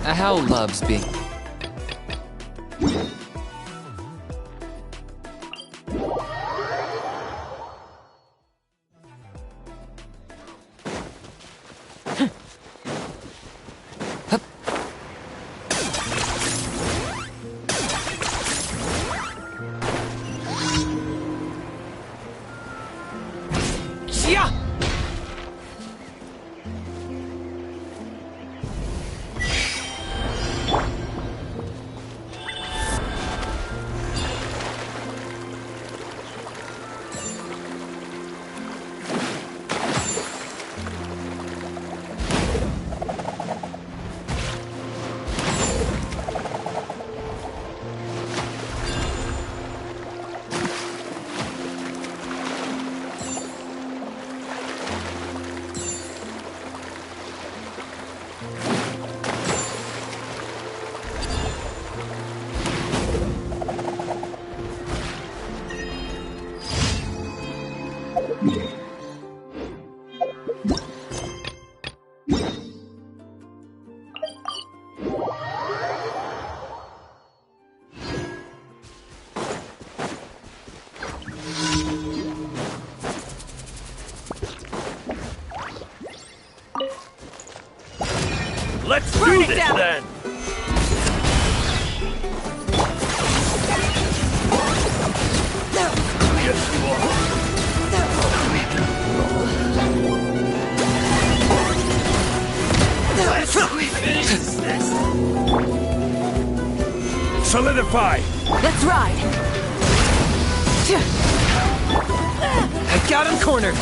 How loves being... Let's do this then! Yes, you are! Solidify! Let's ride! I got him cornered!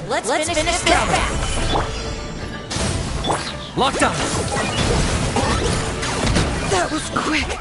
Let's finish this fast. Locked on. That was quick.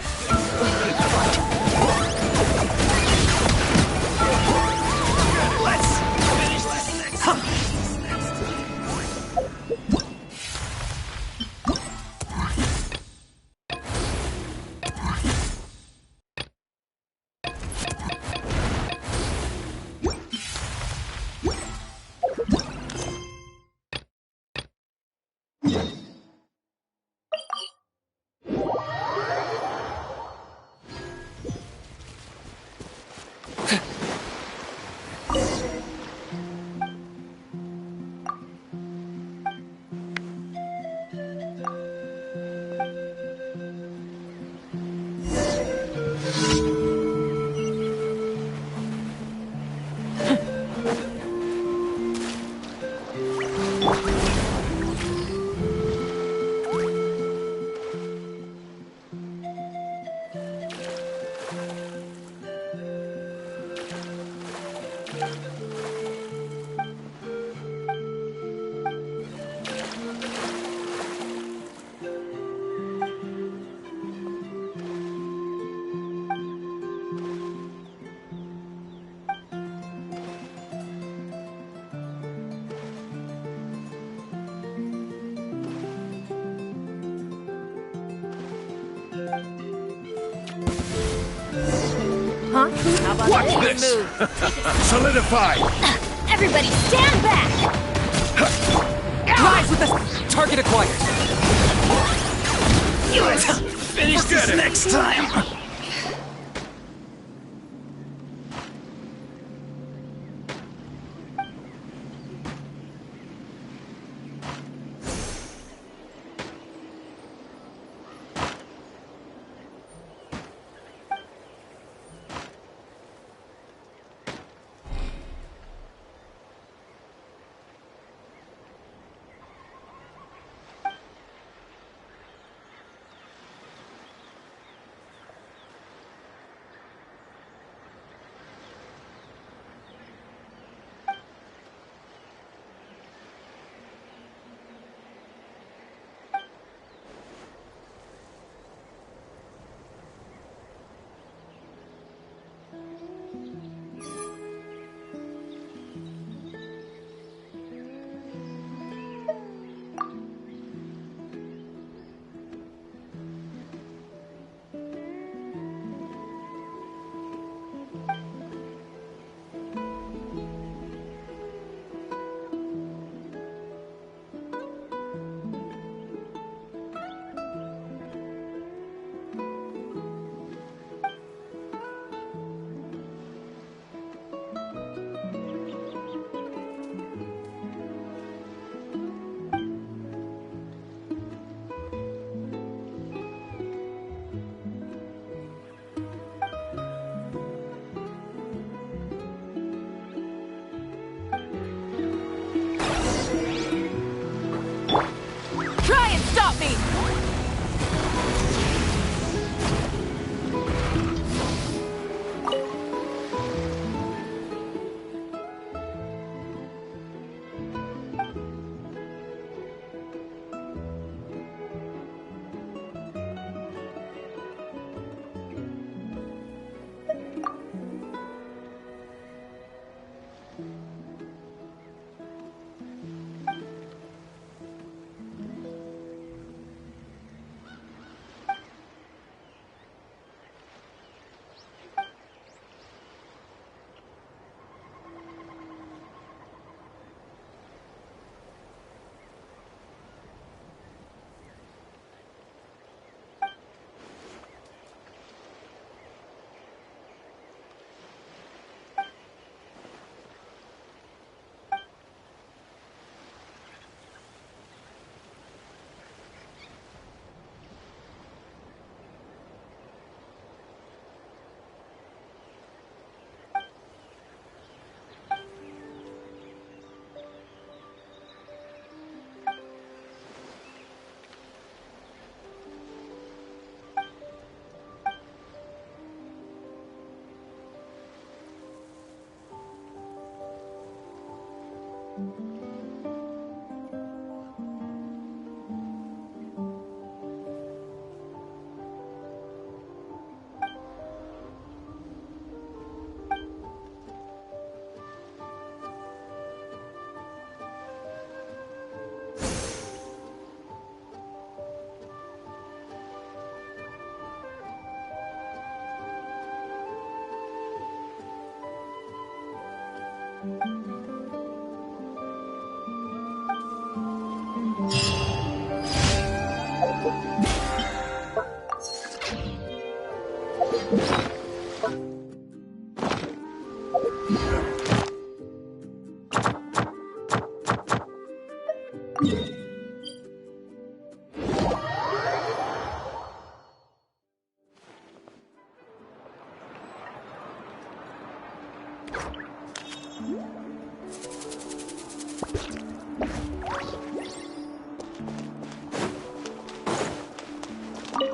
Huh? How about Watch that? this! Move. Solidify! Everybody stand back! Rise with the target acquired! Let's finish this next time!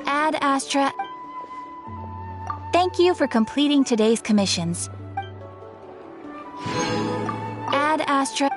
Ad Astra. Thank you for completing today's commissions. Ad Astra.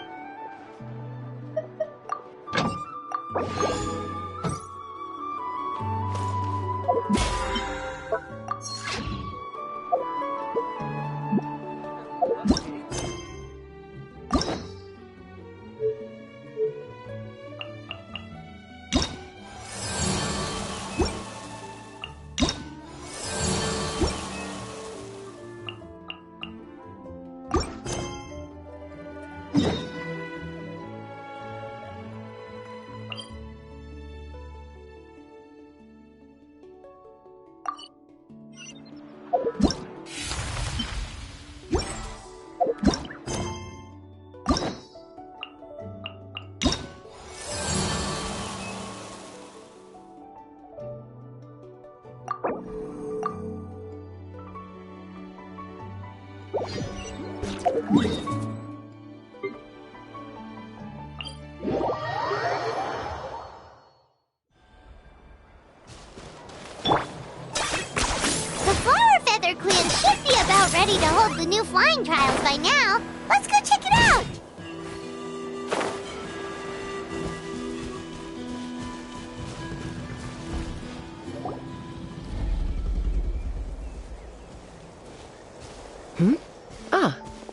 Ready to hold the new flying trials by now. Let's go check it out!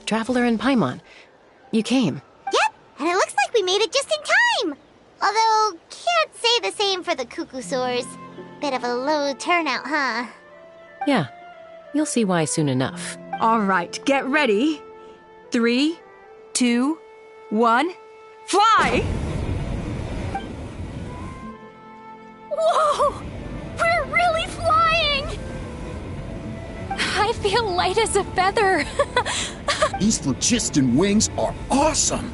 Traveler and Paimon. You came. Yep, and it looks like we made it just in time! Although, can't say the same for the Cuckoosaurs. Bit of a low turnout, huh? Yeah, you'll see why soon enough. All right, get ready. 3, 2, 1, fly! Whoa! We're really flying! I feel light as a feather. These phlogiston wings are awesome!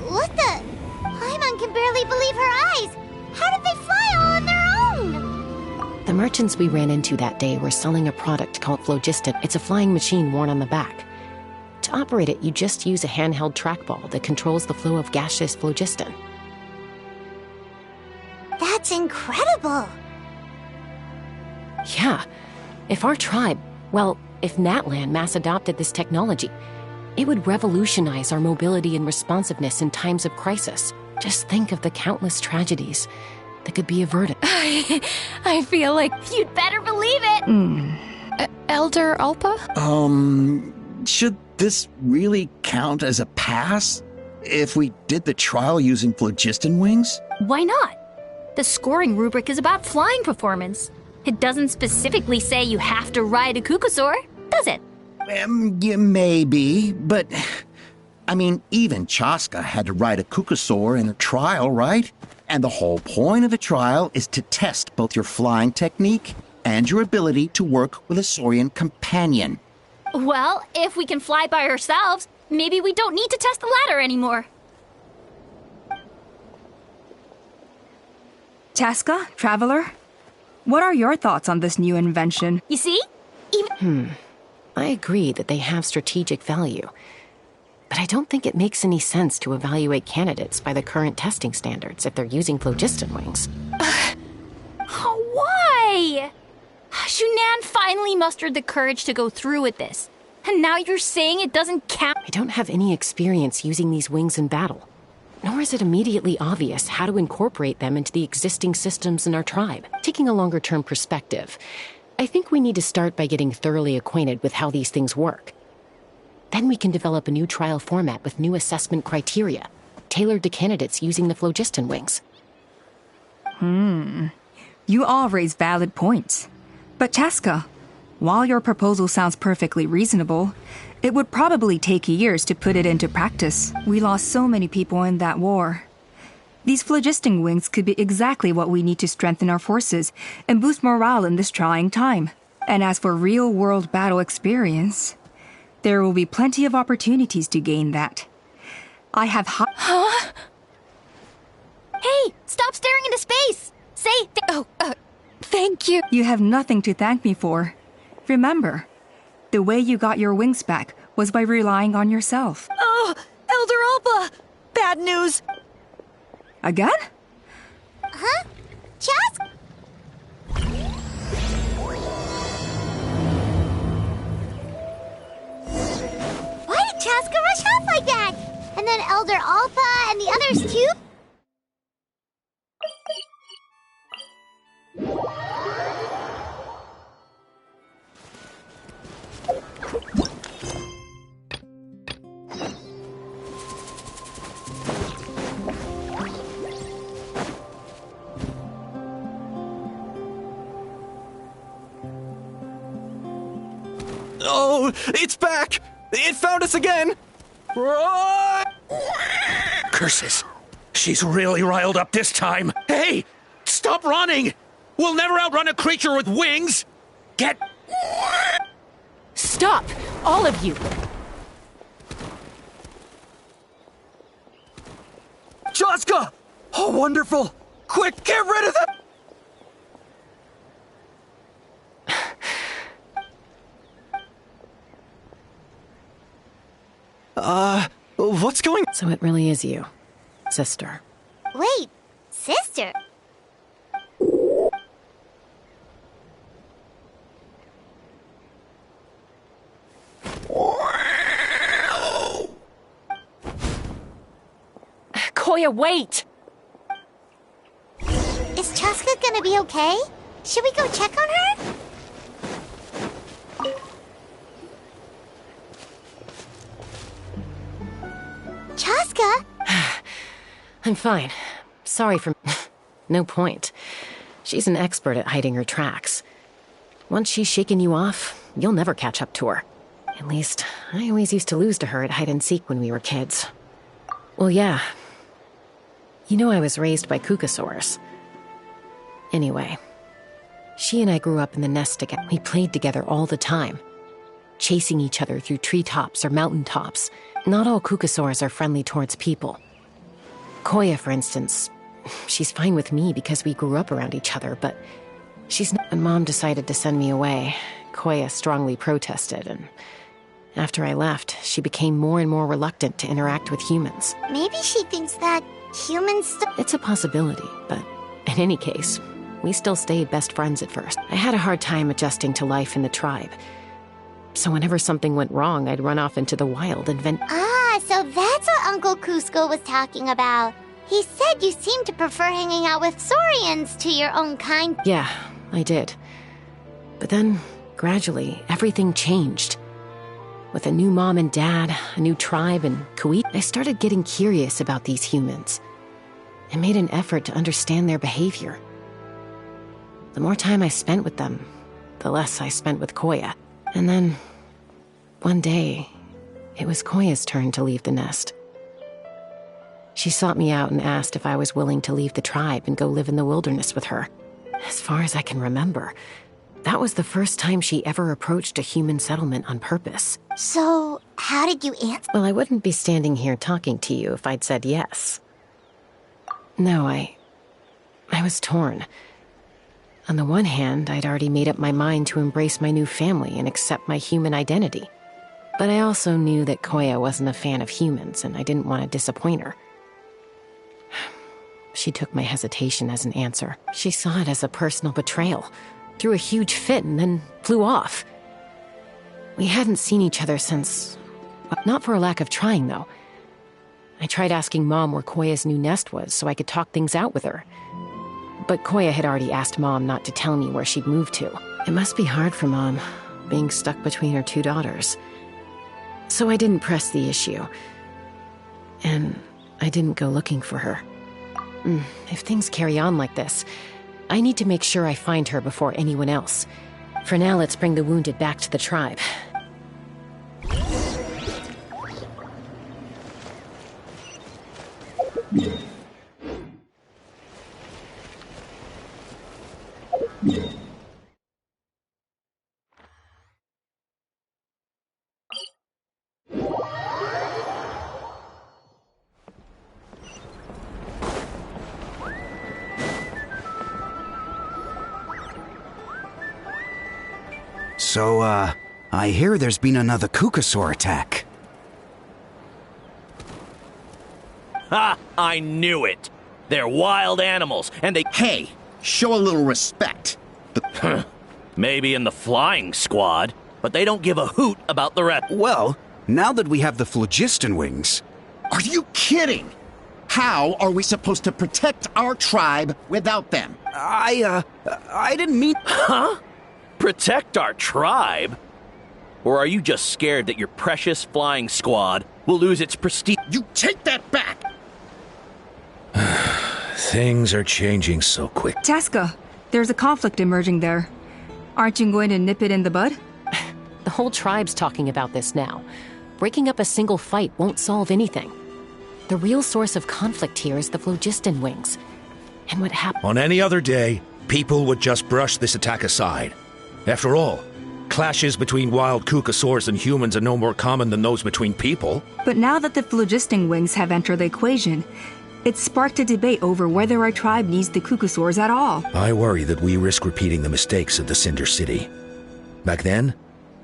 What the? Paimon can barely believe her eyes! How did they fly all on their own? The merchants we ran into that day were selling a product called phlogiston. It's a flying machine worn on the back. To operate it, you just use a handheld trackball that controls the flow of gaseous phlogiston. That's incredible! Yeah. If our tribe, well, if Natlan mass adopted this technology, it would revolutionize our mobility and responsiveness in times of crisis. Just think of the countless tragedies that could be averted. I feel like you'd better believe it. Elder Alpa? Should this really count as a pass? If we did the trial using phlogiston wings? Why not? The scoring rubric is about flying performance. It doesn't specifically say you have to ride a Cuckoosaur, does it? Yeah, maybe, but... I mean, even Chaska had to ride a Cuckoosaur in a trial, right? And the whole point of the trial is to test both your flying technique and your ability to work with a Saurian companion. Well, if we can fly by ourselves, maybe we don't need to test the ladder anymore. Chaska, Traveler, what are your thoughts on this new invention? You see? I agree that they have strategic value, but I don't think it makes any sense to evaluate candidates by the current testing standards if they're using phlogiston wings. Why? Shunan finally mustered the courage to go through with this. And now you're saying it doesn't count? I don't have any experience using these wings in battle, nor is it immediately obvious how to incorporate them into the existing systems in our tribe. Taking a longer-term perspective, I think we need to start by getting thoroughly acquainted with how these things work. Then we can develop a new trial format with new assessment criteria, tailored to candidates using the phlogiston wings. You all raise valid points. But Chaska, While your proposal sounds perfectly reasonable, it would probably take years to put it into practice. We lost so many people in that war. These phlogisting wings could be exactly what we need to strengthen our forces and boost morale in this trying time. And as for real-world battle experience, there will be plenty of opportunities to gain that. I have Hey, stop staring into space! Say Thank you. You have nothing to thank me for. Remember, the way you got your wings back was by relying on yourself. Oh, Elder Alpa! Bad news! Again? Huh? Chaska? Why did Chaska rush off like that? And then Elder Alpa and the others too? Oh, it's back! It found us again! Run! Curses. She's really riled up this time. Hey! Stop running! We'll never outrun a creature with wings! Get... Stop! All of you! Chaska! Oh, wonderful! Quick, get rid of them! What's going... So it really is you, sister. Wait, sister? Koya, wait! Is Chaska gonna be okay? Should we go check on her? Chaska? I'm fine. Sorry for... No point. She's an expert at hiding her tracks. Once she's shaken you off, you'll never catch up to her. At least, I always used to lose to her at hide-and-seek when we were kids. Well, yeah. You know I was raised by Kukasaurs. Anyway, she and I grew up in the nest together. We played together all the time, chasing each other through treetops or mountaintops. Not all Kukasaurs are friendly towards people. Koya, for instance, she's fine with me because we grew up around each other, but she's not... When Mom decided to send me away, Koya strongly protested, and after I left, she became more and more reluctant to interact with humans. Maybe she thinks that humans... It's a possibility, but in any case, we still stayed best friends at first. I had a hard time adjusting to life in the tribe. So whenever something went wrong, I'd run off into the wild and vent... Ah, so that's what Uncle Cusco was talking about. He said you seem to prefer hanging out with Saurians to your own kind. Yeah, I did. But then, gradually, everything changed. With a new mom and dad, a new tribe, and Kuwait, I started getting curious about these humans. I made an effort to understand their behavior. The more time I spent with them, the less I spent with Koya. And then, one day, it was Koya's turn to leave the nest. She sought me out and asked if I was willing to leave the tribe and go live in the wilderness with her. As far as I can remember, that was the first time she ever approached a human settlement on purpose. So, how did you answer? Well, I wouldn't be standing here talking to you if I'd said yes. No, I was torn. On the one hand, I'd already made up my mind to embrace my new family and accept my human identity. But I also knew that Koya wasn't a fan of humans, and I didn't want to disappoint her. She took my hesitation as an answer. She saw it as a personal betrayal, threw a huge fit, and then flew off. We hadn't seen each other since... Not for a lack of trying, though. I tried asking Mom where Koya's new nest was so I could talk things out with her. But Koya had already asked Mom not to tell me where she'd moved to. It must be hard for Mom, being stuck between her two daughters. So I didn't press the issue. And I didn't go looking for her. If things carry on like this, I need to make sure I find her before anyone else. For now, let's bring the wounded back to the tribe. So, I hear there's been another Kukasaur attack. Ha! I knew it! They're wild animals, and they... Hey, show a little respect. Maybe in the flying squad, but they don't give a hoot about the rest. Well, now that we have the phlogiston wings... Are you kidding? How are we supposed to protect our tribe without them? I didn't mean... Huh? Protect our tribe? Or are you just scared that your precious flying squad will lose its prestige? You take that back! Things are changing so quick. Chaska, there's a conflict emerging there. Aren't you going to nip it in the bud? The whole tribe's talking about this now. Breaking up a single fight won't solve anything. The real source of conflict here is the phlogiston wings. And what happened... On any other day, people would just brush this attack aside. After all, clashes between wild Kukasaurs and humans are no more common than those between people. But now that the phlogiston wings have entered the equation, it's sparked a debate over whether our tribe needs the Kukasaurs at all. I worry that we risk repeating the mistakes of the Cinder City. Back then,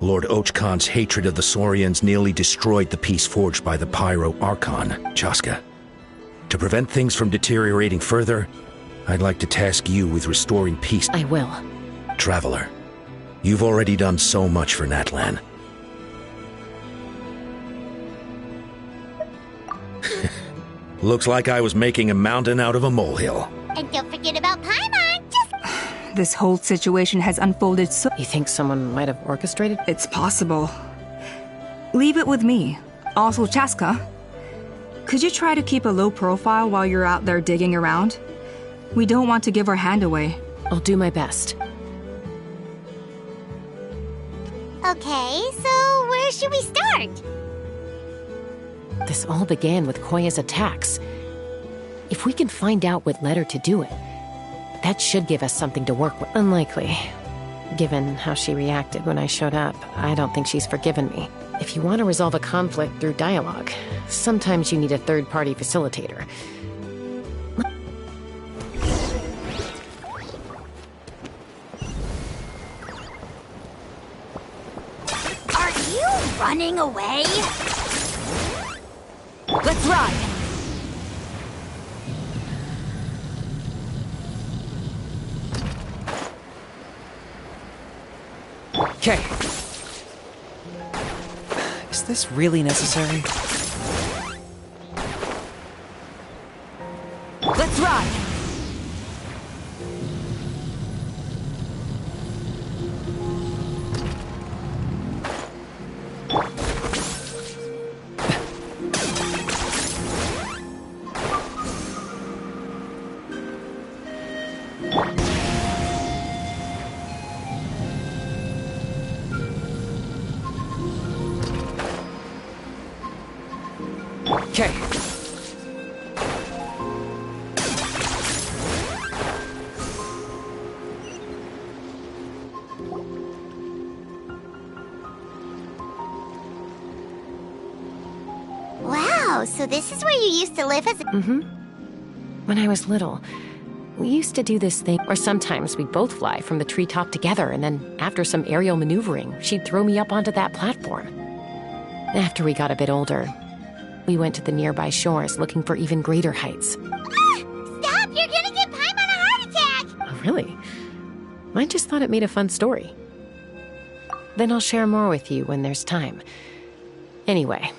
Lord Ochkan's hatred of the Saurians nearly destroyed the peace forged by the Pyro Archon, Chaska. To prevent things from deteriorating further, I'd like to task you with restoring peace. I will. Traveler, you've already done so much for Natlan. Looks like I was making a mountain out of a molehill. And don't forget about Paimon. Just... This whole situation has unfolded so... You think someone might have orchestrated? It's possible. Leave it with me. Also, Chaska, could you try to keep a low profile while you're out there digging around? We don't want to give our hand away. I'll do my best. Okay, so where should we start? This all began with Koya's attacks. If we can find out what led her to do it, that should give us something to work with. Unlikely. Given how she reacted when I showed up, I don't think she's forgiven me. If you want to resolve a conflict through dialogue, sometimes you need a third-party facilitator. Are you running away? Let's ride! Okay. Is this really necessary? Let's ride! Okay. Wow, so this is where you used to live as a... When I was little, we used to do this thing, or sometimes we'd both fly from the treetop together, and then after some aerial maneuvering, she'd throw me up onto that platform. After we got a bit older, we went to the nearby shores looking for even greater heights. Stop! You're gonna give Paimon a heart attack! Oh, really? I just thought it made a fun story. Then I'll share more with you when there's time. Anyway,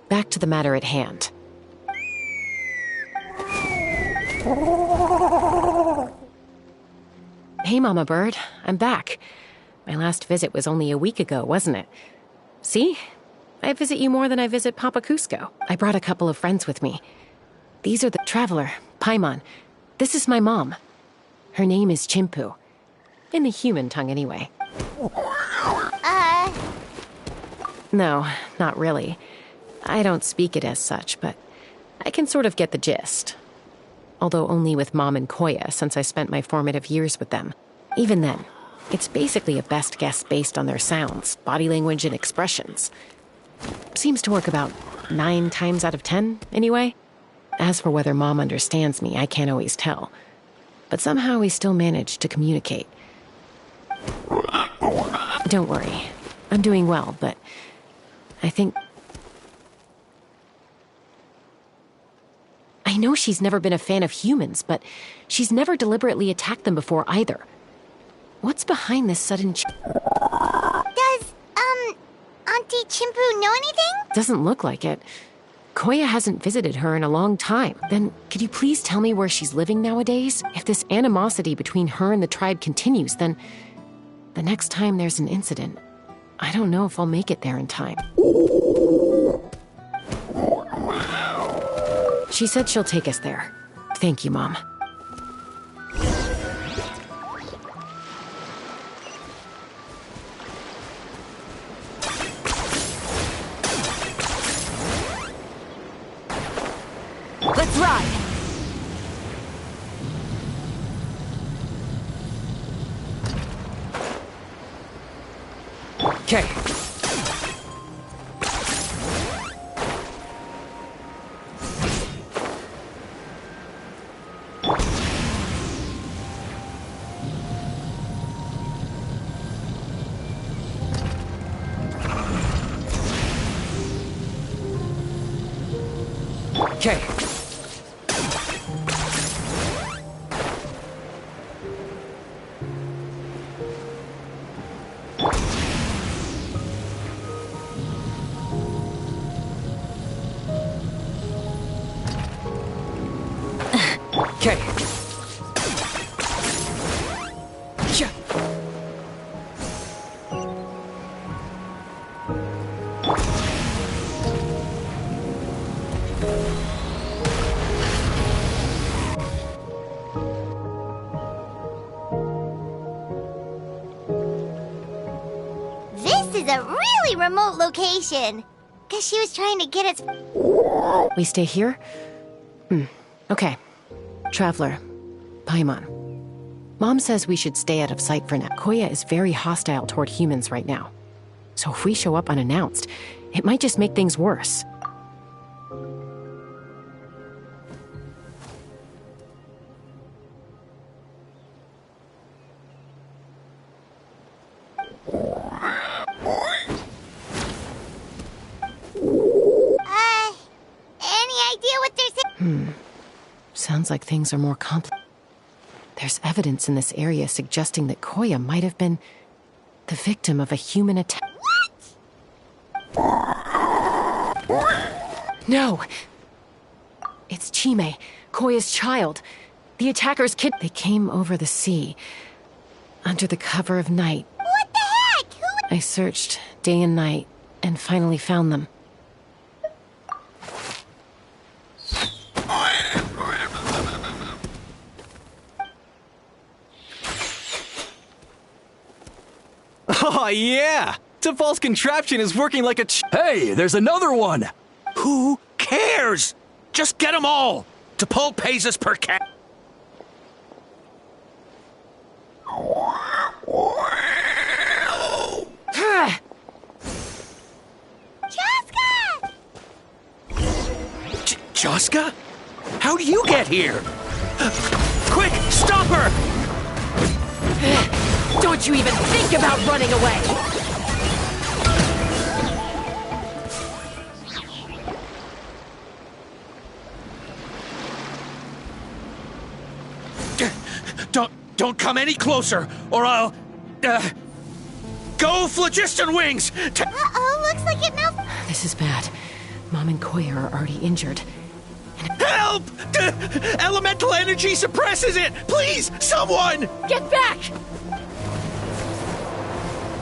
back to the matter at hand. Hey, Mama Bird, I'm back. My last visit was only a week ago, wasn't it? See? I visit you more than I visit Papa Cusco. I brought a couple of friends with me. These are the Traveler, Paimon. This is my mom. Her name is Chimpu. In the human tongue, anyway. No, not really. I don't speak it as such, but I can sort of get the gist. Although only with Mom and Koya, since I spent my formative years with them. Even then, it's basically a best guess based on their sounds, body language, and expressions. Seems to work about 9 times out of 10, anyway. As for whether Mom understands me, I can't always tell. But somehow we still manage to communicate. Don't worry. I'm doing well, but I think... I know she's never been a fan of humans, but she's never deliberately attacked them before either. What's behind this sudden Does, Auntie Chimpu know anything? Doesn't look like it. Koya hasn't visited her in a long time. Then, could you please tell me where she's living nowadays? If this animosity between her and the tribe continues, then the next time there's an incident, I don't know if I'll make it there in time. She said she'll take us there. Thank you, Mom. Let's ride! Okay. Okay. Okay. Yeah. This is a really remote location. Guess she was trying to get us... We stay here? Okay. Traveler, Paimon. Mom says we should stay out of sight for now. Koya is very hostile toward humans right now. So if we show up unannounced, it might just make things worse. Any idea what they're saying? Sounds like things are more complex. There's evidence in this area suggesting that Koya might have been the victim of a human attack. No! It's Chime, Koya's child. The attackers They came over the sea, under the cover of night. What the heck? Who... I searched day and night, and finally found them. Oh, yeah! Tafal's contraption is working like a Hey, there's another one! Who cares? Just get them all! Tafal pays us per cat. Chaska! Chaska? How do you get here? Quick, stop her! Don't you even think about running away! Don't come any closer, or I'll... Go, Phlogiston Wings! Uh-oh, looks like it This is bad. Mom and Koya are already injured. Help! Elemental energy suppresses it! Please, someone! Get back!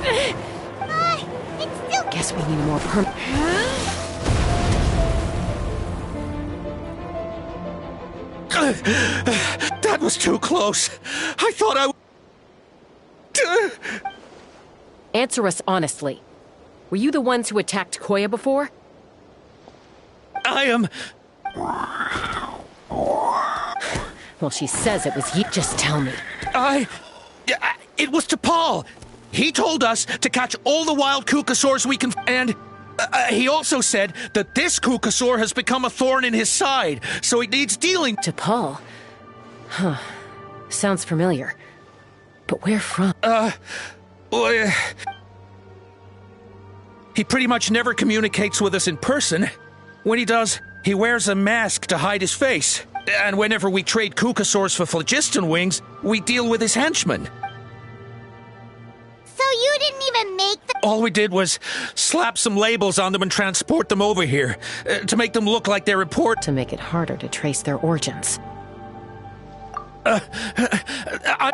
it's still... Guess we need a more That was too close. I thought I... Answer us honestly. Were you the ones who attacked Koya before? I am... Well, she says it was you. Just tell me. It was T'Pol. He told us to catch all the wild Kukasaurs we can... And he also said that this Kukasaur has become a thorn in his side, so it needs dealing... T'Pol? Huh. Sounds familiar. But where from? Well, he pretty much never communicates with us in person. When he does, he wears a mask to hide his face. And whenever we trade Kukasaurs for phlogiston wings, we deal with his henchmen. So you didn't even make the... All we did was slap some labels on them and transport them over here, to make them look like they're important. To make it harder to trace their origins. Well,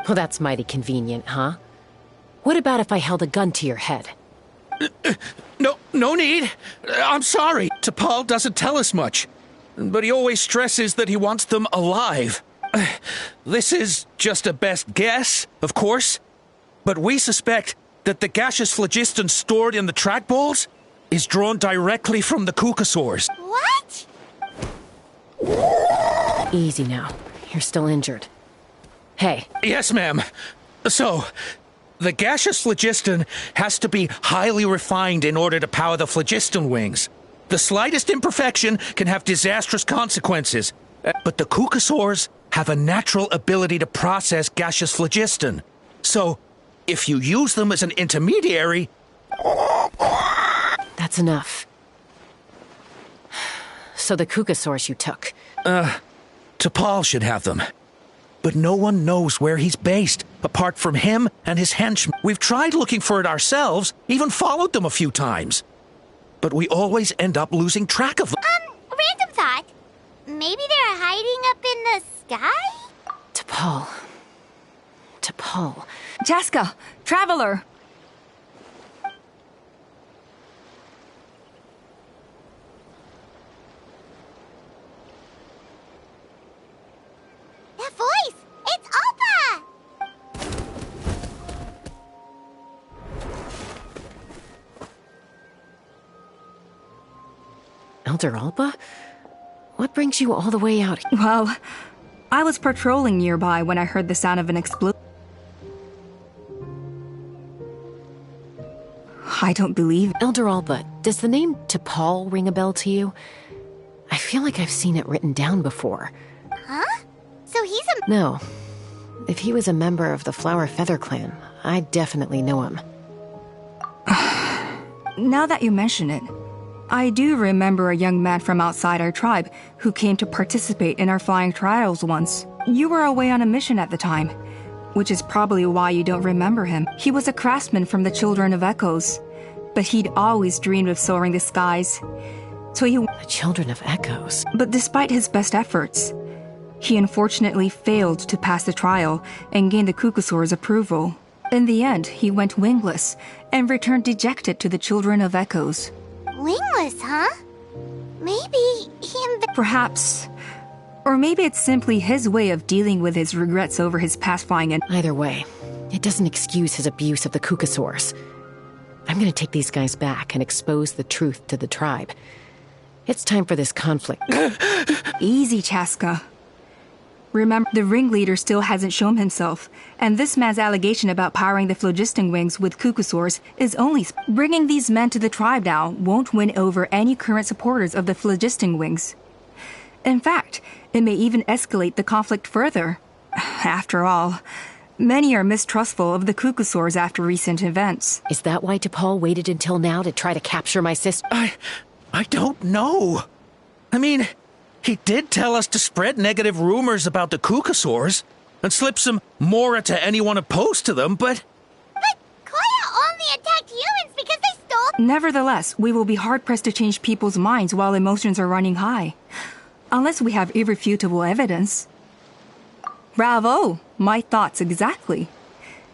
that's mighty convenient, huh? What about if I held a gun to your head? No need. I'm sorry. T'Pol doesn't tell us much, but he always stresses that he wants them alive. This is just a best guess, of course, but we suspect that the gaseous phlogiston stored in the trackballs is drawn directly from the Kukasaurs. What? Easy now. You're still injured. Hey. Yes, ma'am. So, the gaseous phlogiston has to be highly refined in order to power the phlogiston wings. The slightest imperfection can have disastrous consequences. But the Kukasaurs have a natural ability to process gaseous phlogiston. So, if you use them as an intermediary... That's enough. So the Kukasaurs you took... T'Pol should have them. But no one knows where he's based, apart from him and his henchmen. We've tried looking for it ourselves, even followed them a few times. But we always end up losing track of them. Random thought. Maybe they're hiding up in the sky? T'Pol. T'Pol. Chaska, Traveler! That voice! It's Appa! Elder Alba? What brings you all the way out? Well, I was patrolling nearby when I heard the sound of an explosion. I don't believe... Elder Alba, does the name T'Pol ring a bell to you? I feel like I've seen it written down before. Huh? So he's a... No. If he was a member of the Flower Feather Clan, I definitely know him. Now that you mention it, I do remember a young man from outside our tribe who came to participate in our flying trials once. You were away on a mission at the time, which is probably why you don't remember him. He was a craftsman from the Children of Echoes, but he'd always dreamed of soaring the skies. So he... The Children of Echoes? But despite his best efforts, he unfortunately failed to pass the trial and gain the Kukasaur's approval. In the end, he went wingless and returned dejected to the Children of Echoes. Wingless, huh? Maybe he... Perhaps. Or maybe it's simply his way of dealing with his regrets over his past flying and... Either way, it doesn't excuse his abuse of the Kukasaurs. I'm gonna take these guys back and expose the truth to the tribe. It's time for this conflict. Easy, Chaska. Remember, the ringleader still hasn't shown himself, and this man's allegation about powering the phlogiston wings with Kukasaurs is only... Bringing these men to the tribe now won't win over any current supporters of the phlogiston wings. In fact, it may even escalate the conflict further. After all, many are mistrustful of the Kukasaurs after recent events. Is that why T'Pol waited until now to try to capture my sister? I don't know. I mean... He did tell us to spread negative rumors about the Kukasaurs and slip some mora to anyone opposed to them, but... But Koya only attacked humans because they stole... Nevertheless, we will be hard-pressed to change people's minds while emotions are running high. Unless we have irrefutable evidence. Bravo! My thoughts exactly.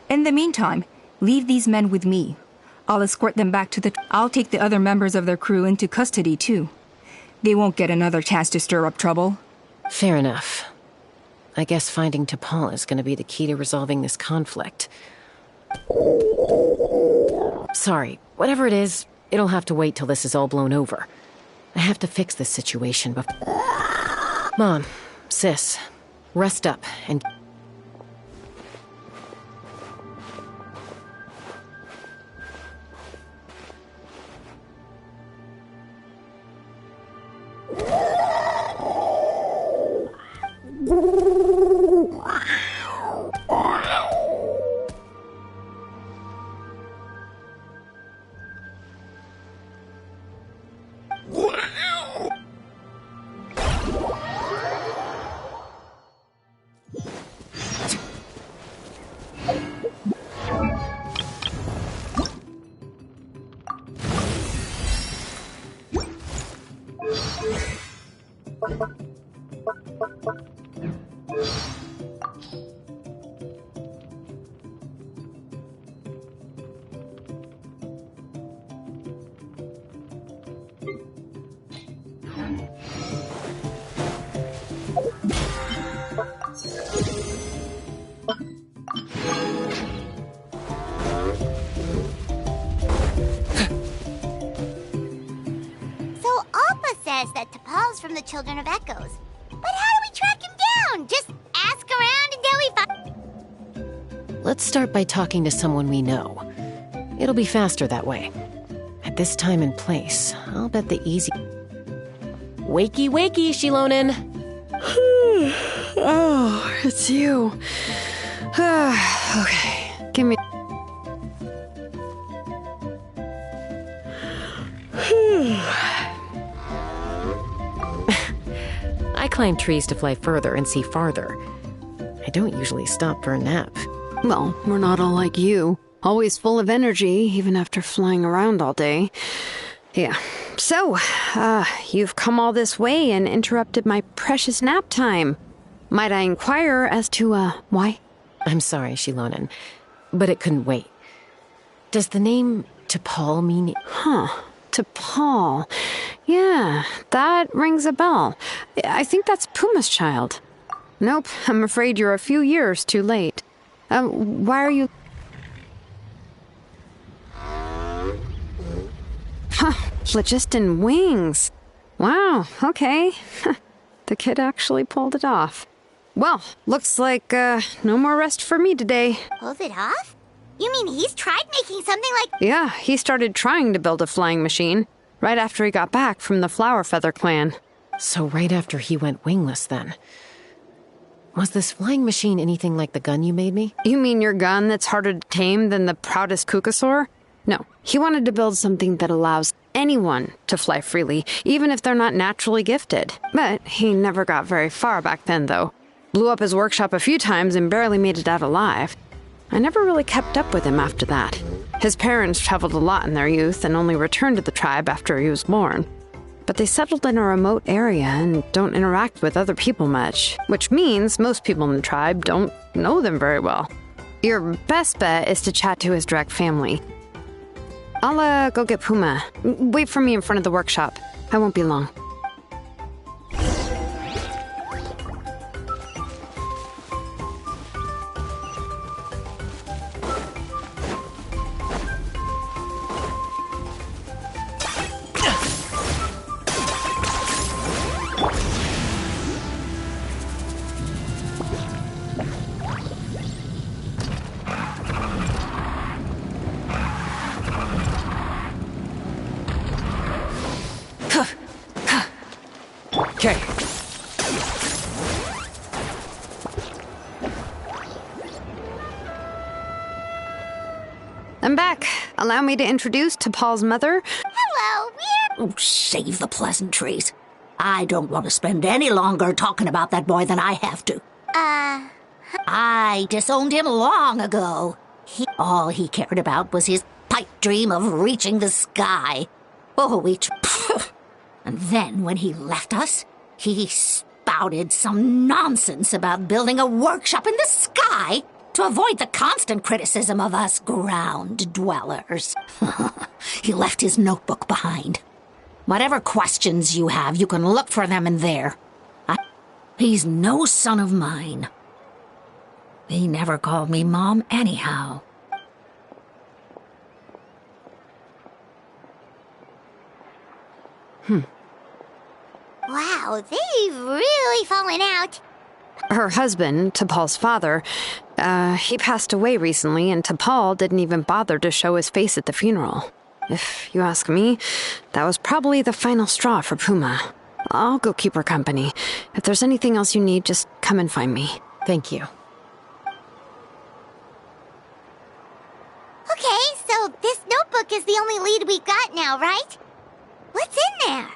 In the meantime, leave these men with me. I'll escort them back to the... I'll take the other members of their crew into custody, too. They won't get another chance to stir up trouble. Fair enough. I guess finding T'Pol is going to be the key to resolving this conflict. Sorry. Whatever it is, it'll have to wait till this is all blown over. I have to fix this situation before... Mom, sis, rest up and... That T'Pol's from the Children of Echoes. But how do we track him down? Just ask around until we find... Let's start by talking to someone we know. It'll be faster that way. At this time and place, I'll bet the easy... Wakey, wakey, Shilonen! Oh, it's you. Okay, give me... I climb trees to fly further and see farther. I don't usually stop for a nap. Well, we're not all like you. Always full of energy, even after flying around all day. Yeah. So, you've come all this way and interrupted my precious nap time. Might I inquire as to, why? I'm sorry, Shilonen, but it couldn't wait. Does the name T'Pol mean... Huh. T'Pol. Yeah, that rings a bell. I think that's Puma's child. Nope, I'm afraid you're a few years too late. Why are you... Huh, phlogiston wings. Wow, okay. The kid actually pulled it off. Well, looks like, no more rest for me today. Pulled it off? You mean he's tried making something like... Yeah, he started trying to build a flying machine right after he got back from the Flower Feather clan. So right after he went wingless, then. Was this flying machine anything like the gun you made me? You mean your gun that's harder to tame than the proudest Kukasaur? No, he wanted to build something that allows anyone to fly freely, even if they're not naturally gifted. But he never got very far back then, though. Blew up his workshop a few times and barely made it out alive. I never really kept up with him after that. His parents traveled a lot in their youth and only returned to the tribe after he was born. But they settled in a remote area and don't interact with other people much, which means most people in the tribe don't know them very well. Your best bet is to chat to his direct family. I'll, go get Puma. Wait for me in front of the workshop. I won't be long. Okay. I'm back. Allow me to introduce T'Pol's mother. Hello, we're... Oh, save the pleasantries. I don't want to spend any longer talking about that boy than I have to. I disowned him long ago. All he cared about was his pipe dream of reaching the sky. Oh, and then when he left us, he spouted some nonsense about building a workshop in the sky to avoid the constant criticism of us ground dwellers. He left his notebook behind. Whatever questions you have, you can look for them in there. He's no son of mine. He never called me Mom anyhow. Wow, they've really fallen out. Her husband, T'Pol's father, he passed away recently, and T'Pol didn't even bother to show his face at the funeral. If you ask me, that was probably the final straw for Puma. I'll go keep her company. If there's anything else you need, just come and find me. Thank you. Okay, so this notebook is the only lead we've got now, right? What's in there?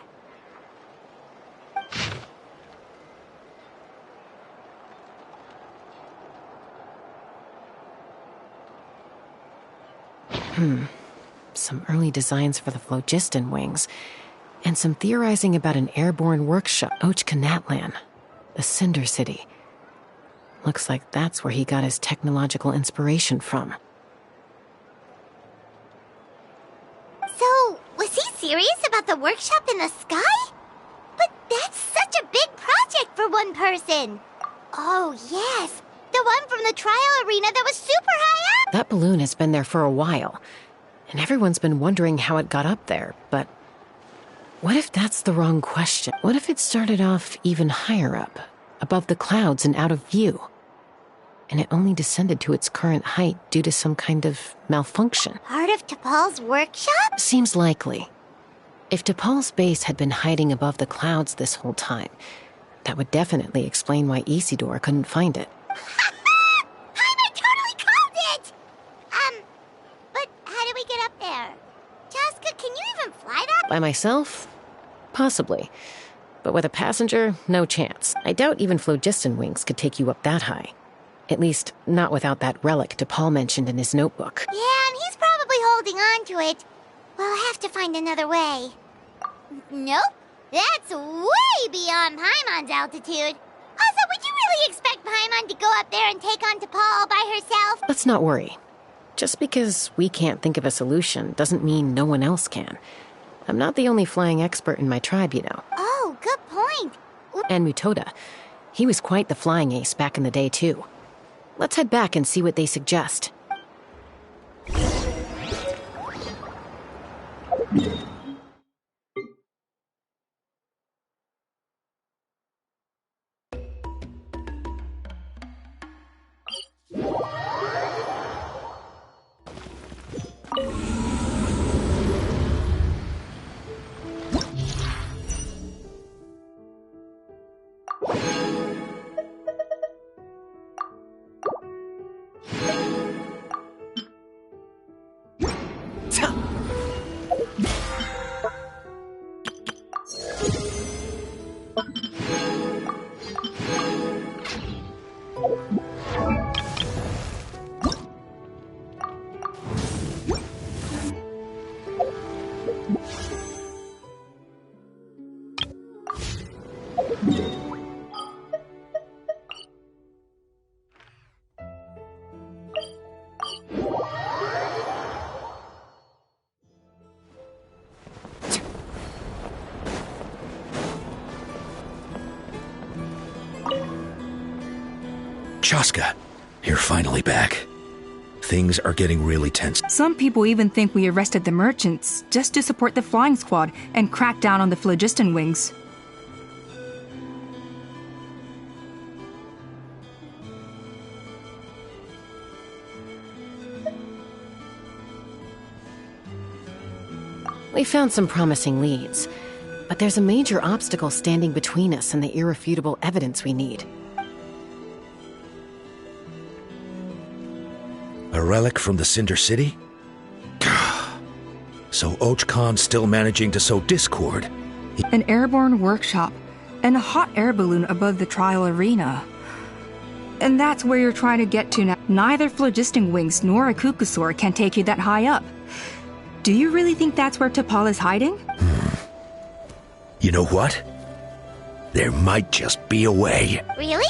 Some early designs for the phlogiston wings, and some theorizing about an airborne workshop, Natlan, the Cinder City. Looks like that's where he got his technological inspiration from. So, was he serious about the workshop in the sky? But that's such a big project for one person. Oh, yes. The one from the trial arena that was super high up? That balloon has been there for a while, and everyone's been wondering how it got up there, but what if that's the wrong question? What if it started off even higher up, above the clouds and out of view, and it only descended to its current height due to some kind of malfunction? Part of T'Pol's workshop? Seems likely. If T'Pol's base had been hiding above the clouds this whole time, that would definitely explain why Isidore couldn't find it. I totally called it! But how do we get up there? Chaska, can you even fly that? By myself? Possibly. But with a passenger, no chance. I doubt even phlogiston wings could take you up that high. At least, not without that relic T'Pol mentioned in his notebook. Yeah, and he's probably holding on to it. We'll have to find another way. Nope. That's way beyond Paimon's altitude. Also, would you really expect Paimon to go up there and take on T'Pol all by herself? Let's not worry. Just because we can't think of a solution doesn't mean no one else can. I'm not the only flying expert in my tribe, you know. Oh, good point. And Mutoda. He was quite the flying ace back in the day, too. Let's head back and see what they suggest. Chaska, you're finally back. Things are getting really tense. Some people even think we arrested the merchants just to support the flying squad and crack down on the phlogiston wings. We found some promising leads, but there's a major obstacle standing between us and the irrefutable evidence we need. A relic from the Cinder City? So Ochkon's still managing to sow discord. An airborne workshop and a hot air balloon above the trial arena. And that's where you're trying to get to now. Neither phlogiston wings nor a Kukusaur can take you that high up. Do you really think that's where T'Pol is hiding? You know what? There might just be a way. Really?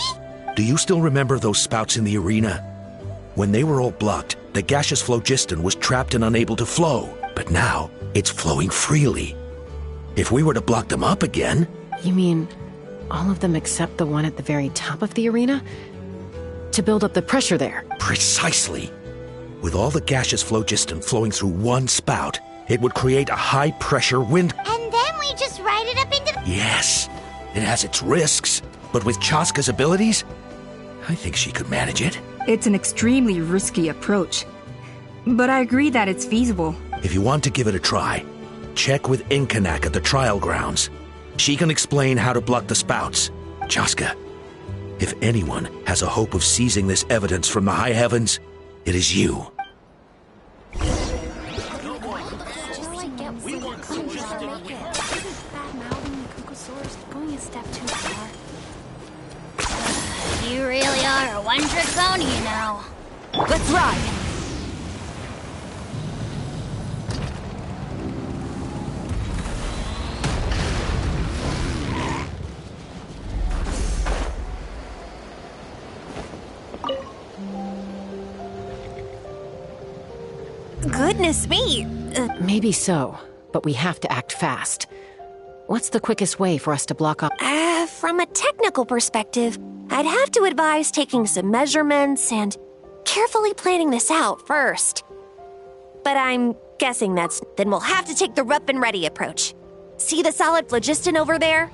Do you still remember those spouts in the arena? When they were all blocked, the gaseous phlogiston was trapped and unable to flow. But now, it's flowing freely. If we were to block them up again... You mean all of them except the one at the very top of the arena? To build up the pressure there? Precisely. With all the gaseous phlogiston flowing through one spout, it would create a high-pressure wind... And then we just ride Yes, it has its risks, but with Chaska's abilities, I think she could manage it. It's an extremely risky approach. But I agree that it's feasible. If you want to give it a try, check with Inkanak at the trial grounds. She can explain how to block the spouts. Chaska, if anyone has a hope of seizing this evidence from the high heavens, it is you. You really are a one-trick pony, you know. Let's ride! Goodness me! Maybe so, but we have to act fast. What's the quickest way for us to block off? From a technical perspective, I'd have to advise taking some measurements and carefully planning this out first. But I'm guessing then we'll have to take the rough and ready approach. See the solid phlogiston over there?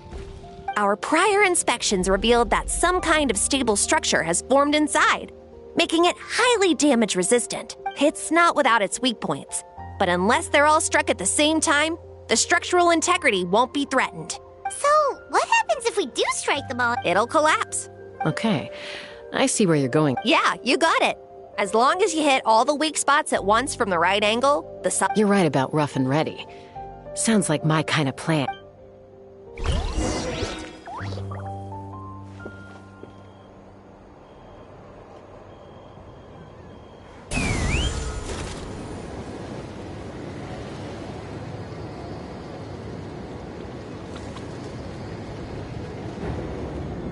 Our prior inspections revealed that some kind of stable structure has formed inside, making it highly damage resistant. It's not without its weak points, but unless they're all struck at the same time, the structural integrity won't be threatened. So, what happens if we do strike them all? It'll collapse. Okay, I see where you're going. Yeah, you got it. As long as you hit all the weak spots at once from the right angle, You're right about rough and ready. Sounds like my kind of plan.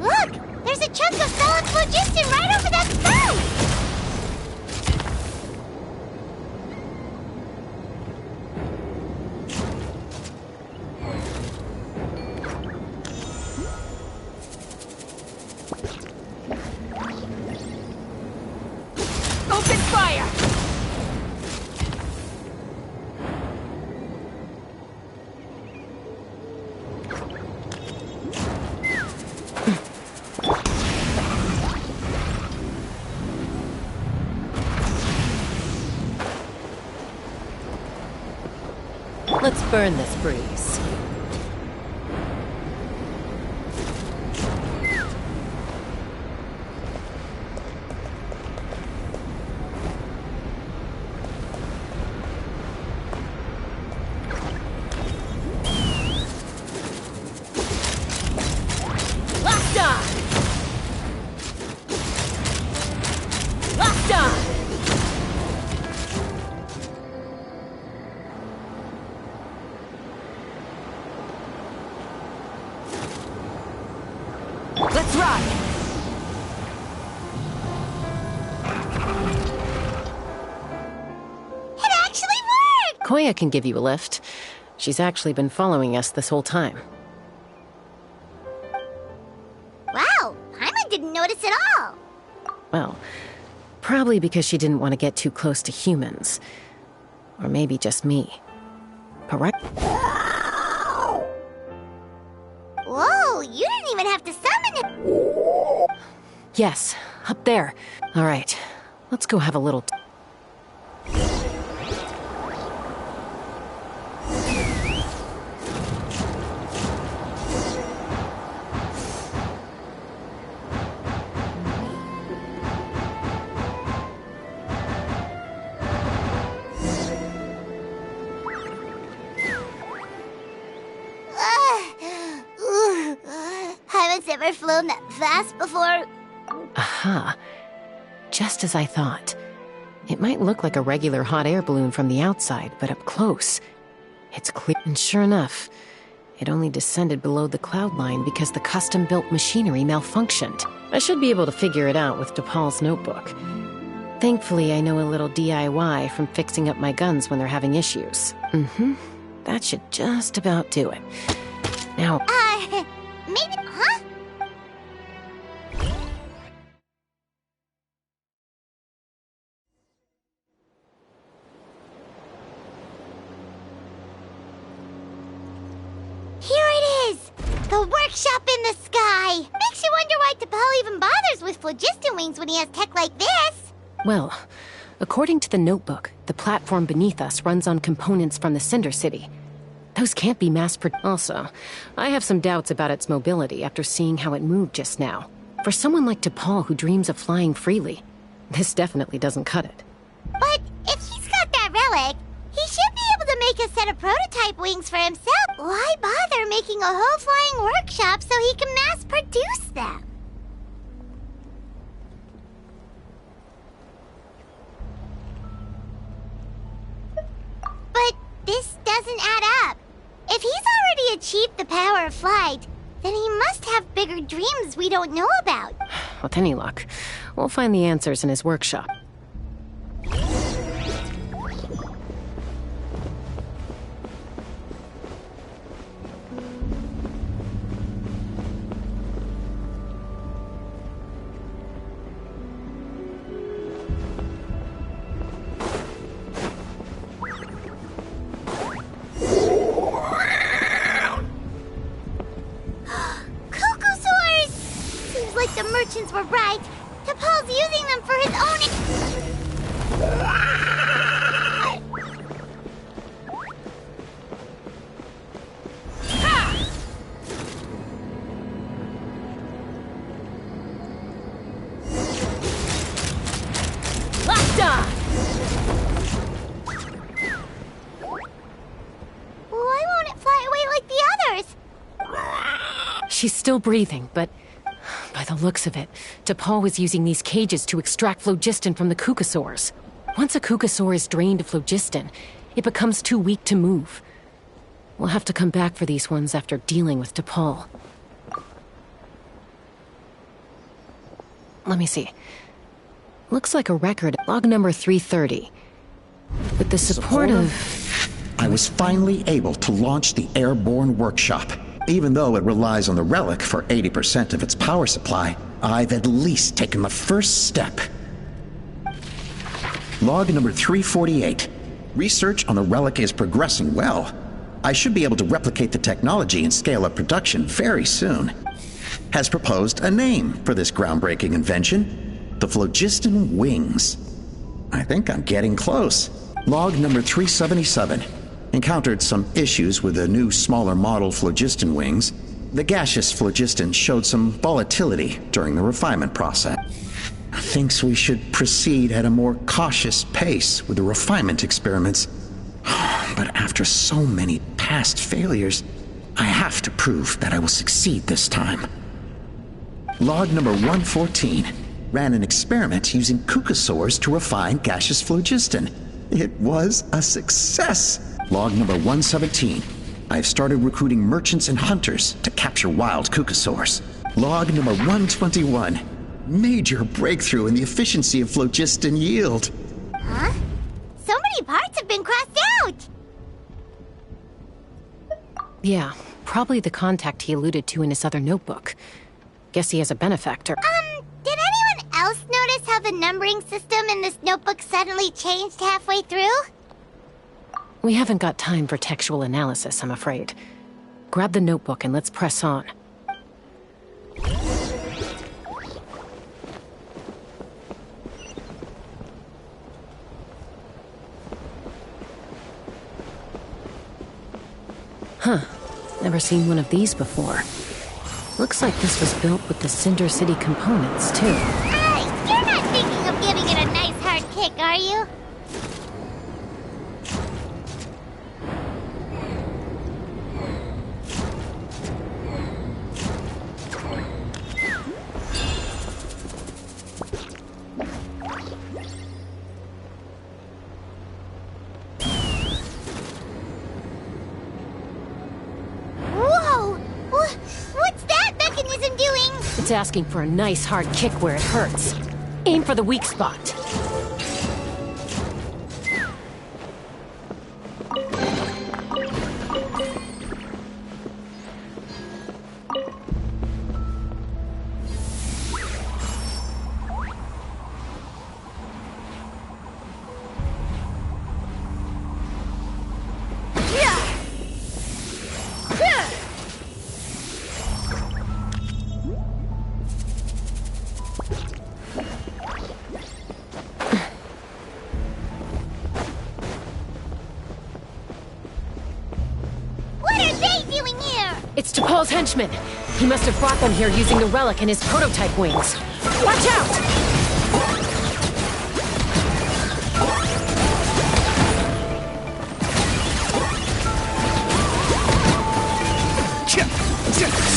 Look! There's a chunk of solid phlogiston right over that spout! Open fire! Let's burn this breeze. Locked on! Locked on! Let's ride! It actually worked! Koya can give you a lift. She's actually been following us this whole time. Wow, Paimon didn't notice at all. Well, probably because she didn't want to get too close to humans. Or maybe just me. Correct? Whoa, you didn't even have to summon it. Yes, up there. All right, let's go have a little... Paimon's never flown that fast before. Aha. Just as I thought. It might look like a regular hot air balloon from the outside, but up close, it's clear. And sure enough, it only descended below the cloud line because the custom-built machinery malfunctioned. I should be able to figure it out with DePaul's notebook. Thankfully, I know a little DIY from fixing up my guns when they're having issues. That should just about do it. Now... maybe, huh? Here it is! The workshop in the sky! Makes you wonder why T'Pol even bothers with phlogiston wings when he has tech like this. Well, according to the notebook, the platform beneath us runs on components from the Cinder City. Those can't be Also, I have some doubts about its mobility after seeing how it moved just now. For someone like T'Pol who dreams of flying freely, this definitely doesn't cut it. But if he's got that relic, he should be able to make a set of prototype wings for himself. Why bother making a whole flying workshop so he can mass produce them? But this doesn't add up. If he's already achieved the power of flight, then he must have bigger dreams we don't know about. With any luck, we'll find the answers in his workshop. The merchants were right. T'Pol's using them for his own... Locked on! Why won't it fly away like the others? She's still breathing, but by the looks of it, T'Pol was using these cages to extract phlogiston from the Kukasaurs. Once a Kukasaur is drained of phlogiston, it becomes too weak to move. We'll have to come back for these ones after dealing with T'Pol. Let me see. Looks like a record, log number 330. With the support of... I was finally able to launch the airborne workshop. Even though it relies on the relic for 80% of its power supply, I've at least taken the first step. Log number 348. Research on the relic is progressing well. I should be able to replicate the technology and scale up production very soon. Has proposed a name for this groundbreaking invention: the phlogiston wings. I think I'm getting close. Log number 377. Encountered some issues with the new smaller model phlogiston wings. The gaseous phlogiston showed some volatility during the refinement process. Thinks we should proceed at a more cautious pace with the refinement experiments. But after so many past failures, I have to prove that I will succeed this time. Log number 114. Ran an experiment using Kukasaurs to refine gaseous phlogiston. It was a success. Log number 117. I've started recruiting merchants and hunters to capture wild Kukasaurs. Log number 121. Major breakthrough in the efficiency of phlogiston yield. Huh? So many parts have been crossed out! Yeah, probably the contact he alluded to in his other notebook. Guess he has a benefactor. Did anyone else notice how the numbering system in this notebook suddenly changed halfway through? We haven't got time for textual analysis, I'm afraid. Grab the notebook and let's press on. Huh. Never seen one of these before. Looks like this was built with the Cinder City components, too. You're not thinking of giving it a nice hard kick, are you? It's asking for a nice hard kick where it hurts. Aim for the weak spot. doing here? It's T'Pol's henchman. He must have brought them here using the relic in his prototype wings. Watch out!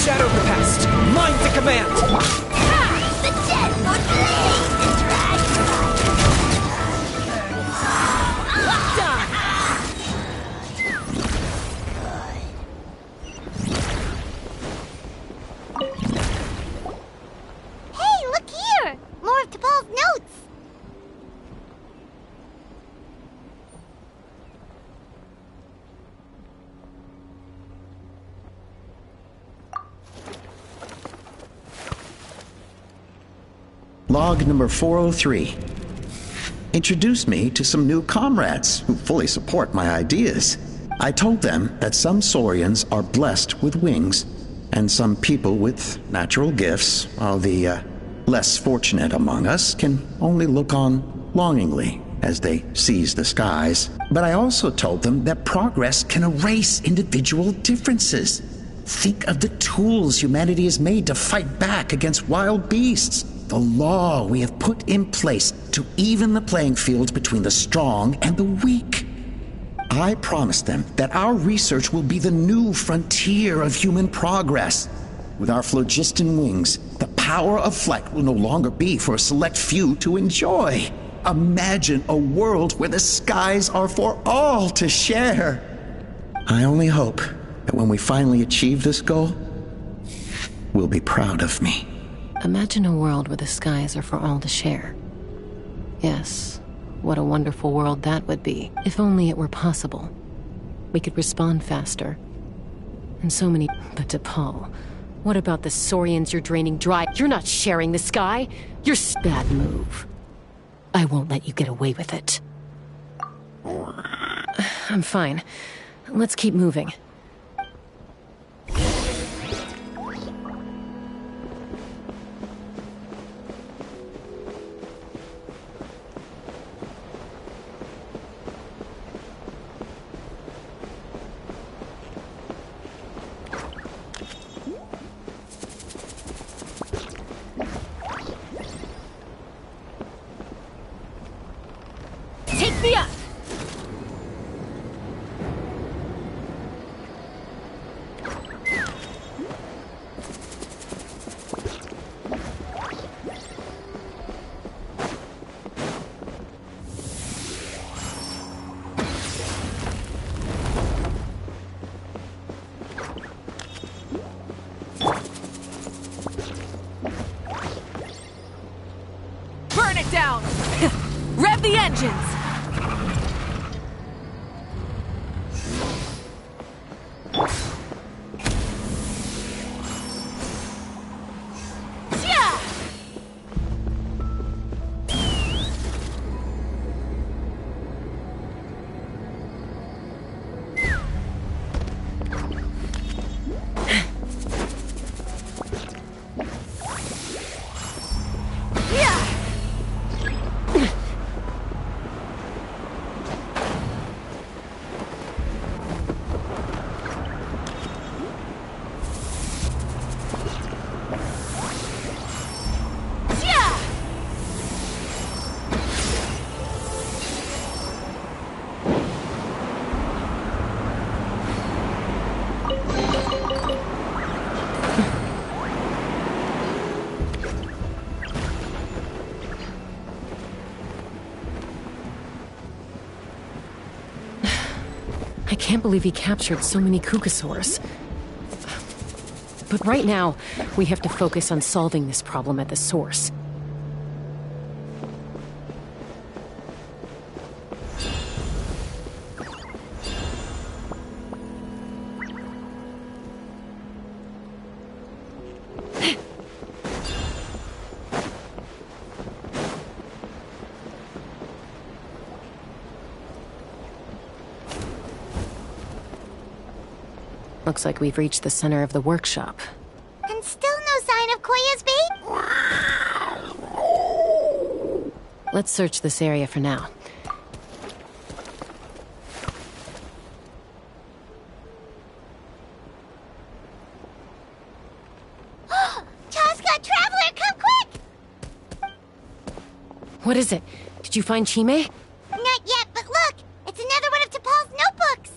Shadow the past! Mine to command! The dead would bleed! The Hey, look here! More of T'Pol's notes! Log number 403. Introduced me to some new comrades who fully support my ideas. I told them that some Saurians are blessed with wings, and some people with natural gifts, while the less fortunate among us can only look on longingly as they seize the skies. But I also told them that progress can erase individual differences. Think of the tools humanity has made to fight back against wild beasts. The law we have put in place to even the playing field between the strong and the weak. I promised them that our research will be the new frontier of human progress. With our phlogiston wings, the power of flight will no longer be for a select few to enjoy. Imagine a world where the skies are for all to share. I only hope that when we finally achieve this goal, we'll be proud of me. Imagine a world where the skies are for all to share. Yes, what a wonderful world that would be. If only it were possible. We could respond faster. And so many... But T'Pol, what about the Saurians you're draining dry? You're not sharing the sky. You're... Bad move. I won't let you get away with it. I'm fine. Let's keep moving. Take me up! Burn it down! Rev the engines! I can't believe he captured so many Kukasaurs. But right now, we have to focus on solving this problem at the source. Looks like we've reached the center of the workshop. And still no sign of Koya's bait? Let's search this area for now. Traveler, come quick! What is it? Did you find Chime? Not yet, but look! It's another one of T'Pol's notebooks!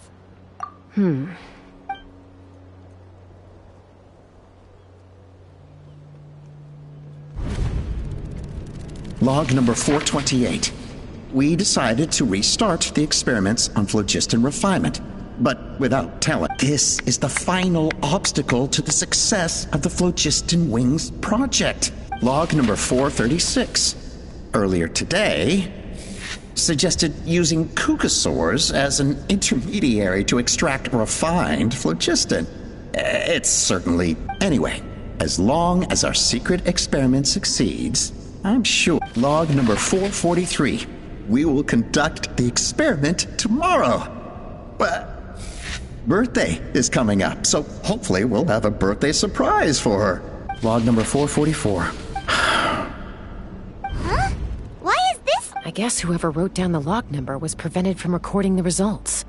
Log number 428. We decided to restart the experiments on phlogiston refinement, but without telling. This is the final obstacle to the success of the Phlogiston Wings project. Log number 436. Earlier today, suggested using cucosaurs as an intermediary to extract refined phlogiston. It's certainly... Anyway, as long as our secret experiment succeeds, I'm sure. Log number 443. We will conduct the experiment tomorrow. But birthday is coming up, so hopefully we'll have a birthday surprise for her. Log number 444. Huh? Why is this? I guess whoever wrote down the log number was prevented from recording the results.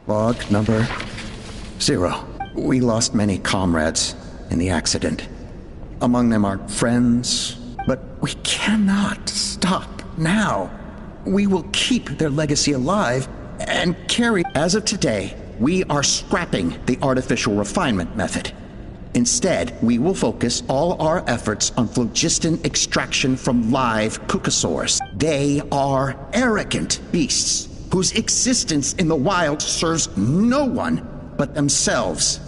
Log number 0. We lost many comrades in the accident. Among them our friends, but we cannot stop now. We will keep their legacy alive and carry... As of today, we are scrapping the artificial refinement method. Instead, we will focus all our efforts on phlogiston extraction from live cucosaurs. They are arrogant beasts whose existence in the wild serves no one but themselves.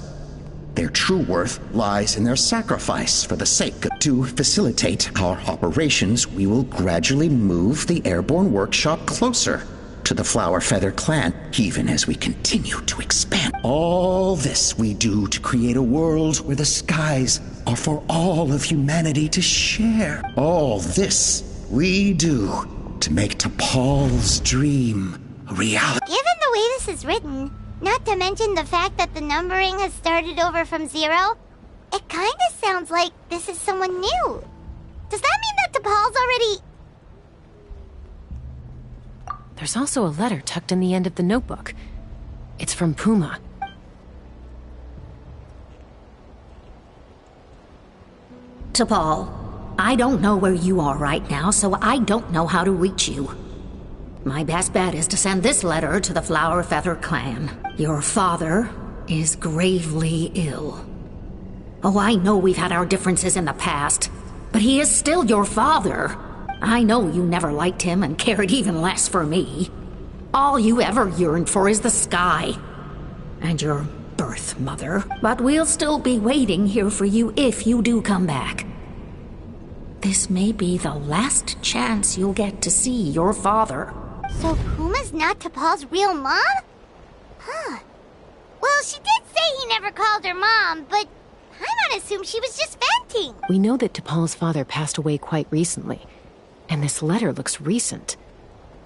Their true worth lies in their sacrifice for the sake of... To facilitate our operations, we will gradually move the airborne workshop closer to the Flower Feather clan, even as we continue to expand. All this we do to create a world where the skies are for all of humanity to share. All this we do to make T'Pol's dream a reality. Given the way this is written, not to mention the fact that the numbering has started over from 0, it kinda sounds like this is someone new. Does that mean that T'Pol's already... There's also a letter tucked in the end of the notebook. It's from Puma. T'Pol, I don't know where you are right now, so I don't know how to reach you. My best bet is to send this letter to the Flower Feather clan. Your father is gravely ill. Oh, I know we've had our differences in the past, but he is still your father. I know you never liked him and cared even less for me. All you ever yearned for is the sky. And your birth mother. But we'll still be waiting here for you if you do come back. This may be the last chance you'll get to see your father. So Puma's not T'Pol's real mom? Huh. Well, she did say he never called her mom, but Paimon assumed she was just venting. We know that T'Pol's father passed away quite recently, and this letter looks recent.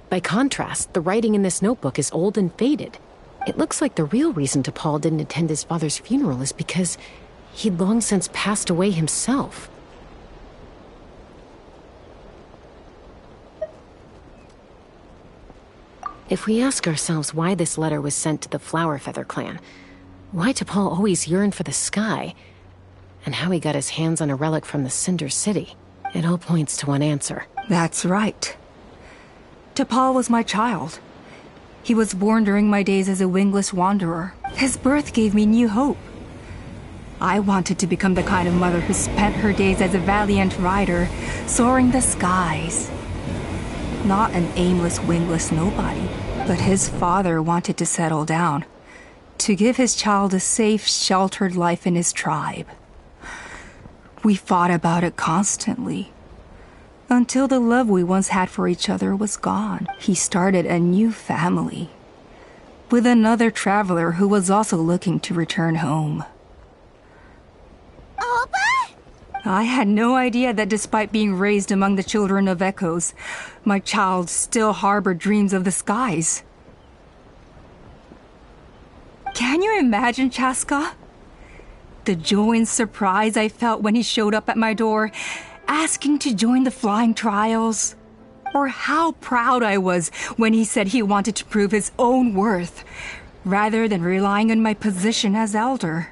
By contrast, the writing in this notebook is old and faded. It looks like the real reason T'Pol didn't attend his father's funeral is because he'd long since passed away himself. If we ask ourselves why this letter was sent to the Flower Feather clan, why T'Pol always yearned for the sky, and how he got his hands on a relic from the Cinder City, it all points to one answer. That's right. T'Pol was my child. He was born during my days as a wingless wanderer. His birth gave me new hope. I wanted to become the kind of mother who spent her days as a valiant rider, soaring the skies. Not an aimless, wingless nobody. But his father wanted to settle down, to give his child a safe, sheltered life in his tribe. We fought about it constantly. Until the love we once had for each other was gone. He started a new family. With another traveler who was also looking to return home. Opa? I had no idea that despite being raised among the children of echoes, my child still harbored dreams of the skies. Can you imagine, Chaska? The joy and surprise I felt when he showed up at my door, asking to join the flying trials. Or how proud I was when he said he wanted to prove his own worth, rather than relying on my position as elder.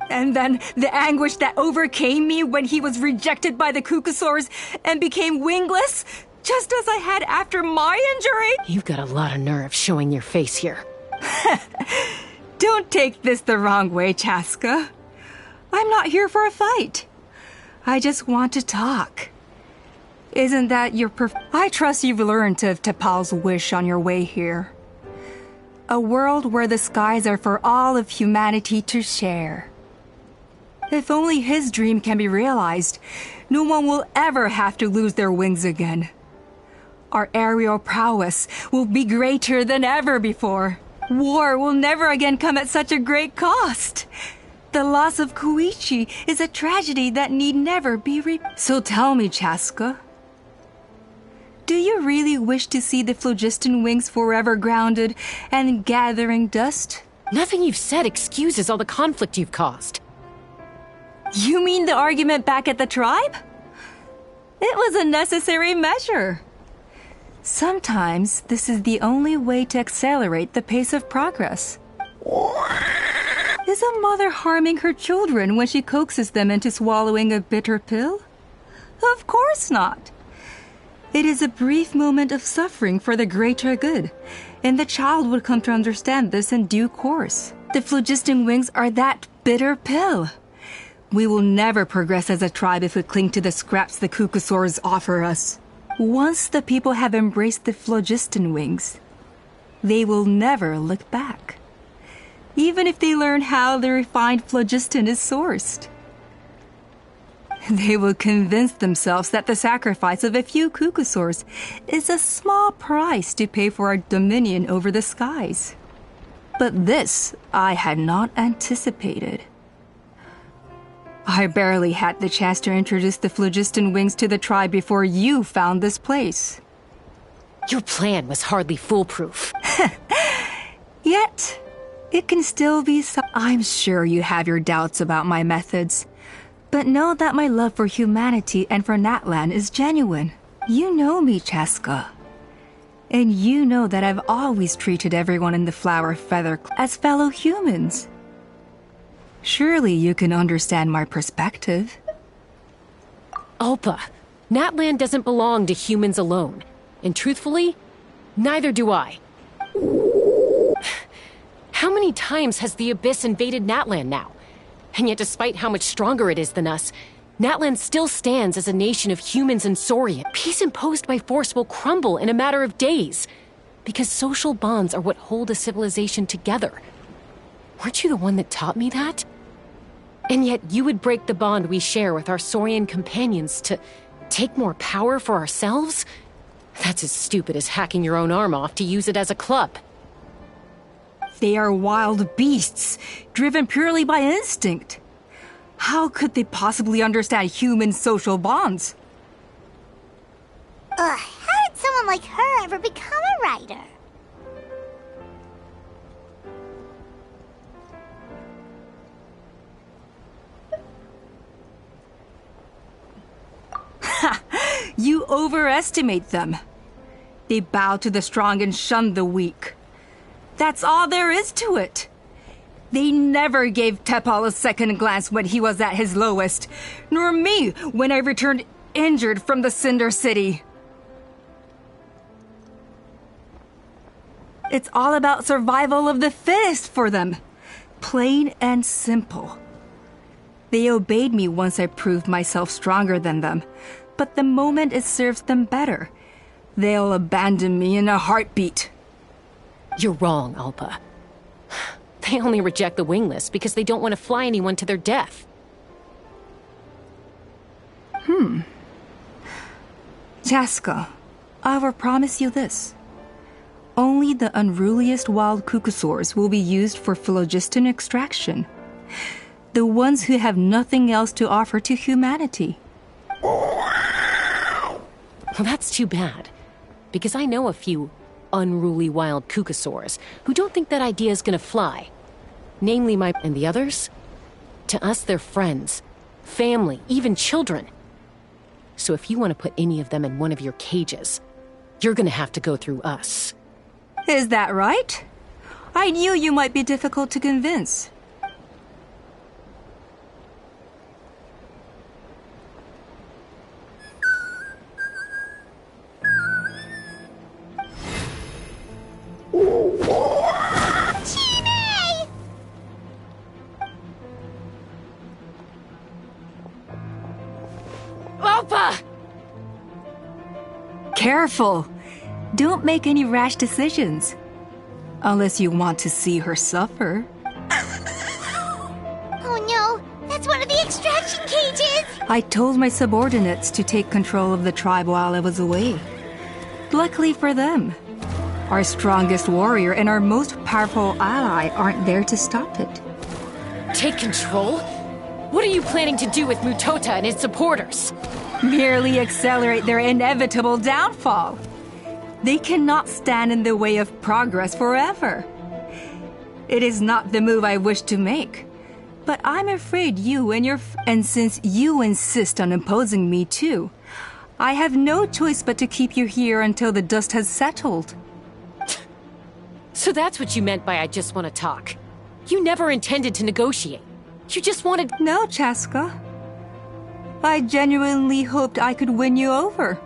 And then the anguish that overcame me when he was rejected by the Kukasaurs and became wingless, just as I had after my injury. You've got a lot of nerve showing your face here. Don't take this the wrong way, Chaska. I'm not here for a fight. I just want to talk. Isn't that your I trust you've learned of T'Pol's wish on your way here. A world where the skies are for all of humanity to share. If only his dream can be realized, no one will ever have to lose their wings again. Our aerial prowess will be greater than ever before. War will never again come at such a great cost. The loss of Koichi is a tragedy that need never be So tell me, Chaska, do you really wish to see the phlogiston wings forever grounded and gathering dust? Nothing you've said excuses all the conflict you've caused. You mean the argument back at the tribe? It was a necessary measure. Sometimes this is the only way to accelerate the pace of progress. Is a mother harming her children when she coaxes them into swallowing a bitter pill? Of course not. It is a brief moment of suffering for the greater good, and the child would come to understand this in due course. The phlogiston wings are that bitter pill. We will never progress as a tribe if we cling to the scraps the Kukasaurs offer us. Once the people have embraced the phlogiston wings, they will never look back. Even if they learn how the refined phlogiston is sourced. They will convince themselves that the sacrifice of a few Kukasaurs is a small price to pay for our dominion over the skies. But this I had not anticipated. I barely had the chance to introduce the phlogiston wings to the tribe before you found this place. Your plan was hardly foolproof. Yet, it can still be I'm sure you have your doubts about my methods, but know that my love for humanity and for Natlan is genuine. You know me, Chaska. And you know that I've always treated everyone in the Flower Feather as fellow humans. Surely you can understand my perspective. Alpa, Natlan doesn't belong to humans alone. And truthfully, neither do I. How many times has the Abyss invaded Natlan now? And yet despite how much stronger it is than us, Natlan still stands as a nation of humans and Saurian. Peace imposed by force will crumble in a matter of days. Because social bonds are what hold a civilization together. Weren't you the one that taught me that? And yet you would break the bond we share with our Saurian companions to take more power for ourselves? That's as stupid as hacking your own arm off to use it as a club. They are wild beasts, driven purely by instinct. How could they possibly understand human social bonds? How did someone like her ever become a writer? You overestimate them. They bow to the strong and shun the weak. That's all there is to it. They never gave T'Pol a second glance when he was at his lowest, nor me when I returned injured from the Cinder City. It's all about survival of the fittest for them. Plain and simple. They obeyed me once I proved myself stronger than them, but the moment it serves them better, they'll abandon me in a heartbeat. You're wrong, Alpa. They only reject the wingless because they don't want to fly anyone to their death. Chaska, I will promise you this. Only the unruliest wild cucosaurs will be used for phlogiston extraction. The ones who have nothing else to offer to humanity. Well, that's too bad. Because I know a few unruly wild cucosaurs who don't think that idea is gonna fly. Namely and the others? To us, they're friends, family, even children. So if you want to put any of them in one of your cages, you're gonna have to go through us. Is that right? I knew you might be difficult to convince. Opa! Careful! Don't make any rash decisions. Unless you want to see her suffer. Oh no, that's one of the extraction cages! I told my subordinates to take control of the tribe while I was away. Luckily for them, our strongest warrior and our most powerful ally aren't there to stop it. Take control? What are you planning to do with Mutota and his supporters? Merely accelerate their inevitable downfall. They cannot stand in the way of progress forever. It is not the move I wish to make. But I'm afraid you and since you insist on imposing me too, I have no choice but to keep you here until the dust has settled. So that's what you meant by I just want to talk. You never intended to negotiate. You just wanted... No, Chaska. I genuinely hoped I could win you over.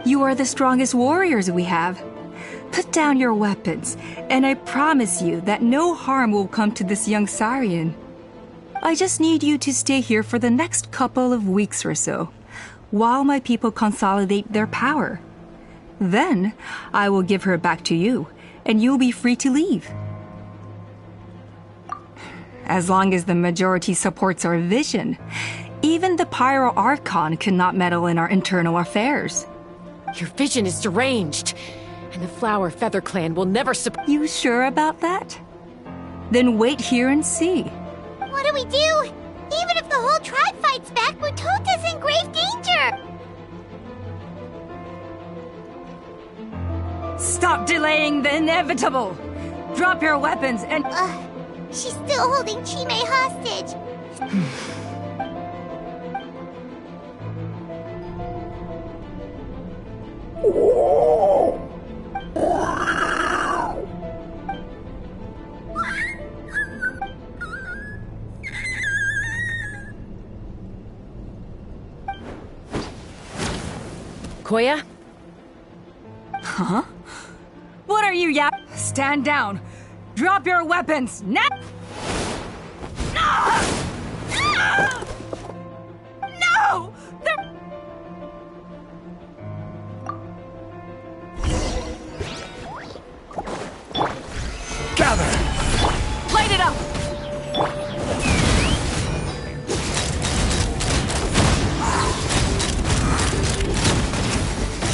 You are the strongest warriors we have. Put down your weapons, and I promise you that no harm will come to this young Saurian. I just need you to stay here for the next couple of weeks or so, while my people consolidate their power. Then, I will give her back to you, and you'll be free to leave. As long as the majority supports our vision, even the Pyro Archon cannot meddle in our internal affairs. Your vision is deranged, and the Flower Feather Clan will never support... You sure about that? Then wait here and see. What do we do? Even if the whole tribe fights back, Mutota's in grave danger! Stop delaying the inevitable! Drop your weapons and... She's still holding Chime hostage. Koya? Huh? What are you Stand down! Drop your weapons! Now! No! Gather! Light it up!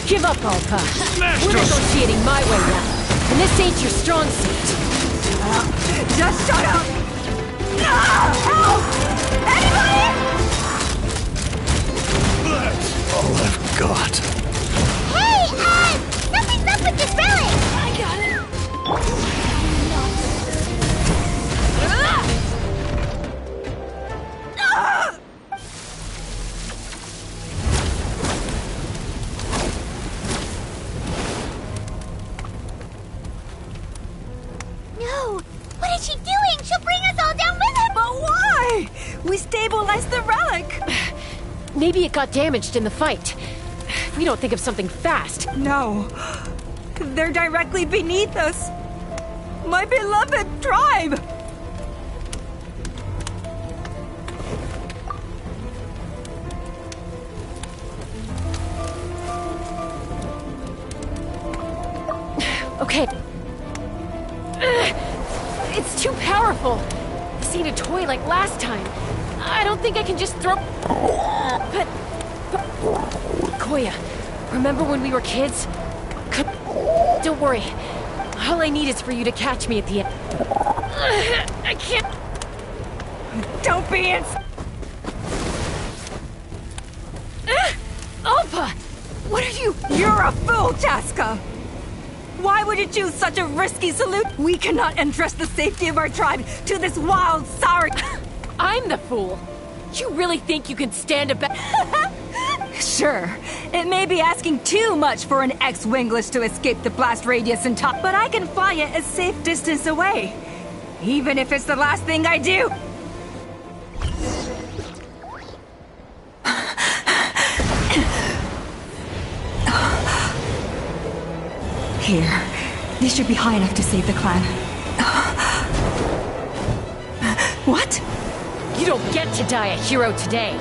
Give up, Alpa. We're negotiating my way now, and this ain't your strong suit. Just shut up! Help! Anybody! That's all I've got. Hey, something's up with this relic! I got it! No! What is she doing? She'll bring us all down with her! But why? We stabilized the relic! Maybe it got damaged in the fight. we don't think of something fast. No. They're directly beneath us. My beloved tribe! Okay. It's too powerful. This ain't a toy like last time. I don't think I can just throw... But... Koya, remember when we were kids? Don't worry. All I need is for you to catch me at the end. I can't... Don't be Alpha! What are you... You're a fool, Chaska! Why would you choose such a risky solution? We cannot entrust the safety of our tribe to this wild, sorry... I'm the fool. You really think you can stand a Sure. It may be asking too much for an ex-winglish to escape the blast radius and top, but I can fly it a safe distance away. Even if it's the last thing I do. Here. This should be high enough to save the clan. What? You don't get to die a hero today.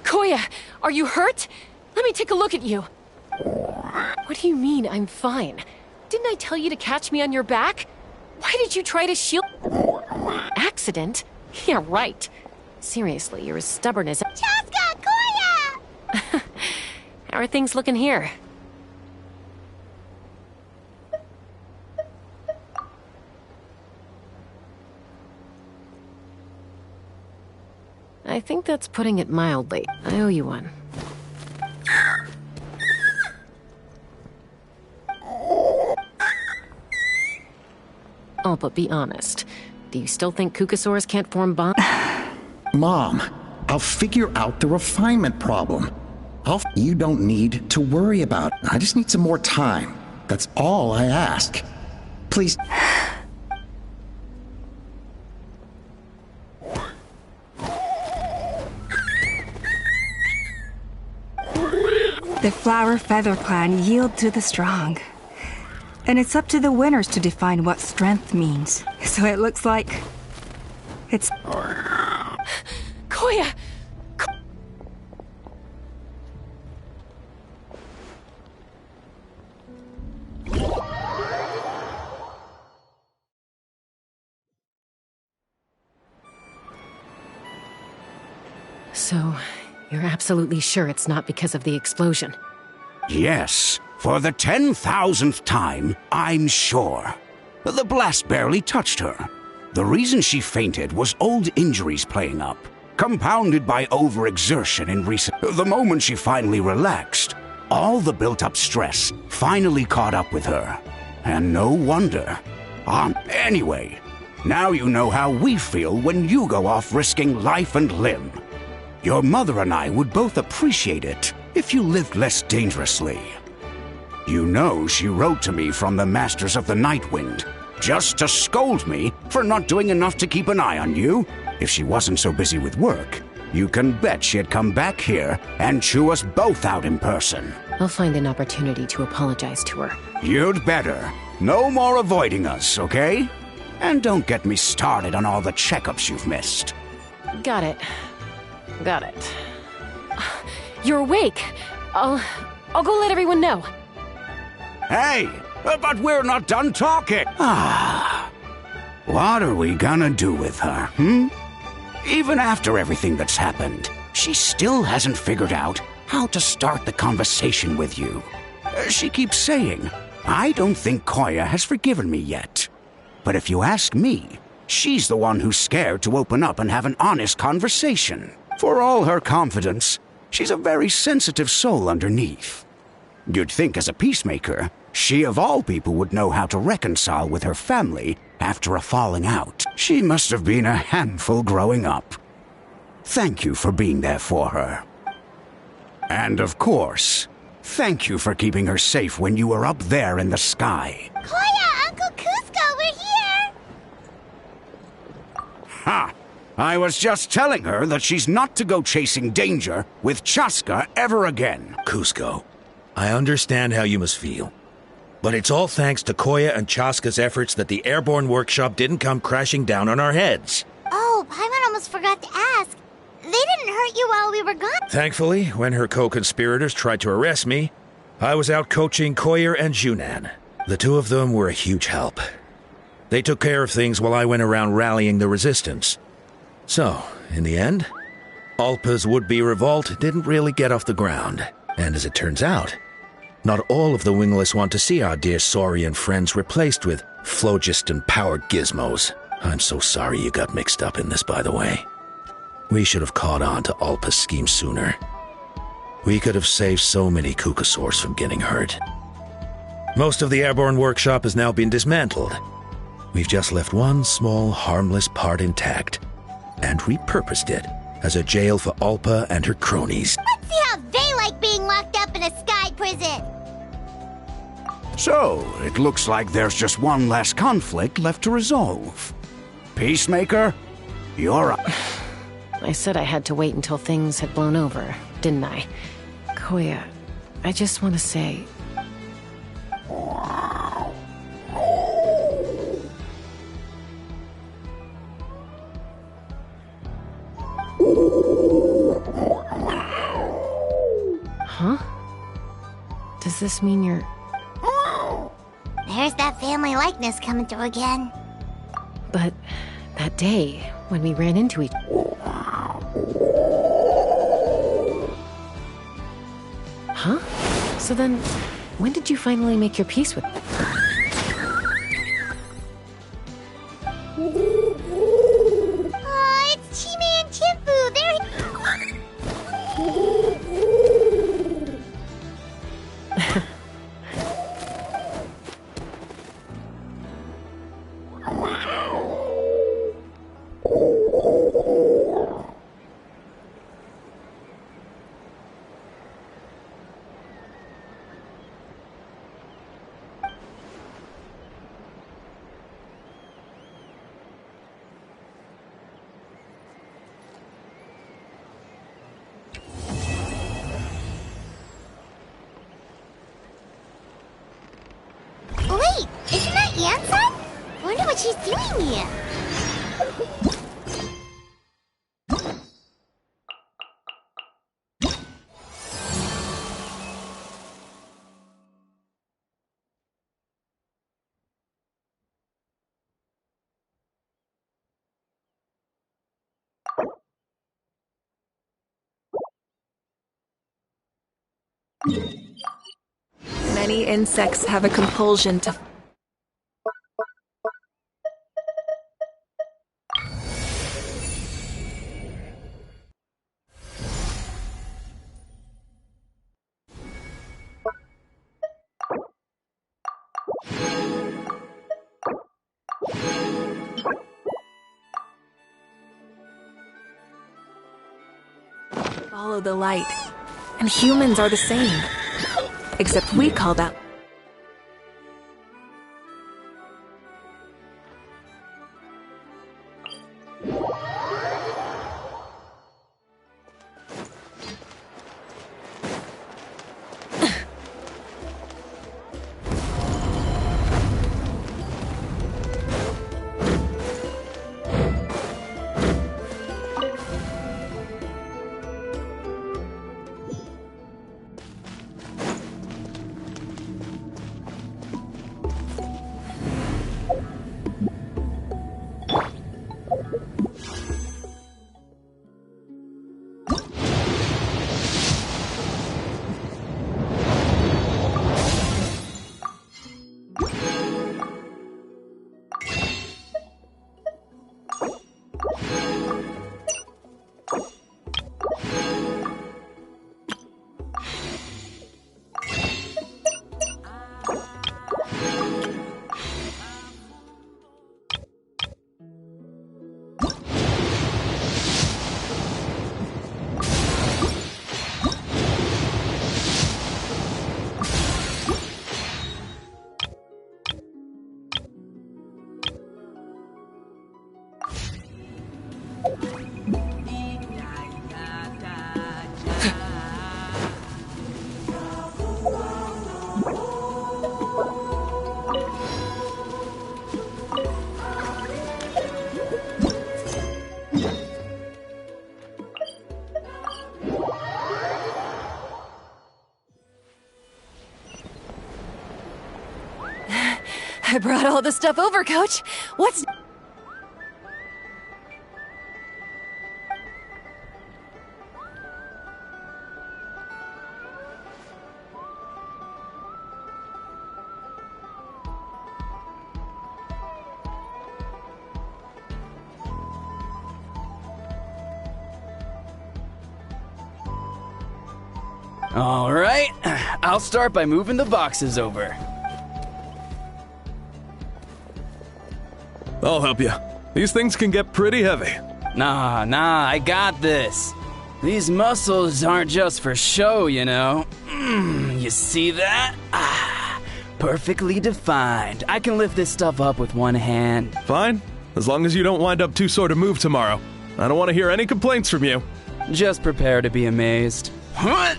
Koya, are you hurt? Let me take a look at you. What do you mean, I'm fine? Didn't I tell you to catch me on your back? Why did you try to shield... Accident? Yeah, right. Seriously, you're as stubborn as... Chaska! Koya! How are things looking here? I think that's putting it mildly. I owe you one. Oh, but be honest. Do you still think Kukasaurs can't form bonds? Mom, I'll figure out the refinement problem. You don't need to worry about it. I just need some more time. That's all I ask. Please. The Flower Feather Clan yield to the strong. And it's up to the winners to define what strength means. So it looks like... it's... Koya! So, you're absolutely sure it's not because of the explosion? Yes, for the 10,000th time, I'm sure. The blast barely touched her. The reason she fainted was old injuries playing up, compounded by overexertion in recent... The moment she finally relaxed, all the built-up stress finally caught up with her. And no wonder. Anyway, now you know how we feel when you go off risking life and limb. Your mother and I would both appreciate it if you lived less dangerously. You know she wrote to me from the Masters of the Nightwind, just to scold me for not doing enough to keep an eye on you. If she wasn't so busy with work, you can bet she'd come back here and chew us both out in person. I'll find an opportunity to apologize to her. You'd better. No more avoiding us, okay? And don't get me started on all the checkups you've missed. Got it. Got it. You're awake. I'll go let everyone know. Hey, but we're not done talking. What are we gonna do with her, Even after everything that's happened, she still hasn't figured out how to start the conversation with you. She keeps saying, I don't think Koya has forgiven me yet. But if you ask me, she's the one who's scared to open up and have an honest conversation. For all her confidence, she's a very sensitive soul underneath. You'd think as a peacemaker, she of all people would know how to reconcile with her family after a falling out. She must have been a handful growing up. Thank you for being there for her. And of course, thank you for keeping her safe when you were up there in the sky. Koya, Uncle Cusco, we're here! Ha! I was just telling her that she's not to go chasing danger with Chaska ever again. Cusco, I understand how you must feel. But it's all thanks to Koya and Chaska's efforts that the airborne workshop didn't come crashing down on our heads. Oh, Paimon almost forgot to ask. They didn't hurt you while we were gone? Thankfully, when her co-conspirators tried to arrest me, I was out coaching Koyer and Junan. The two of them were a huge help. They took care of things while I went around rallying the resistance. So, in the end, Alpa's would-be revolt didn't really get off the ground. And as it turns out, not all of the wingless want to see our dear Saurian friends replaced with phlogiston-powered gizmos. I'm so sorry you got mixed up in this, by the way. We should have caught on to Alpa's scheme sooner. We could have saved so many Kukasaurs from getting hurt. Most of the airborne workshop has now been dismantled. We've just left one small, harmless part intact, and repurposed it as a jail for Alpa and her cronies. Let's see how they like being locked up in a sky prison! So, it looks like there's just one last conflict left to resolve. Peacemaker, you're up. I said I had to wait until things had blown over, didn't I? Koya, I just want to say... Huh? Does this mean you're... There's that family likeness coming through again. But that day, when we ran into each... Huh? So then, when did you finally make your peace with... Oh, it's Chime and Chimpu. Wait, isn't that Yansan? Wonder what she's doing here. Many insects have a compulsion to... follow the light. And humans are the same. Except we call that... I brought all the stuff over, Coach. What's... All right, I'll start by moving the boxes over. I'll help you. These things can get pretty heavy. Nah, I got this. These muscles aren't just for show, you know. You see that? Perfectly defined. I can lift this stuff up with one hand. Fine, as long as you don't wind up too sore to move tomorrow. I don't want to hear any complaints from you. Just prepare to be amazed. Huh?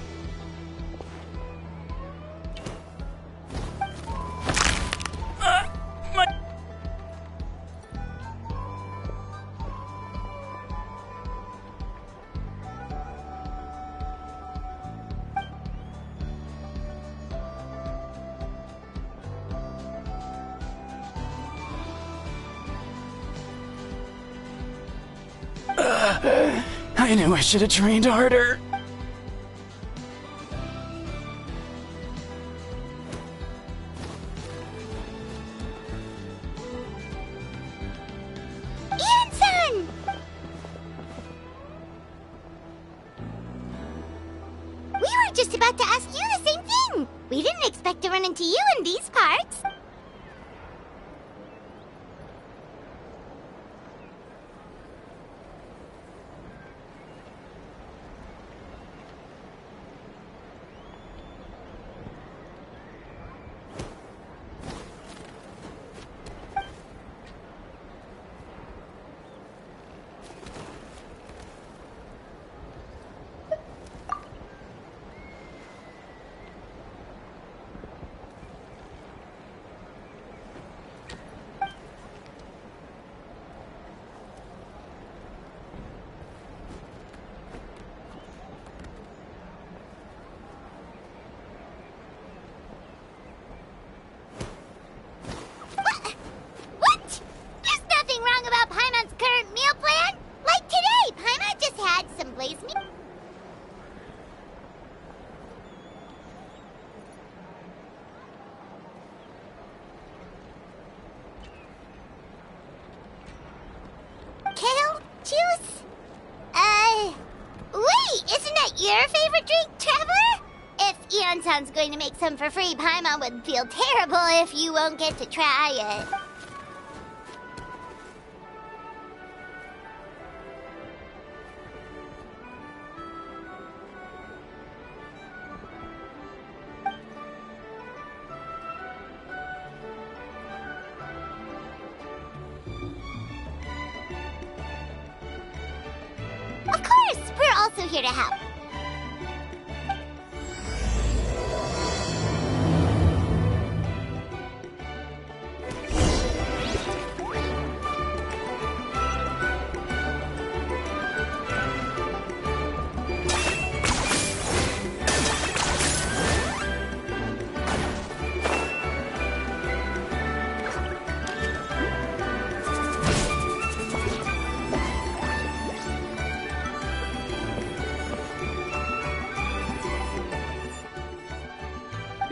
I knew I should have trained harder. Ian-san! We were just about to ask you the same thing. We didn't expect to run into you in these parts. Your favorite drink, Traveler? If Eon-san's going to make some for free, Paimon would feel terrible if you won't get to try it. Of course, we're also here to help.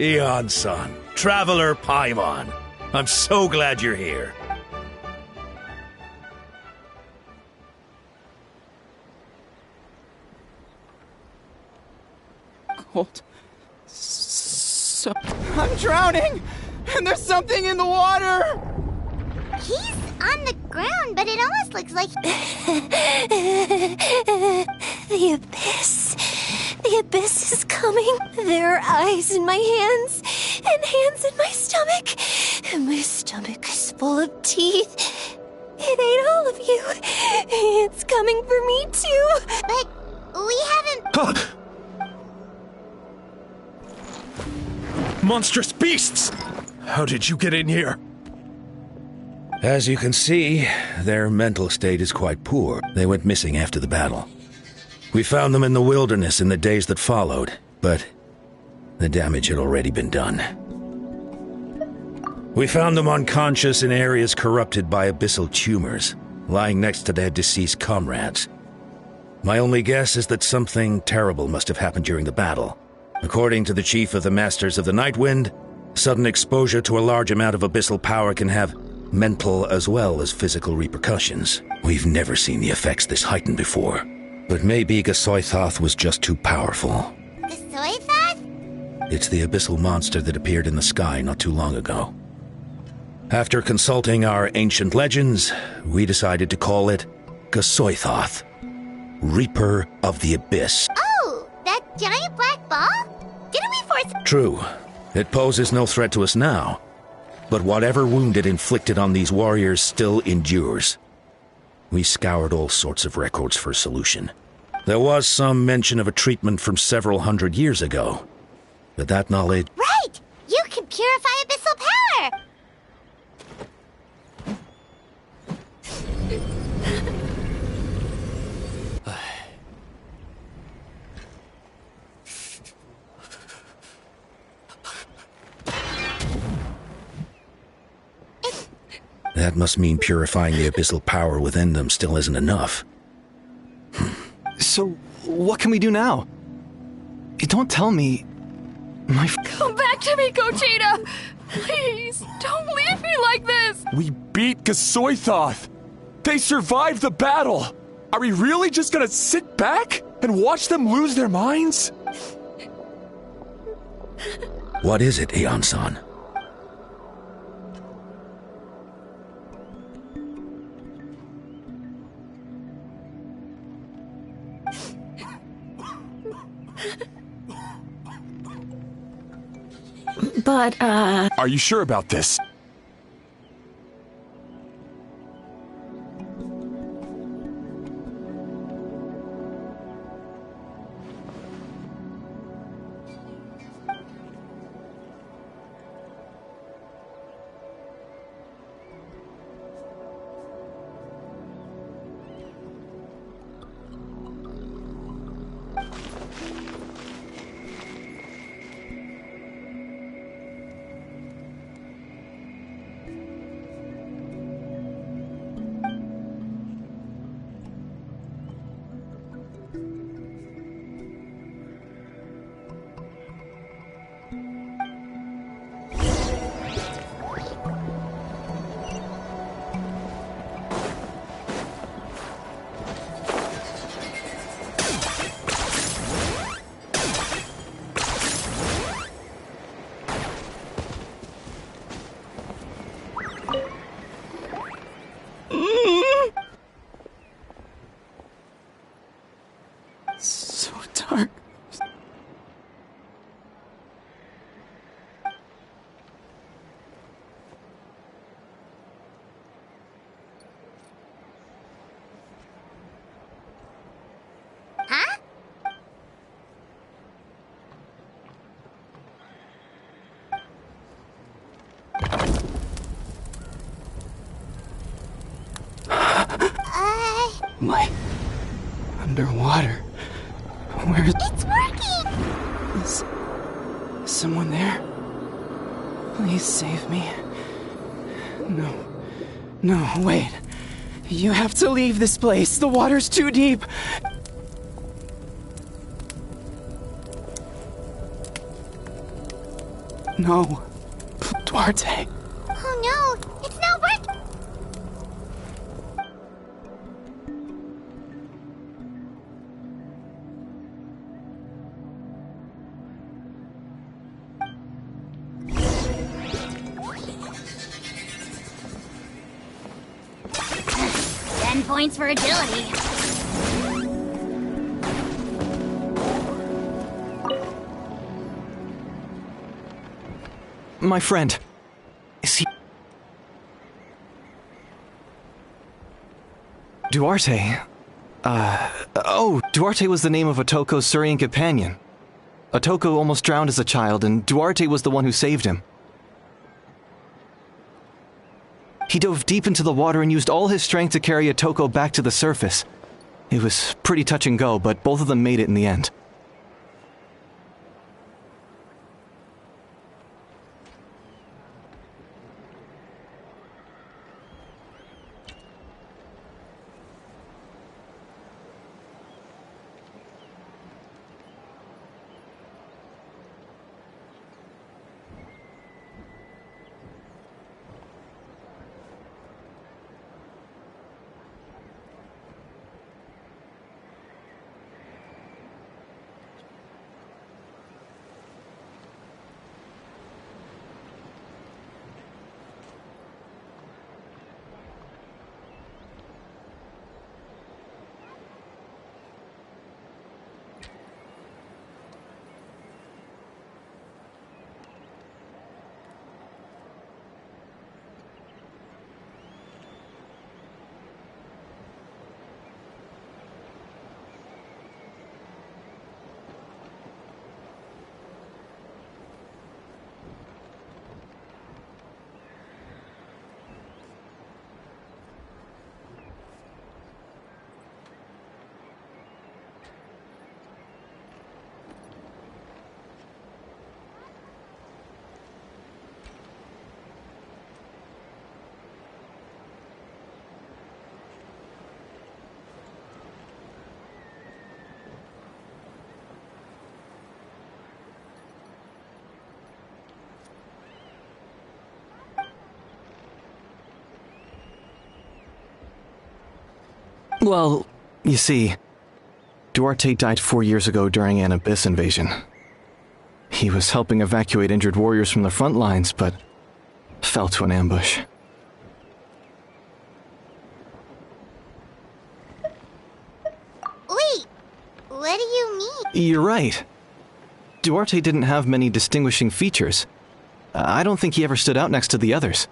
Eon-san, Traveler Paimon. I'm so glad you're here. Cold. I'm drowning! And there's something in the water! He's on the ground, but it almost looks like... The abyss. The abyss is coming. There are eyes in my hands, and hands in my stomach. And my stomach is full of teeth. It ate all of you. It's coming for me, too. But we haven't... Monstrous beasts! How did you get in here? As you can see, their mental state is quite poor. They went missing after the battle. We found them in the wilderness in the days that followed, but the damage had already been done. We found them unconscious in areas corrupted by abyssal tumors, lying next to their deceased comrades. My only guess is that something terrible must have happened during the battle. According to the chief of the Masters of the Nightwind, sudden exposure to a large amount of abyssal power can have mental as well as physical repercussions. We've never seen the effects this heightened before. But maybe Gasoithoth was just too powerful. Gasoithoth? It's the abyssal monster that appeared in the sky not too long ago. After consulting our ancient legends, we decided to call it Gasoithoth, Reaper of the Abyss. Oh, that giant black ball? Didn't we force... True. It poses no threat to us now, but whatever wound it inflicted on these warriors still endures. We scoured all sorts of records for a solution. There was some mention of a treatment from several hundred years ago, but that knowledge... Right! You can purify abyssal power! That must mean purifying the abyssal power within them still isn't enough. So, what can we do now? Don't tell me... Come back to me, Gogeta! Please, don't leave me like this! We beat Gasoithoth! They survived the battle! Are we really just gonna sit back and watch them lose their minds? What is it, Aeon-san? But, Are you sure about this? So dark. Huh? My... underwater. Where's... It's working! Is someone there? Please save me. No. No, wait. You have to leave this place. The water's too deep. No. Duarte. Oh no, it's not working. 10 points for agility. My friend. Is he... Duarte? Duarte was the name of Otoko's Surian companion. Otoko almost drowned as a child, and Duarte was the one who saved him. He dove deep into the water and used all his strength to carry Otoko back to the surface. It was pretty touch and go, but both of them made it in the end. Well, you see, Duarte died 4 years ago during an Abyss invasion. He was helping evacuate injured warriors from the front lines, but fell to an ambush. Wait, what do you mean? You're right. Duarte didn't have many distinguishing features. I don't think he ever stood out next to the others.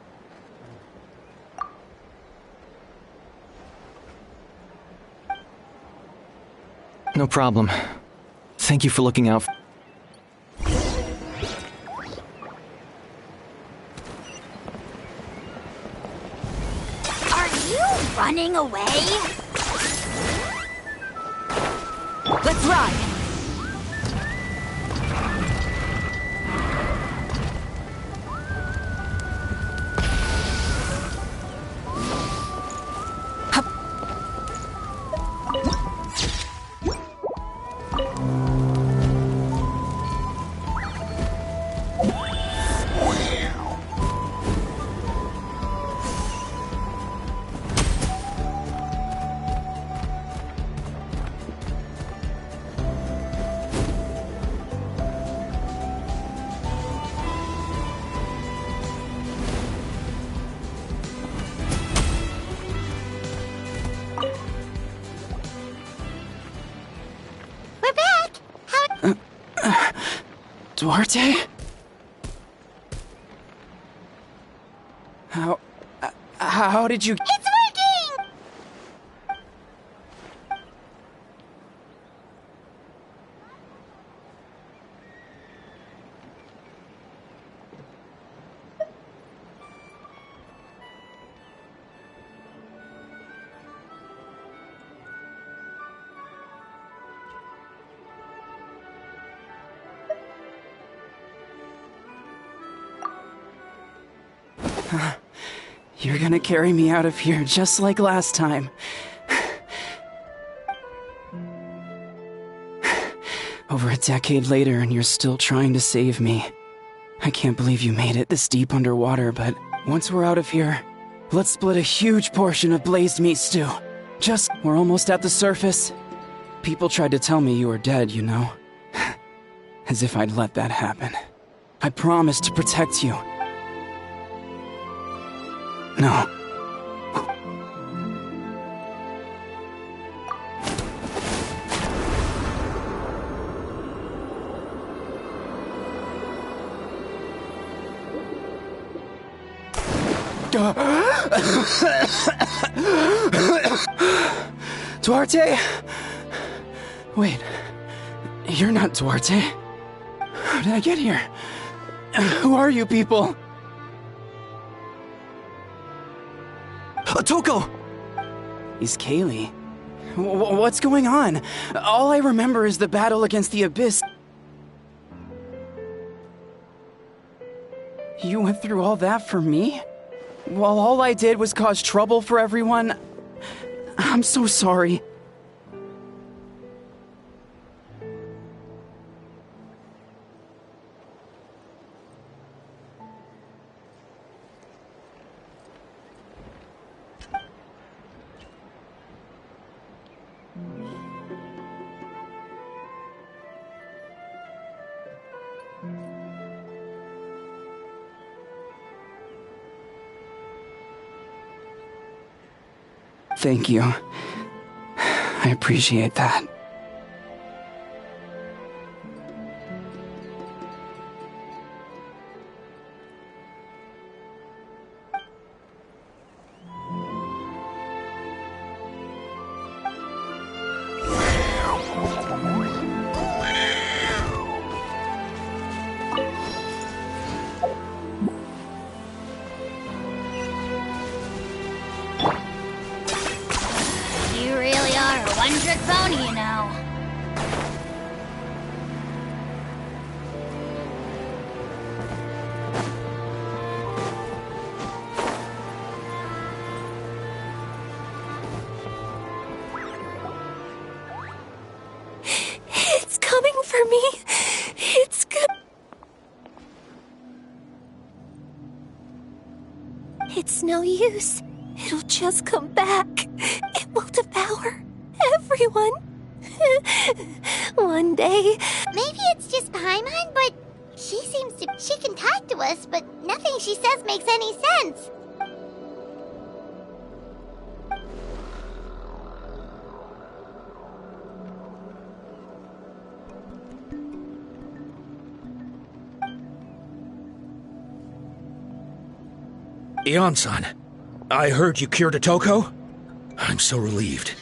No problem. Thank you for looking out. Are you running away? Let's ride! Duarte? How did you... It's working! You're gonna carry me out of here just like last time. Over a decade later and you're still trying to save me. I can't believe you made it this deep underwater, but Once we're out of here, let's split a huge portion of blazed meat stew. We're almost at the surface. People tried to tell me you were dead, you know. As if I'd let that happen. I promised to protect you. No. Duarte? Wait, you're not Duarte. How did I get here? Who are you people? Toko! He's Kaylee. What's going on? All I remember is the battle against the Abyss. You went through all that for me? While all I did was cause trouble for everyone? I'm so sorry. Thank you. I appreciate that. One-trick pony, you know. It's coming for me. It's good. It's no use. It'll just come back. It will devour everyone. One day. Maybe it's just Paimon, but she can talk to us, but nothing she says makes any sense. Ion-san, I heard you cured a Toko? I'm so relieved.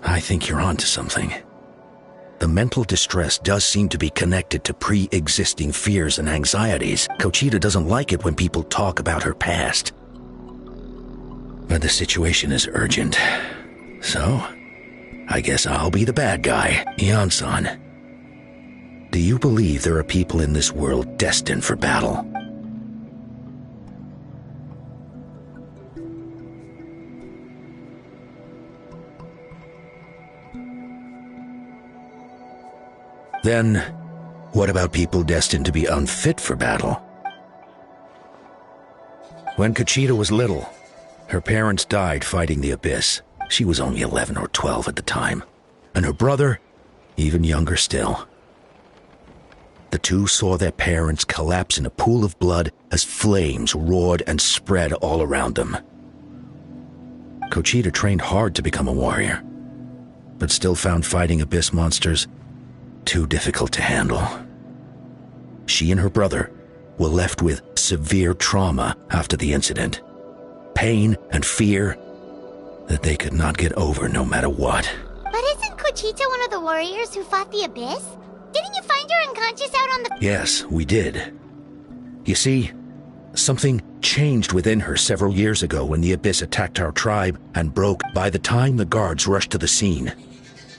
I think you're onto something. The mental distress does seem to be connected to pre-existing fears and anxieties. Kochita doesn't like it when people talk about her past. But the situation is urgent. So, I guess I'll be the bad guy. Ion-san, do you believe there are people in this world destined for battle? Then, what about people destined to be unfit for battle? When Kochita was little, her parents died fighting the Abyss. She was only 11 or 12 at the time. And her brother, even younger still. The two saw their parents collapse in a pool of blood as flames roared and spread all around them. Kochita trained hard to become a warrior, but still found fighting Abyss monsters too difficult to handle. She and her brother were left with severe trauma after the incident. Pain and fear that they could not get over no matter what. But isn't Kochita one of the warriors who fought the Abyss? Didn't you find her unconscious out on the... Yes, we did. You see, something changed within her several years ago when the Abyss attacked our tribe and broke. By the time the guards rushed to the scene,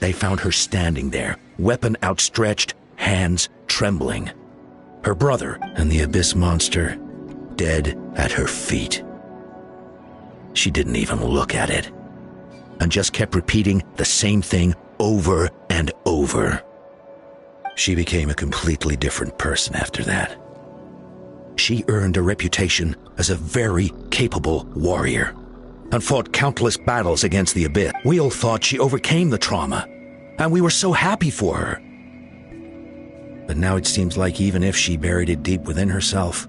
they found her standing there, weapon outstretched, hands trembling. Her brother and the Abyss monster dead at her feet. She didn't even look at it, and just kept repeating the same thing over and over. She became a completely different person after that. She earned a reputation as a very capable warrior and fought countless battles against the Abyss. We all thought she overcame the trauma, and we were so happy for her. But now it seems like even if she buried it deep within herself,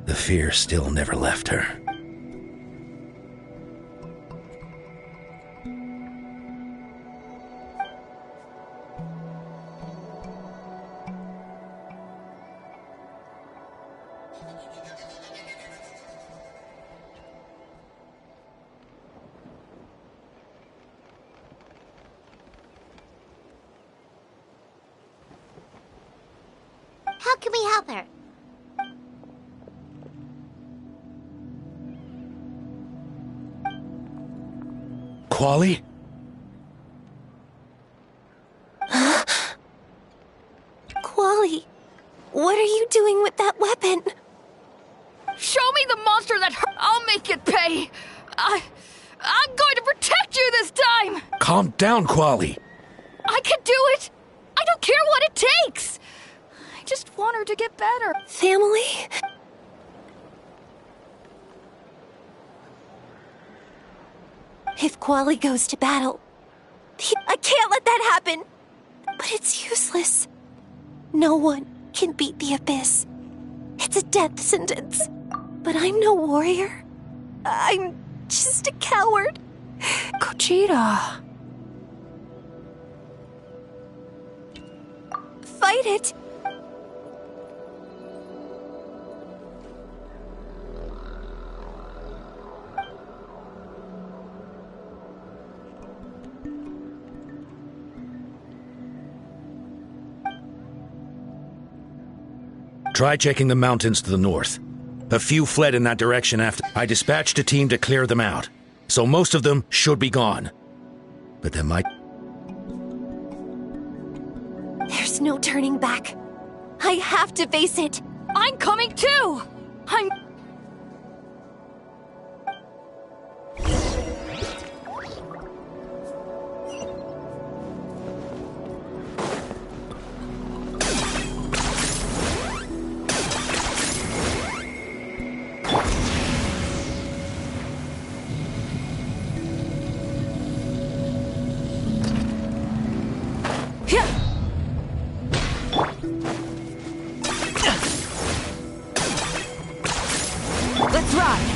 the fear still never left her. How can we help her? Quali? Quali, what are you doing with that weapon? Show me the monster that hurt. I'll make it pay. I'm going to protect you this time. Calm down, Quali. I can do it. I don't care what it takes. I just want her to get better. Family? If Quali goes to battle, I can't let that happen. But it's useless. No one can beat the Abyss. It's a death sentence. But I'm no warrior. I'm just a coward. Gogeta. Fight it. Try checking the mountains to the north. A few fled in that direction after. I dispatched a team to clear them out, so most of them should be gone. But there might... There's no turning back. I have to face it. I'm coming too. I'm... Let's ride!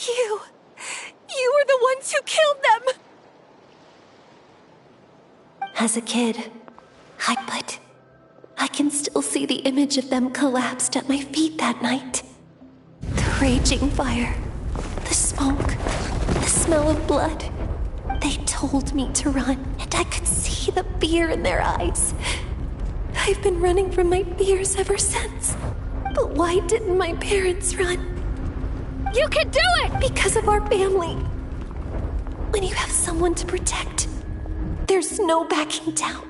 You were the ones who killed them! As a kid, I can still see the image of them collapsed at my feet that night. The raging fire, the smoke, the smell of blood. They told me to run, and I could see the fear in their eyes. I've been running from my fears ever since. But why didn't my parents run? You can do it! Because of our family. When you have someone to protect, there's no backing down.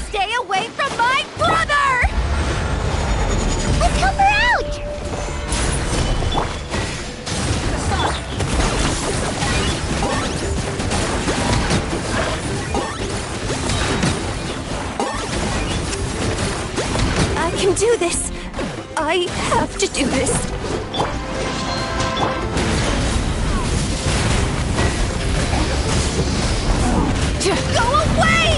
Stay away from my brother! Let's help her out! I can do this. I have to do this. Go away!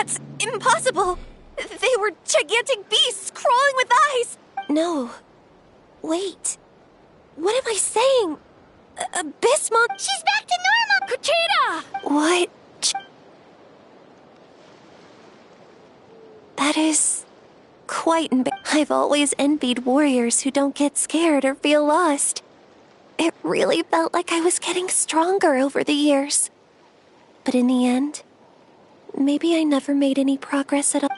That's impossible! They were gigantic beasts crawling with eyes! No. Wait. What am I saying? Abyss Monk? She's back to normal! Kuchita! What? That is quite I've always envied warriors who don't get scared or feel lost. It really felt like I was getting stronger over the years. But in the end, maybe I never made any progress at all.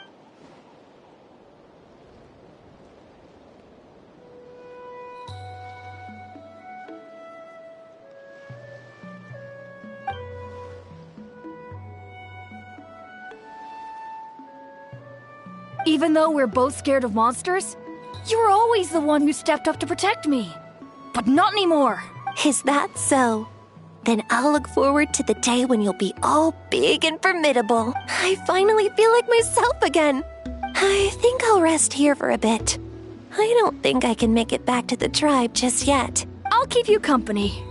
Even though we're both scared of monsters, you were always the one who stepped up to protect me. But not anymore. Is that so? Then I'll look forward to the day when you'll be all big and formidable. I finally feel like myself again. I think I'll rest here for a bit. I don't think I can make it back to the tribe just yet. I'll keep you company.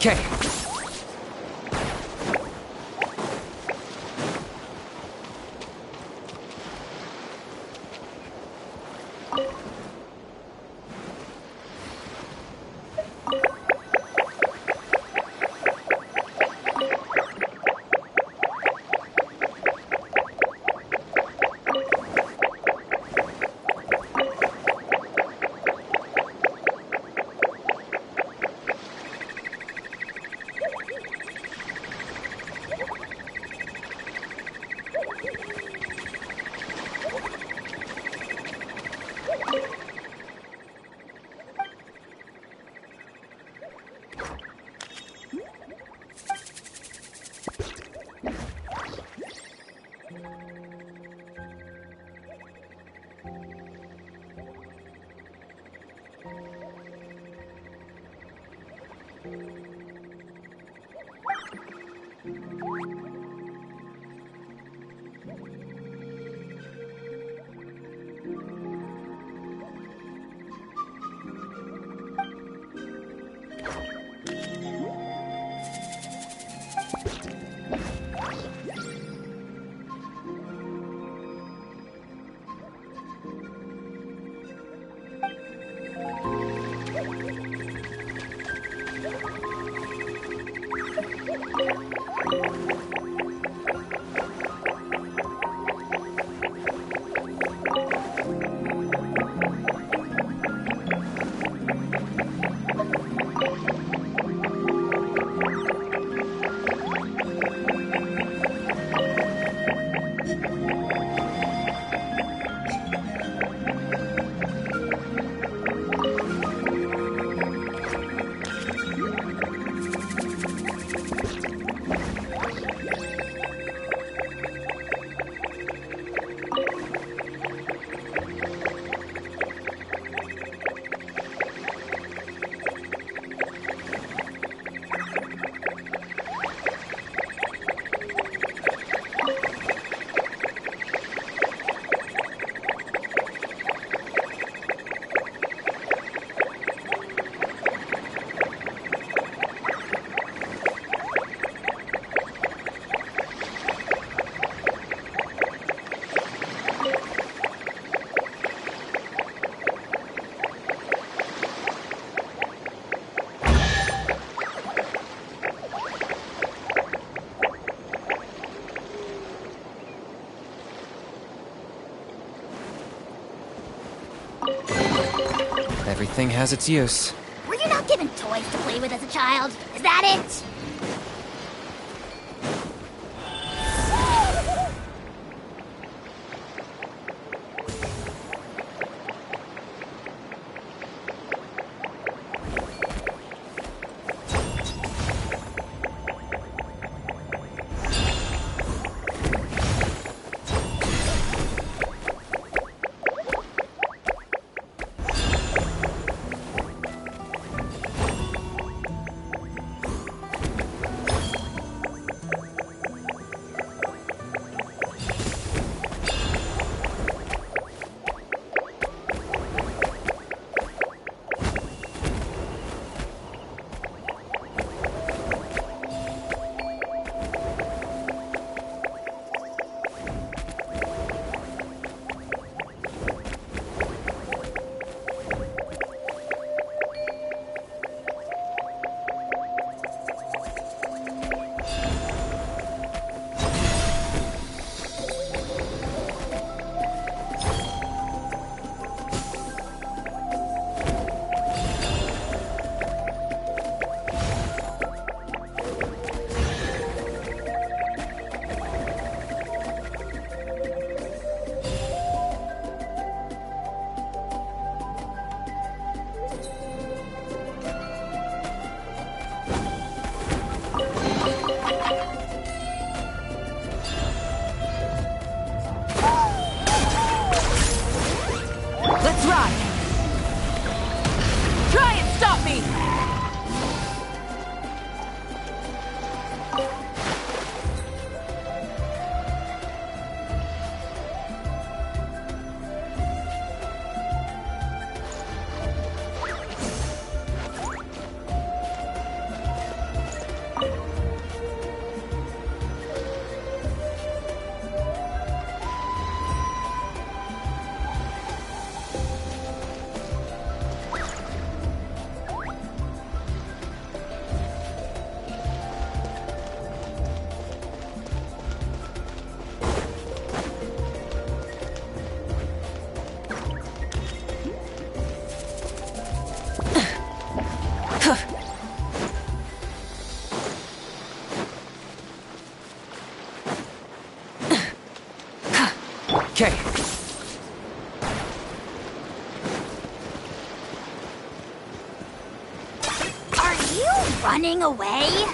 Okay. Everything has its use. Were you not given toys to play with as a child? Is that it? Okay. Are you running away?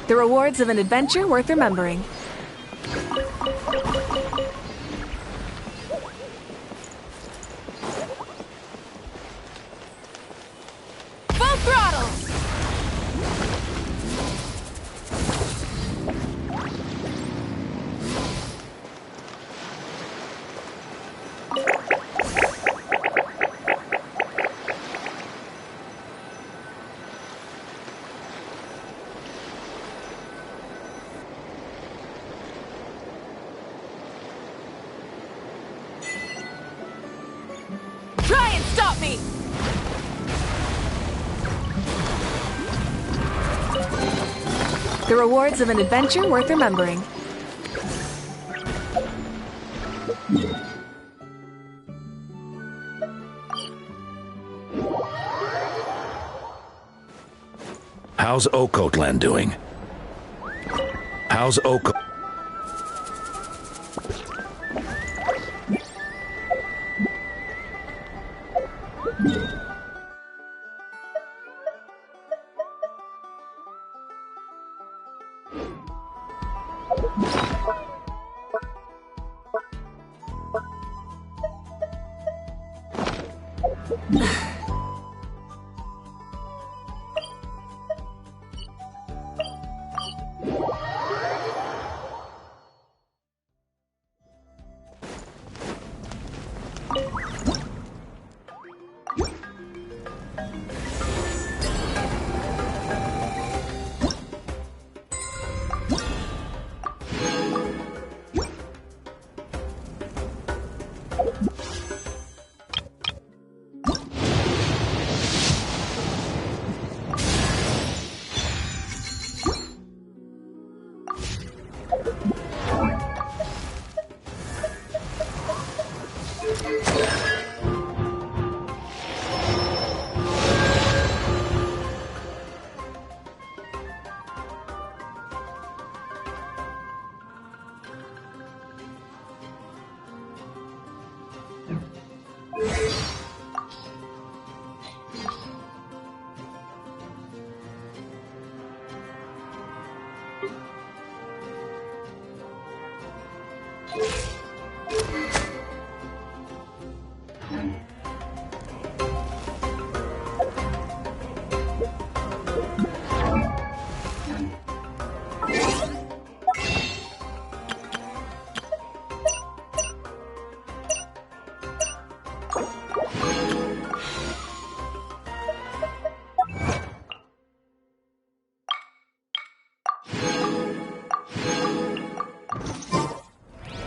The rewards of an adventure worth remembering. Full throttle! Try and stop me! The rewards of an adventure worth remembering. How's Okotlan doing? How's Oko...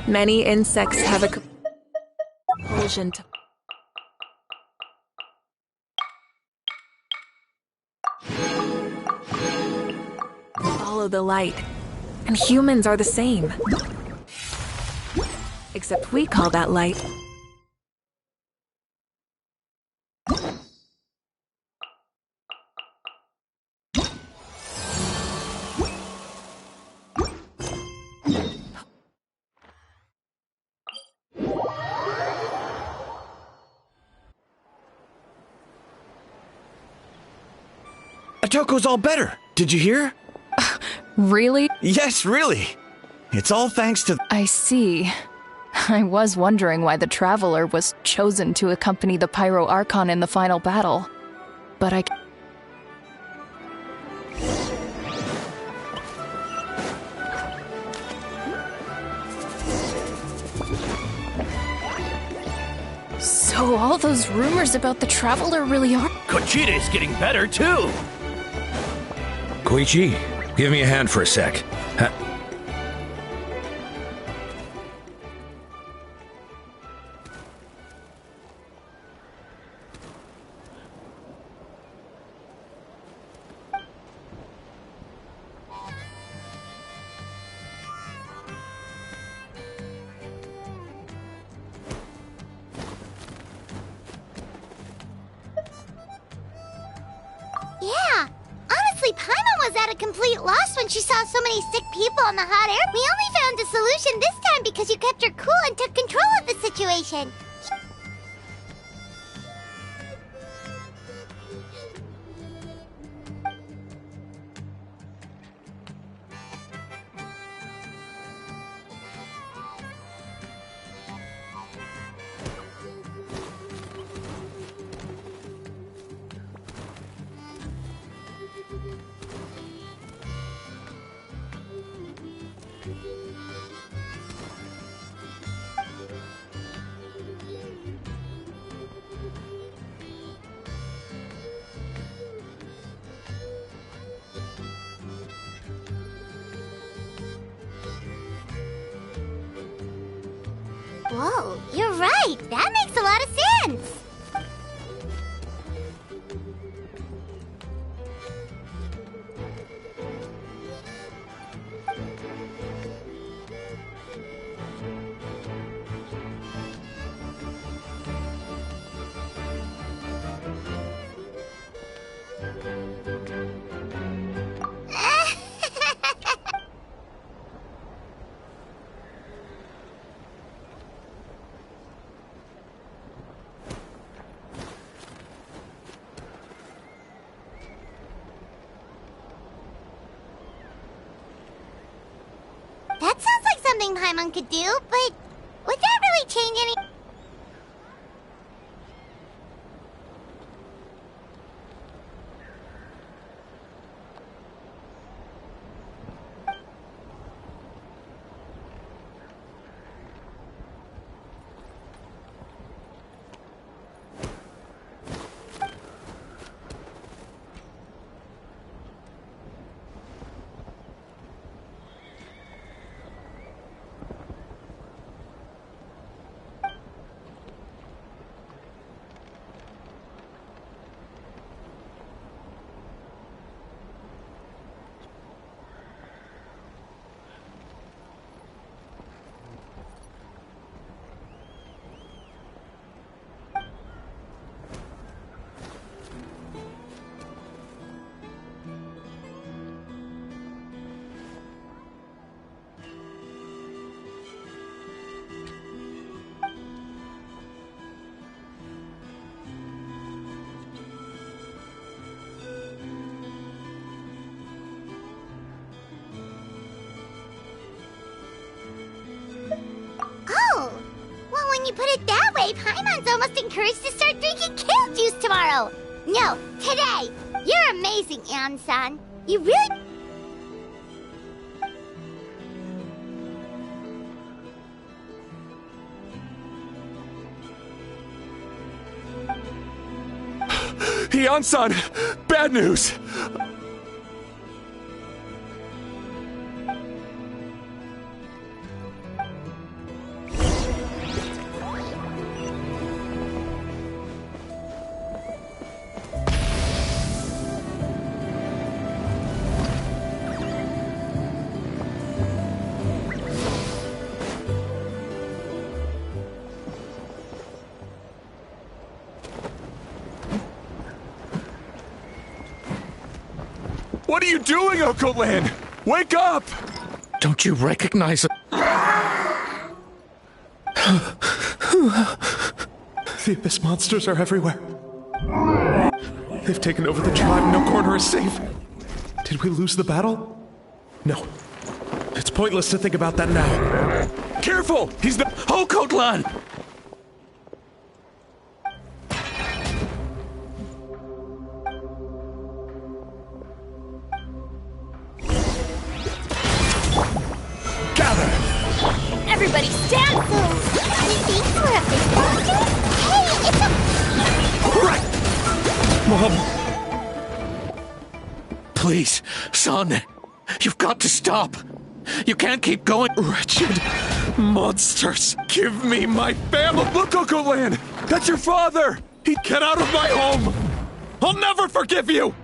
Many insects have a compulsion to follow the light, and humans are the same. Except we call that light Atoko's all better. Did you hear? Really? Yes, really. It's all thanks to... I see. I was wondering why the Traveler was chosen to accompany the Pyro Archon in the final battle. But all those rumors about the Traveler really are. Kochida's getting better, too! Koichi, give me a hand for a sec. Yeah, honestly, Paimon was at a complete loss when she saw so many sick people in the hot air. We only found a solution this time because you kept her cool and took control of the situation. Whoa, you're right. That makes a lot of sense. That sounds like something Paimon could do, but would that really change any... Oh, well, when you put it that way, Paimon's almost encouraged to start drinking kale juice tomorrow. No, today. You're amazing, An-san. You really... An-san, bad news! What are you doing, Uncle Lan? Wake up! Don't you recognize it? The Abyss monsters are everywhere. They've taken over the tribe. No corner is safe. Did we lose the battle? No. It's pointless to think about that now. Careful! He's the... Hokotlan! Everybody stand! So, he thinks we're a fish monster? Hey, it's a Mom! Please, son, you've got to stop. You can't keep going. Wretched monsters! Give me my family! Look, Uncle Lan! That's your father! He'd get out of my home! I'll never forgive you!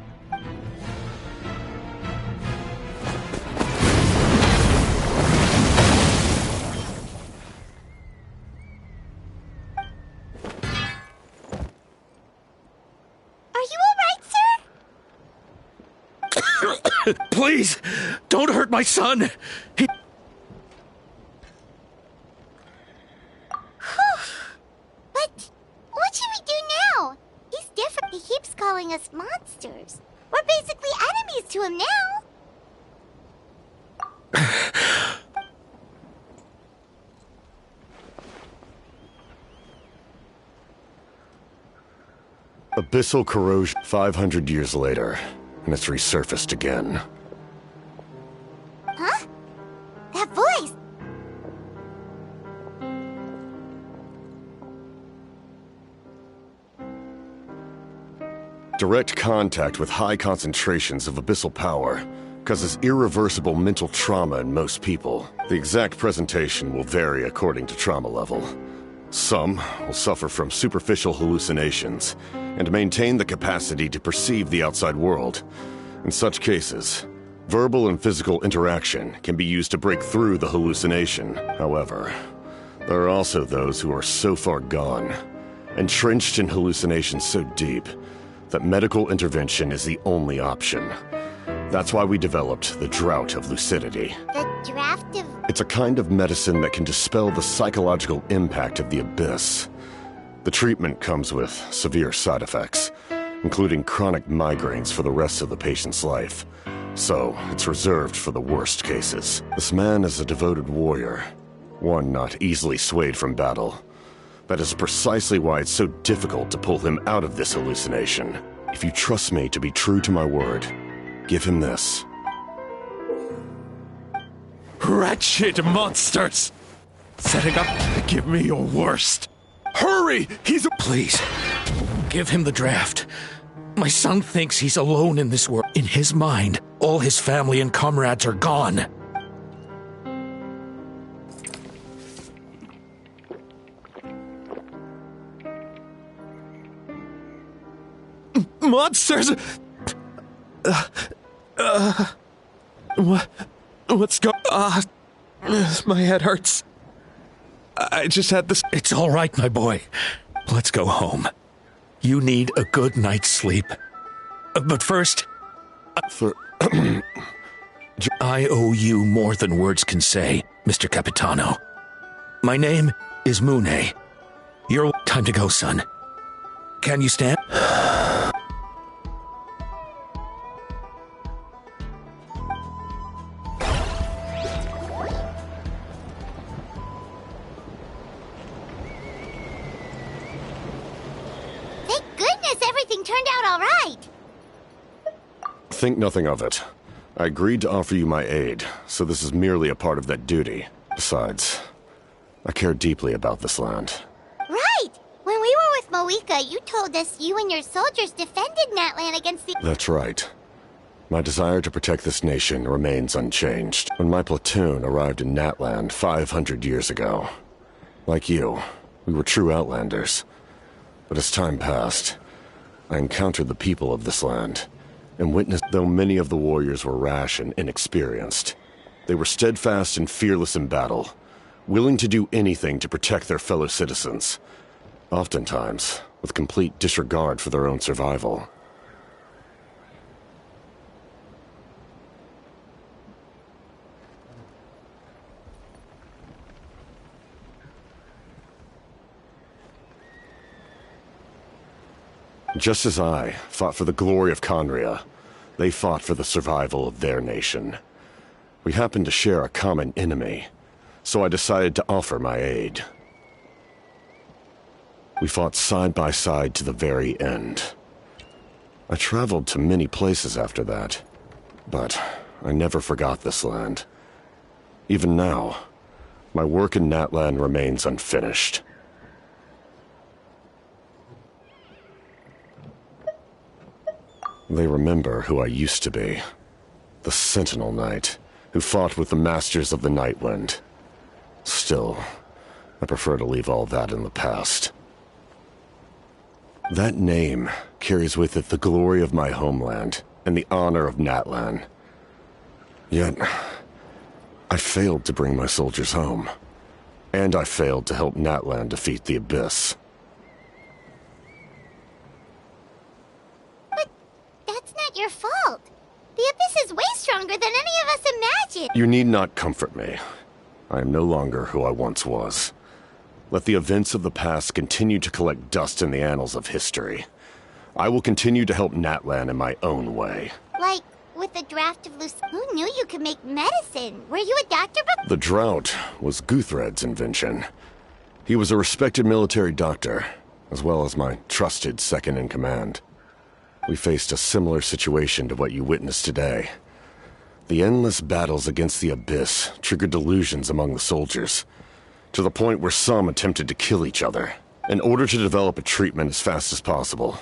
Please, don't hurt my son. But what should we do now? He's different. He keeps calling us monsters. We're basically enemies to him now. Abyssal corrosion 500 years later, and it's resurfaced again. Huh? That voice! Direct contact with high concentrations of abyssal power causes irreversible mental trauma in most people. The exact presentation will vary according to trauma level. Some will suffer from superficial hallucinations and maintain the capacity to perceive the outside world. In such cases, verbal and physical interaction can be used to break through the hallucination. However, there are also those who are so far gone, entrenched in hallucinations so deep, that medical intervention is the only option. That's why we developed the Drought of Lucidity. The Draft of... It's a kind of medicine that can dispel the psychological impact of the abyss. The treatment comes with severe side effects, including chronic migraines for the rest of the patient's life. So, it's reserved for the worst cases. This man is a devoted warrior, one not easily swayed from battle. That is precisely why it's so difficult to pull him out of this hallucination. If you trust me to be true to my word, give him this. Wretched monsters! Setting up to give me your worst. Hurry! He's a... Please, give him the draft. My son thinks he's alone in this world. In his mind, all his family and comrades are gone. Monsters! What's going... my head hurts. I just had this... It's all right, my boy. Let's go home. You need a good night's sleep. But first... I owe you more than words can say, Mr. Capitano. My name is Mune. You're... Time to go, son. Can you stand? Think nothing of it. I agreed to offer you my aid, so this is merely a part of that duty. Besides, I care deeply about this land. Right! When we were with Moika, you told us you and your soldiers defended Natlan against the... That's right. My desire to protect this nation remains unchanged. When my platoon arrived in Natlan 500 years ago, like you, we were true outlanders. But as time passed, I encountered the people of this land, and witnessed, though many of the warriors were rash and inexperienced, they were steadfast and fearless in battle, willing to do anything to protect their fellow citizens, oftentimes with complete disregard for their own survival. Just as I fought for the glory of Conria, they fought for the survival of their nation. We happened to share a common enemy, so I decided to offer my aid. We fought side by side to the very end. I traveled to many places after that, but I never forgot this land. Even now, my work in Natlan remains unfinished. They remember who I used to be. The Sentinel Knight, who fought with the Masters of the Nightwind. Still, I prefer to leave all that in the past. That name carries with it the glory of my homeland and the honor of Natlan. Yet, I failed to bring my soldiers home. And I failed to help Natlan defeat the Abyss. But that's not your fault. The Abyss is way stronger than any of us imagined. You need not comfort me. I am no longer who I once was. Let the events of the past continue to collect dust in the annals of history. I will continue to help Natlan in my own way. Like, with the draft of Lucy. Who knew you could make medicine? Were you a doctor? The drought was Guthred's invention. He was a respected military doctor, as well as my trusted second-in-command. We faced a similar situation to what you witnessed today. The endless battles against the Abyss triggered delusions among the soldiers, to the point where some attempted to kill each other. In order to develop a treatment as fast as possible,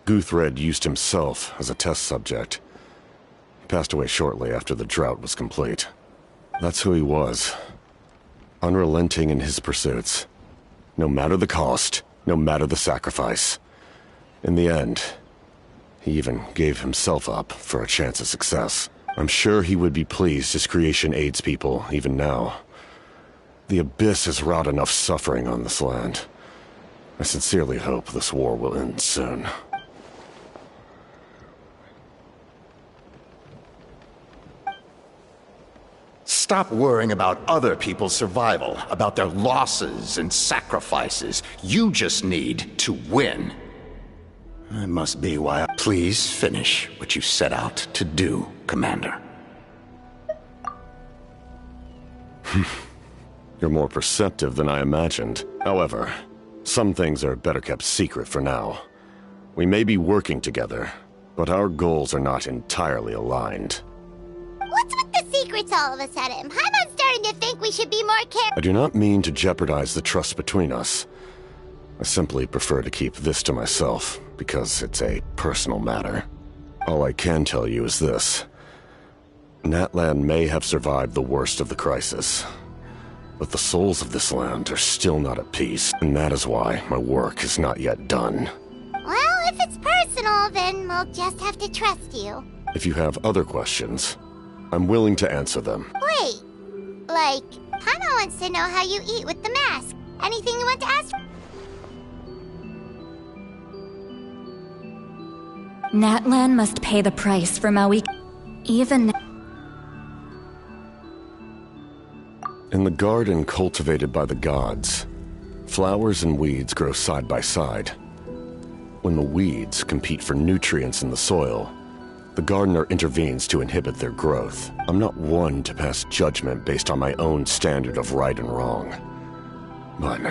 Guthred used himself as a test subject. He passed away shortly after the drought was complete. That's who he was. Unrelenting in his pursuits. No matter the cost, no matter the sacrifice. In the end, he even gave himself up for a chance at success. I'm sure he would be pleased his creation aids people, even now. The Abyss has wrought enough suffering on this land. I sincerely hope this war will end soon. Stop worrying about other people's survival, about their losses and sacrifices. You just need to win. That must be why I... Please finish what you set out to do, Commander. You're more perceptive than I imagined. However, some things are better kept secret for now. We may be working together, but our goals are not entirely aligned. What's with the secrets all of a sudden? I'm starting to think we should be more careful. I do not mean to jeopardize the trust between us. I simply prefer to keep this to myself, because it's a personal matter. All I can tell you is this. Natlan may have survived the worst of the crisis, but the souls of this land are still not at peace, and that is why my work is not yet done. Well, if it's personal, then we'll just have to trust you. If you have other questions, I'm willing to answer them. Wait, like, Paimon wants to know how you eat with the mask. Anything you want to ask? Natlan must pay the price for Maui. Even... In the garden cultivated by the gods, flowers and weeds grow side by side. When the weeds compete for nutrients in the soil, the gardener intervenes to inhibit their growth. I'm not one to pass judgment based on my own standard of right and wrong. But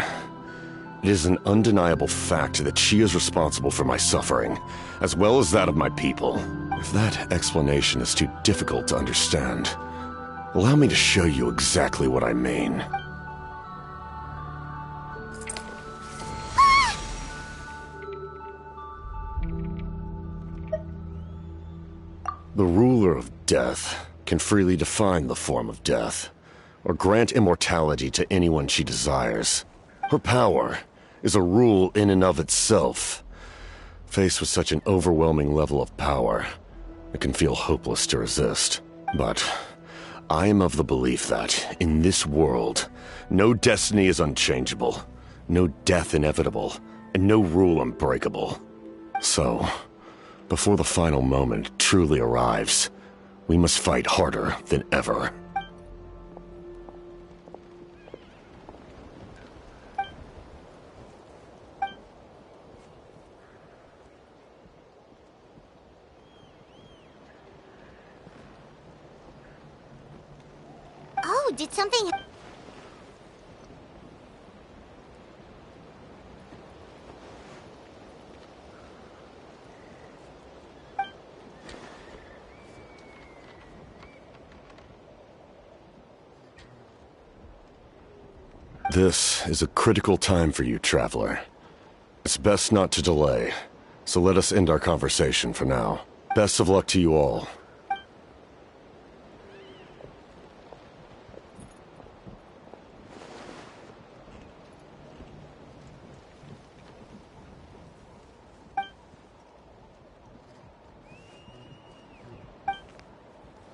it is an undeniable fact that she is responsible for my suffering, as well as that of my people. If that explanation is too difficult to understand, allow me to show you exactly what I mean. The ruler of death can freely define the form of death, or grant immortality to anyone she desires. Her power is a rule in and of itself. Faced with such an overwhelming level of power, it can feel hopeless to resist. But I am of the belief that, in this world, no destiny is unchangeable, no death inevitable, and no rule unbreakable. So, before the final moment truly arrives, we must fight harder than ever. Oh, did something... This is a critical time for you, Traveler. It's best not to delay, so let us end our conversation for now. Best of luck to you all.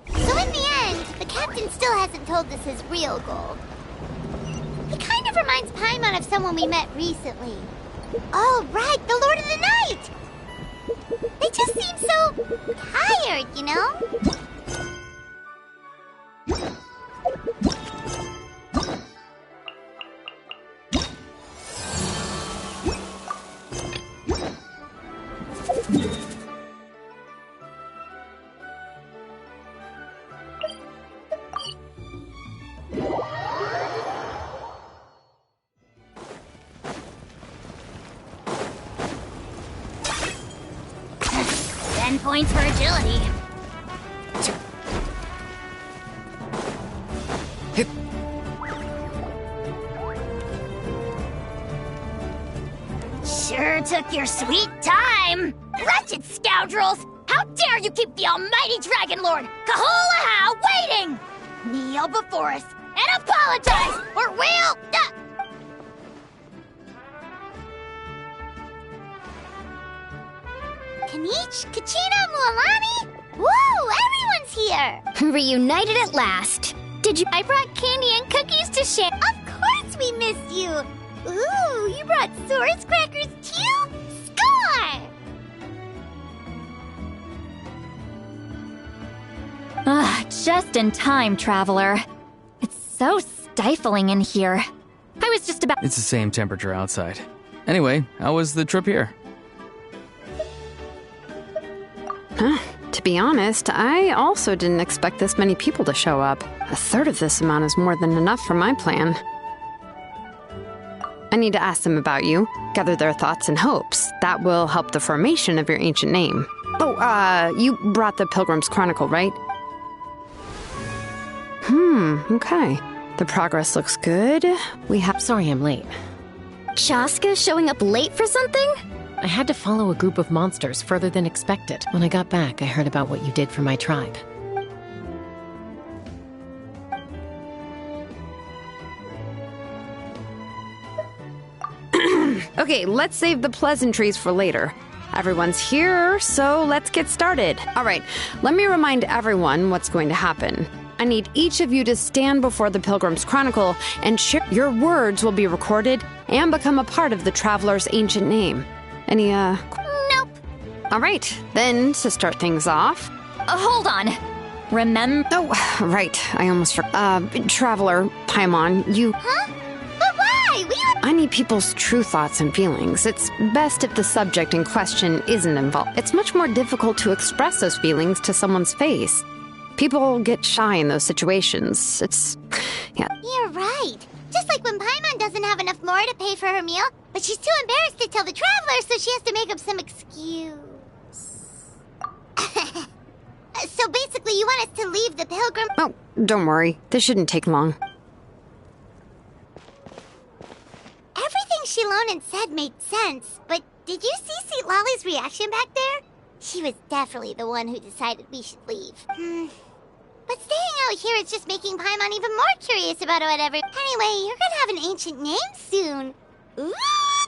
So in the end, the captain still hasn't told us his real goal. He kind of reminds Paimon of someone we met recently. Oh, right, the Lord of the Night! They just seem so tired, you know? Points for agility. Sure took your sweet time. Wretched scoundrels! How dare you keep the almighty Dragon Lord, Kahoolaha, waiting! Kneel before us and apologize, or we'll... Kanich, Kachina, Mualani? Woo, everyone's here! Reunited at last. Did you... I brought candy and cookies to share. Of course we missed you! Ooh, you brought Source crackers too? Score! Just in time, Traveler. It's so stifling in here. I was just about... It's the same temperature outside. Anyway, how was the trip here? To be honest, I also didn't expect this many people to show up. A third of this amount is more than enough for my plan. I need to ask them about you, gather their thoughts and hopes. That will help the formation of your ancient name. Oh, you brought the Pilgrim's Chronicle, right? Okay. The progress looks good. We have... Sorry I'm late. Chaska showing up late for something? I had to follow a group of monsters further than expected. When I got back, I heard about what you did for my tribe. Okay, let's save the pleasantries for later. Everyone's here, so let's get started. All right, let me remind everyone what's going to happen. I need each of you to stand before the Pilgrim's Chronicle and share. Your words will be recorded and become a part of the Traveler's ancient name. Any, Nope. All right, then, to start things off... hold on. Remember... Oh, right, I almost forgot. Traveler, Paimon, you... Huh? But why? I need people's true thoughts and feelings. It's best if the subject in question isn't involved. It's much more difficult to express those feelings to someone's face. People get shy in those situations. Yeah. You're right. Just like when Paimon doesn't have enough more to pay for her meal, but she's too embarrassed to tell the Traveler, so she has to make up some excuse. So basically, you want us to leave the Pilgrim... Oh, don't worry. This shouldn't take long. Everything Shilonen said made sense, but did you see Seat Lolly's reaction back there? She was definitely the one who decided we should leave. But staying out here is just making Paimon even more curious about whatever. Anyway, you're gonna have an ancient name soon. Ooh,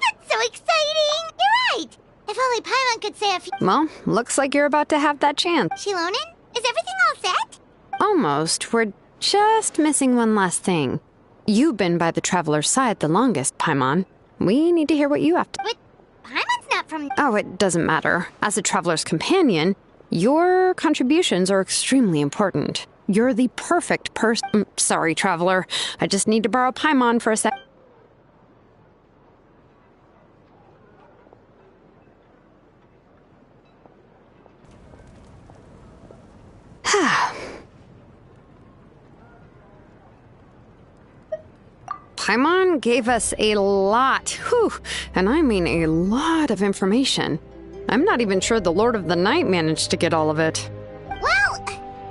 that's so exciting! You're right! If only Paimon could say a few... Well, looks like you're about to have that chance. Shilonen, is everything all set? Almost. We're just missing one last thing. You've been by the Traveler's side the longest, Paimon. We need to hear what you have to... But Paimon's not from... Oh, it doesn't matter. As a Traveler's companion, your contributions are extremely important. You're the perfect person... Sorry, Traveler. I just need to borrow Paimon for a sec... Paimon gave us a lot, and I mean a lot of information. I'm not even sure the Lord of the Night managed to get all of it. Well,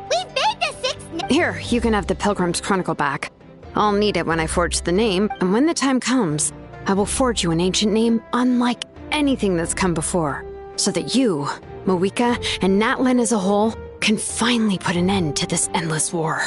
we've made the 6... Here, you can have the Pilgrim's Chronicle back. I'll need it when I forge the name, and when the time comes, I will forge you an ancient name unlike anything that's come before, so that you Moika, and Natlan as a whole can finally put an end to this endless war.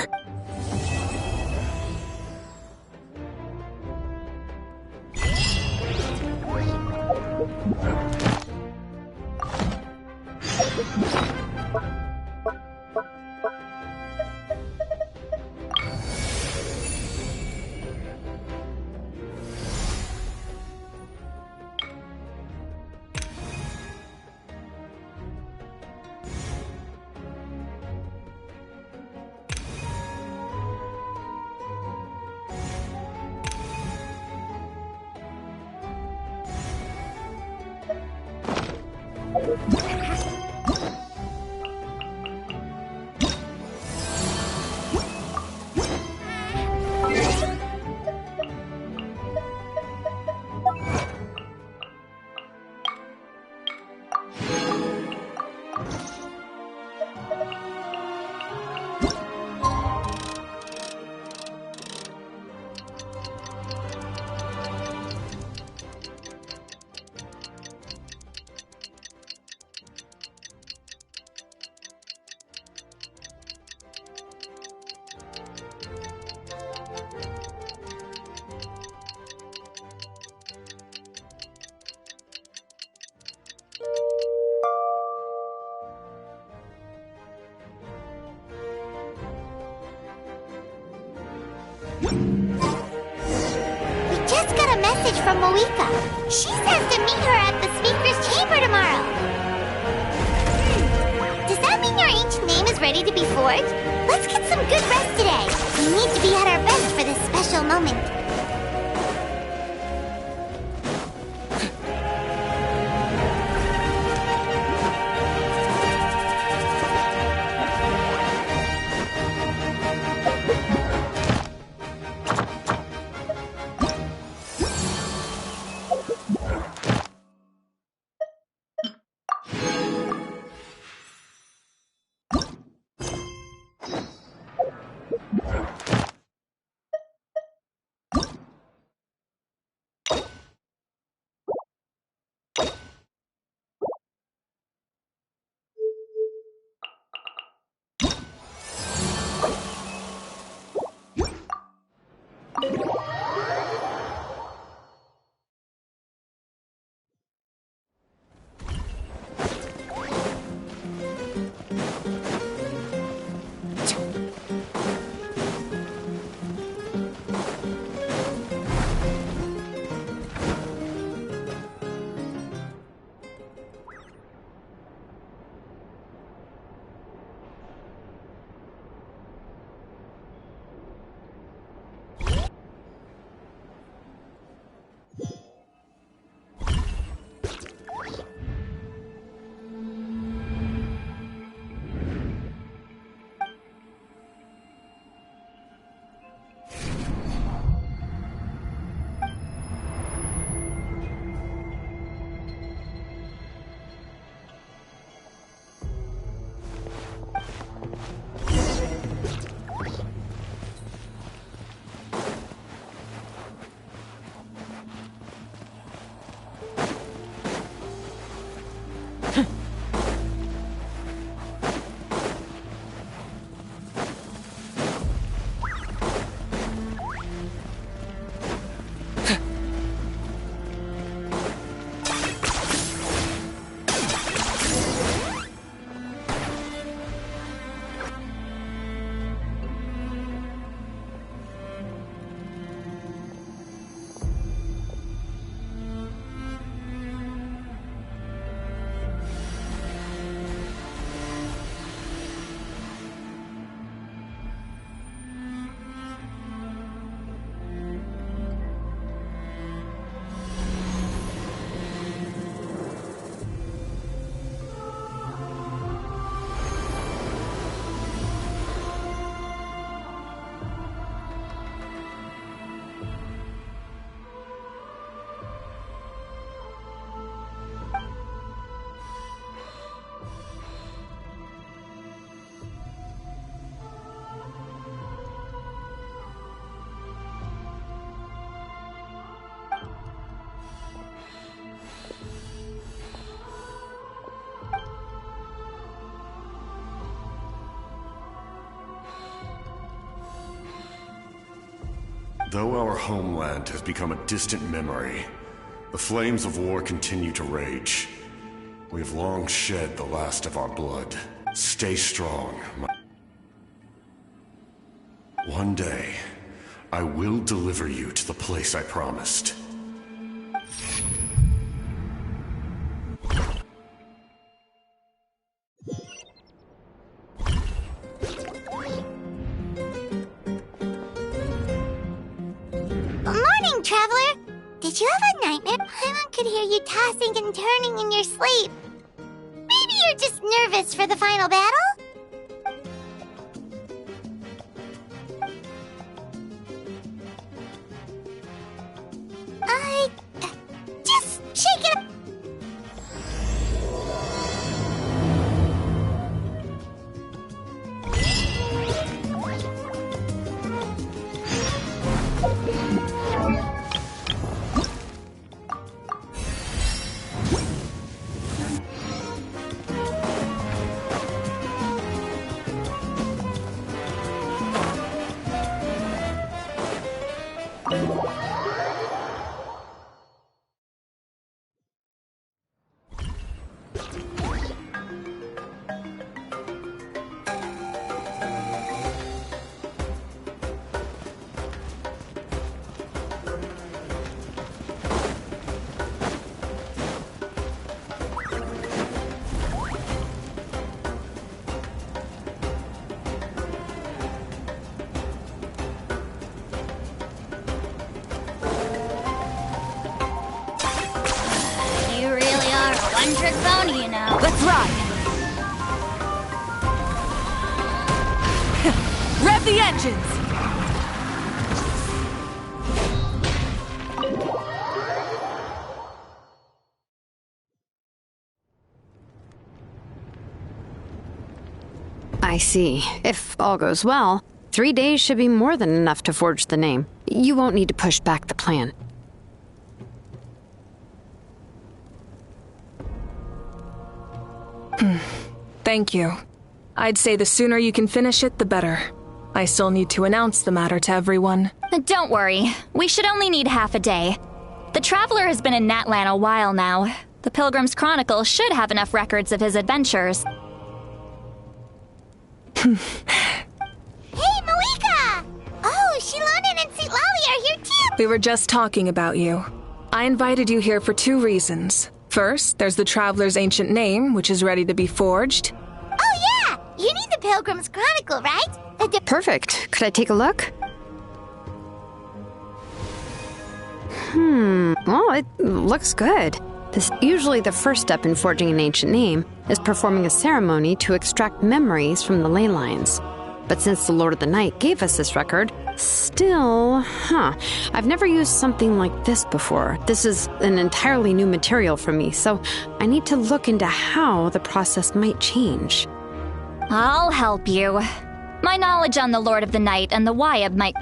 We just got a message from Moika. She says to meet her at the Speaker's Chamber tomorrow. Does that mean your ancient name is ready to be forged? Let's get some good rest today. We need to be at our best for this special moment. Though our homeland has become a distant memory, the flames of war continue to rage. We have long shed the last of our blood. Stay strong. One day, I will deliver you to the place I promised. Morning, Traveler! Did you have a nightmare? Paimon could hear you tossing and turning in your sleep. Maybe you're just nervous for the final battle? Just shake it up. One-trick pony, you know. Let's ride! Rev the engines! I see. If all goes well, 3 days should be more than enough to forge the name. You won't need to push back the plan. Thank you. I'd say the sooner you can finish it, the better. I still need to announce the matter to everyone. Don't worry. We should only need half a day. The Traveler has been in Natlan a while now. The Pilgrim's Chronicle should have enough records of his adventures. Hey, Malika! Oh, Shilonen and St. Lolly are here too! We were just talking about you. I invited you here for 2 reasons. First, there's the Traveler's ancient name, which is ready to be forged. Oh yeah! You need the Pilgrim's Chronicle, right? Perfect. Could I take a look? Well, it looks good. Usually the first step in forging an ancient name is performing a ceremony to extract memories from the ley lines. But since the Lord of the Night gave us this record, I've never used something like this before. This is an entirely new material for me, so I need to look into how the process might change. I'll help you. My knowledge on the Lord of the Night and the Wyab might...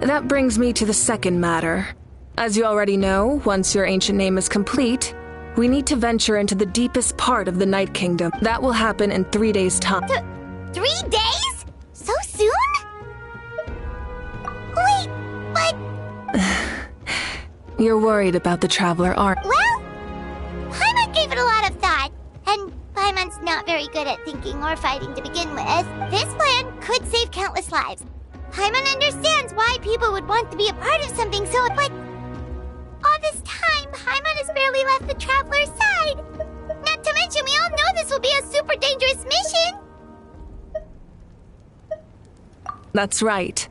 That brings me to the second matter. As you already know, once your ancient name is complete, we need to venture into the deepest part of the Night Kingdom. That will happen in 3 days' time. 3 days? So soon? Wait, but... You're worried about the Traveler, aren't you? Well, Paimon gave it a lot of thought, and Paimon's not very good at thinking or fighting to begin with. This plan could save countless lives. Paimon understands why people would want to be a part of something so... But all this time, Paimon has barely left the Traveler's side. Not to mention, we all know this will be a super dangerous mission. That's right.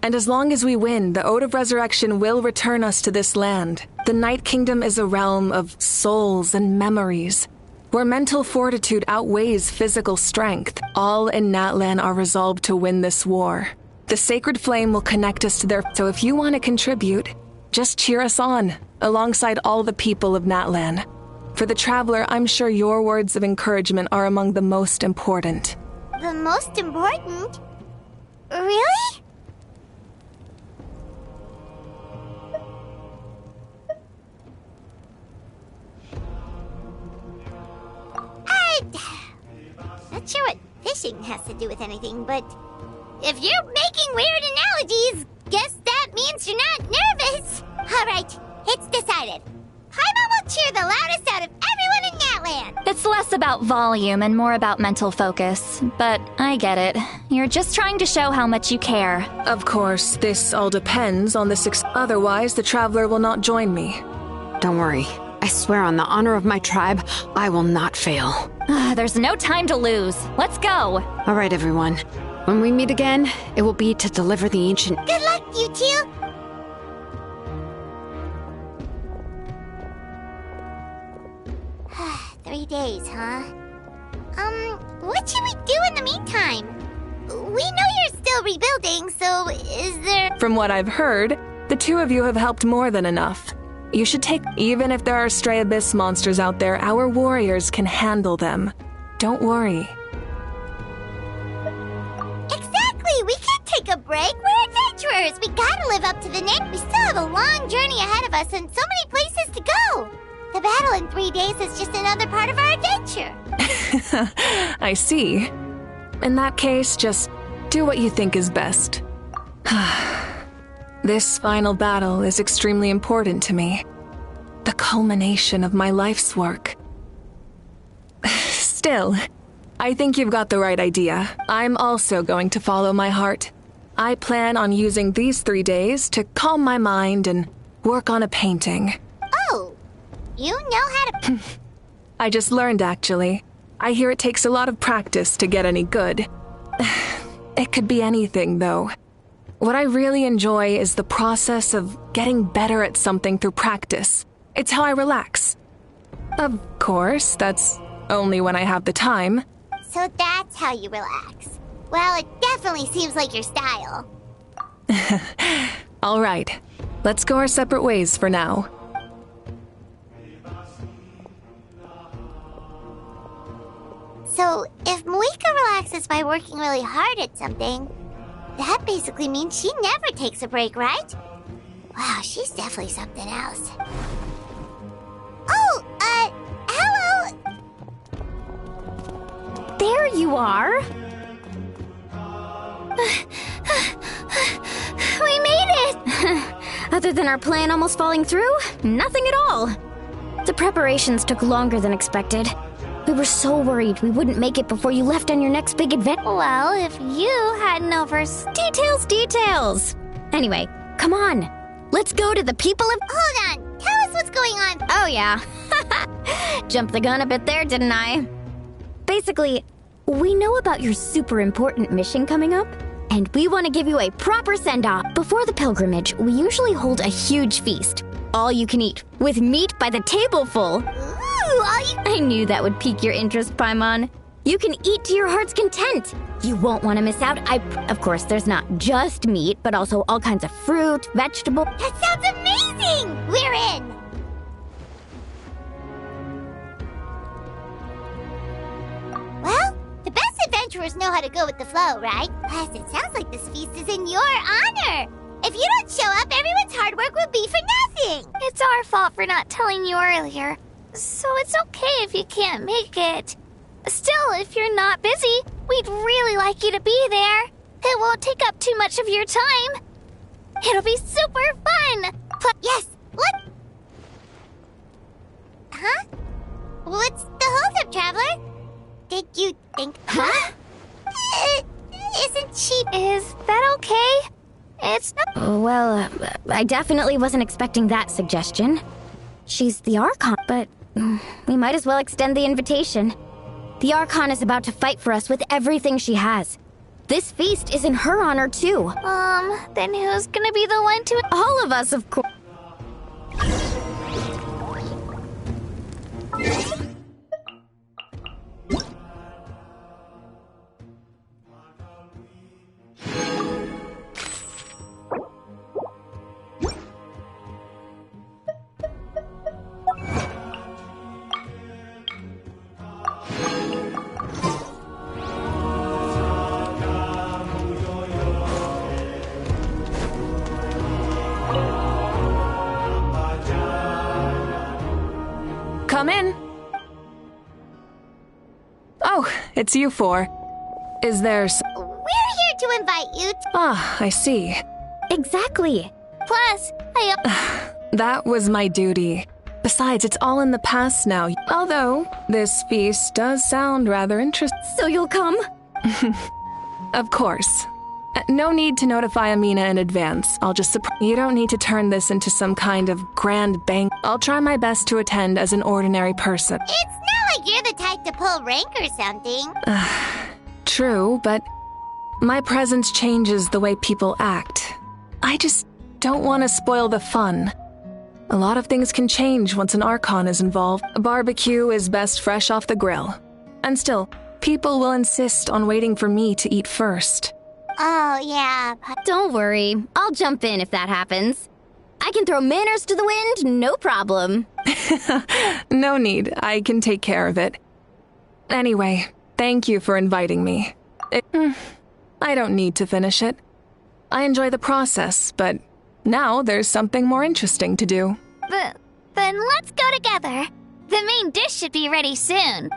And as long as we win, the Ode of Resurrection will return us to this land. The Night Kingdom is a realm of souls and memories, where mental fortitude outweighs physical strength. All in Natlan are resolved to win this war. The sacred flame will connect us to their... So if you want to contribute, just cheer us on, alongside all the people of Natlan. For the Traveler, I'm sure your words of encouragement are among the most important. The most important? Really? Not sure what fishing has to do with anything, but If you're making weird analogies, guess that means you're not nervous. All right, it's decided. Paimon will cheer the loudest out of everyone in Natlan. It's less about volume and more about mental focus. But I get it. You're just trying to show how much you care. Of course, this all depends on the success. Otherwise, the Traveler will not join me. Don't worry. I swear on the honor of my tribe, I will not fail. There's no time to lose. Let's go. All right, everyone. When we meet again, it will be to deliver the ancient... Good luck, you two. 3 days, huh? What should we do in the meantime? We know you're still rebuilding, so is there... From what I've heard, the two of you have helped more than enough. You should take... Even if there are stray abyss monsters out there, our warriors can handle them. Don't worry. Exactly! We can't take a break! We're adventurers! We gotta live up to the name! We still have a long journey ahead of us and so many places to go! The battle in 3 days is just another part of our adventure! I see. In that case, just do what you think is best. This final battle is extremely important to me. The culmination of my life's work. Still, I think you've got the right idea. I'm also going to follow my heart. I plan on using these 3 days to calm my mind and work on a painting. Oh, you know how to... I just learned, actually. I hear it takes a lot of practice to get any good. It could be anything, though. What I really enjoy is the process of getting better at something through practice. It's how I relax. Of course, that's only when I have the time. So that's how you relax. Well, it definitely seems like your style. All right, let's go our separate ways for now. So, if Moika relaxes by working really hard at something, that basically means she never takes a break, right? Wow, she's definitely something else. Oh, hello! There you are! We made it! Other than our plan almost falling through, nothing at all. The preparations took longer than expected. We were so worried we wouldn't make it before you left on your next big adventure. Well, if you hadn't Details! Anyway, come on. Let's go to the people of... Hold on! Tell us what's going on! Oh, yeah. Jumped the gun a bit there, didn't I? Basically, we know about your super important mission coming up, and we want to give you a proper send-off. Before the pilgrimage, we usually hold a huge feast. All you can eat, with meat by the tableful. I knew that would pique your interest, Paimon. You can eat to your heart's content. You won't want to miss out. Of course, there's not just meat, but also all kinds of fruit, vegetable. That sounds amazing! We're in! Well, the best adventurers know how to go with the flow, right? Plus, it sounds like this feast is in your honor. If you don't show up, everyone's hard work will be for nothing. It's our fault for not telling you earlier. So it's okay if you can't make it. Still, if you're not busy, we'd really like you to be there. It won't take up too much of your time. It'll be super fun. Yes, what? Huh? What's the holdup, Traveler? Did you think... Huh? Isn't she... Is that okay? It's not... Well, I definitely wasn't expecting that suggestion. She's the Archon, but we might as well extend the invitation. The Archon is about to fight for us with everything she has. This feast is in her honor, too. Then who's gonna be the one to... All of us, of course. Come in. Oh, it's you four. Is there... We're here here to invite you Ah, I see. Exactly. Plus, That was my duty. Besides, it's all in the past now. Although, this feast does sound rather interesting. So you'll come? Of course. No need to notify Amina in advance. I'll just You don't need to turn this into some kind of grand bank. I'll try my best to attend as an ordinary person. It's not like you're the type to pull rank or something. True, but my presence changes the way people act. I just don't want to spoil the fun. A lot of things can change once an Archon is involved. A barbecue is best fresh off the grill. And still, people will insist on waiting for me to eat first. Oh, yeah. Don't worry. I'll jump in if that happens. I can throw manners to the wind, no problem. No need. I can take care of it. Anyway, thank you for inviting me. I don't need to finish it. I enjoy the process, but now there's something more interesting to do. Then let's go together. The main dish should be ready soon.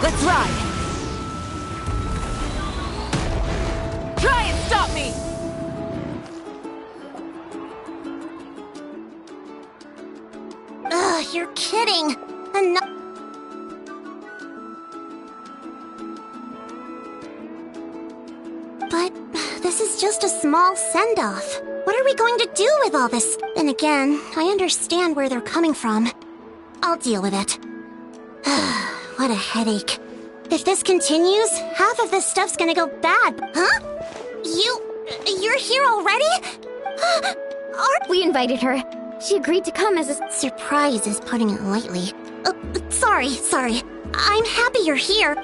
Let's ride! Try and stop me! Ugh, you're kidding. But this is just a small send-off. What are we going to do with all this? And again, I understand where they're coming from. I'll deal with it. What a headache. If this continues, half of this stuff's gonna go bad. Huh? You're here already? We invited her. She agreed to come as a surprise is putting it lightly. Sorry. I'm happy you're here.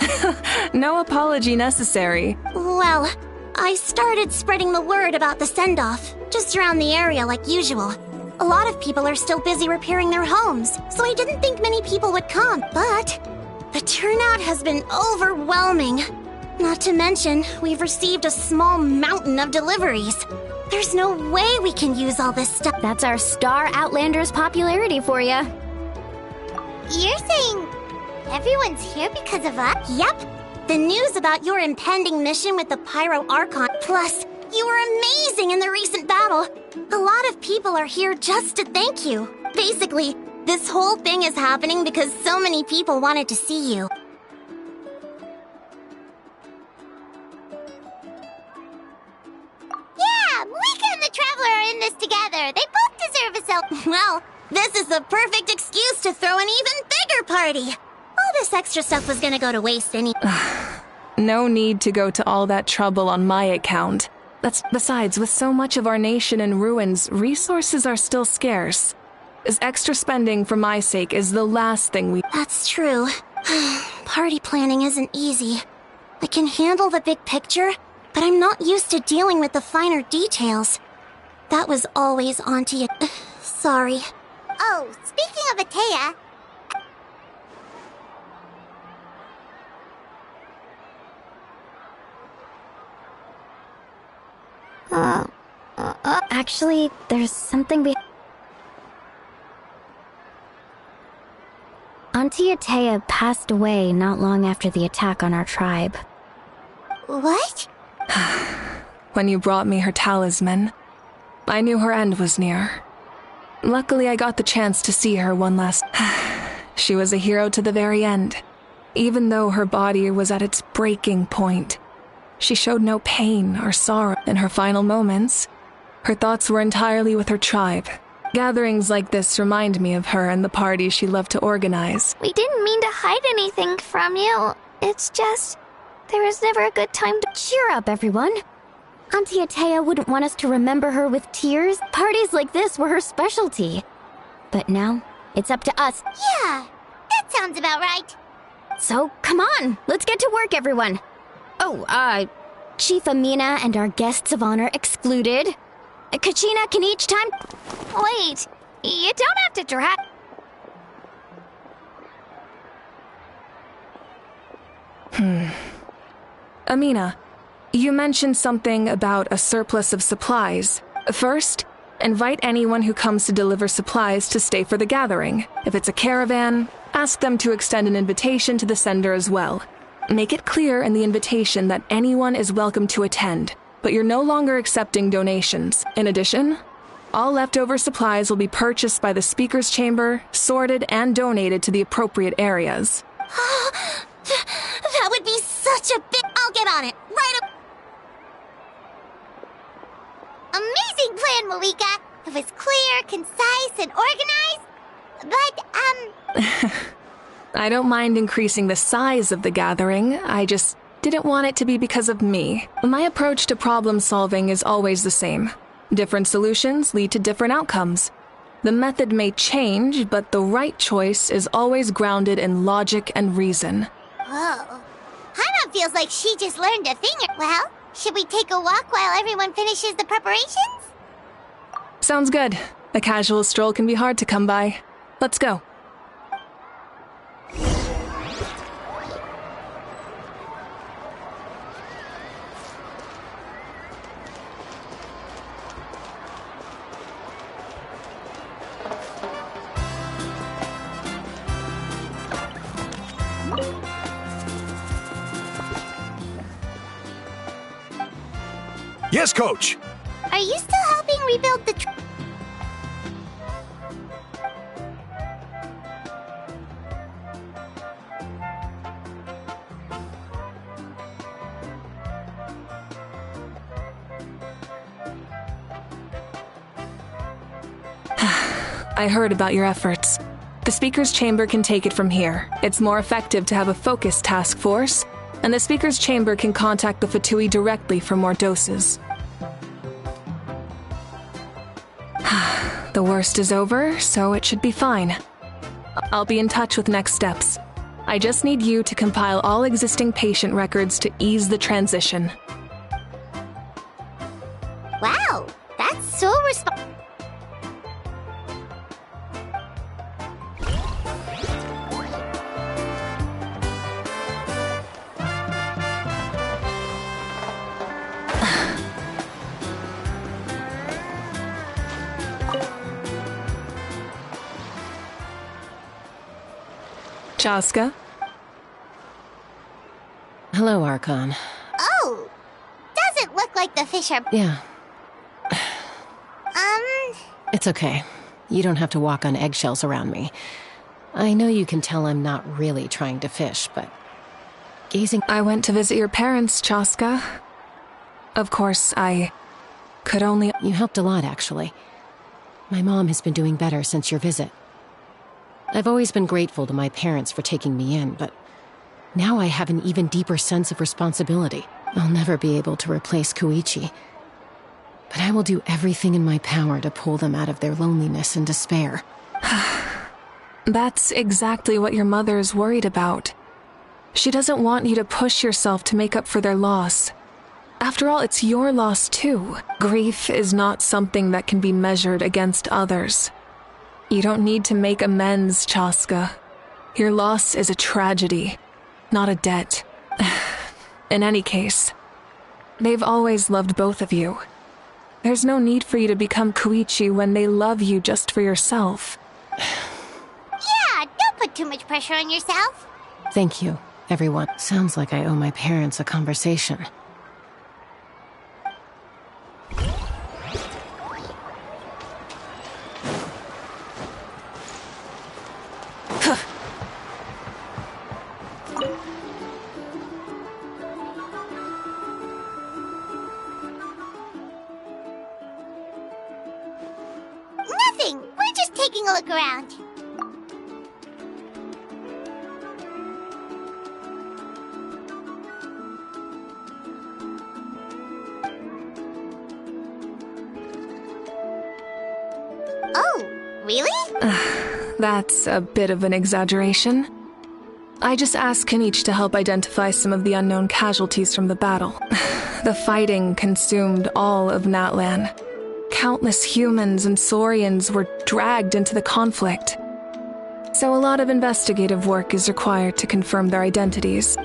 No apology necessary. Well, I started spreading the word about the send-off, just around the area like usual. A lot of people are still busy repairing their homes, so I didn't think many people would come, but the turnout has been overwhelming. Not to mention, we've received a small mountain of deliveries. There's no way we can use all this stuff. That's our Star Outlander's popularity for ya. You're saying everyone's here because of us? Yep. The news about your impending mission with the Pyro Archon, plus you were amazing in the recent battle. A lot of people are here just to thank you. Basically, this whole thing is happening because so many people wanted to see you. Yeah, Mika and the Traveler are in this together. They both deserve a Well, this is the perfect excuse to throw an even bigger party. All this extra stuff was gonna go to waste No need to go to all that trouble on my account. Besides, with so much of our nation in ruins, resources are still scarce. This extra spending for my sake is the last thing we— That's true. Party planning isn't easy. I can handle the big picture, but I'm not used to dealing with the finer details. That was always Auntie. Sorry. Oh, speaking of Atea... Actually, there's something Auntie Atea passed away not long after the attack on our tribe. What? When you brought me her talisman, I knew her end was near. Luckily, I got the chance to see her one last— She was a hero to the very end. Even though her body was at its breaking point, she showed no pain or sorrow in her final moments. Her thoughts were entirely with her tribe. Gatherings like this remind me of her and the parties she loved to organize. We didn't mean to hide anything from you. It's just, there was never a good time to— Cheer up, everyone. Auntie Atea wouldn't want us to remember her with tears. Parties like this were her specialty. But now, it's up to us. Yeah, that sounds about right. So, come on, let's get to work, everyone. Oh, Chief Amina and our guests of honor excluded. Kachina can each time— Wait, you don't have to drag— Amina, you mentioned something about a surplus of supplies. First, invite anyone who comes to deliver supplies to stay for the gathering. If it's a caravan, ask them to extend an invitation to the sender as well. Make it clear in the invitation that anyone is welcome to attend, but you're no longer accepting donations. In addition, all leftover supplies will be purchased by the speaker's chamber, sorted, and donated to the appropriate areas. That would be such a big— I'll get on it, right up— Amazing plan, Malika. It was clear, concise, and organized. But, I don't mind increasing the size of the gathering, I just didn't want it to be because of me. My approach to problem solving is always the same. Different solutions lead to different outcomes. The method may change, but the right choice is always grounded in logic and reason. Whoa. Hana feels like she just learned a thing. Well, should we take a walk while everyone finishes the preparations? Sounds good. A casual stroll can be hard to come by. Let's go. Yes, Coach! Are you still helping rebuild the I heard about your efforts. The Speaker's Chamber can take it from here. It's more effective to have a focused task force, and the Speaker's Chamber can contact the Fatui directly for more doses. The worst is over, so it should be fine. I'll be in touch with next steps. I just need you to compile all existing patient records to ease the transition. Wow, that's so responsible. Chaska? Hello, Archon. Oh, doesn't look like the fish are... Yeah. It's okay. You don't have to walk on eggshells around me. I know you can tell I'm not really trying to fish, but gazing... I went to visit your parents, Chaska. Of course, I Could only... You helped a lot, actually. My mom has been doing better since your visit. I've always been grateful to my parents for taking me in, but now I have an even deeper sense of responsibility. I'll never be able to replace Koichi, but I will do everything in my power to pull them out of their loneliness and despair. That's exactly what your mother is worried about. She doesn't want you to push yourself to make up for their loss. After all, it's your loss too. Grief is not something that can be measured against others. You don't need to make amends, Chaska. Your loss is a tragedy, not a debt. In any case, they've always loved both of you. There's no need for you to become Koichi when they love you just for yourself. Yeah, don't put too much pressure on yourself. Thank you, everyone. Sounds like I owe my parents a conversation. Nothing. We're just taking a look around. Oh, really? That's a bit of an exaggeration. I just asked Kenichi to help identify some of the unknown casualties from the battle. The fighting consumed all of Natlan. Countless humans and Saurians were dragged into the conflict. So a lot of investigative work is required to confirm their identities.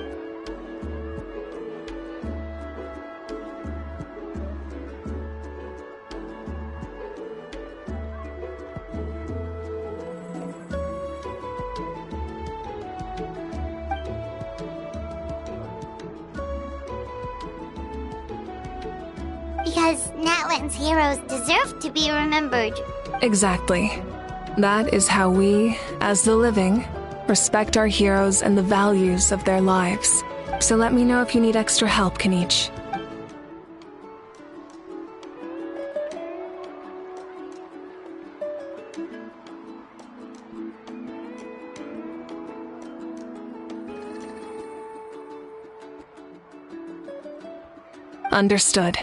Because Natlan's heroes deserve to be remembered. Exactly. That is how we, as the living, respect our heroes and the values of their lives. So let me know if you need extra help, Kenichi. Understood.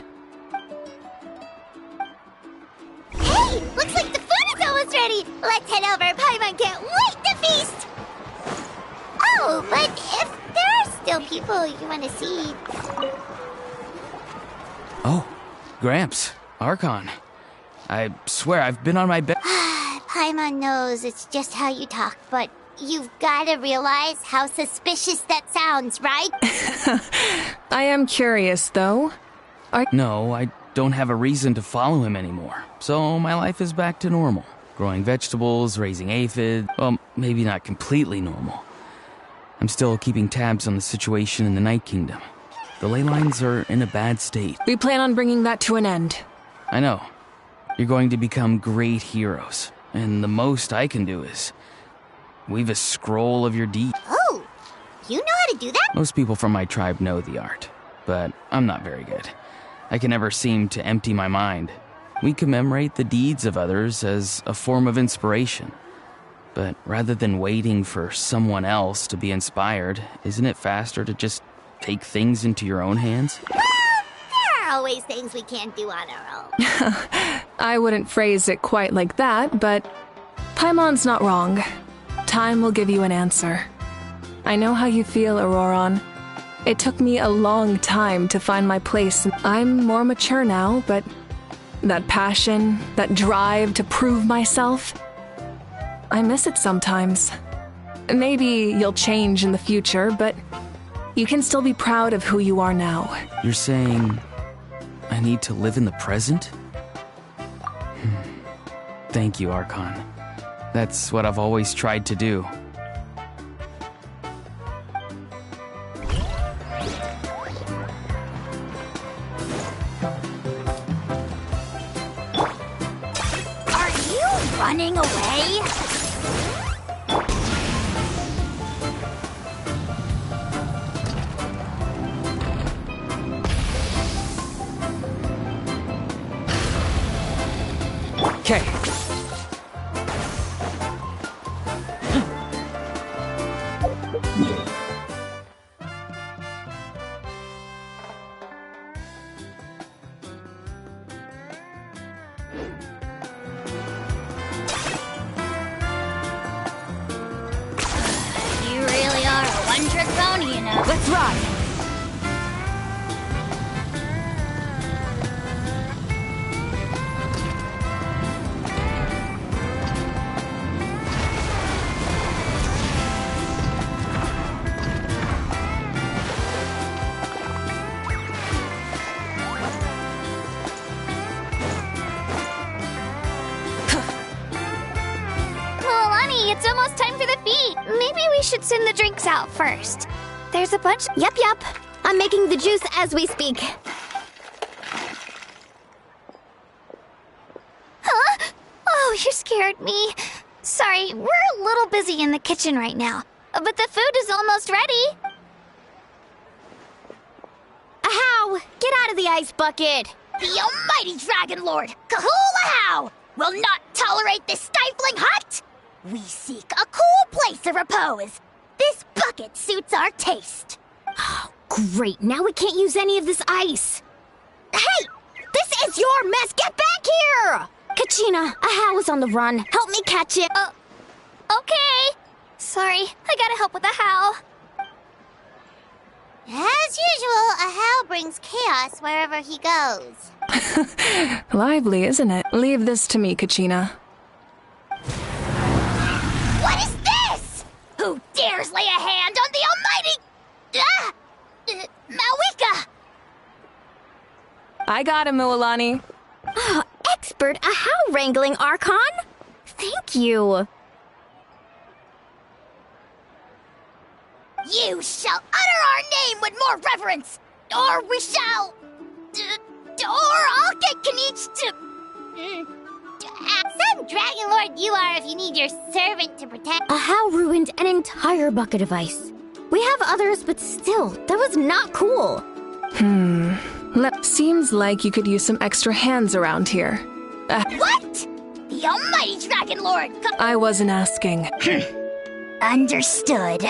Hey, looks like the food is almost ready. Let's head over. Paimon can't wait to feast. Oh, but if there are still people you want to see... Oh, Gramps, Archon. I swear I've been on my bed. Paimon knows it's just how you talk, but you've got to realize how suspicious that sounds, right? I am curious, though. No, I don't have a reason to follow him anymore, so my life is back to normal. Growing vegetables, raising aphids, well, maybe not completely normal. I'm still keeping tabs on the situation in the Night Kingdom. The ley lines are in a bad state. We plan on bringing that to an end. I know. You're going to become great heroes, and the most I can do is weave a scroll of your deeds. Oh, you know how to do that? Most people from my tribe know the art, but I'm not very good. I can never seem to empty my mind. We commemorate the deeds of others as a form of inspiration. But rather than waiting for someone else to be inspired, isn't it faster to just take things into your own hands? Well, there are always things we can't do on our own. I wouldn't phrase it quite like that, but Paimon's not wrong. Time will give you an answer. I know how you feel, Auroron. It took me a long time to find my place. I'm more mature now, but that passion, that drive to prove myself, I miss it sometimes. Maybe you'll change in the future, but you can still be proud of who you are now. You're saying I need to live in the present? Thank you, Archon. That's what I've always tried to do. Running away? Okay. You really are a one-trick pony, you know. Let's ride! Milani, it's almost time for the feat. Maybe we should send the drinks out first. There's a bunch. Yep. I'm making the juice as we speak. Huh? Oh, you scared me. Sorry, we're a little busy in the kitchen right now. But the food is almost ready. Ahow! Get out of the ice bucket! The almighty Dragon Lord, Kahula will not tolerate this stifling hut! We seek a cool place of repose. This bucket suits our taste. Oh, great. Now we can't use any of this ice. Hey! This is your mess! Get back here! Kachina, Ahow is on the run. Help me catch it. Okay. Sorry, I gotta help with the how. As usual, Ahow brings chaos wherever he goes. Lively, isn't it? Leave this to me, Kachina. What is this? Who dares lay a hand on the almighty... Mawika? I got him, Milani. Oh, expert Ahow wrangling, Archon. Thank you. You shall utter our name with more reverence, or we shall... or I'll get Kanich to... Some Dragon Lord you are if you need your servant to protect. Ahow ruined an entire bucket of ice. We have others, but still, that was not cool. Seems like you could use some extra hands around here. What? The almighty Dragon Lord... I wasn't asking. Understood.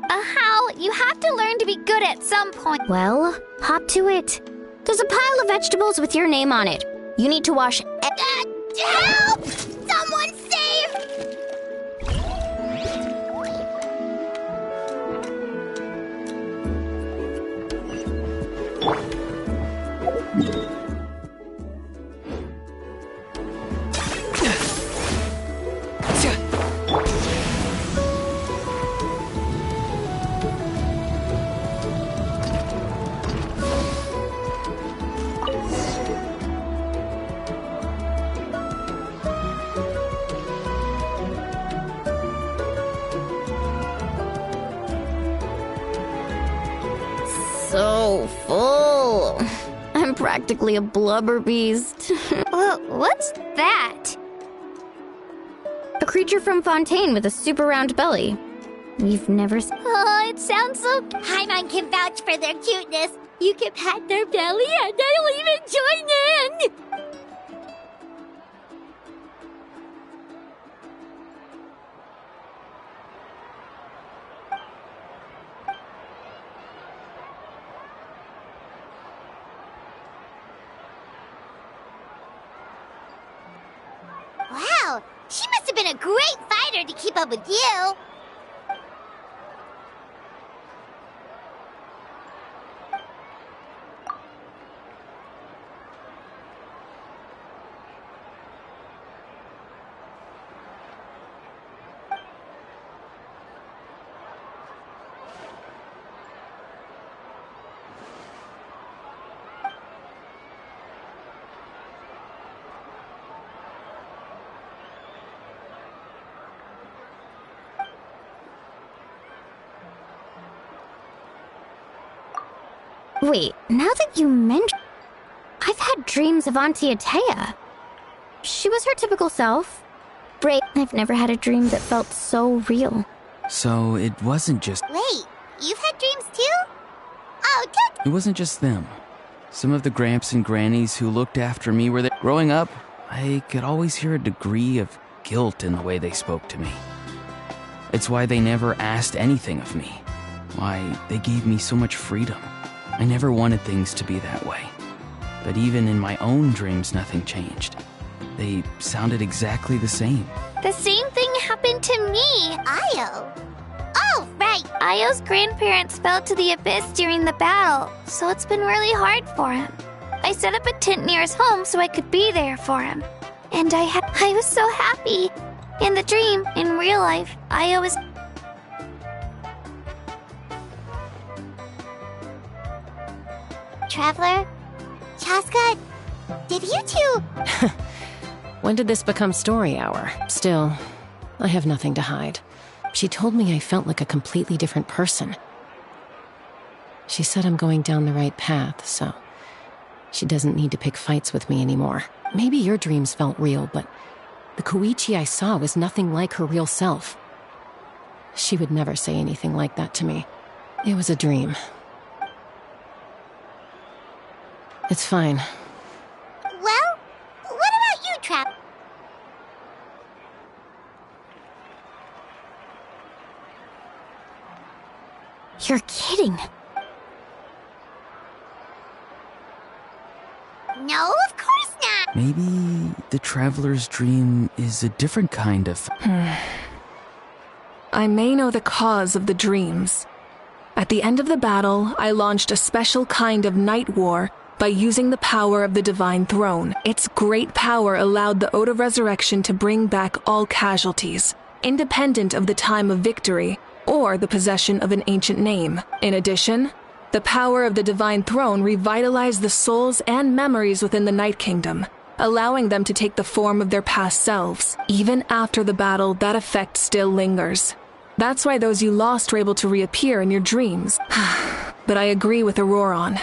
Ahow, you have to learn to be good at some point. Well, hop to it. There's a pile of vegetables with your name on it. You need to wash... Help! Someone save... So full. I'm practically a blubber beast. What's that? A creature from Fontaine with a super round belly. You've never seen... Oh, it sounds so... Paimon can vouch for their cuteness. You can pat their belly and I'll even join in! Wow, she must have been a great fighter to keep up with you. Wait, now that you mention... I've had dreams of Auntie Atea. She was her typical self. Brave. I've never had a dream that felt so real. So it wasn't just... Wait, you've had dreams too? Oh, don't... It wasn't just them. Some of the gramps and grannies who looked after me were there. Growing up, I could always hear a degree of guilt in the way they spoke to me. It's why they never asked anything of me. Why they gave me so much freedom. I never wanted things to be that way. But even in my own dreams, nothing changed. They sounded exactly the same. The same thing happened to me, Io. Oh, right. Io's grandparents fell to the abyss during the battle, so it's been really hard for him. I set up a tent near his home so I could be there for him. And I was so happy. In the dream, in real life, Io was... Traveler? Chaska? Did you two... When did this become story hour? Still, I have nothing to hide. She told me I felt like a completely different person. She said I'm going down the right path, so she doesn't need to pick fights with me anymore. Maybe your dreams felt real, but the Koichi I saw was nothing like her real self. She would never say anything like that to me. It was a dream. It's fine. Well, what about you, Trap? You're kidding. No, of course not. Maybe the traveler's dream is a different kind of... I may know the cause of the dreams. At the end of the battle, I launched a special kind of night war by using the power of the Divine Throne. Its great power allowed the Ode of Resurrection to bring back all casualties, independent of the time of victory or the possession of an ancient name. In addition, the power of the Divine Throne revitalized the souls and memories within the Night Kingdom, allowing them to take the form of their past selves. Even after the battle, that effect still lingers. That's why those you lost were able to reappear in your dreams. But I agree with Auroron.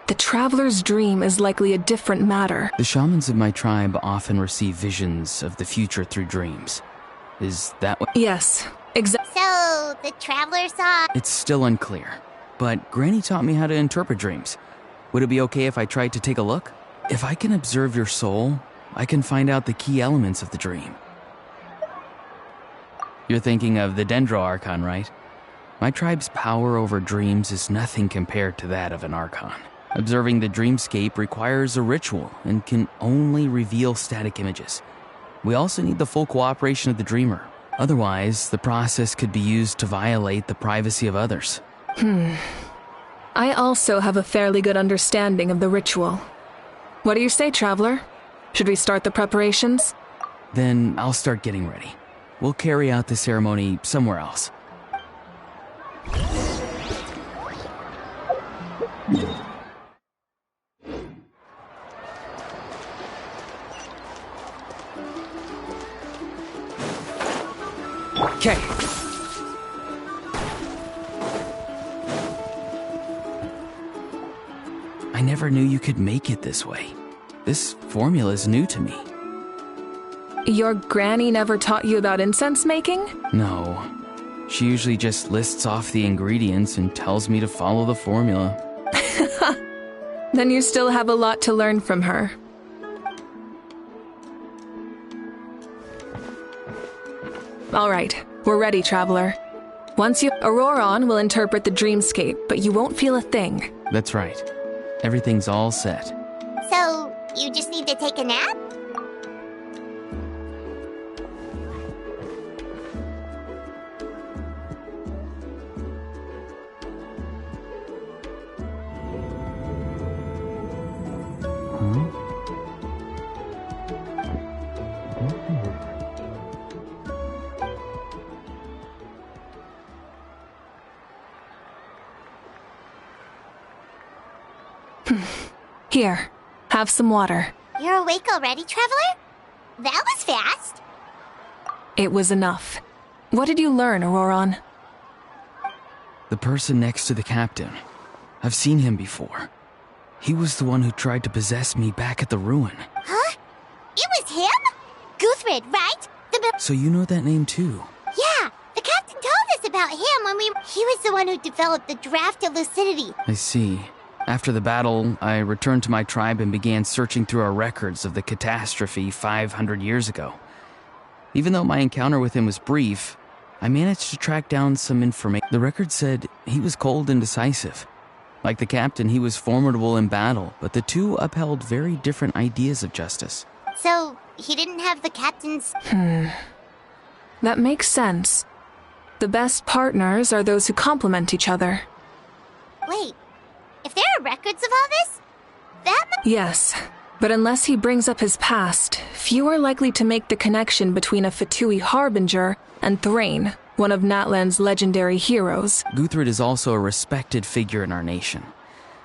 The traveler's dream is likely a different matter. The shamans of my tribe often receive visions of the future through dreams. Is that what... Yes, exactly. So, the traveler saw... It's still unclear, but Granny taught me how to interpret dreams. Would it be okay if I tried to take a look? If I can observe your soul, I can find out the key elements of the dream. You're thinking of the Dendro Archon, right? My tribe's power over dreams is nothing compared to that of an Archon. Observing the dreamscape requires a ritual and can only reveal static images. We also need the full cooperation of the dreamer. Otherwise, the process could be used to violate the privacy of others. I also have a fairly good understanding of the ritual. What do you say, Traveler? Should we start the preparations? Then I'll start getting ready. We'll carry out the ceremony somewhere else. Okay. I never knew you could make it this way. This formula is new to me. Your granny never taught you about incense making? No. She usually just lists off the ingredients and tells me to follow the formula. Then you still have a lot to learn from her. All right, we're ready, Traveler. Auroron will interpret the dreamscape, but you won't feel a thing. That's right. Everything's all set. So, you just need to take a nap? Here, have some water. You're awake already, Traveler? That was fast. It was enough. What did you learn, Auroron? The person next to the captain. I've seen him before. He was the one who tried to possess me back at the ruin. Huh? It was him? Guthrid, right? So you know that name too? Yeah, the captain told us about him when He was the one who developed the draft of lucidity. I see. After the battle, I returned to my tribe and began searching through our records of the catastrophe 500 years ago. Even though my encounter with him was brief, I managed to track down some information. The record said he was cold and decisive. Like the captain, he was formidable in battle, but the two upheld very different ideas of justice. So, he didn't have the captain's... That makes sense. The best partners are those who complement each other. Wait, if there are records of all this, that... Yes, but unless he brings up his past, few are likely to make the connection between a Fatui harbinger and Thrain, one of Natlan's legendary heroes. Guthred is also a respected figure in our nation.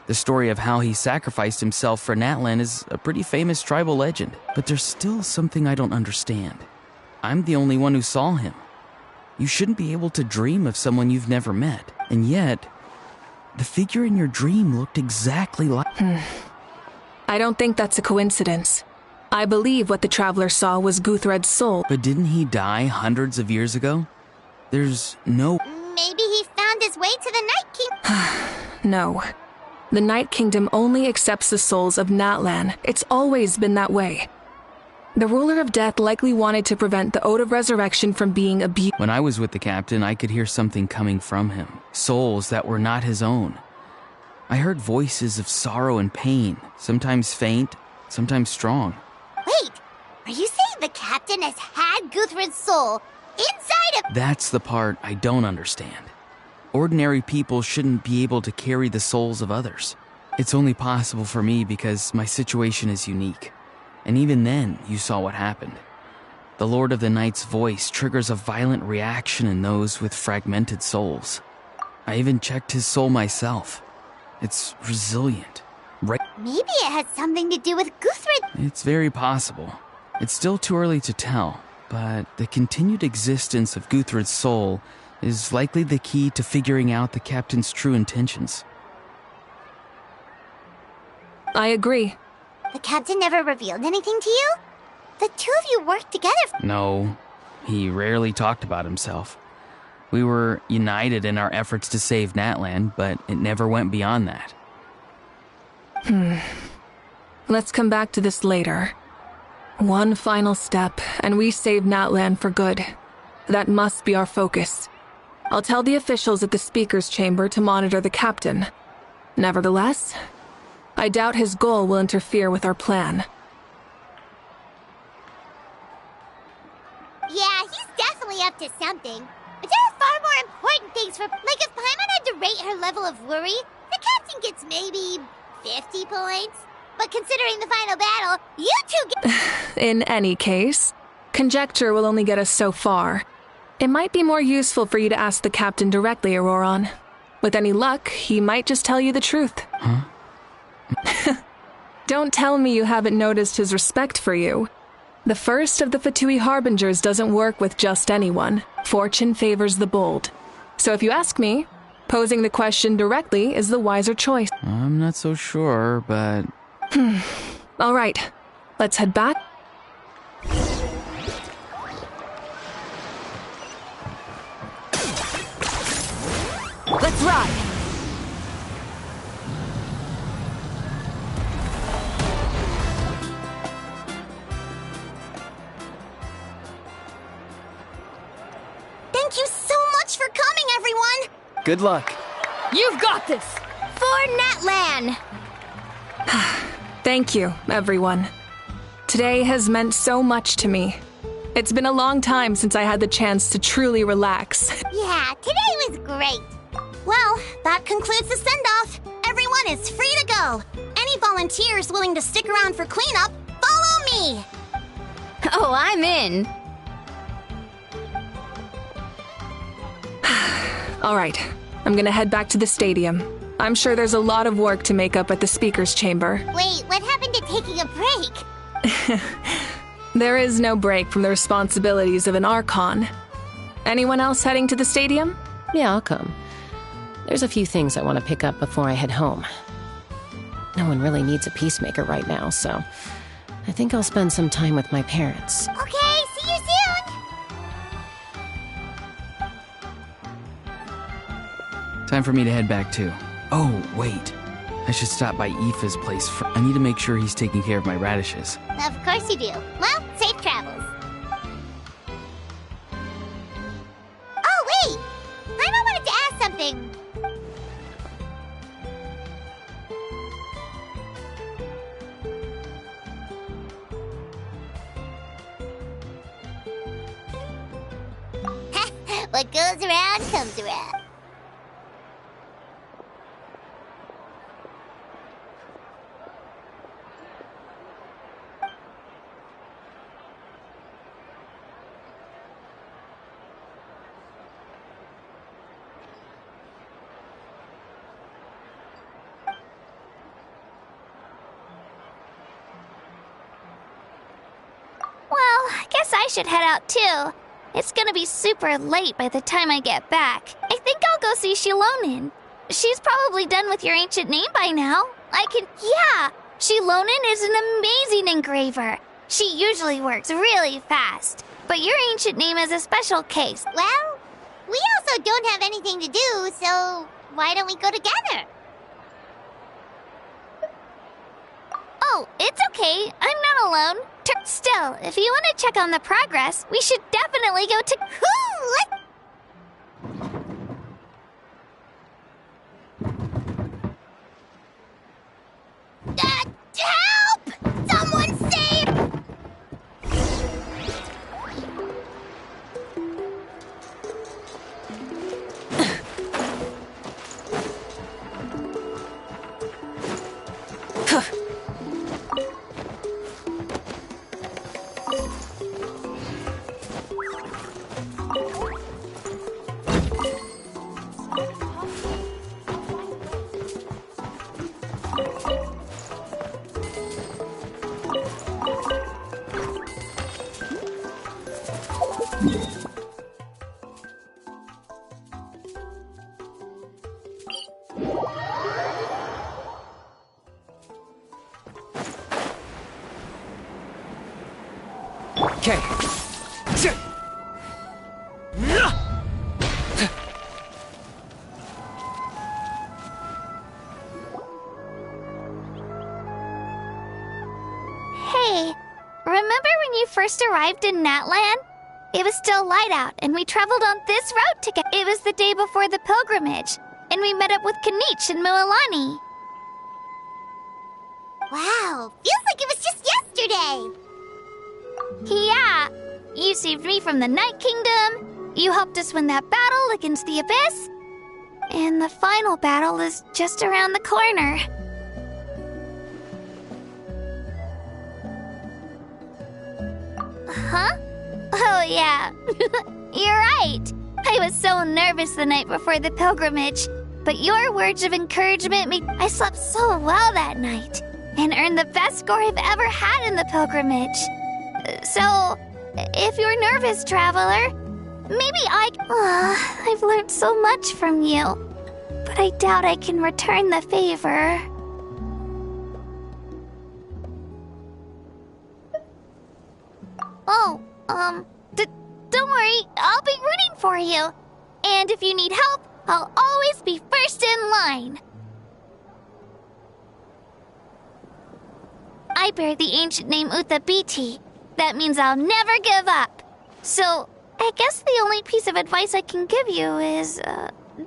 The story of how he sacrificed himself for Natlan is a pretty famous tribal legend, but there's still something I don't understand. I'm the only one who saw him. You shouldn't be able to dream of someone you've never met, and yet, the figure in your dream looked exactly like... I don't think that's a coincidence. I believe what the traveler saw was Guthred's soul. But didn't he die hundreds of years ago? There's no... Maybe he found his way to the Night King. No. The Night Kingdom only accepts the souls of Natlan. It's always been that way. The ruler of death likely wanted to prevent the Ode of Resurrection from being abused. When I was with the captain, I could hear something coming from him. Souls that were not his own. I heard voices of sorrow and pain, sometimes faint, sometimes strong. Wait, are you saying the captain has had Guthred's soul inside of... That's the part I don't understand. Ordinary people shouldn't be able to carry the souls of others. It's only possible for me because my situation is unique. And even then, you saw what happened. The Lord of the Night's voice triggers a violent reaction in those with fragmented souls. I even checked his soul myself. It's resilient. Maybe it has something to do with Guthred. It's very possible. It's still too early to tell, but the continued existence of Guthred's soul is likely the key to figuring out the captain's true intentions. I agree. The captain never revealed anything to you? The two of you worked together. No, he rarely talked about himself. We were united in our efforts to save Natlan, but it never went beyond that. Let's come back to this later. One final step, and we save Natlan for good. That must be our focus. I'll tell the officials at the speaker's chamber to monitor the captain. Nevertheless, I doubt his goal will interfere with our plan. Yeah, he's definitely up to something. But there are far more important things for... Like, if Paimon had to rate her level of worry, the captain gets maybe 50 points. But considering the final battle, you two get... In any case, conjecture will only get us so far. It might be more useful for you to ask the captain directly, Auroron. With any luck, he might just tell you the truth. Huh? Don't tell me you haven't noticed his respect for you. The first of the Fatui Harbingers doesn't work with just anyone. Fortune favors the bold. So if you ask me, posing the question directly is the wiser choice. I'm not so sure, but... All right, let's head back. Let's ride! Thank you so much for coming, everyone! Good luck. You've got this! For Natlan! Thank you, everyone. Today has meant so much to me. It's been a long time since I had the chance to truly relax. Yeah, today was great. Well, that concludes the send-off. Everyone is free to go. Any volunteers willing to stick around for cleanup, follow me! Oh, I'm in. All right, I'm gonna head back to the stadium. I'm sure there's a lot of work to make up at the speaker's chamber. Wait, what happened to taking a break? There is no break from the responsibilities of an Archon. Anyone else heading to the stadium? Yeah, I'll come. There's a few things I want to pick up before I head home. No one really needs a peacemaker right now, so I think I'll spend some time with my parents. Okay, see you soon! Time for me to head back too. Oh, wait. I should stop by Aoife's place. I need to make sure he's taking care of my radishes. Of course you do. Well, safe travels. Oh, wait! Paimon wanted to ask something. What goes around comes around. Well, I guess I should head out too. It's gonna be super late by the time I get back. I think I'll go see Shilonin. She's probably done with your ancient name by now. Yeah! Shilonin is an amazing engraver. She usually works really fast. But your ancient name is a special case. Well, we also don't have anything to do, so why don't we go together? Oh, it's okay. I'm not alone. Still, if you want to check on the progress, we should definitely go to... Help! Someone save! Okay. Hey, remember when you first arrived in Natlan? It was still light out, and we traveled on this road together. It was the day before the pilgrimage, and we met up with Kanich and Mualani. Wow, feels like it was just yesterday. Yeah, you saved me from the Night Kingdom, you helped us win that battle against the Abyss, and the final battle is just around the corner. Huh? Oh yeah, you're right. I was so nervous the night before the pilgrimage, but your words of encouragement made I slept so well that night, and earned the best score I've ever had in the pilgrimage. So, if you're nervous, traveler, maybe I've learned so much from you, but I doubt I can return the favor. Oh, don't worry, I'll be rooting for you. And if you need help, I'll always be first in line. I bear the ancient name Uthabiti. That means I'll never give up. So, I guess the only piece of advice I can give you is,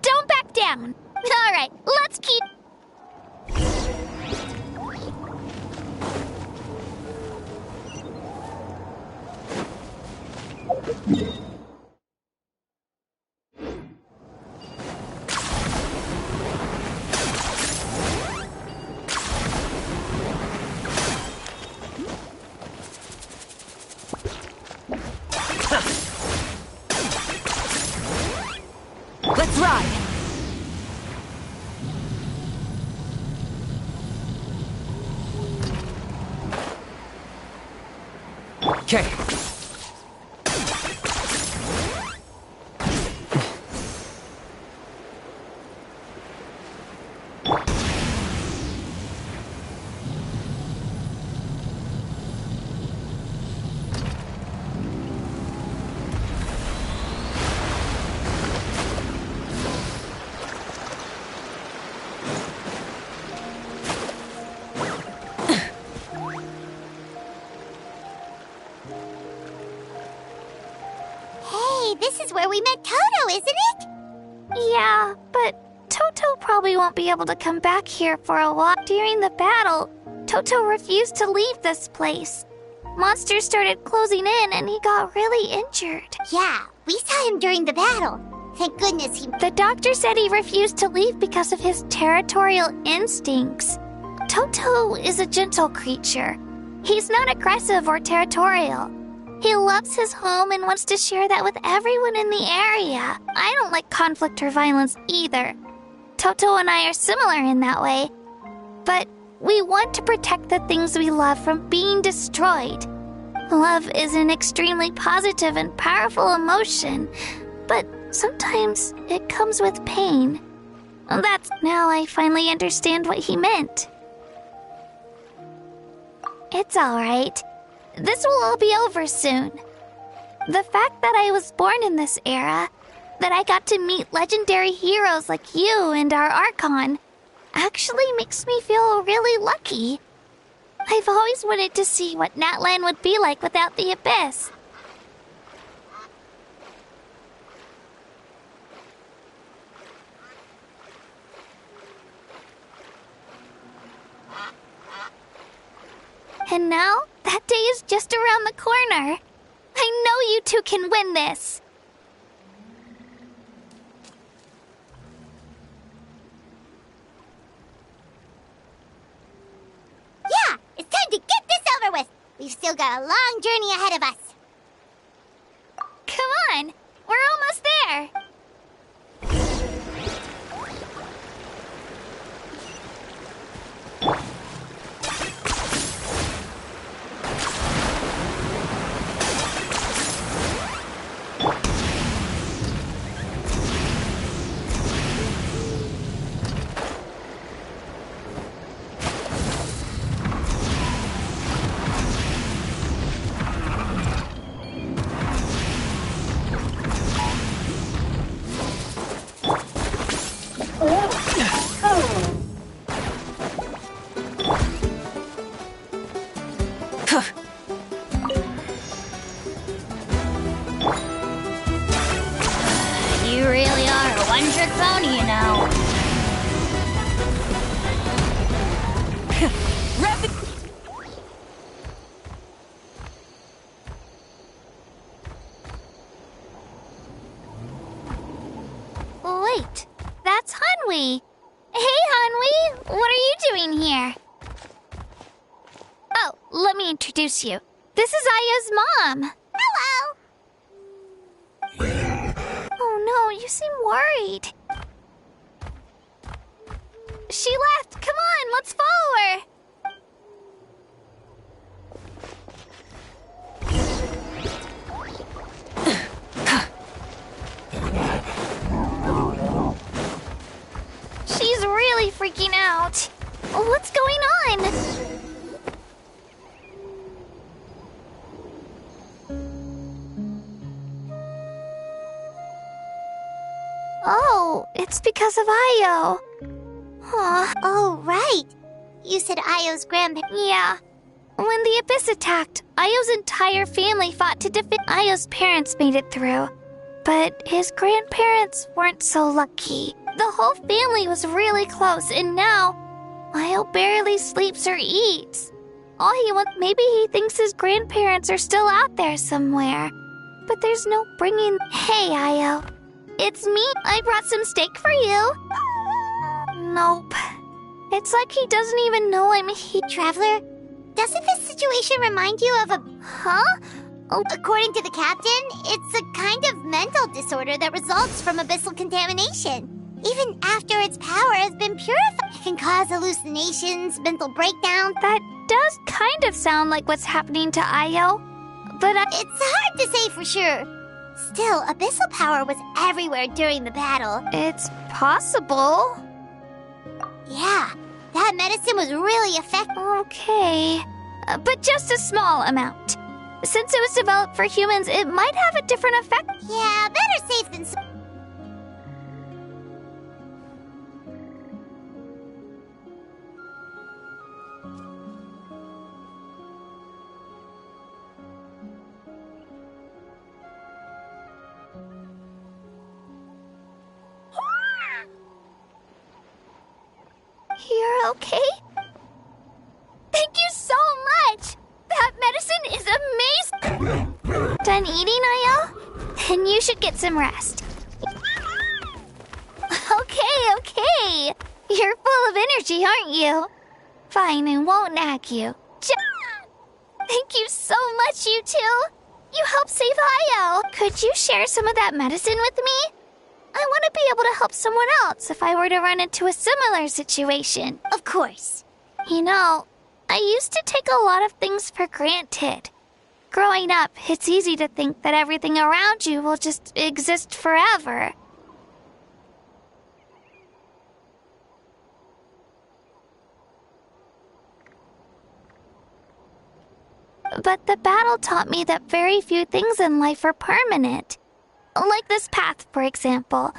don't back down. All right, let's keep... Let's ride! Okay. That's where we met Toto, isn't it? Yeah, but Toto probably won't be able to come back here for a while. During the battle, Toto refused to leave this place. Monsters started closing in and he got really injured. Yeah, we saw him during the battle. Thank goodness he... The doctor said he refused to leave because of his territorial instincts. Toto is a gentle creature. He's not aggressive or territorial. He loves his home and wants to share that with everyone in the area. I don't like conflict or violence either. Toto and I are similar in that way. But we want to protect the things we love from being destroyed. Love is an extremely positive and powerful emotion, but sometimes it comes with pain. That's now I finally understand what he meant. It's all right. This will all be over soon. The fact that I was born in this era, that I got to meet legendary heroes like you and our Archon, actually makes me feel really lucky. I've always wanted to see what Natlan would be like without the Abyss. And now, that day is just around the corner. I know you two can win this. Yeah, it's time to get this over with. We've still got a long journey ahead of us. Come on, we're almost there. You really are a one-trick pony, you know. Wait, that's Hanwi. Hey, Hanwi, what are you doing here? Oh, let me introduce you. This is Aya's mom. Hello. Oh no, you seem worried. She left. Come on, let's follow her. She's really freaking out. What's going on? Oh, it's because of Io. Aw, oh, right. You said Io's grandparents. Yeah. When the Abyss attacked, Io's entire family fought to defeat. Io's parents made it through. But his grandparents weren't so lucky. The whole family was really close, and now Io barely sleeps or eats. All he wants, maybe he thinks his grandparents are still out there somewhere. But there's no bringing. Hey, Io. It's me. I brought some steak for you. Nope. It's like he doesn't even know I'm here. Traveler, doesn't this situation remind you of a... Huh? Oh, according to the captain, it's a kind of mental disorder that results from abyssal contamination. Even after its power has been purified, it can cause hallucinations, mental breakdown. That does kind of sound like what's happening to Io. But it's hard to say for sure. Still, abyssal power was everywhere during the battle. It's possible. Yeah, that medicine was really effective. Okay, but just a small amount. Since it was developed for humans, it might have a different effect. Yeah, better safe than sorry. okay? Thank you so much! That medicine is amazing! Done eating, Ayel? Then you should get some rest. Okay. You're full of energy, aren't you? Fine, I won't nag you. Thank you so much, you two! You helped save Ayel! Could you share some of that medicine with me? I want to be able to help someone else if I were to run into a similar situation. Of course. You know, I used to take a lot of things for granted. Growing up, it's easy to think that everything around you will just exist forever. But the battle taught me that very few things in life are permanent. Like this path, for example.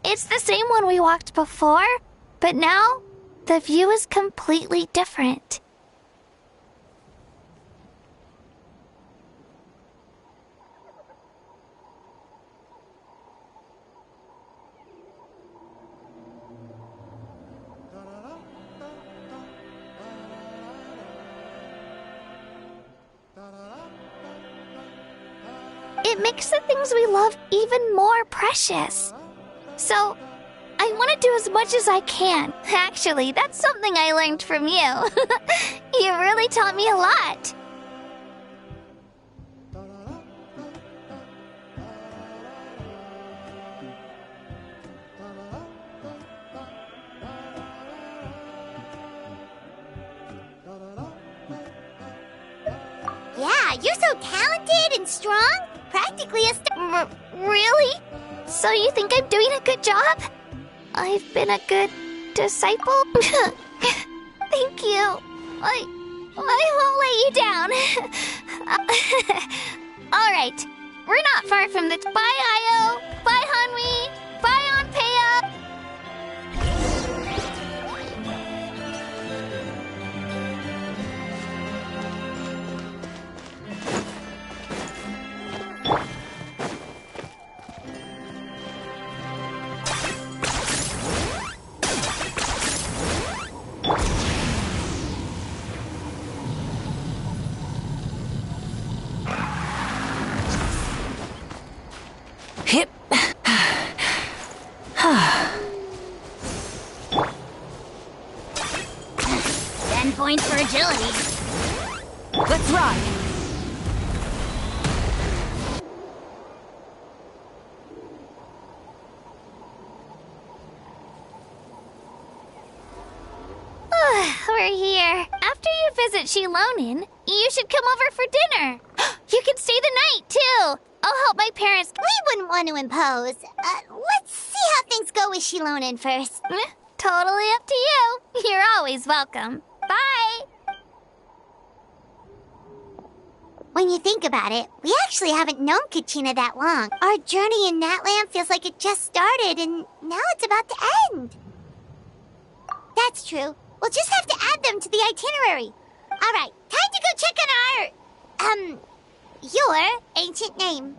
It's the same one we walked before, but now the view is completely different. It makes the things we love even more precious. So, I want to do as much as I can. Actually, that's something I learned from you. You really taught me a lot. Yeah, you're so talented and strong. Practically a Really? So you think I'm doing a good job? I've been a good disciple? Thank you. I won't let you down. All right. We're not far from the... Bye, Io. Bye, Hanwi. Bye, Anpea. Hip. 10 points for agility. Let's ride. We're here. After you visit Shilonin, you should come over for dinner. You can stay the night, too. I'll help my parents. We wouldn't want to impose. Let's see how things go with Shilonin first. Totally up to you. You're always welcome. Bye. When you think about it, we actually haven't known Kachina that long. Our journey in Natlan feels like it just started, and now it's about to end. That's true. We'll just have to add them to the itinerary. All right, time to go check on our... your ancient name.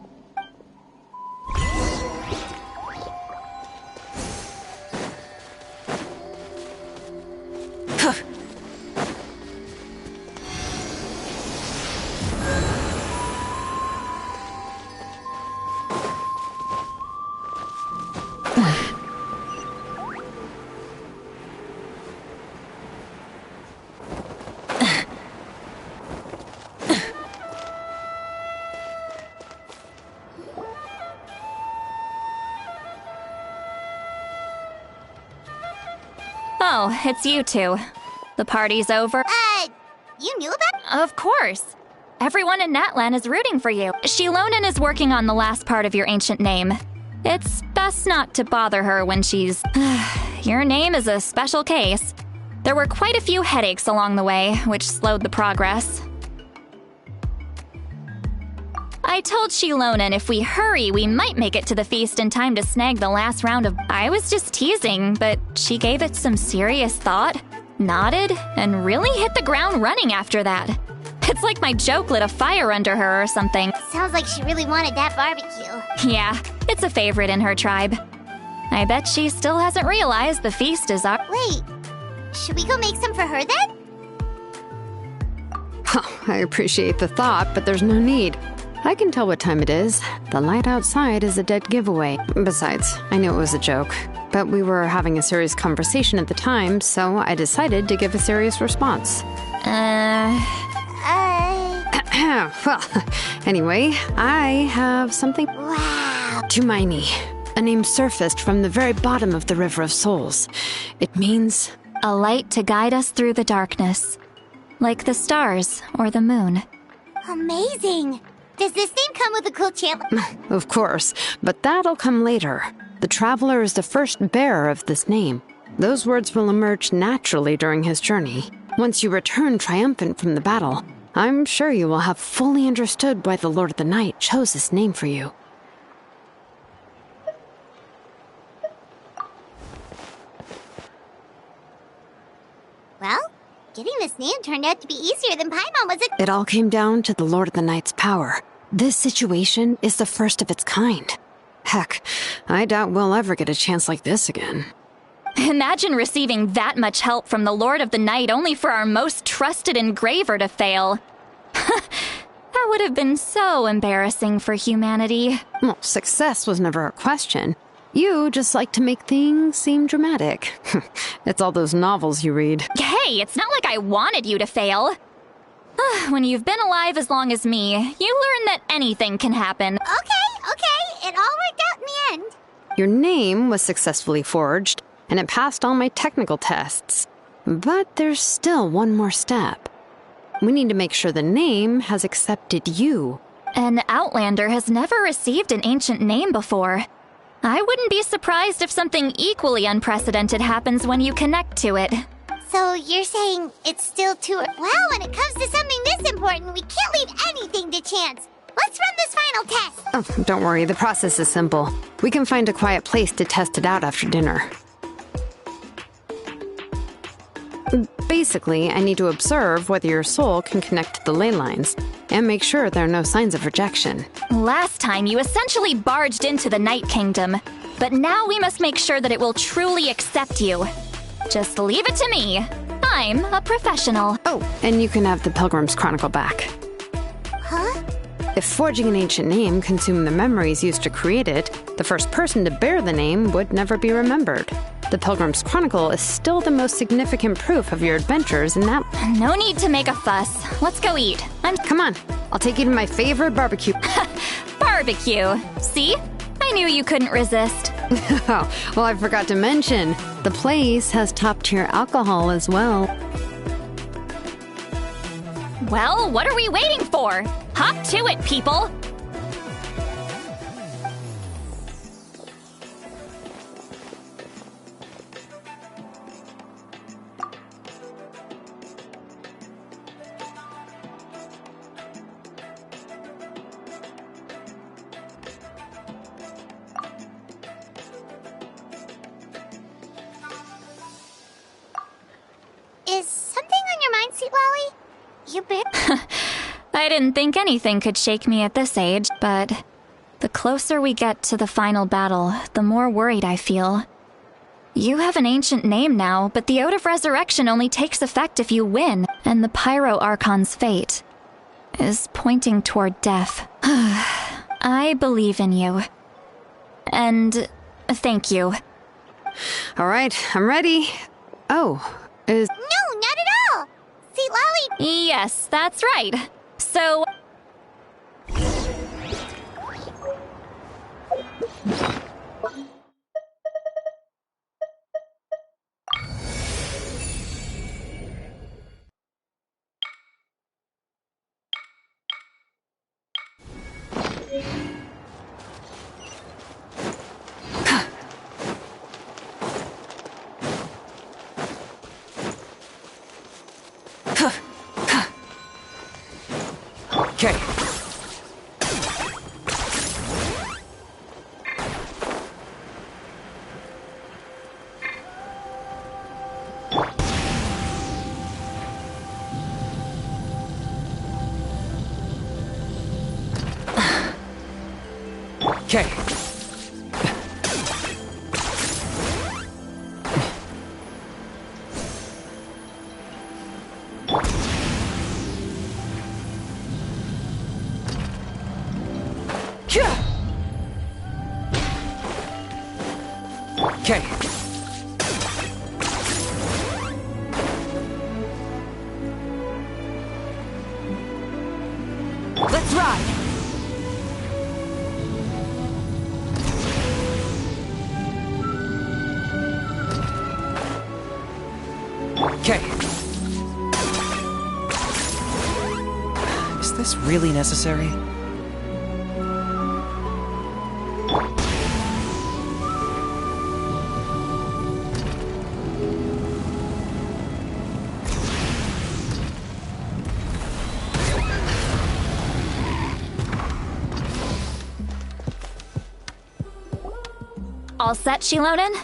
Oh, it's you two. The party's over? You knew about? Of course. Everyone in Natlan is rooting for you. Shilonin is working on the last part of your ancient name. It's best not to bother her when she's... Your name is a special case. There were quite a few headaches along the way, which slowed the progress. I told Shilonin if we hurry, we might make it to the feast in time to snag the last round of... I was just teasing, but she gave it some serious thought, nodded, and really hit the ground running after that. It's like my joke lit a fire under her or something. Sounds like she really wanted that barbecue. Yeah, it's a favorite in her tribe. I bet she still hasn't realized the feast is our... Wait, Should we go make some for her then? I appreciate the thought, but there's no need. I can tell what time it is. The light outside is a dead giveaway. Besides, I knew it was a joke. But we were having a serious conversation at the time, so I decided to give a serious response. Well, anyway, I have something. Wow. Tumaini. A name surfaced from the very bottom of the River of Souls. It means... a light to guide us through the darkness. Like the stars or the moon. Amazing. Does this name come with a cool chant? Of course, but that'll come later. The Traveler is the first bearer of this name. Those words will emerge naturally during his journey. Once you return triumphant from the battle, I'm sure you will have fully understood why the Lord of the Night chose this name for you. Well, getting this name turned out to be easier than Paimon was it? It all came down to the Lord of the Night's power. This situation is the first of its kind. Heck, I doubt we'll ever get a chance like this again. Imagine receiving that much help from the Lord of the Night only for our most trusted engraver to fail. That would have been so embarrassing for humanity. Well, success was never a question. You just like to make things seem dramatic. It's all those novels you read. Hey, it's not like I wanted you to fail. When you've been alive as long as me, you learn that anything can happen. Okay. It all worked out in the end. Your name was successfully forged, and it passed all my technical tests. But there's still one more step. We need to make sure the name has accepted you. An Outlander has never received an ancient name before. I wouldn't be surprised if something equally unprecedented happens when you connect to it. So you're saying it's still too... Well, when it comes to something this important, we can't leave anything to chance. Let's run this final test. Oh, don't worry, the process is simple. We can find a quiet place to test it out after dinner. Basically, I need to observe whether your soul can connect to the ley lines, and make sure there are no signs of rejection. Last time, you essentially barged into the Night Kingdom, but now we must make sure that it will truly accept you. Just leave it to me. I'm a professional. Oh, and you can have the Pilgrim's Chronicle back. Huh? If forging an ancient name consumed the memories used to create it, the first person to bear the name would never be remembered. The Pilgrim's Chronicle is still the most significant proof of your adventures in that... No need to make a fuss. Let's go eat. Come on, I'll take you to my favorite barbecue. Barbecue. See? I knew you couldn't resist. Oh, well, I forgot to mention, the place has top-tier alcohol as well. Well, what are we waiting for? Hop to it, people! Is something on your mind, Sweet Lolly? You bit? I didn't think anything could shake me at this age, but the closer we get to the final battle, the more worried I feel. You have an ancient name now, but the Ode of Resurrection only takes effect if you win, and the Pyro Archon's fate is pointing toward death. I believe in you. And thank you. All right, I'm ready. Oh, is... No, not at all! Sweet Lolly... Yes, that's right. So... Okay. Okay. Okay. Let's ride! Okay. Is this really necessary? All set, Shilonen?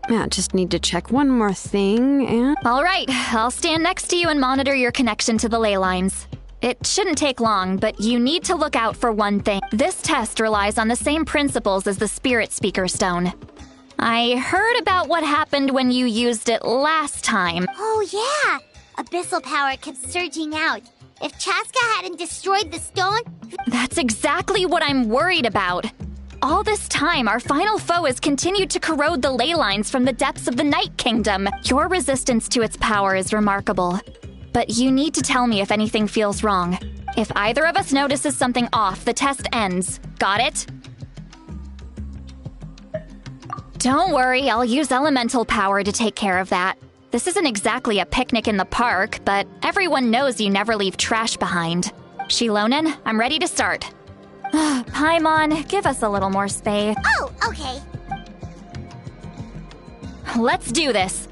Yeah, just need to check one more thing and... All right, I'll stand next to you and monitor your connection to the ley lines. It shouldn't take long, but you need to look out for one thing. This test relies on the same principles as the Spirit Speaker Stone. I heard about what happened when you used it last time. Oh, yeah. Abyssal power kept surging out. If Chaska hadn't destroyed the stone... That's exactly what I'm worried about. All this time, our final foe has continued to corrode the ley lines from the depths of the Night Kingdom. Your resistance to its power is remarkable. But you need to tell me if anything feels wrong. If either of us notices something off, the test ends. Got it? Don't worry, I'll use elemental power to take care of that. This isn't exactly a picnic in the park, but everyone knows you never leave trash behind. Shilonen, I'm ready to start. Paimon, give us a little more space. Oh, okay. Let's do this.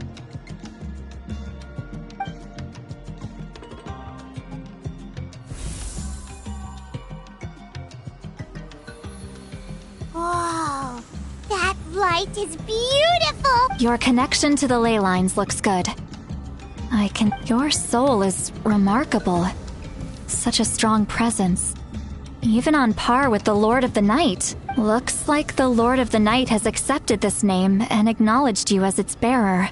Whoa, that light is beautiful! Your connection to the ley lines looks good. Your soul is remarkable. Such a strong presence. Even on par with the Lord of the Night. Looks like the Lord of the Night has accepted this name and acknowledged you as its bearer.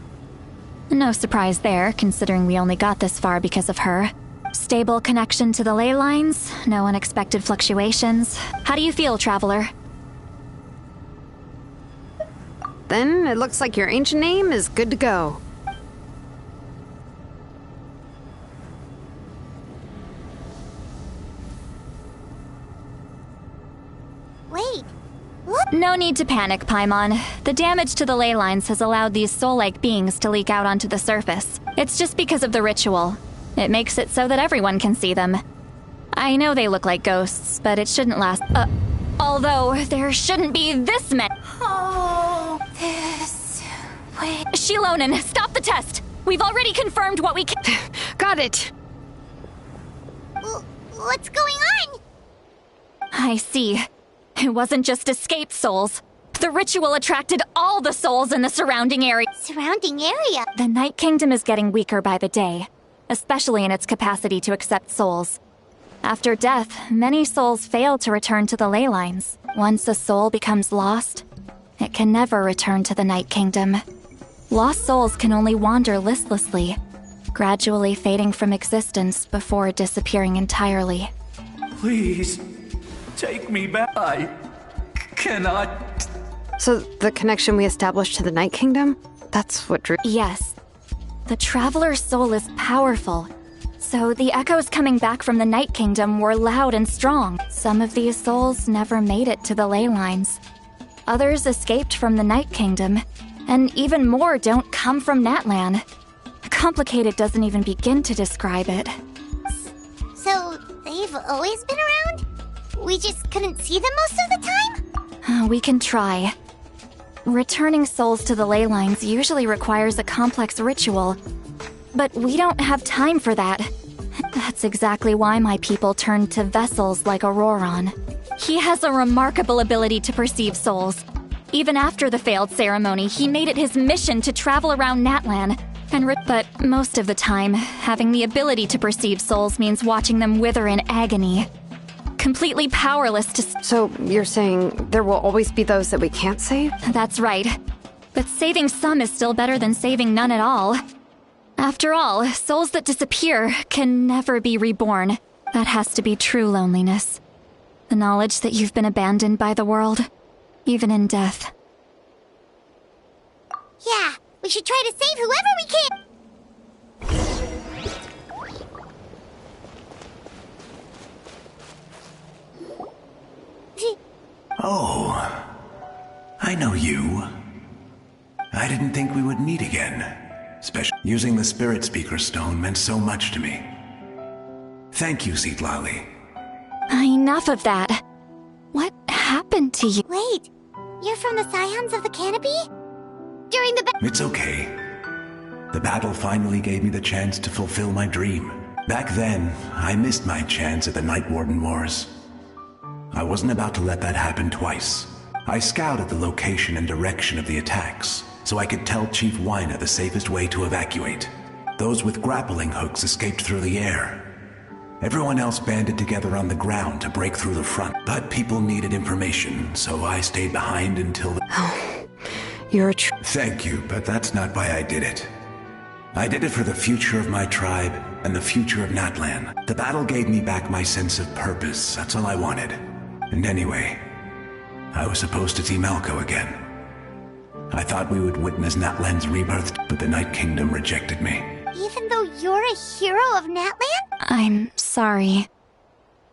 No surprise there, considering we only got this far because of her. Stable connection to the ley lines, no unexpected fluctuations. How do you feel, Traveler? Then it looks like your ancient name is good to go. Wait, look! No need to panic, Paimon. The damage to the ley lines has allowed these soul-like beings to leak out onto the surface. It's just because of the ritual. It makes it so that everyone can see them. I know they look like ghosts, but it shouldn't last. Although, there shouldn't be this many. Oh, this... Wait... Shilonen, stop the test! We've already confirmed what we can. Got it! What's going on? I see. It wasn't just escaped souls. The ritual attracted all the souls in the surrounding area. Surrounding area? The Night Kingdom is getting weaker by the day, especially in its capacity to accept souls. After death, many souls fail to return to the ley lines. Once a soul becomes lost, it can never return to the Night Kingdom. Lost souls can only wander listlessly, gradually fading from existence before disappearing entirely. Please, take me back. I cannot... So the connection we established to the Night Kingdom? That's what drew... Yes. The Traveler's soul is powerful. So the echoes coming back from the Night Kingdom were loud and strong. Some of these souls never made it to the ley lines. Others escaped from the Night Kingdom, and even more don't come from Natlan. Complicated doesn't even begin to describe it. So, they've always been around? We just couldn't see them most of the time? We can try. Returning souls to the ley lines usually requires a complex ritual, but we don't have time for that. That's exactly why my people turned to vessels like Auroron. He has a remarkable ability to perceive souls. Even after the failed ceremony, he made it his mission to travel around Natlan. But most of the time, having the ability to perceive souls means watching them wither in agony. Completely powerless to... So you're saying there will always be those that we can't save? That's right. But saving some is still better than saving none at all. After all, souls that disappear can never be reborn. That has to be true loneliness. The knowledge that you've been abandoned by the world, even in death. Yeah, we should try to save whoever we can. Oh, I know you. I didn't think we would meet again. Especially using the Spirit Speaker Stone meant so much to me. Thank you, Zitlali. Enough of that. What happened to you? Wait, you're from the Scions of the Canopy? During the It's okay. The battle finally gave me the chance to fulfill my dream. Back then, I missed my chance at the Night Warden Wars. I wasn't about to let that happen twice. I scouted the location and direction of the attacks, so I could tell Chief Wyna the safest way to evacuate. Those with grappling hooks escaped through the air. Everyone else banded together on the ground to break through the front, but people needed information, so I stayed behind until the... You're a Thank you, but that's not why I did it. I did it for the future of my tribe and the future of Natlan. The battle gave me back my sense of purpose, that's all I wanted. And anyway, I was supposed to see Malco again. I thought we would witness Natlan's rebirth, but the Night Kingdom rejected me. Even though you're a hero of Natlan? I'm sorry.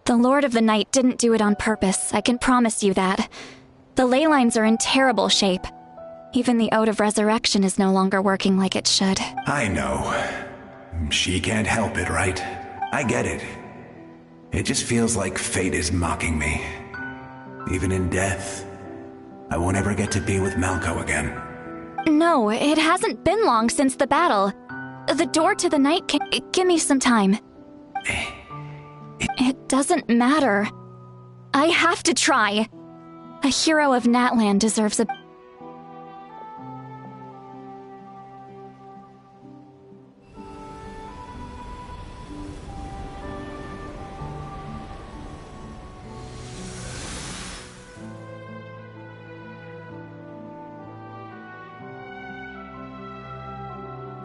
The Lord of the Night didn't do it on purpose, I can promise you that. The ley lines are in terrible shape. Even the Ode of Resurrection is no longer working like it should. I know. She can't help it, right? I get it. It just feels like fate is mocking me. Even in death, I won't ever get to be with Malco again. No, it hasn't been long since the battle. The door to the Night give me some time. It doesn't matter. I have to try. A hero of Natlan deserves a...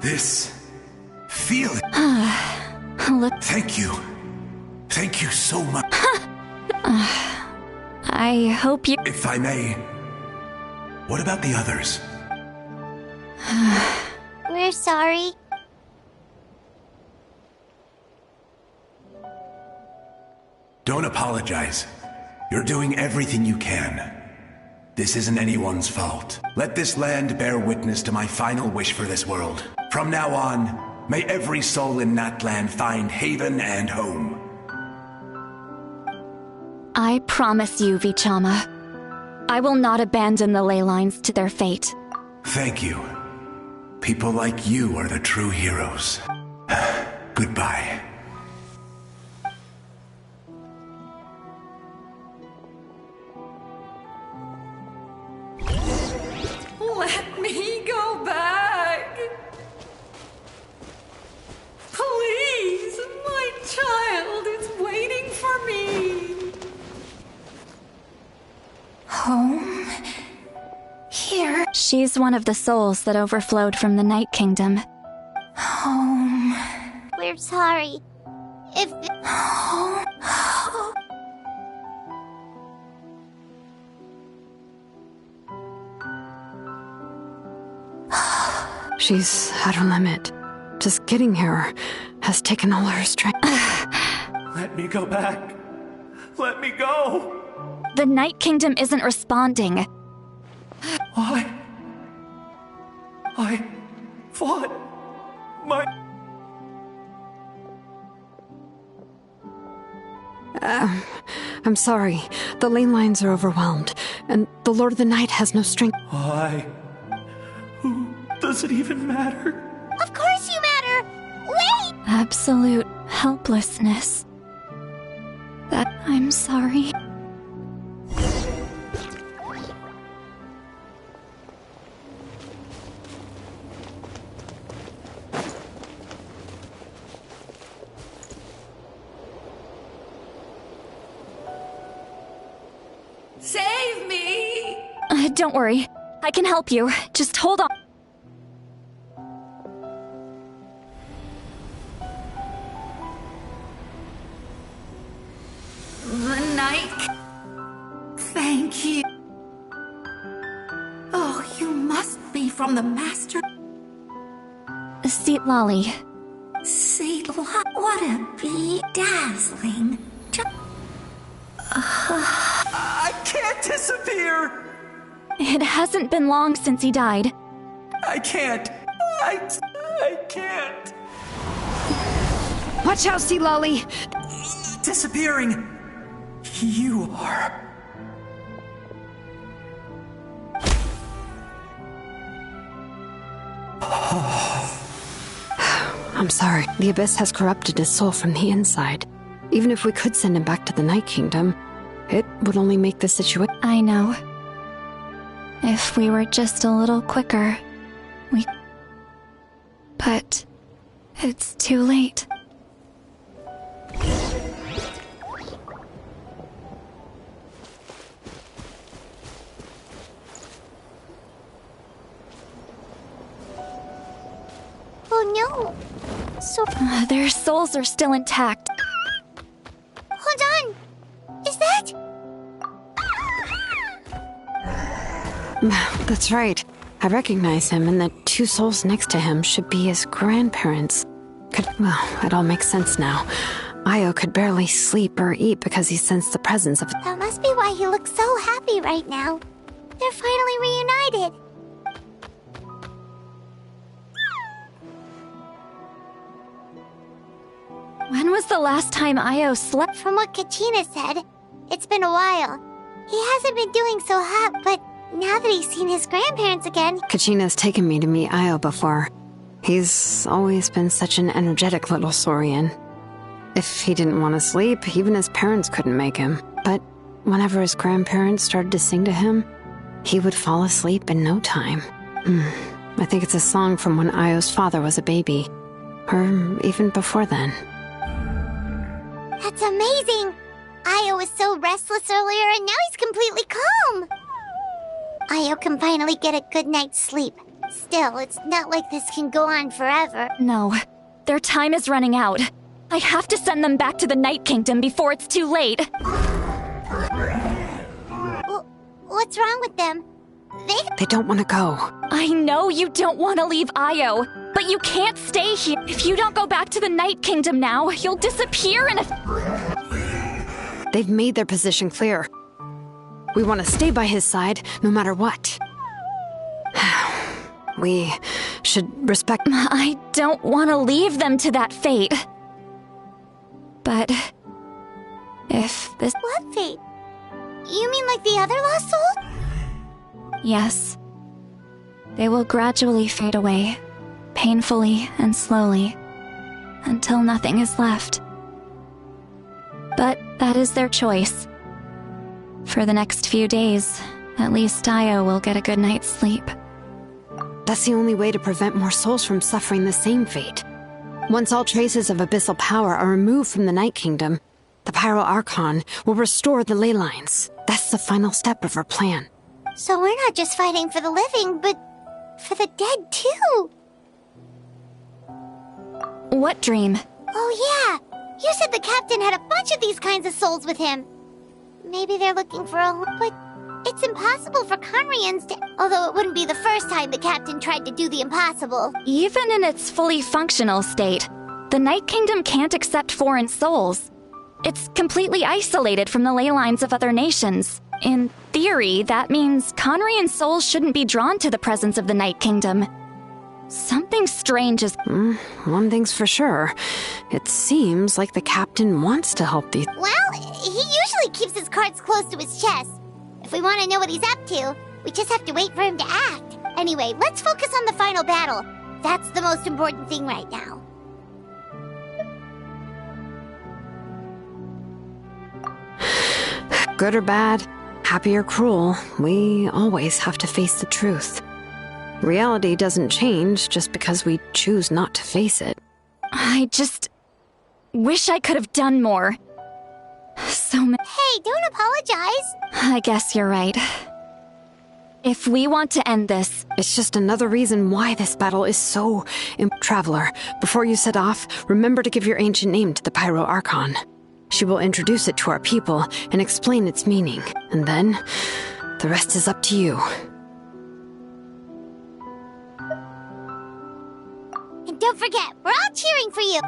This feeling. Thank you. Thank you so much. I hope you... If I may, what about the others? We're sorry. Don't apologize. You're doing everything you can. This isn't anyone's fault. Let this land bear witness to my final wish for this world. From now on, may every soul in Natlan find haven and home. I promise you, Vichama. I will not abandon the ley lines to their fate. Thank you. People like you are the true heroes. Goodbye. Let me go back. Please, my child is waiting for me. Home? Here? She's one of the souls that overflowed from the Night Kingdom. Home. We're sorry. If... She's at her limit. Just getting here has taken all her strength. Let me go back. Let me go. The Night Kingdom isn't responding. I fought my... I'm sorry. The lane lines are overwhelmed, and the Lord of the Night has no strength. Why? Who does it even matter? Of course you matter! Wait! Absolute helplessness. That I'm sorry. Save me! Don't worry. I can help you. Just hold on. The night... from the master? Seat Lolly. What a bedazzling. I can't disappear! It hasn't been long since he died. I can't. I can't. Watch out, Sea Lolly! Disappearing. You are. I'm sorry. The Abyss has corrupted his soul from the inside. Even if we could send him back to the Night Kingdom, it would only make the situation. I know. If we were just a little quicker, we... But... it's too late. Oh no! So... Their souls are still intact. Hold on! Is that... That's right. I recognize him, and the two souls next to him should be his grandparents. Well, it all makes sense now. Io could barely sleep or eat because he sensed the presence of... That must be why he looks so happy right now. They're finally reunited. When was the last time Io slept? From what Kachina said, it's been a while. He hasn't been doing so hot, but now that he's seen his grandparents again... Kachina's taken me to meet Io before. He's always been such an energetic little saurian. If he didn't want to sleep, even his parents couldn't make him. But whenever his grandparents started to sing to him, he would fall asleep in no time. I think it's a song from when Io's father was a baby. Or even before then. That's amazing! Io was so restless earlier, and now he's completely calm! Io can finally get a good night's sleep. Still, it's not like this can go on forever. No. Their time is running out. I have to send them back to the Night Kingdom before it's too late. What's wrong with them? They don't want to go. I know you don't want to leave Io, but you can't stay here. If you don't go back to the Night Kingdom now, you'll disappear in a... They've made their position clear. We want to stay by his side, no matter what. We should respect... I don't want to leave them to that fate. But... if this... What fate? You mean like the other lost soul? Yes. They will gradually fade away, painfully and slowly, until nothing is left. But that is their choice. For the next few days, at least Io will get a good night's sleep. That's the only way to prevent more souls from suffering the same fate. Once all traces of abyssal power are removed from the Night Kingdom, the Pyro Archon will restore the ley lines. That's the final step of our plan. So we're not just fighting for the living, but for the dead too. What dream? Oh yeah, you said the captain had a bunch of these kinds of souls with him. Maybe they're looking for a home, but it's impossible for Conrians to... Although it wouldn't be the first time the captain tried to do the impossible. Even in its fully functional state, the Night Kingdom can't accept foreign souls. It's completely isolated from the ley lines of other nations. In theory, that means Conrian souls shouldn't be drawn to the presence of the Night Kingdom. Something strange is... One thing's for sure. It seems like the captain wants to help these... Well, he usually keeps his cards close to his chest. If we want to know what he's up to, we just have to wait for him to act. Anyway, let's focus on the final battle. That's the most important thing right now. Good or bad, happy or cruel, we always have to face the truth. Reality doesn't change just because we choose not to face it. I just... wish I could have done more. Hey, don't apologize. I guess you're right. If we want to end this... It's just another reason why this battle is so... Traveler, before you set off, remember to give your ancient name to the Pyro Archon. She will introduce it to our people and explain its meaning. And then, the rest is up to you. don't forget, we're all cheering for you.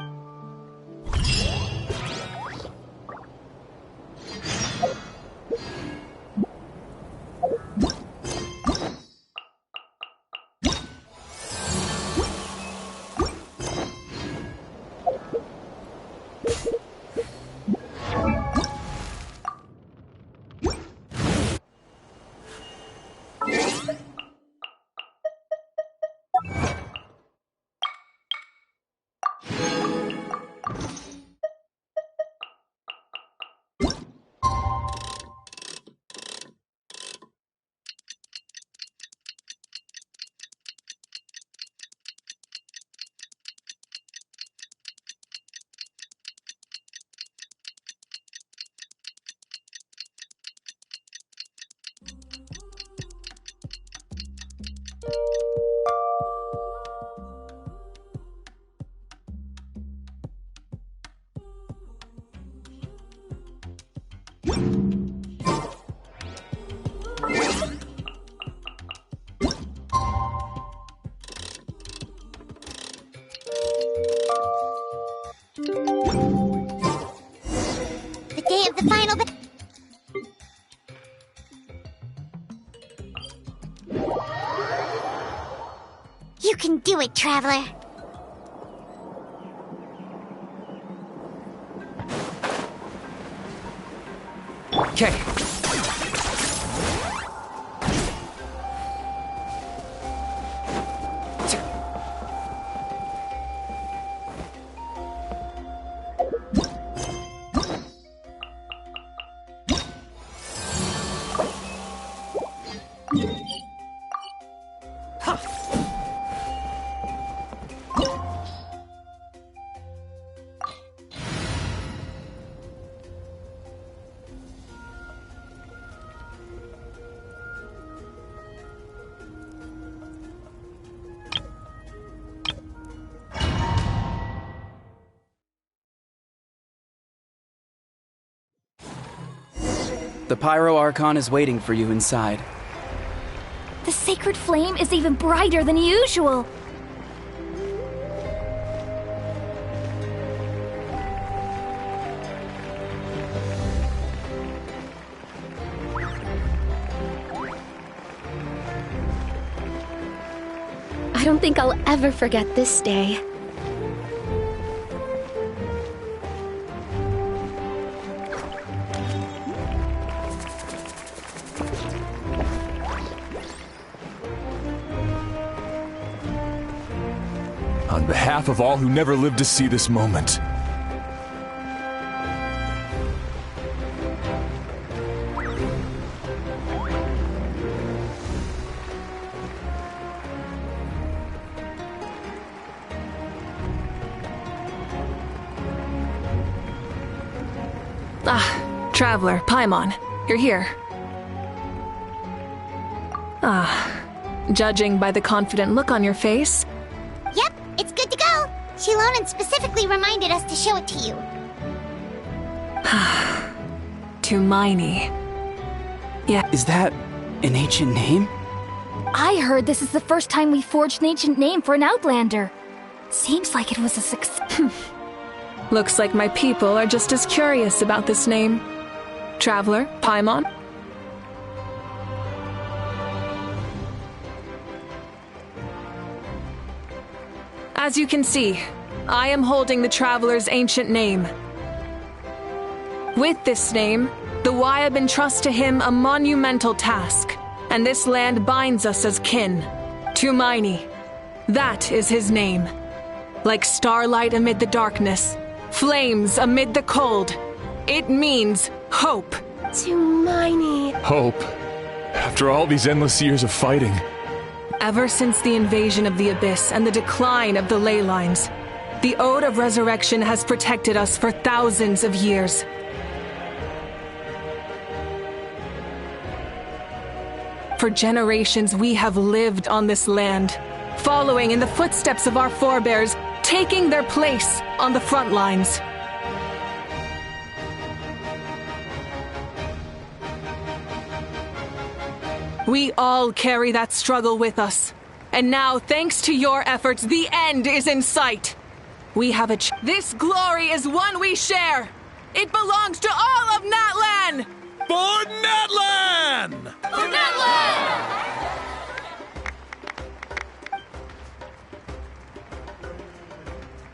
The day of the final You can do it, Traveler. Okay. The Pyro Archon is waiting for you inside. The sacred flame is even brighter than usual. I don't think I'll ever forget this day. On behalf of all who never lived to see this moment. Traveler, Paimon, you're here. Judging by the confident look on your face. Yep, it's good to go. Shilonen specifically reminded us to show it to you. Tumaini. Yeah. Is that an ancient name? I heard this is the first time we forged an ancient name for an Outlander. Seems like it was a success. Looks like my people are just as curious about this name. Traveler, Paimon? As you can see, I am holding the Traveler's ancient name. With this name, the Wyab entrust to him a monumental task, and this land binds us as kin. Tumaini. That is his name. Like starlight amid the darkness, flames amid the cold. It means hope. Tumaini. Hope. After all these endless years of fighting. Ever since the invasion of the Abyss and the decline of the ley lines, the Ode of Resurrection has protected us for thousands of years. For generations, we have lived on this land, following in the footsteps of our forebears, taking their place on the front lines. We all carry that struggle with us. And now, thanks to your efforts, the end is in sight. We have this glory is one we share. It belongs to all of Natlan! For Natlan! For Natlan!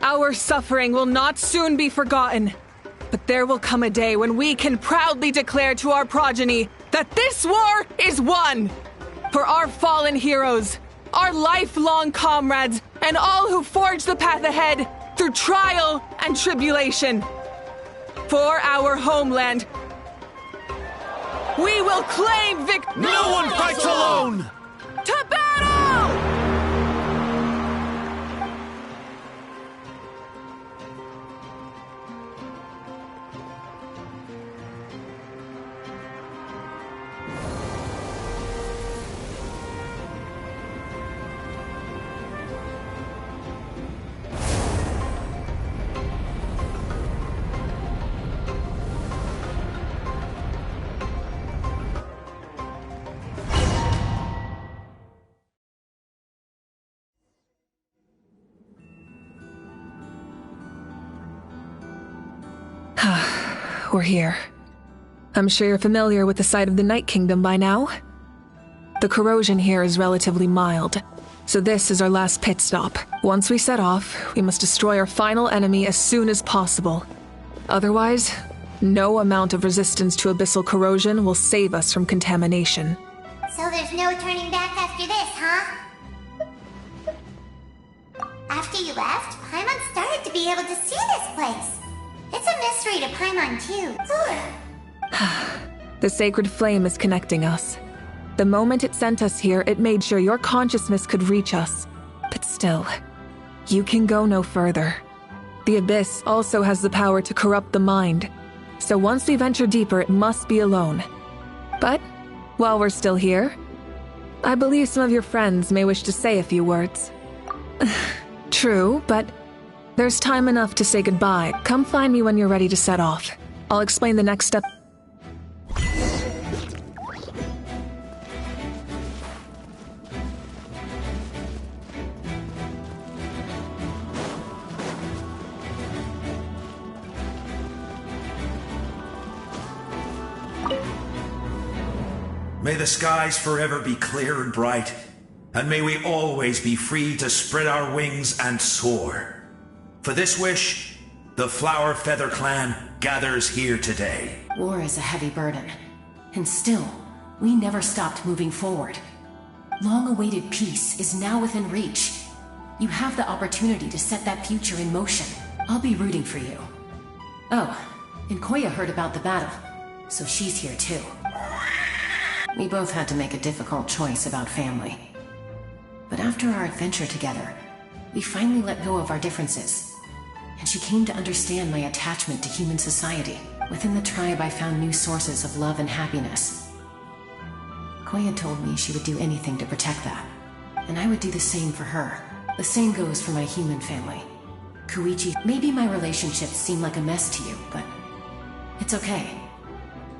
Our suffering will not soon be forgotten. But there will come a day when we can proudly declare to our progeny that this war is won! For our fallen heroes, our lifelong comrades, and all who forge the path ahead through trial and tribulation. For our homeland, we will claim victory. No one fights alone! To battle! We're here. I'm sure you're familiar with the site of the Night Kingdom by now. The corrosion here is relatively mild, so this is our last pit stop. Once we set off, we must destroy our final enemy as soon as possible. Otherwise, no amount of resistance to abyssal corrosion will save us from contamination. So there's no turning back after this, huh? After you left, Paimon started to be able to see this place. It's a mystery to Paimon, too. The sacred flame is connecting us. The moment it sent us here, it made sure your consciousness could reach us. But still, you can go no further. The Abyss also has the power to corrupt the mind, so once we venture deeper, it must be alone. But, while we're still here, I believe some of your friends may wish to say a few words. True, but there's time enough to say goodbye. Come find me when you're ready to set off. I'll explain the next step. May the skies forever be clear and bright, and may we always be free to spread our wings and soar. For this wish, the Flower Feather Clan gathers here today. War is a heavy burden, and still, we never stopped moving forward. Long-awaited peace is now within reach. You have the opportunity to set that future in motion. I'll be rooting for you. Oh, and Koya heard about the battle, so she's here too. We both had to make a difficult choice about family. But after our adventure together, we finally let go of our differences. And she came to understand my attachment to human society. Within the tribe, I found new sources of love and happiness. Koya told me she would do anything to protect that. And I would do the same for her. The same goes for my human family. Koichi, maybe my relationships seem like a mess to you, but it's okay.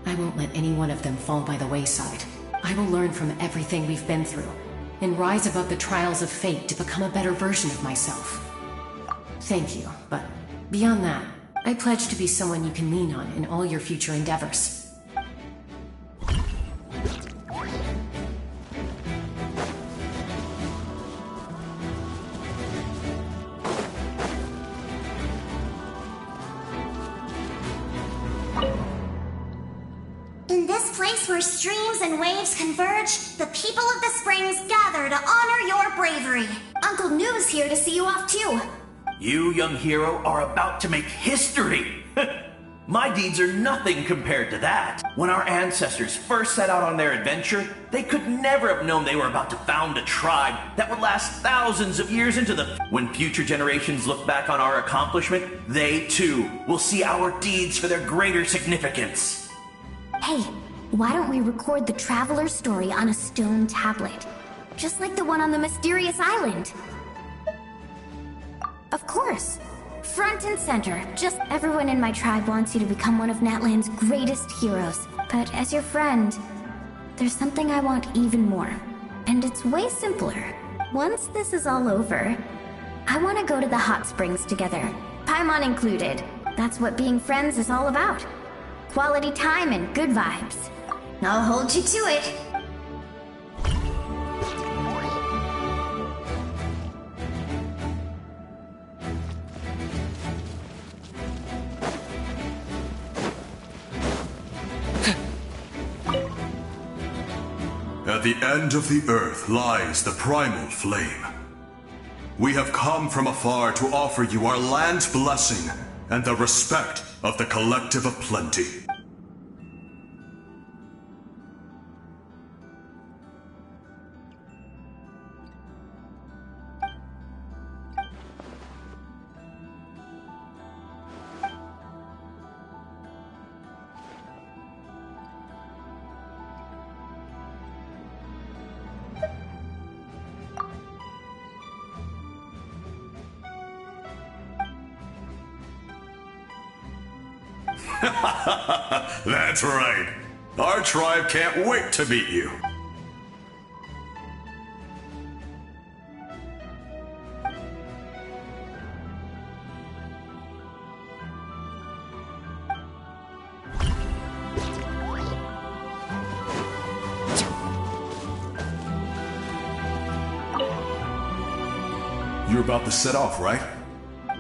I won't let any one of them fall by the wayside. I will learn from everything we've been through, and rise above the trials of fate to become a better version of myself. Thank you, but beyond that, I pledge to be someone you can lean on in all your future endeavors. In this place where streams and waves converge, the people of the springs gather to honor your bravery. Uncle Noo's here to see you off too. You, young hero, are about to make history! My deeds are nothing compared to that. When our ancestors first set out on their adventure, they could never have known they were about to found a tribe that would last thousands of years into the... When future generations look back on our accomplishment, they too will see our deeds for their greater significance. Hey, why don't we record the traveler's story on a stone tablet? Just like the one on the mysterious island. Of course. Front and center. Just everyone in my tribe wants you to become one of Natlan's greatest heroes. But as your friend, there's something I want even more. And it's way simpler. Once this is all over, I want to go to the hot springs together, Paimon included. That's what being friends is all about. Quality time and good vibes. I'll hold you to it. At the end of the earth lies the primal flame. We have come from afar to offer you our land's blessing and the respect of the Collective of Plenty. That's right. Our tribe can't wait to meet you. You're about to set off, right?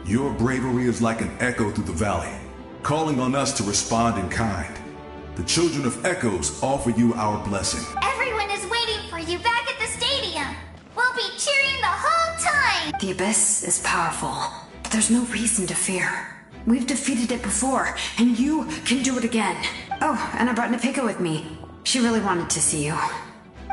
Your bravery is like an echo through the valley, calling on us to respond in kind. The Children of Echoes offer you our blessing. Everyone is waiting for you back at the stadium. We'll be cheering the whole time. The Abyss is powerful, but there's no reason to fear. We've defeated it before, and you can do it again. Oh, and I brought Nepika with me. She really wanted to see you.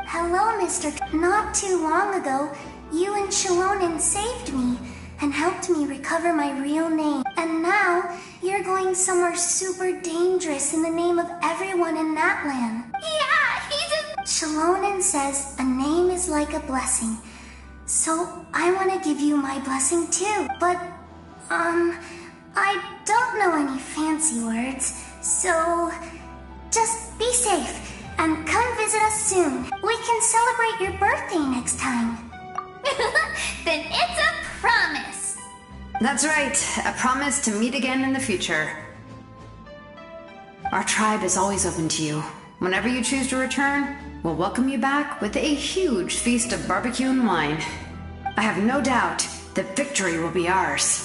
Hello, Mr. Not too long ago, you and Shalonen saved me and helped me recover my real name. And now, you're going somewhere super dangerous in the name of everyone in Natlan. Yeah, he's a... Shalonen says a name is like a blessing. So, I want to give you my blessing too. But, I don't know any fancy words. So, just be safe and come visit us soon. We can celebrate your birthday next time. Then it's a promise. That's right, a promise to meet again in the future. Our tribe is always open to you. Whenever you choose to return, we'll welcome you back with a huge feast of barbecue and wine. I have no doubt that victory will be ours.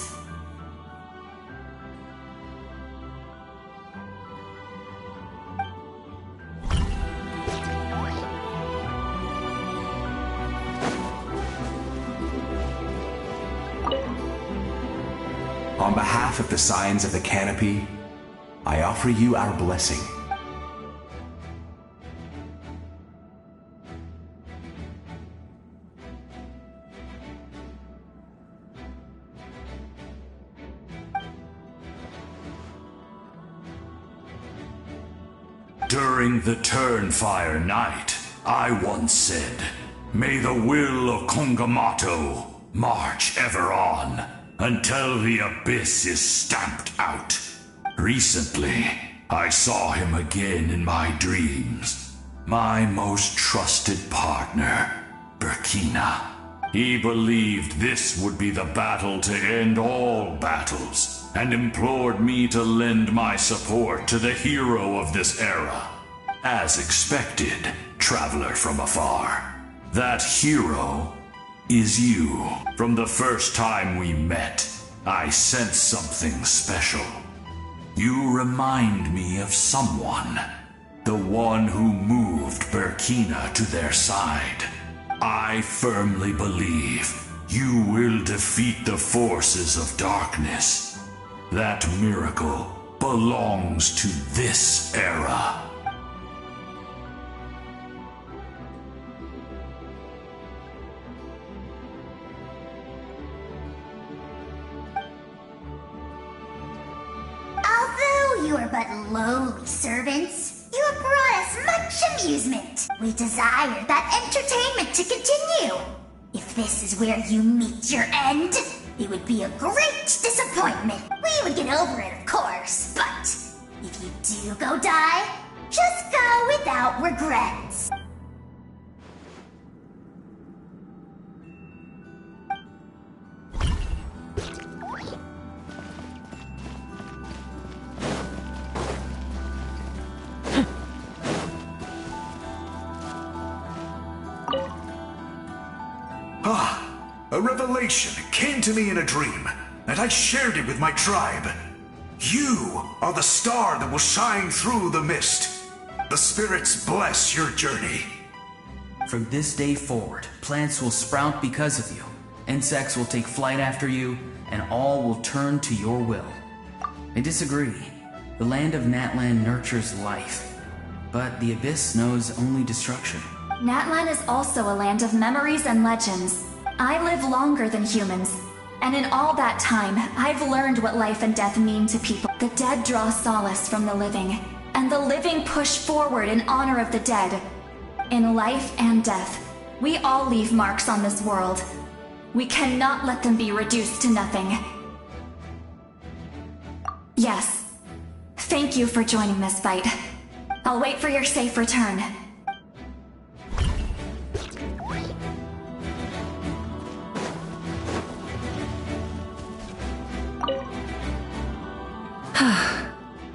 On behalf of the Scions of the Canopy, I offer you our blessing. During the Turnfire Night, I once said, "May the will of Kongamato march ever on, until the Abyss is stamped out." Recently, I saw him again in my dreams. My most trusted partner, Burkina. He believed this would be the battle to end all battles, and implored me to lend my support to the hero of this era. As expected, traveler from afar. That hero is you. From the first time we met, I sensed something special. You remind me of someone. The one who moved Burkina to their side. I firmly believe you will defeat the forces of darkness. That miracle belongs to this era. Although you are but lowly servants, you have brought us much amusement. We desire that entertainment to continue. If this is where you meet your end, it would be a great disappointment. We would get over it, of course, but if you do go die, just go without regrets. A revelation came to me in a dream, and I shared it with my tribe. You are the star that will shine through the mist. The spirits bless your journey. From this day forward, plants will sprout because of you. Insects will take flight after you, and all will turn to your will. I disagree. The land of Natlan nurtures life, but the Abyss knows only destruction. Natlan is also a land of memories and legends. I live longer than humans, and in all that time, I've learned what life and death mean to people. The dead draw solace from the living, and the living push forward in honor of the dead. In life and death, we all leave marks on this world. We cannot let them be reduced to nothing. Yes. Thank you for joining this fight. I'll wait for your safe return.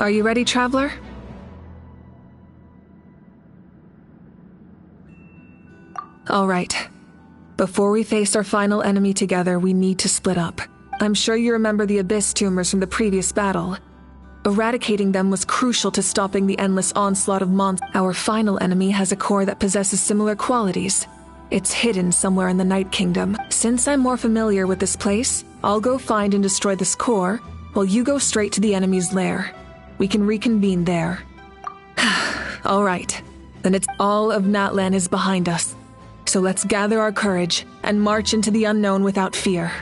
Are you ready, traveler? All right. Before we face our final enemy together, we need to split up. I'm sure you remember the Abyss tumors from the previous battle. Eradicating them was crucial to stopping the endless onslaught of monsters. Our final enemy has a core that possesses similar qualities. It's hidden somewhere in the Night Kingdom. Since I'm more familiar with this place, I'll go find and destroy this core, while you go straight to the enemy's lair. We can reconvene there. All right. Then it's all of Natlan is behind us. So let's gather our courage and march into the unknown without fear.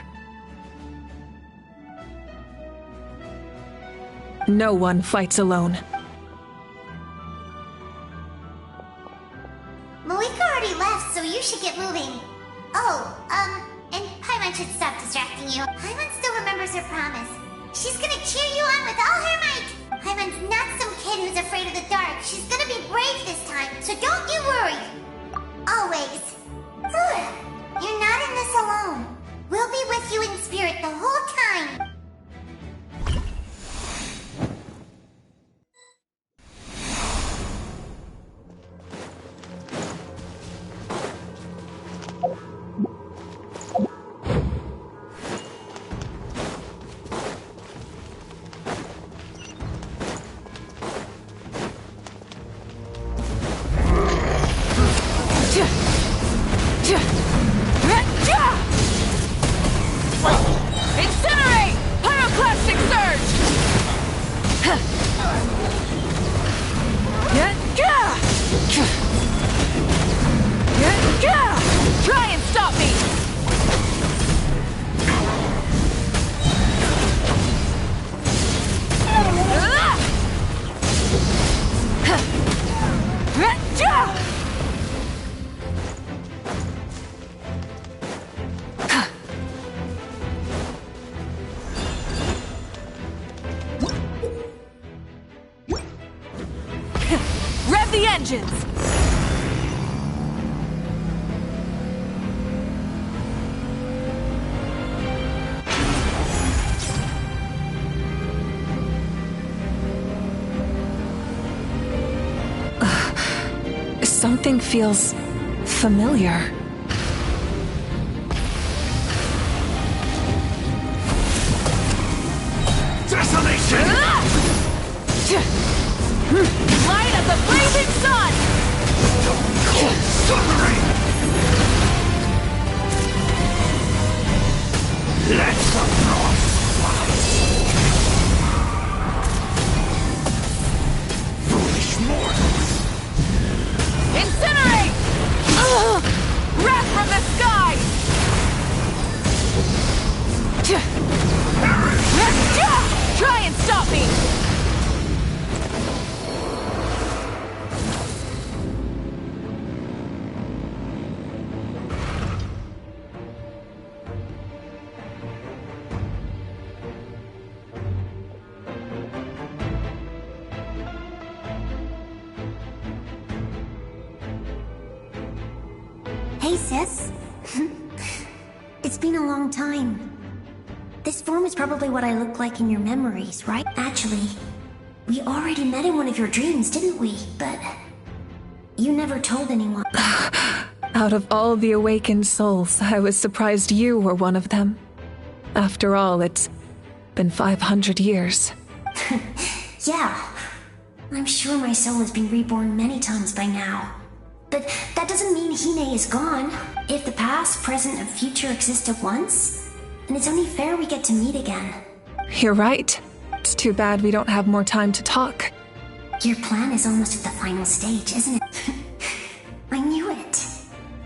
No one fights alone. Malika already left, so you should get moving. And Paimon should stop distracting you. Paimon still remembers her promise. She's gonna cheer you on with all her might. Paimon's not some kid who's afraid of the dark. She's gonna be brave this time, so don't you worry. Always. You're not in this alone. We'll be with you in spirit the whole time. Incinerate! Pyroclastic surge! Try and stop me! Rev the engines! Something feels familiar. Desolation! Light of the blazing sun! Suffering! Let the frost fly! Foolish mortals! Incinerate! Wrath from the sky! Try and stop me! Hey, sis. It's been a long time. This form is probably what I look like in your memories, right? Actually, we already met in one of your dreams, didn't we? But you never told anyone. Out of all the awakened souls, I was surprised you were one of them. After all, it's been 500 years. Yeah. I'm sure my soul has been reborn many times by now. But that doesn't mean Hine is gone. If the past, present, and future exist at once, then it's only fair we get to meet again. You're right. It's too bad we don't have more time to talk. Your plan is almost at the final stage, isn't it? I knew it.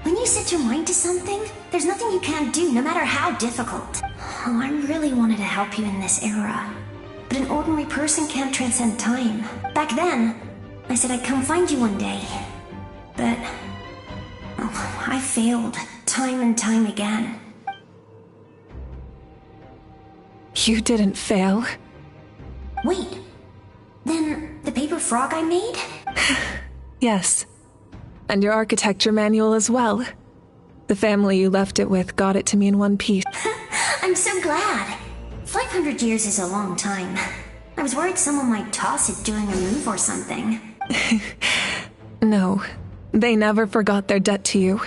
When you set your mind to something, there's nothing you can't do, no matter how difficult. Oh, I really wanted to help you in this era. But an ordinary person can't transcend time. Back then, I said I'd come find you one day. But I failed, time and time again. You didn't fail. Wait, then the paper frog I made? Yes. And your architecture manual as well. The family you left it with got it to me in one piece. I'm so glad. 500 years is a long time. I was worried someone might toss it during a move or something. No, they never forgot their debt to you.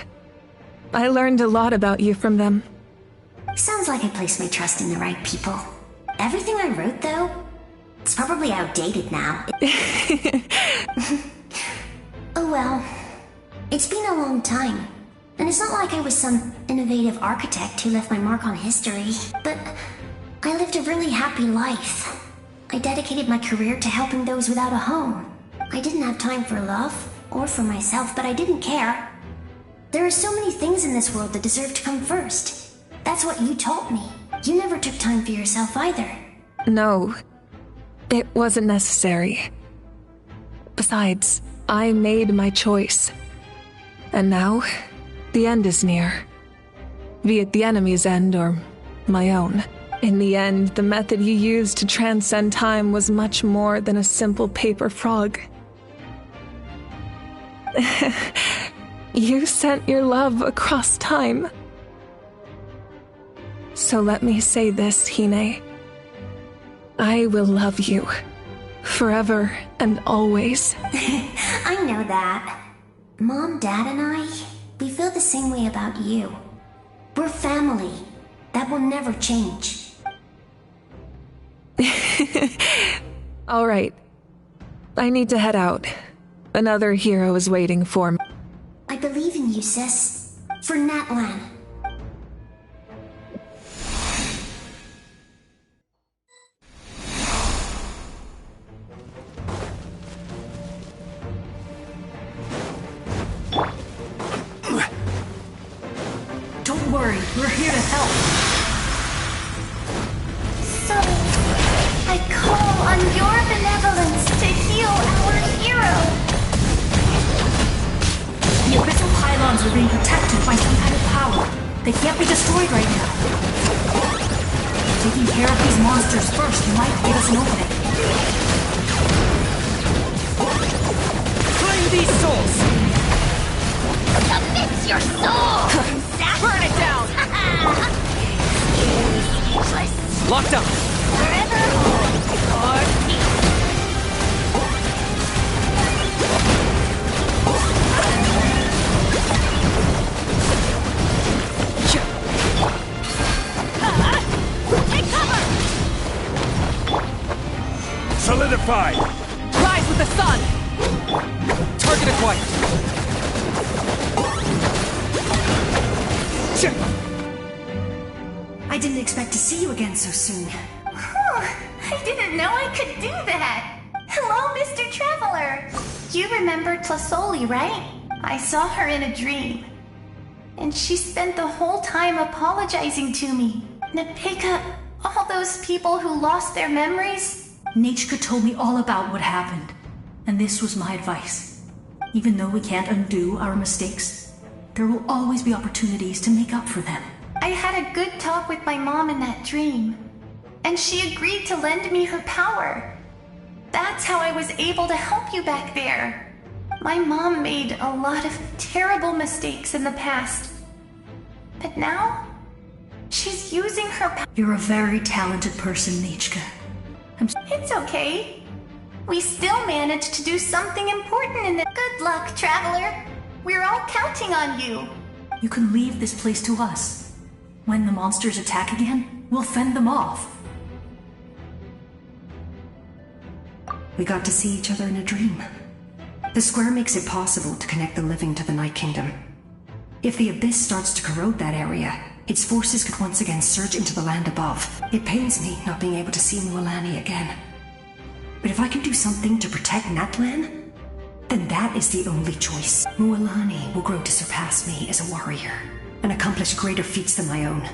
I learned a lot about you from them. Sounds like I placed my trust in the right people. Everything I wrote, though, it's probably outdated now. Oh well. It's been a long time. And it's not like I was some innovative architect who left my mark on history. But I lived a really happy life. I dedicated my career to helping those without a home. I didn't have time for love, or for myself, but I didn't care. There are so many things in this world that deserve to come first. That's what you taught me. You never took time for yourself either. No, it wasn't necessary. Besides, I made my choice. And now, the end is near. Be it the enemy's end or my own. In the end, the method you used to transcend time was much more than a simple paper frog. You sent your love across time. So let me say this, Hine. I will love you. Forever and always. I know that. Mom, Dad, and I, we feel the same way about you. We're family. That will never change. All right. I need to head out. Another hero is waiting for me. I believe in you, sis. For Natlan. Don't worry, we're here to help. So, I call on your benevolence to heal our hero. The abyssal pylons are being protected by some kind of power. They can't be destroyed right now. Taking care of these monsters first might give us an opening. Claim these souls! Commit your soul! Burn it down! Locked up! Forever hold your Take cover! Solidified! Rise with the sun! Target acquired! I didn't expect to see you again so soon. I didn't know I could do that. Hello, Mr. Traveler. You remember Tlasoli, right? I saw her in a dream. And she spent the whole time apologizing to me. Nepika, all those people who lost their memories. Nachka told me all about what happened. And this was my advice. Even though we can't undo our mistakes, there will always be opportunities to make up for them. I had a good talk with my mom in that dream. And she agreed to lend me her power. That's how I was able to help you back there. My mom made a lot of terrible mistakes in the past. But now, she's using her power. You're a very talented person, Nachka. It's okay. We still managed to do something important in the— Good luck, Traveler. We're all counting on you. You can leave this place to us. When the monsters attack again, we'll fend them off. We got to see each other in a dream. The square makes it possible to connect the living to the Night Kingdom. If the Abyss starts to corrode that area, its forces could once again surge into the land above. It pains me not being able to see Mualani again. But if I can do something to protect Natlan, then that is the only choice. Mualani will grow to surpass me as a warrior and accomplish greater feats than my own.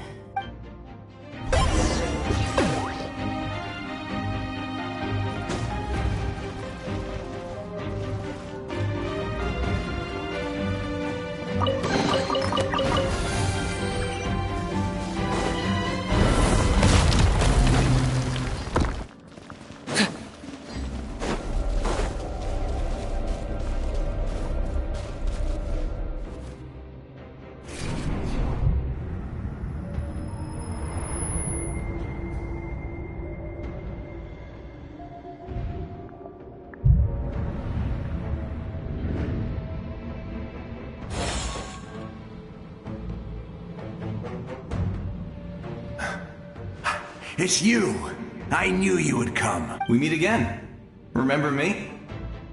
It's you! I knew you would come. We meet again. Remember me?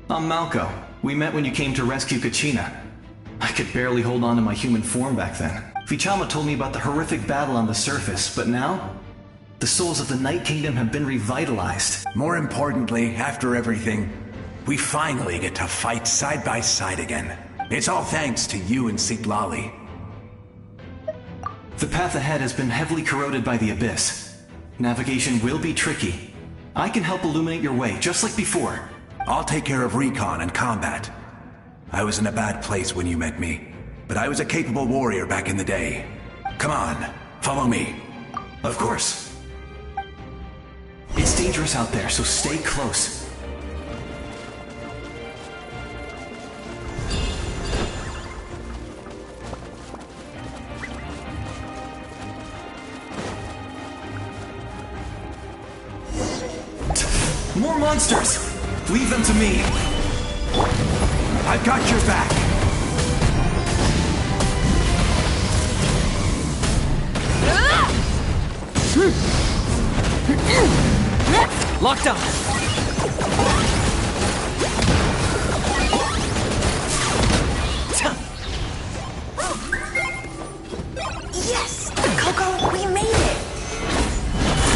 I'm Malco. We met when you came to rescue Kachina. I could barely hold on to my human form back then. Vichama told me about the horrific battle on the surface, but now, the souls of the Night Kingdom have been revitalized. More importantly, after everything, we finally get to fight side by side again. It's all thanks to you and Sitlali. The path ahead has been heavily corroded by the Abyss. Navigation will be tricky. I can help illuminate your way, just like before. I'll take care of recon and combat. I was in a bad place when you met me, but I was a capable warrior back in the day. Come on, follow me. Of course. It's dangerous out there, so stay close. More monsters! Leave them to me! I've got your back! Locked up! Yes! Coco, we made it!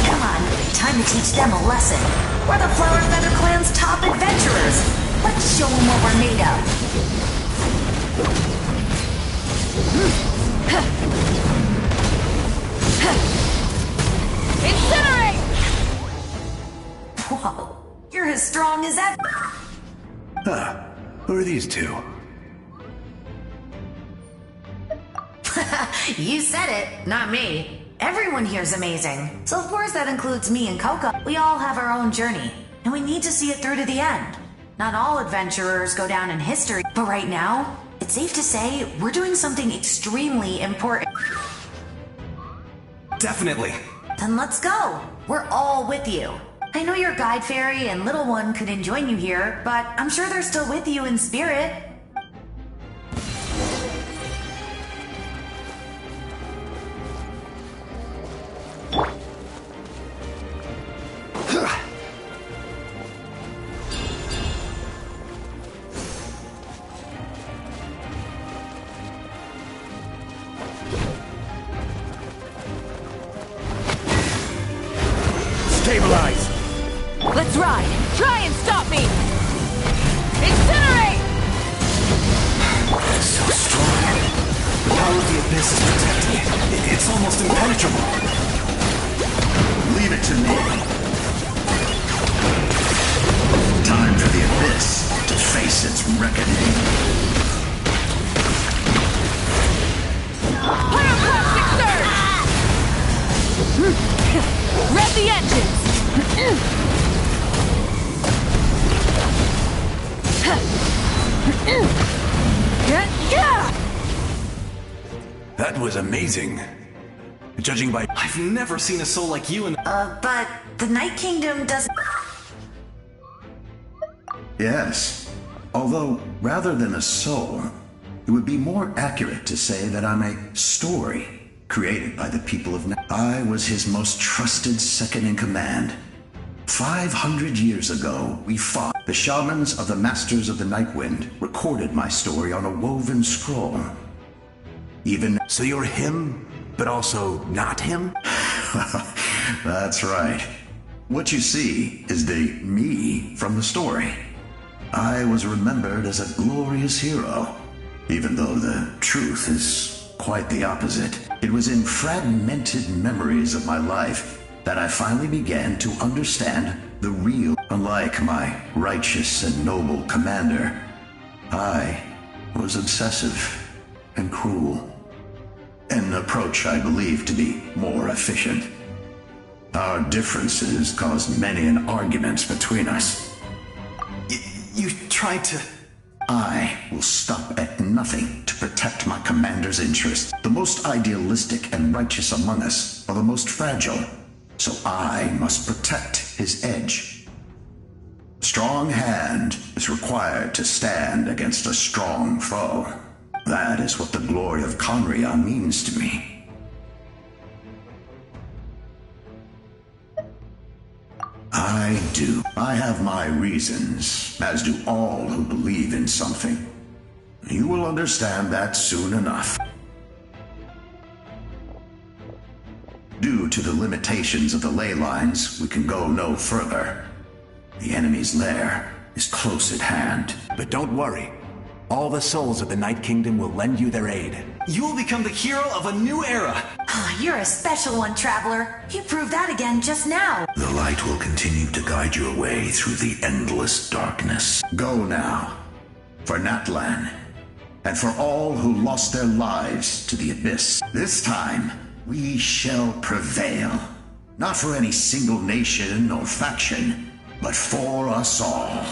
Come on, time to teach them a lesson. We're the Flower Feather Clan's top adventurers. Let's show them what we're made of. Incinerate! Whoa, you're as strong as ever. Huh, who are these two? You said it, not me. Everyone here's amazing. So of course that includes me and Coco. We all have our own journey, and we need to see it through to the end. Not all adventurers go down in history, but right now, it's safe to say we're doing something extremely important. Definitely. Then let's go. We're all with you. I know your guide fairy and little one couldn't join you here, but I'm sure they're still with you in spirit. Stabilize! Let's ride! Try and stop me! Incinerate! So strong. The power of the Abyss is protecting it. It's almost impenetrable. Leave it to me. Time for the Abyss to face its reckoning. Pyroclastic surge! Rev the engines! That was amazing. Judging by... I've never seen a soul like you in... But the Night Kingdom doesn't... Yes. Although, rather than a soul, It would be more accurate to say that I'm a story created by the people of I was his most trusted second-in-command. 500 years ago, we fought. The shamans of the Masters of the Nightwind recorded my story on a woven scroll. Even so, you're him, but also not him? That's right. What you see is the me from the story. I was remembered as a glorious hero, even though the truth is quite the opposite. It was in fragmented memories of my life that I finally began to understand the real. Unlike my righteous and noble commander, I was obsessive and cruel. An approach I believe to be more efficient. Our differences caused many an arguments between us. You tried to... I will stop at nothing to protect my commander's interests. The most idealistic and righteous among us are the most fragile, so I must protect his edge. A strong hand is required to stand against a strong foe. That is what the glory of Conria means to me. I do. I have my reasons, as do all who believe in something. You will understand that soon enough. Due to the limitations of the ley lines, we can go no further. The enemy's lair is close at hand. But don't worry. All the souls of the Night Kingdom will lend you their aid. You will become the hero of a new era. Oh, you're a special one, Traveler. You proved that again just now. The light will continue to guide your way through the endless darkness. Go now, for Natlan, and for all who lost their lives to the abyss. This time, we shall prevail. Not for any single nation or faction, but for us all.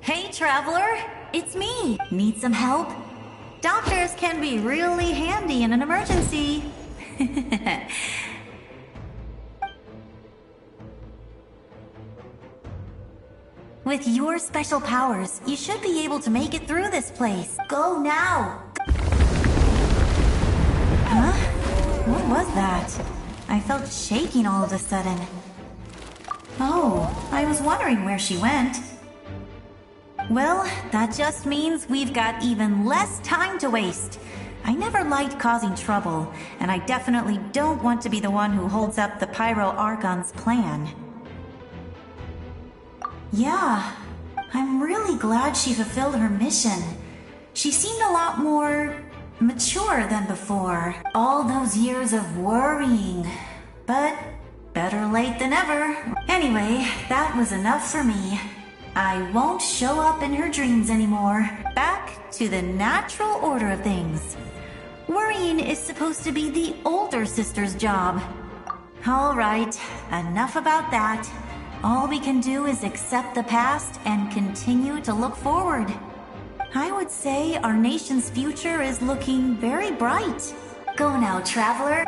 Hey, Traveler! It's me! Need some help? Doctors can be really handy in an emergency. With your special powers, you should be able to make it through this place. Go now! Huh? What was that? I felt shaking all of a sudden. Oh, I was wondering where she went. Well, that just means we've got even less time to waste. I never liked causing trouble, and I definitely don't want to be the one who holds up the Pyro Archon's plan. Yeah, I'm really glad she fulfilled her mission. She seemed a lot more mature than before. All those years of worrying, but better late than ever. Anyway, that was enough for me. I won't show up in her dreams anymore. Back to the natural order of things. Worrying is supposed to be the older sister's job. All right, enough about that. All we can do is accept the past and continue to look forward. I would say our nation's future is looking very bright. Go now, Traveler.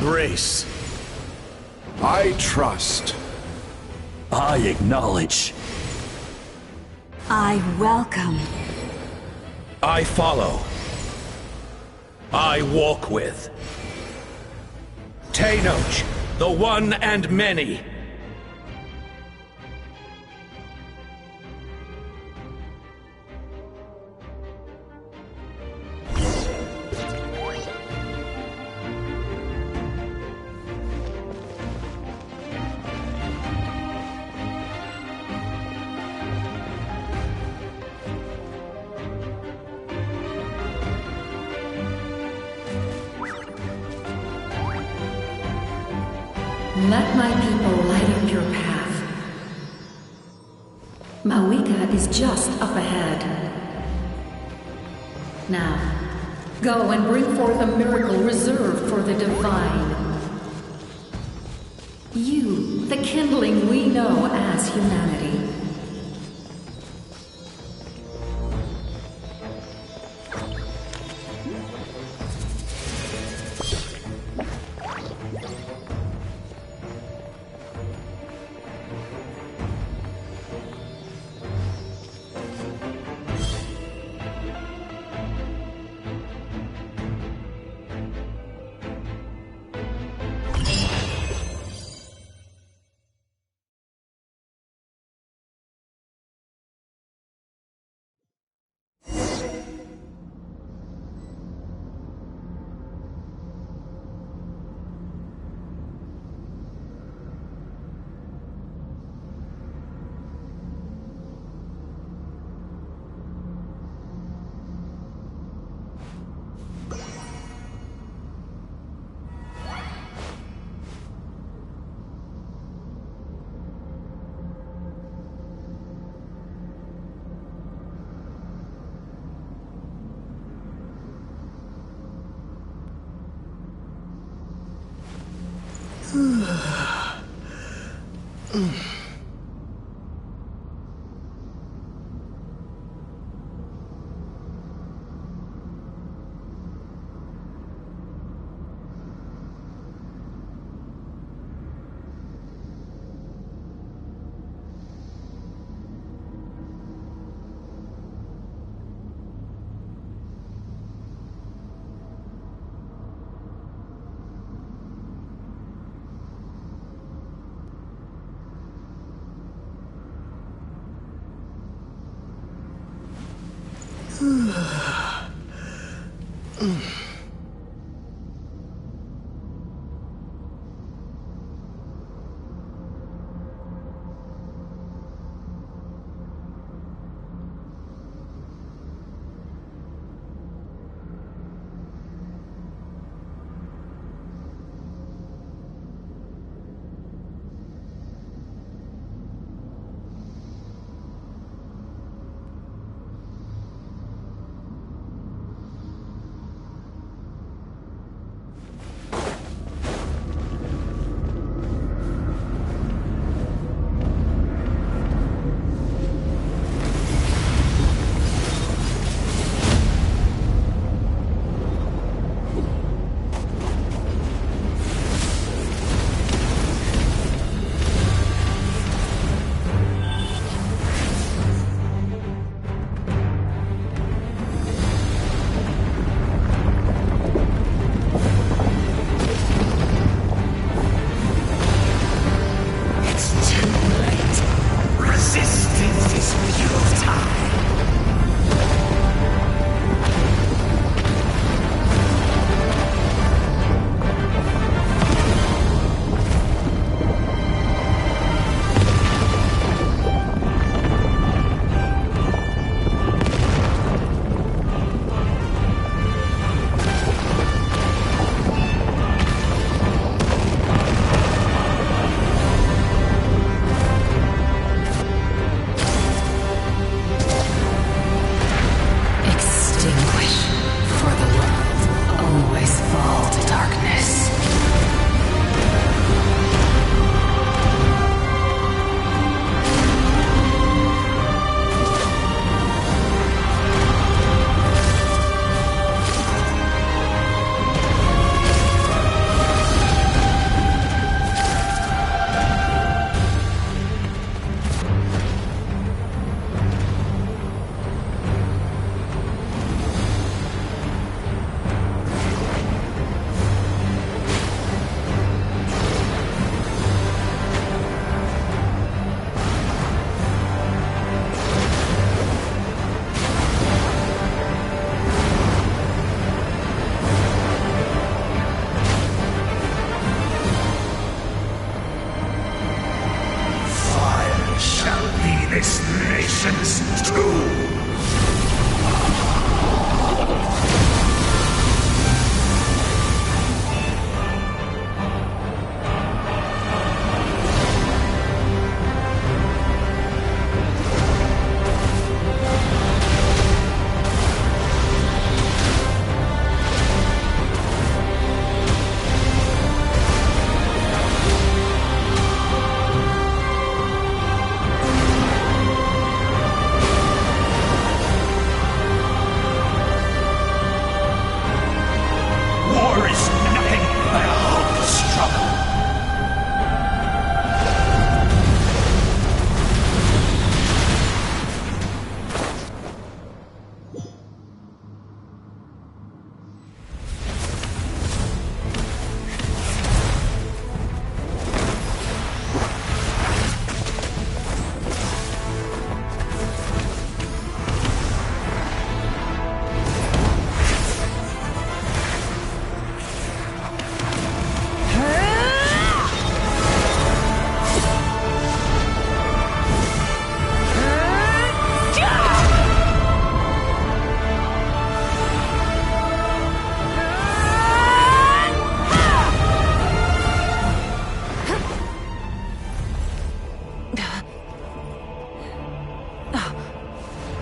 embrace. I trust. I acknowledge. I welcome. I follow. I walk with. Tenoch, the one and many. Let my people light up your path. Mawika is just up ahead. Now, go and bring forth a miracle reserved for the divine. You, the kindling we know as humanity. this nation's tomb!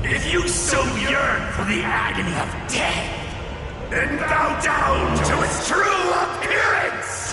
If you so yearn for the agony of death, then bow down to its true appearance!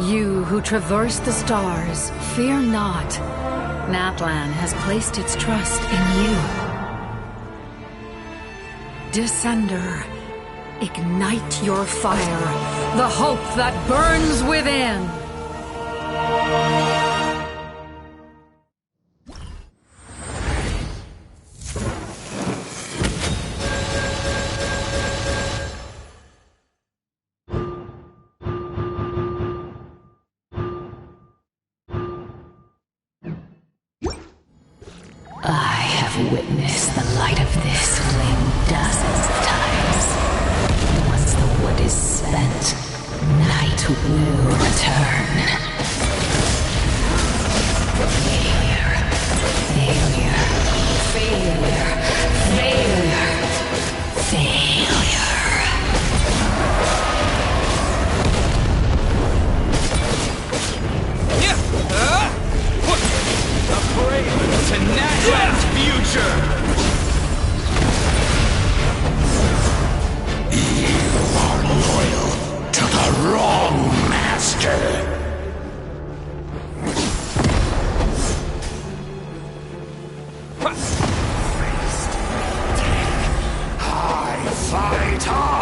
You who traverse the stars, fear not. Natlan has placed its trust in you. Descender, ignite your fire, the hope that burns within. I have witnessed the light of this flame dozens of times. Once the wood is spent, night will return. Failure. Failure. Failure. Failure. Failure. A prelude to Natlan's future! You are loyal to the wrong master! I fight on!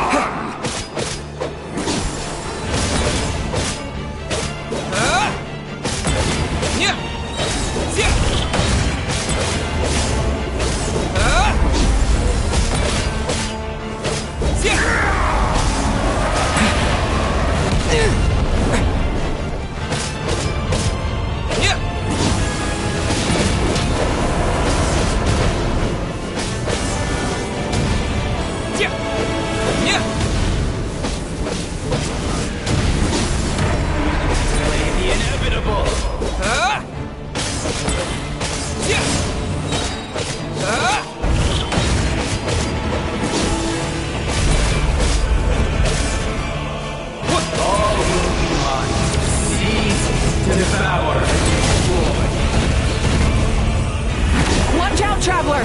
Watch out, traveler!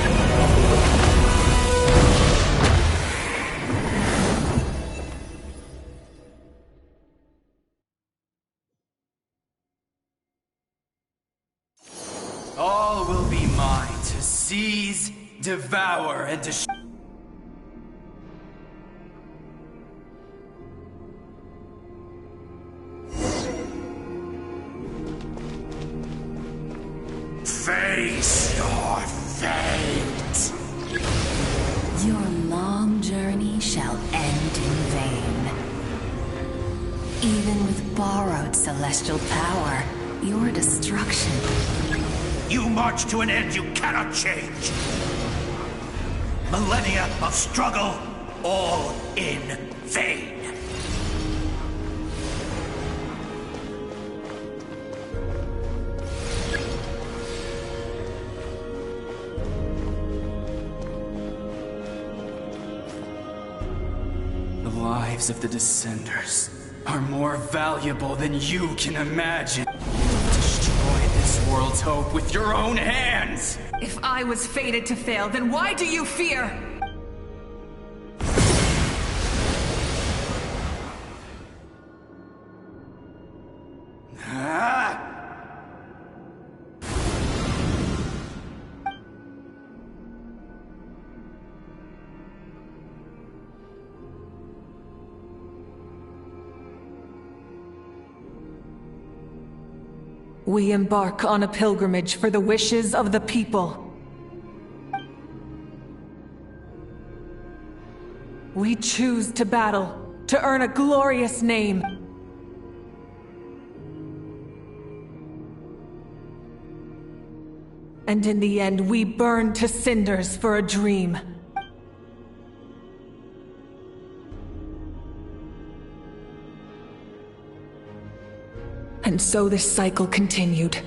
All will be mine to seize, devour, and to Face your fate. Your long journey shall end in vain. Even with borrowed celestial power, your destruction. You march to an end you cannot change. Millennia of struggle, all in vain. The lives of the Descenders are more valuable than you can imagine. Destroy this world's hope with your own hands! If I was fated to fail, then why do you fear? We embark on a pilgrimage for the wishes of the people. We choose to battle, to earn a glorious name. And in the end, we burn to cinders for a dream. And so this cycle continued.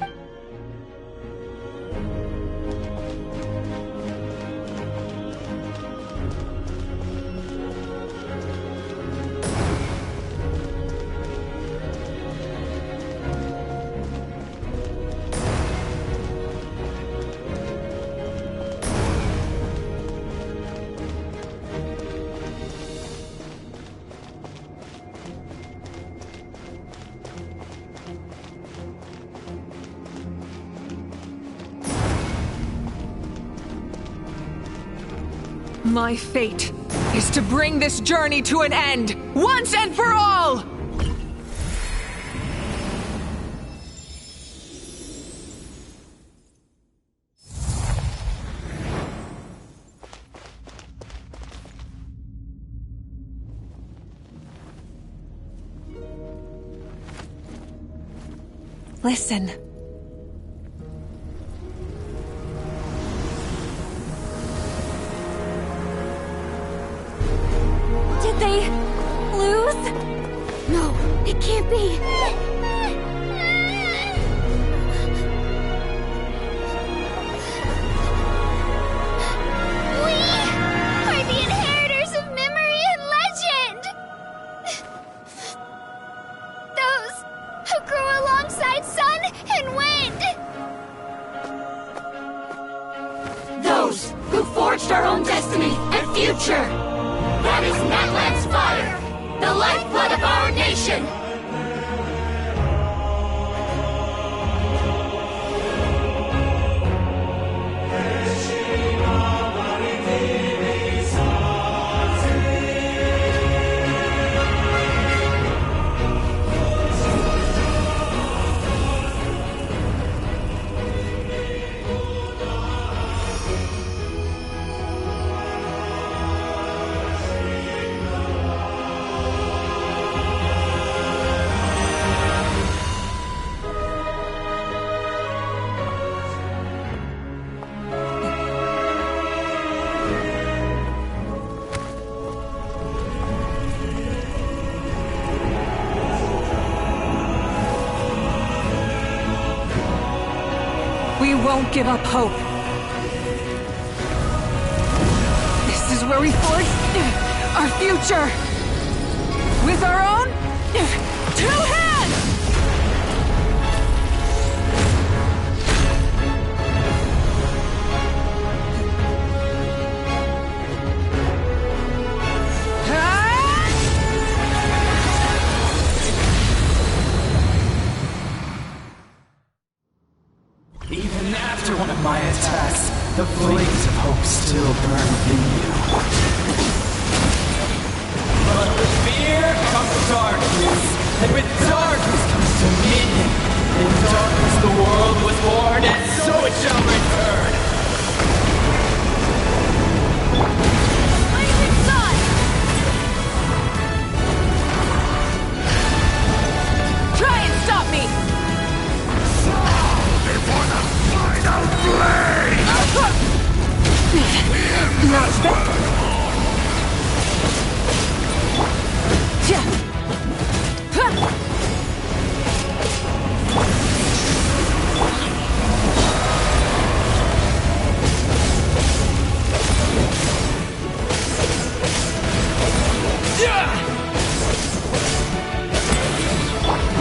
My fate is to bring this journey to an end, once and for all! Listen. Did they lose? No, it can't be. We are the inheritors of memory and legend. Those who grew alongside sun and wind. Those who forged our own destiny and future. That is Natlan's fire, the lifeblood of our nation! We won't give up hope. This is where we forge our future. With our own 2 hands! Even after one of my attacks, the flames of hope still burn within you. But with fear comes darkness, and with darkness comes dominion. In darkness the world was born, and so it shall return. Not bad.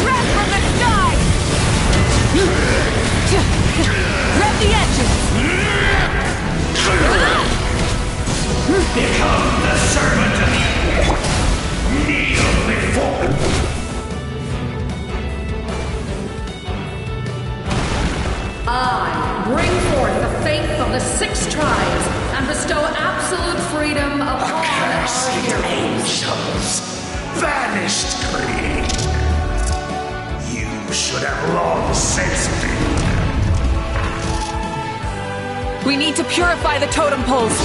Grab from the sky! Grab the edges! Become the servant of kneel before. I bring forth the faith of the 6 tribes and bestow absolute freedom upon our heroes. Angels, vanished greed. You should have long since been. We need to purify the totem poles.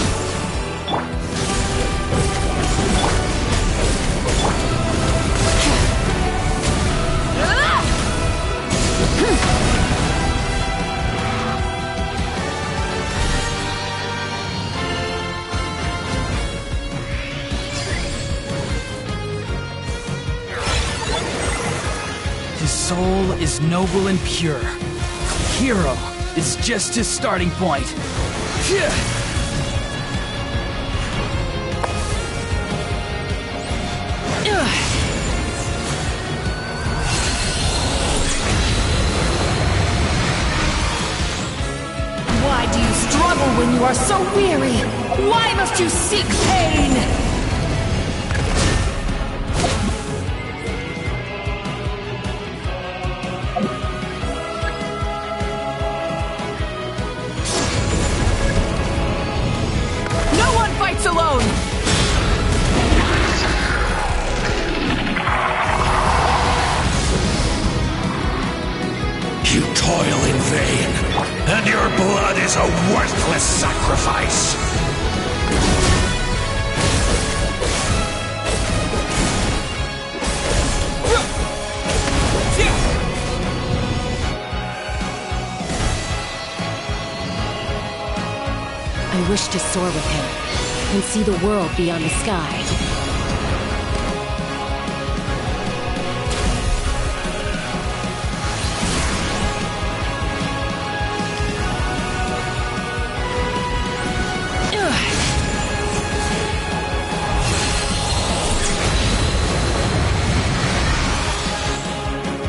His soul is noble and pure. Hero is just his starting point. Why do you struggle when you are so weary? Why must you seek pain? No one fights alone! You toil in vain, and your blood is a worthless sacrifice. I wish to soar with him and see the world beyond the sky.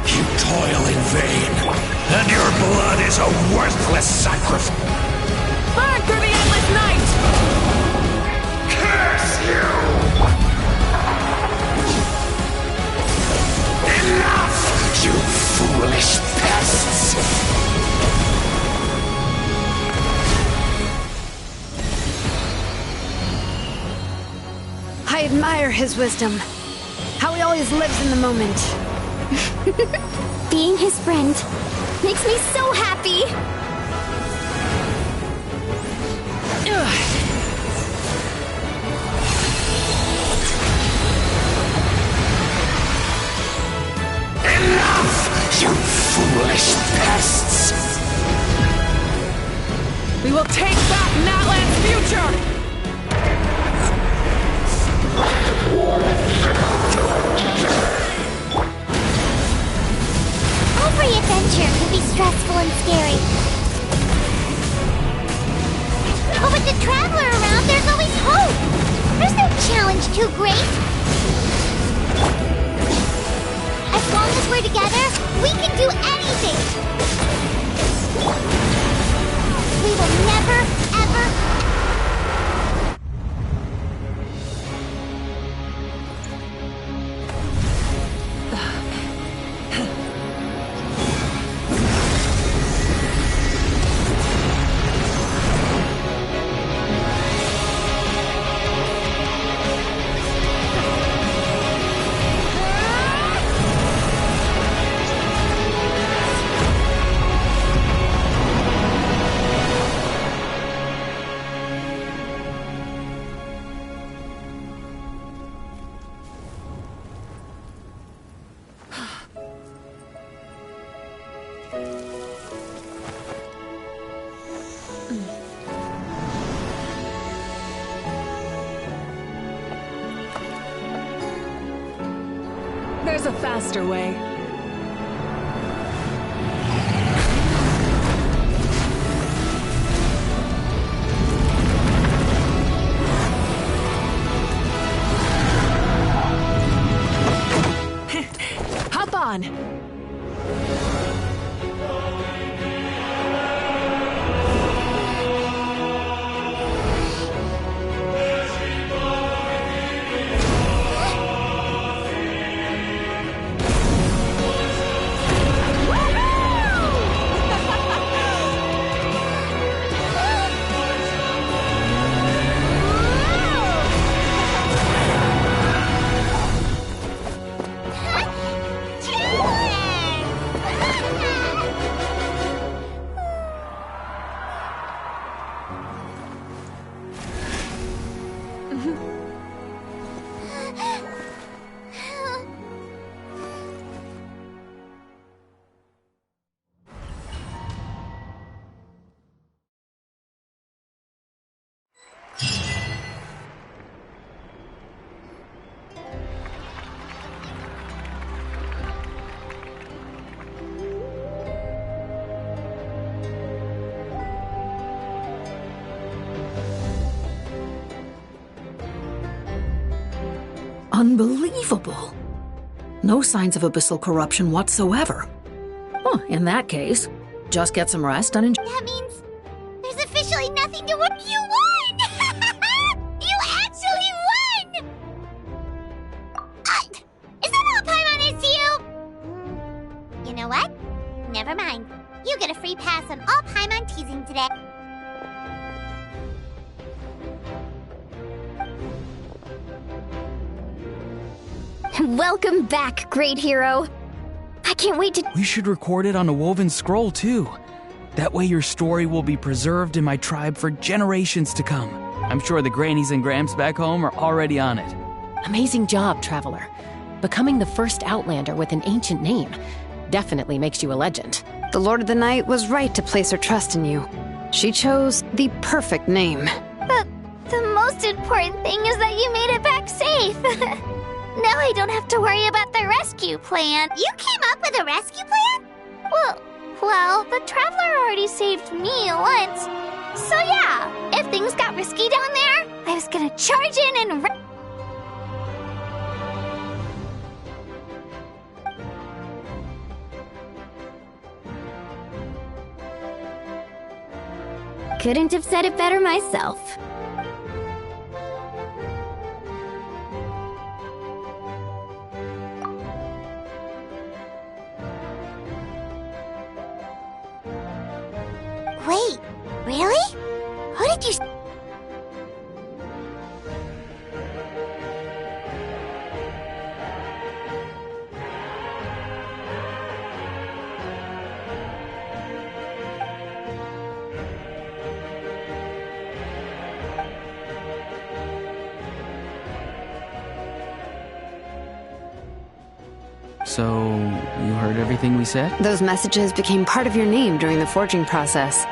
You toil in vain, and your blood is a worthless sacrifice. Burn through the endless night! Curse you! Enough, you foolish pests! I admire his wisdom. How he always lives in the moment. Being his friend makes me so happy. Enough, you foolish pests! We will take back Natlan's future! Every adventure can be stressful and scary. But with the Traveler around, there's always hope! There's no challenge too great! As long as we're together, we can do anything! We will never, ever... a faster way. Hop on! Unbelievable. No signs of abyssal corruption whatsoever. Huh, in that case, just get some rest and enjoy. That means there's officially nothing to worry. You won! You actually won! Is that all Paimon is to you? You know what? Never mind. You get a free pass on all Paimon teasing today. Welcome back, great hero. I can't wait to... We should record it on a woven scroll, too. That way your story will be preserved in my tribe for generations to come. I'm sure the grannies and gramps back home are already on it. Amazing job, Traveler. Becoming the first Outlander with an ancient name definitely makes you a legend. The Lord of the Night was right to place her trust in you. She chose the perfect name. But the most important thing is that you made it back safe. Now I don't have to worry about the rescue plan. You came up with a rescue plan? Well, the Traveler already saved me once. So yeah, if things got risky down there, I was gonna charge in and... Couldn't have said it better myself. Wait, really? Who did you... So, you heard everything we said? Those messages became part of your name during the forging process.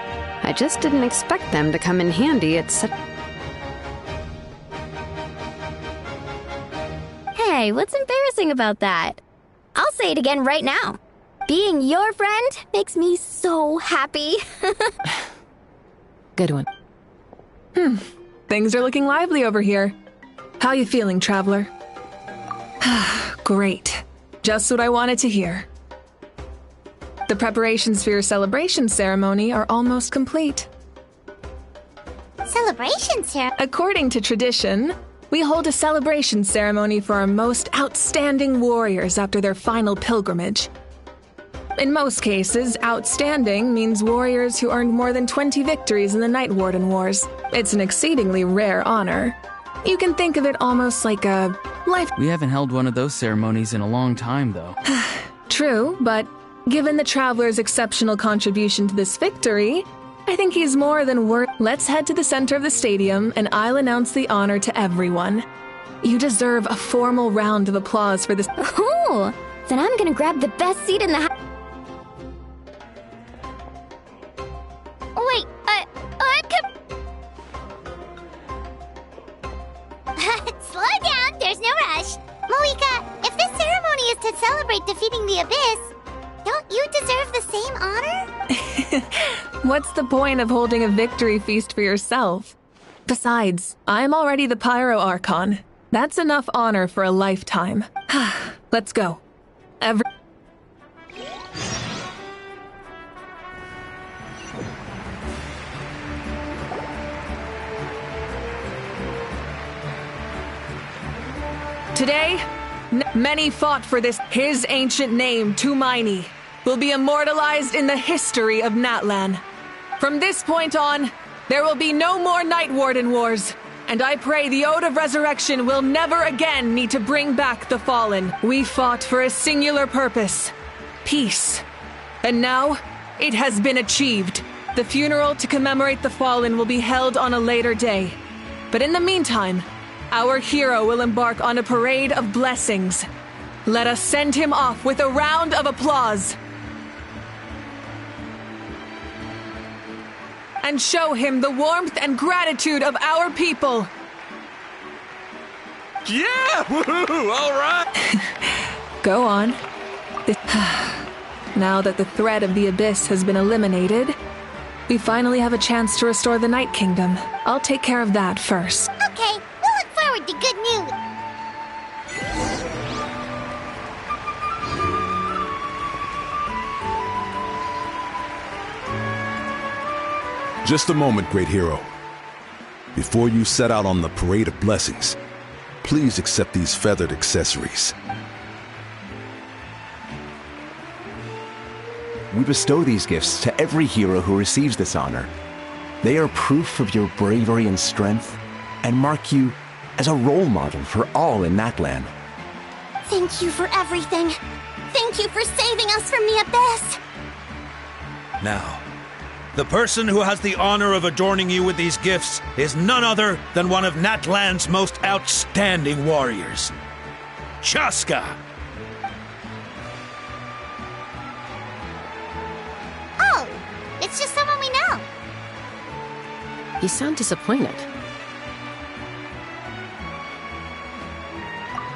I just didn't expect them to come in handy at such... Hey, what's embarrassing about that? I'll say it again right now. Being your friend makes me so happy. Good one. Things are looking lively over here. How you feeling, Traveler? Great. Just what I wanted to hear. The preparations for your celebration ceremony are almost complete. Celebration ceremony? According to tradition, we hold a celebration ceremony for our most outstanding warriors after their final pilgrimage. In most cases, outstanding means warriors who earned more than 20 victories in the Night Warden Wars. It's an exceedingly rare honor. You can think of it almost like a life... We haven't held one of those ceremonies in a long time, though. True, but given the Traveler's exceptional contribution to this victory, I think he's more than worth... Let's head to the center of the stadium, and I'll announce the honor to everyone. You deserve a formal round of applause for this... Ooh! Then I'm gonna grab the best seat in the house. Wait, Slow down, there's no rush. Moika, if this ceremony is to celebrate celebrate defeating the Abyss, don't you deserve the same honor? What's the point of holding a victory feast for yourself? Besides, I'm already the Pyro Archon. That's enough honor for a lifetime. Let's go. Today, many fought for this. His ancient name, Tumaini, will be immortalized in the history of Natlan. From this point on, there will be no more Night Warden wars, and I pray the Ode of Resurrection will never again need to bring back the Fallen. We fought for a singular purpose: peace. And now, it has been achieved. The funeral to commemorate the Fallen will be held on a later day. But in the meantime, our hero will embark on a parade of blessings. Let us send him off with a round of applause. And show him the warmth and gratitude of our people. Yeah! Woohoo! All right! Go on. Now that the threat of the Abyss has been eliminated, we finally have a chance to restore the Night Kingdom. I'll take care of that first. Okay, we'll look forward to good news. Just a moment, great hero. Before you set out on the parade of blessings, please accept these feathered accessories. We bestow these gifts to every hero who receives this honor. They are proof of your bravery and strength, and mark you as a role model for all in Natlan. Thank you for everything. Thank you for saving us from the Abyss. Now, the person who has the honor of adorning you with these gifts is none other than one of Natlan's most outstanding warriors, Chaska. Oh, it's just someone we know. You sound disappointed.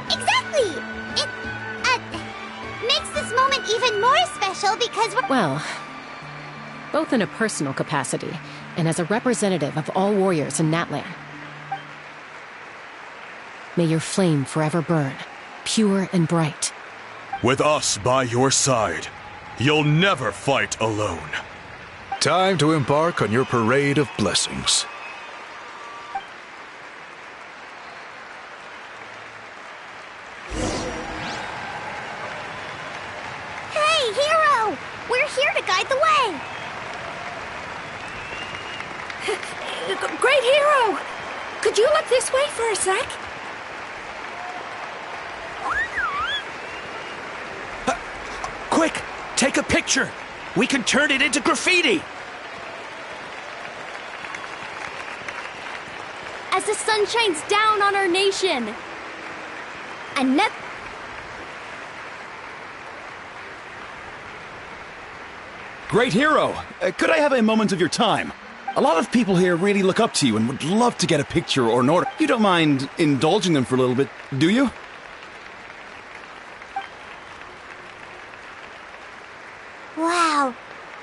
Exactly! It, makes this moment even more special because we're— Well, both in a personal capacity and as a representative of all warriors in Natlan. May your flame forever burn, pure and bright. With us by your side, you'll never fight alone. Time to embark on your parade of blessings. Hey, hero! We're here to guide the way! Great hero! Could you look this way for a sec? Quick, take a picture. We can turn it into graffiti. As the sun shines down on our nation. And Great hero! Could I have a moment of your time? A lot of people here really look up to you and would love to get a picture or an order. You don't mind indulging them for a little bit, do you? wow,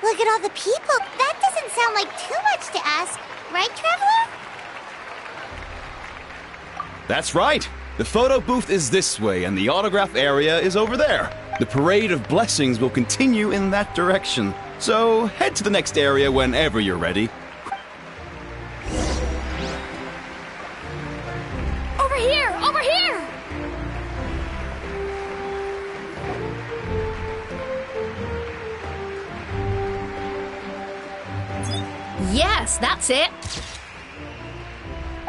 look at all the people. That doesn't sound like too much to ask, right, Traveler? That's right. The photo booth is this way and the autograph area is over there. The parade of blessings will continue in that direction. So head to the next area whenever you're ready. Over here! Over here! Yes, that's it.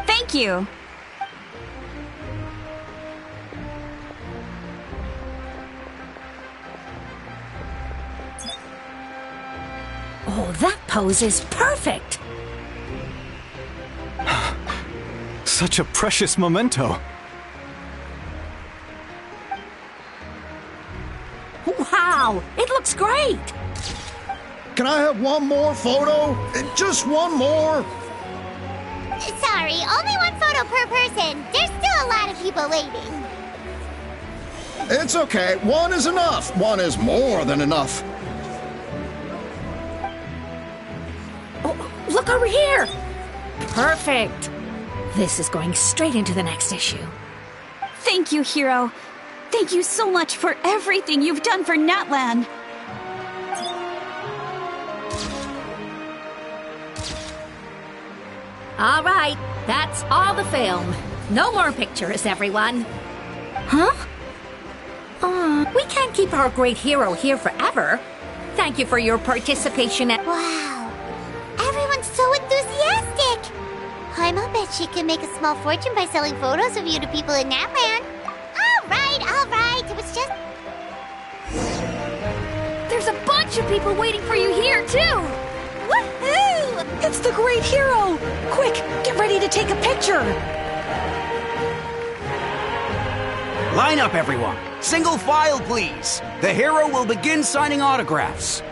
Thank you. Oh, that pose is perfect. Such a precious memento. Wow, it looks great. Can I have one more photo? Just one more. Sorry, only one photo per person. There's still a lot of people waiting. It's okay. One is enough. One is more than enough. Oh, look over here! Perfect! This is going straight into the next issue. Thank you, Hero. Thank you so much for everything you've done for Natlan. All right, that's all the film. No more pictures, everyone. Huh? We can't keep our great hero here forever. Thank you for your participation at— Wow. Everyone's so enthusiastic. Paimon bet she can make a small fortune by selling photos of you to people in Natlan. All right. It was just... There's a bunch of people waiting for you here, too! Woohoo! It's the great hero! Quick, get ready to take a picture! Line up, everyone. Single file, please. The hero will begin signing autographs.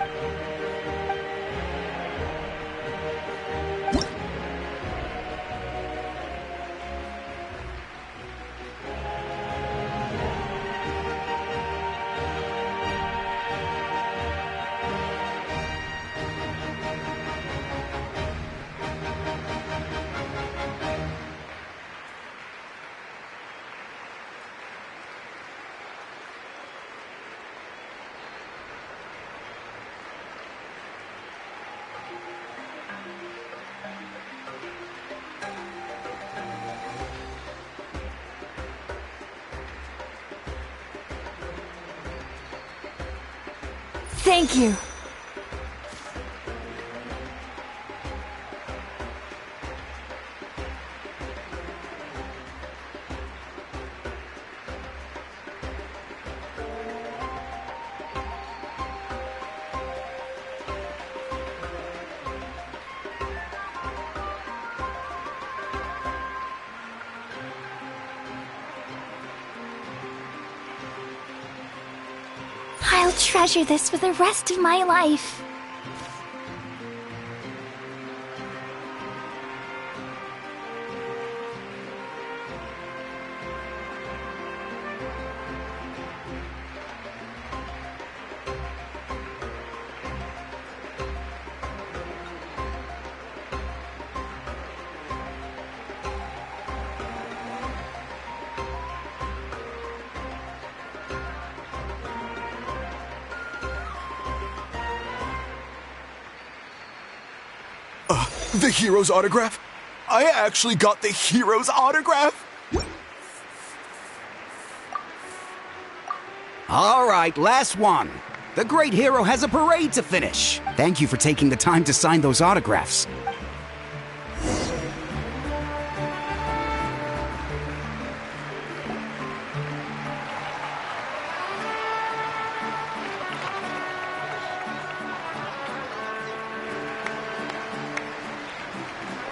Thank you. I'll treasure this for the rest of my life. The hero's autograph? I actually got the hero's autograph? All right, last one. The great hero has a parade to finish. Thank you for taking the time to sign those autographs.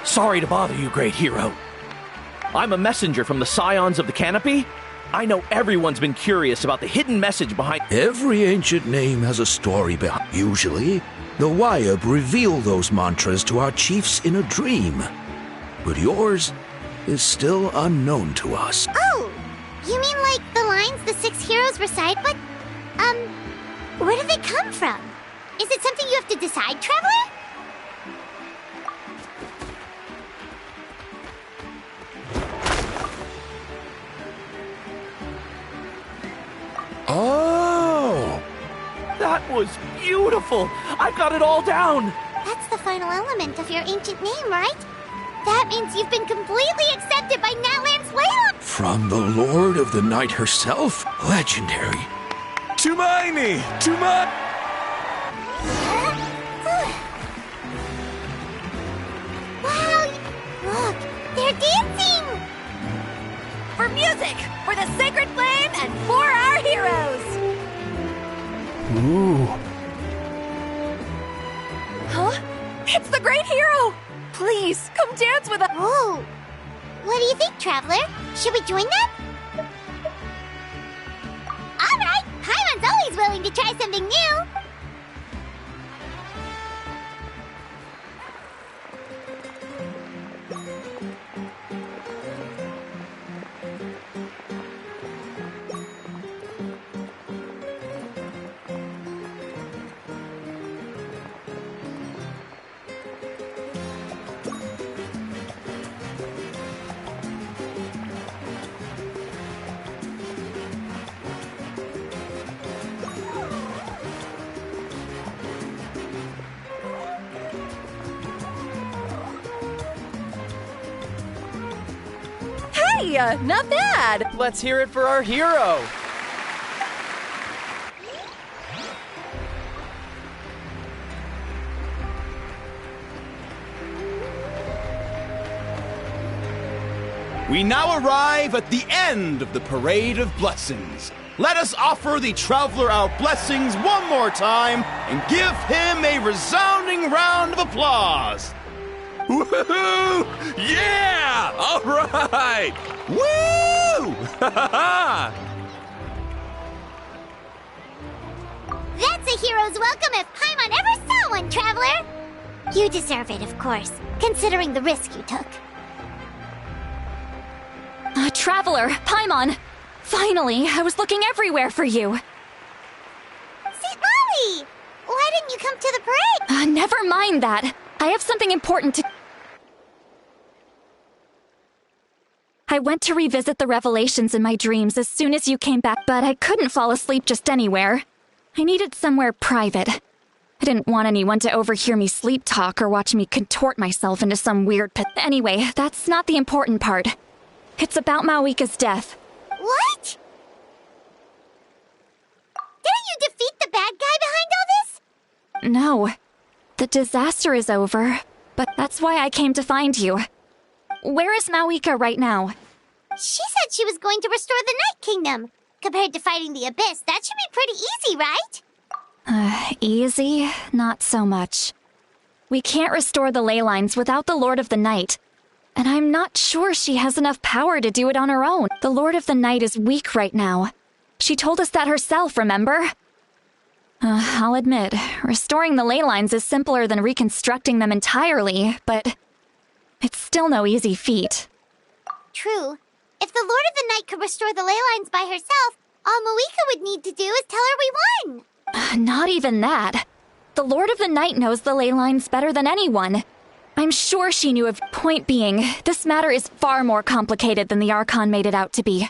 Sorry to bother you, great hero. I'm a messenger from the Scions of the Canopy. I know everyone's been curious about the hidden message behind— Every ancient name has a story behind. Usually, the Wyab reveal those mantras to our chiefs in a dream. But yours is still unknown to us. Oh, you mean like the lines the 6 heroes recite? But, where do they come from? Is it something you have to decide, Traveler? Oh! That was beautiful! I've got it all down! That's the final element of your ancient name, right? That means you've been completely accepted by Natlan's Layla! From the Lord of the Night herself? Legendary. Tumaini! Wow! Look, they're dancing! For music, for the sacred flame, and for our heroes! Ooh. Huh? It's the great hero! Please, come dance with us! Oh! What do you think, Traveler? Should we join them? Alright! Paimon's always willing to try something new! Hey, not bad. Let's hear it for our hero. We now arrive at the end of the Parade of Blessings. Let us offer the traveler our blessings one more time and give him a resounding round of applause. Woohoo! Yeah! All right! Woo! That's a hero's welcome if Paimon ever saw one, traveler! You deserve it, of course, considering the risk you took. Traveler, Paimon! Finally, I was looking everywhere for you. St. Molly! Why didn't you come to the parade? Never mind that. I have something important to... I went to revisit the revelations in my dreams as soon as you came back, but I couldn't fall asleep just anywhere. I needed somewhere private. I didn't want anyone to overhear me sleep talk or watch me contort myself into some weird pit. Anyway, that's not the important part. It's about Mawika's death. What? Didn't you defeat the bad guy behind all this? No. The disaster is over, but that's why I came to find you. Where is Mawika right now? She said she was going to restore the Night Kingdom. Compared to fighting the Abyss, that should be pretty easy, right? Easy? Not so much. We can't restore the ley lines without the Lord of the Night. And I'm not sure she has enough power to do it on her own. The Lord of the Night is weak right now. She told us that herself, remember? I'll admit, restoring the ley lines is simpler than reconstructing them entirely, but it's still no easy feat. True. If the Lord of the Night could restore the ley lines by herself, all Mawika would need to do is tell her we won. Not even that. The Lord of the Night knows the ley lines better than anyone. I'm sure she knew of. Point being, this matter is far more complicated than the Archon made it out to be.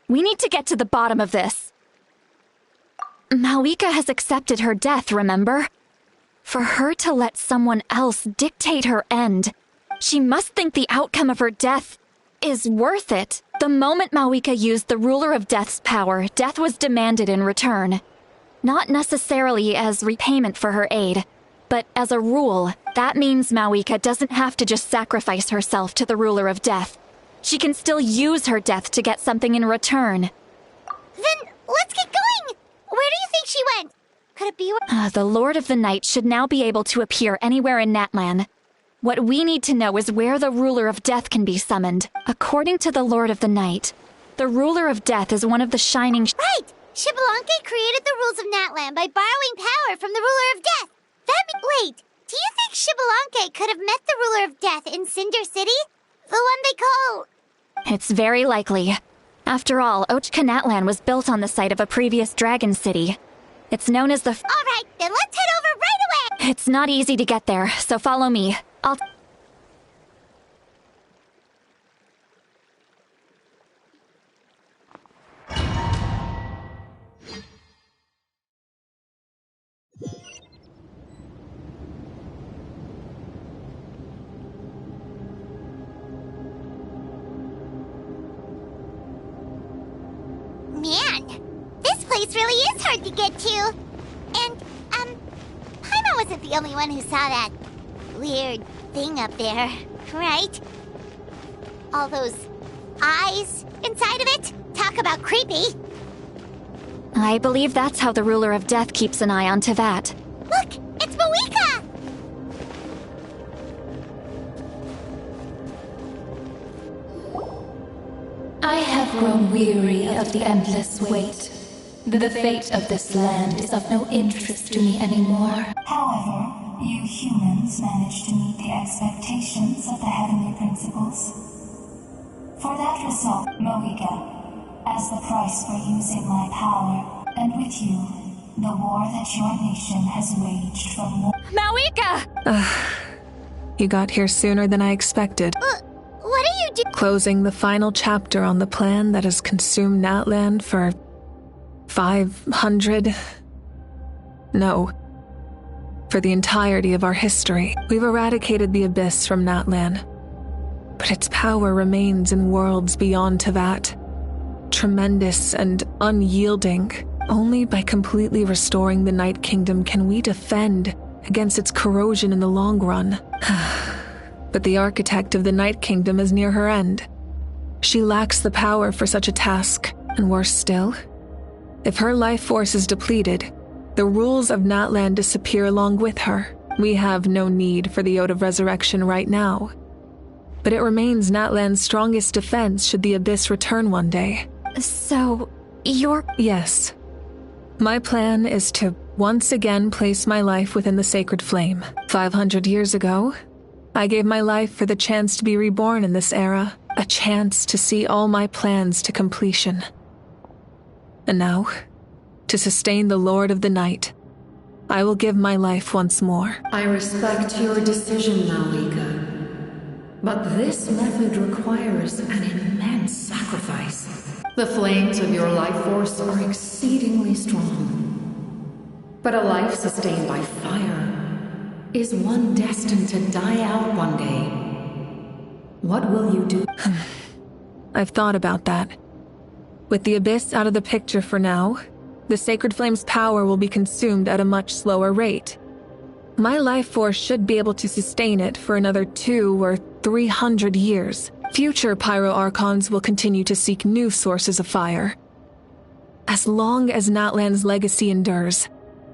We need to get to the bottom of this. Mawika has accepted her death, remember? For her to let someone else dictate her end, she must think the outcome of her death is worth it. The moment Mawika used the Ruler of Death's power, death was demanded in return. Not necessarily as repayment for her aid, but as a rule, that means Mawika doesn't have to just sacrifice herself to the Ruler of Death. She can still use her death to get something in return. Then, let's get going! Where do you think she went? Could it be the Lord of the Night should now be able to appear anywhere in Natlan. What we need to know is where the Ruler of Death can be summoned. According to the Lord of the Night, the Ruler of Death is one of the shining... Right! Xbalanque created the rules of Natlan by borrowing power from the Ruler of Death. Wait, do you think Xbalanque could have met the Ruler of Death in Cinder City? The one they call... It's very likely. After all, Ochka Natlan was built on the site of a previous dragon city. It's known as the... Alright, then let's head over right away! It's not easy to get there, so follow me. I'll... Man, this place really is hard to get to. And, Paimon wasn't the only one who saw that weird thing up there, right? All those eyes inside of it? Talk about creepy. I believe that's how the Ruler of Death keeps an eye on Tevat. Look, it's Mawika! I have grown weary of the endless wait. The fate of this land is of no interest to me anymore. However, you humans managed to meet the expectations of the heavenly principles. For that result, Mawika, as the price for using my power, and with you, the war that your nation has waged for more... Mawika! You got here sooner than I expected. What are you doing? Closing the final chapter on the plan that has consumed Natlan for 500... No. For the entirety of our history. We've eradicated the Abyss from Natlan. but its power remains in worlds beyond Tevat. Tremendous and unyielding. Only by completely restoring the Night Kingdom can we defend against its corrosion in the long run. But the architect of the Night Kingdom is near her end. She lacks the power for such a task, and worse still, if her life force is depleted, the rules of Natlan disappear along with her. We have no need for the Ode of Resurrection right now, but it remains Natlan's strongest defense should the Abyss return one day. So, you're... Yes. My plan is to once again place my life within the sacred flame. 500 years ago, I gave my life for the chance to be reborn in this era, a chance to see all my plans to completion. And now, to sustain the Lord of the Night, I will give my life once more. I respect your decision, Malika. But this method requires an immense sacrifice. The flames of your life force are exceedingly strong. But a life sustained by fire is one destined to die out one day. What will you do? I've thought about that. With the Abyss out of the picture for now, the Sacred Flame's power will be consumed at a much slower rate. My life force should be able to sustain it for another 200 or 300 years. Future Pyro-Archons will continue to seek new sources of fire. As long as Natlan's legacy endures,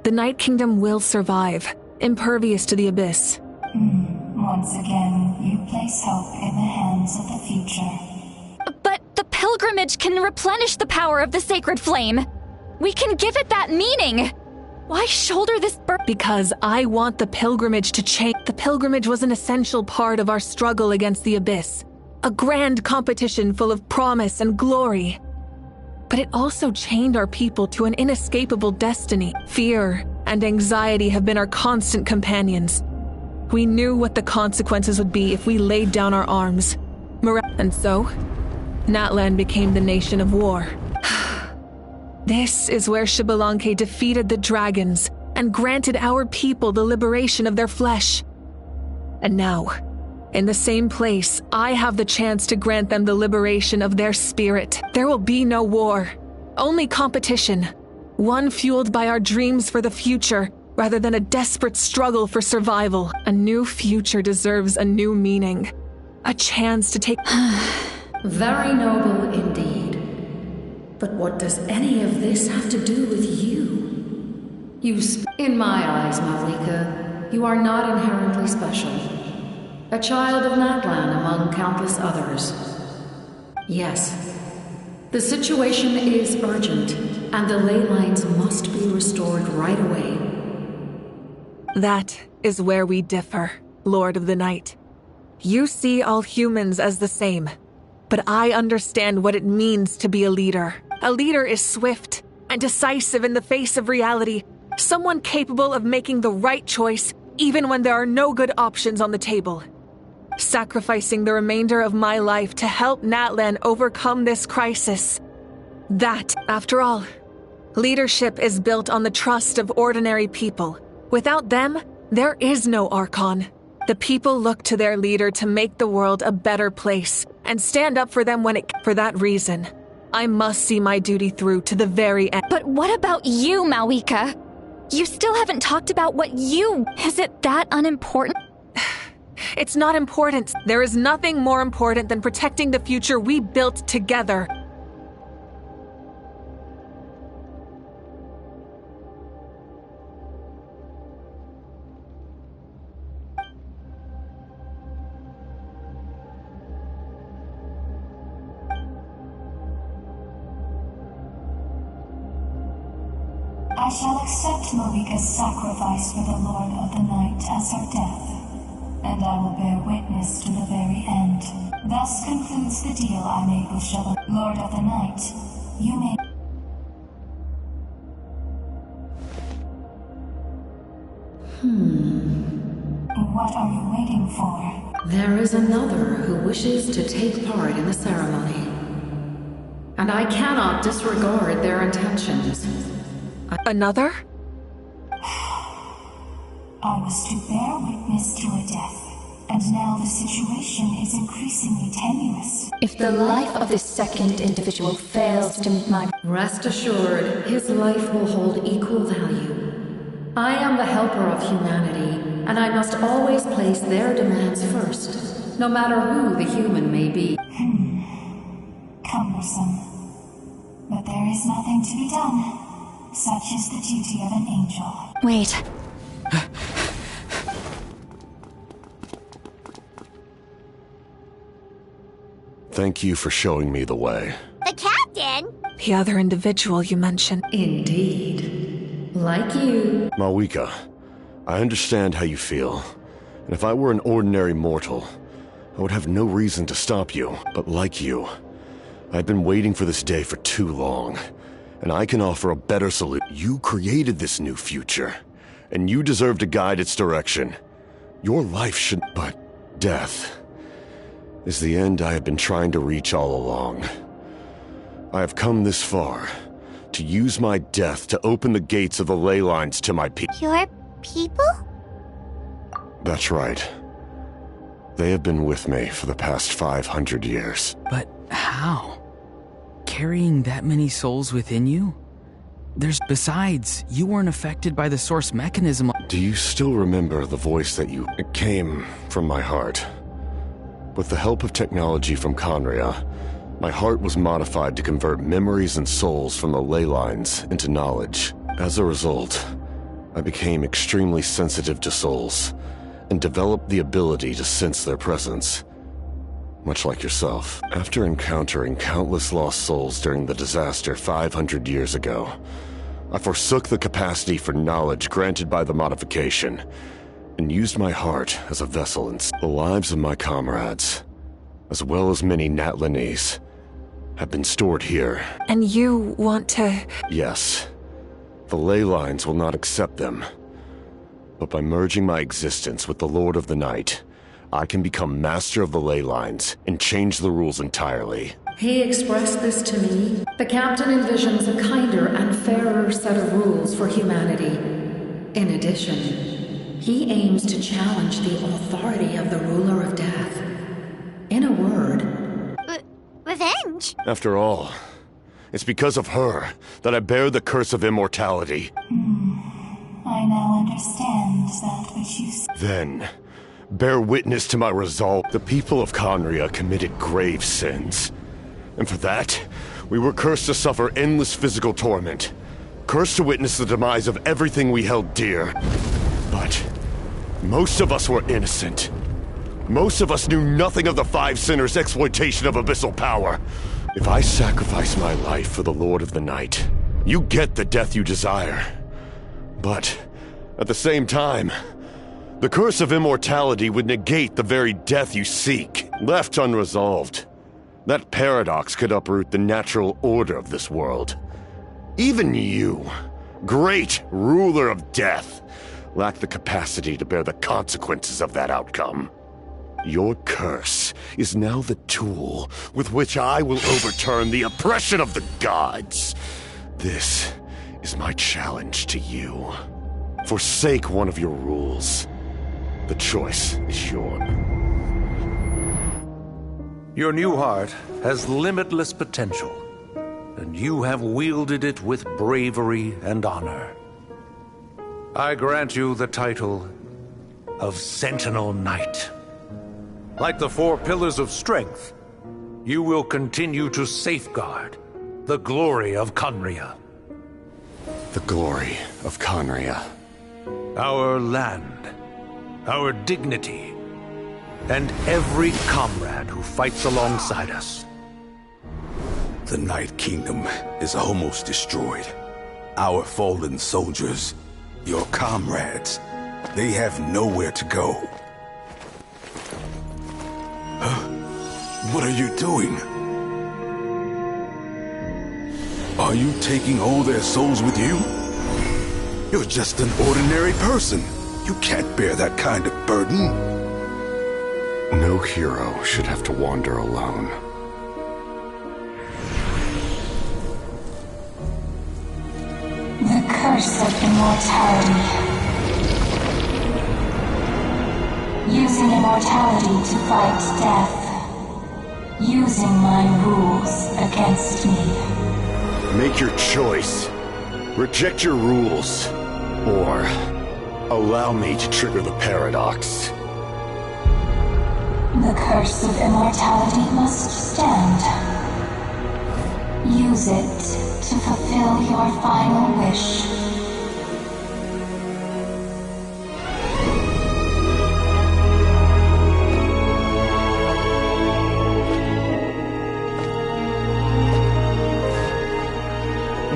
the Night Kingdom will survive, impervious to the Abyss. Once again, you place hope in the hands of the future. But the pilgrimage can replenish the power of the sacred flame. We can give it that meaning. Why shoulder this burden? Because I want the pilgrimage to change. The pilgrimage was an essential part of our struggle against the Abyss. A grand competition full of promise and glory. But it also chained our people to an inescapable destiny. Fear and anxiety have been our constant companions. We knew what the consequences would be if we laid down our arms. And so, Natlan became the nation of war. This is where Xbalanque defeated the dragons and granted our people the liberation of their flesh. And now, in the same place, I have the chance to grant them the liberation of their spirit. There will be no war, only competition. One fueled by our dreams for the future, rather than a desperate struggle for survival. A new future deserves a new meaning. A chance to take... Very noble indeed. But what does any of this have to do with you? In my eyes, Malika, you are not inherently special. A child of Natlan among countless others. Yes, the situation is urgent, and the ley lines must be restored right away. That is where we differ, Lord of the Night. You see all humans as the same, but I understand what it means to be a leader. A leader is swift and decisive in the face of reality, someone capable of making the right choice even when there are no good options on the table. Sacrificing the remainder of my life to help Natlan overcome this crisis. That, after all, leadership is built on the trust of ordinary people. Without them, there is no Archon. The people look to their leader to make the world a better place and stand up for them when it... For that reason, I must see my duty through to the very end. But what about you, Malika? You still haven't talked about what you... Is it that unimportant? It's not important. There is nothing more important than protecting the future we built together. I shall accept Malika's sacrifice for the Lord of the Night as her death, and I will bear witness to the very end. Thus concludes the deal I made with Xbalanque. Lord of the Night, you may... What are you waiting for? There is another who wishes to take part in the ceremony, and I cannot disregard their intentions. Another? I was to bear witness to a death, and now the situation is increasingly If the life of this second individual fails to meet my... Rest assured, his life will hold equal value. I am the helper of humanity, and I must always place their demands first, no matter who the human may be. Cumbersome. But there is nothing to be done. Such is the duty of an angel. Wait. Thank you for showing me the way. The captain? The other individual you mentioned. Indeed. Like you. Mawika, I understand how you feel. And if I were an ordinary mortal, I would have no reason to stop you. But like you, I've been waiting for this day for too long. And I can offer a better solution. You created this new future, and you deserve to guide its direction. Your life should... But death is the end I have been trying to reach all along. I have come this far to use my death to open the gates of the ley lines to my people. Your people? That's right. They have been with me for the past 500 years. But how? Carrying that many souls within you? Besides, you weren't affected by the source mechanism. Do you still remember the voice that you... It came from my heart. With the help of technology from Conria, my heart was modified to convert memories and souls from the ley lines into knowledge. As a result, I became extremely sensitive to souls, and developed the ability to sense their presence. Much like yourself. After encountering countless lost souls during the disaster 500 years ago, I forsook the capacity for knowledge granted by the modification, and used my heart as a vessel in the lives of my comrades, as well as many Natlanese, have been stored here. And you want to... Yes. The ley lines will not accept them. But by merging my existence with the Lord of the Night, I can become master of the ley lines and change the rules entirely. He expressed this to me. The captain envisions a kinder and fairer set of rules for humanity. In addition, he aims to challenge the authority of the ruler of death. In a word... Revenge? After all, it's because of her that I bear the curse of immortality. I now understand that which you said. Then, bear witness to my resolve. The people of Conria committed grave sins. And for that, we were cursed to suffer endless physical torment. Cursed to witness the demise of everything we held dear. But most of us were innocent. Most of us knew nothing of the Five Sinners' exploitation of abyssal power. If I sacrifice my life for the Lord of the Night, you get the death you desire. But, at the same time, the curse of immortality would negate the very death you seek. Left unresolved, that paradox could uproot the natural order of this world. Even you, great ruler of death, lack the capacity to bear the consequences of that outcome. Your curse is now the tool with which I will overturn the oppression of the gods. This is my challenge to you. Forsake one of your rules. The choice is yours. Your new heart has limitless potential, and you have wielded it with bravery and honor. I grant you the title of Sentinel Knight. Like the four pillars of strength, you will continue to safeguard the glory of Conria. The glory of Conria. Our land, our dignity, and every comrade who fights alongside us. The Night Kingdom is almost destroyed. Our fallen soldiers, your comrades, they have nowhere to go. What are you doing? Are you taking all their souls with you? You're just an ordinary person. You can't bear that kind of burden. No hero should have to wander alone. The curse of immortality. Using immortality to fight death. using my rules against me. Make your choice. Reject your rules. Or allow me to trigger the paradox. The curse of immortality must stand. Use it to fulfill your final wish.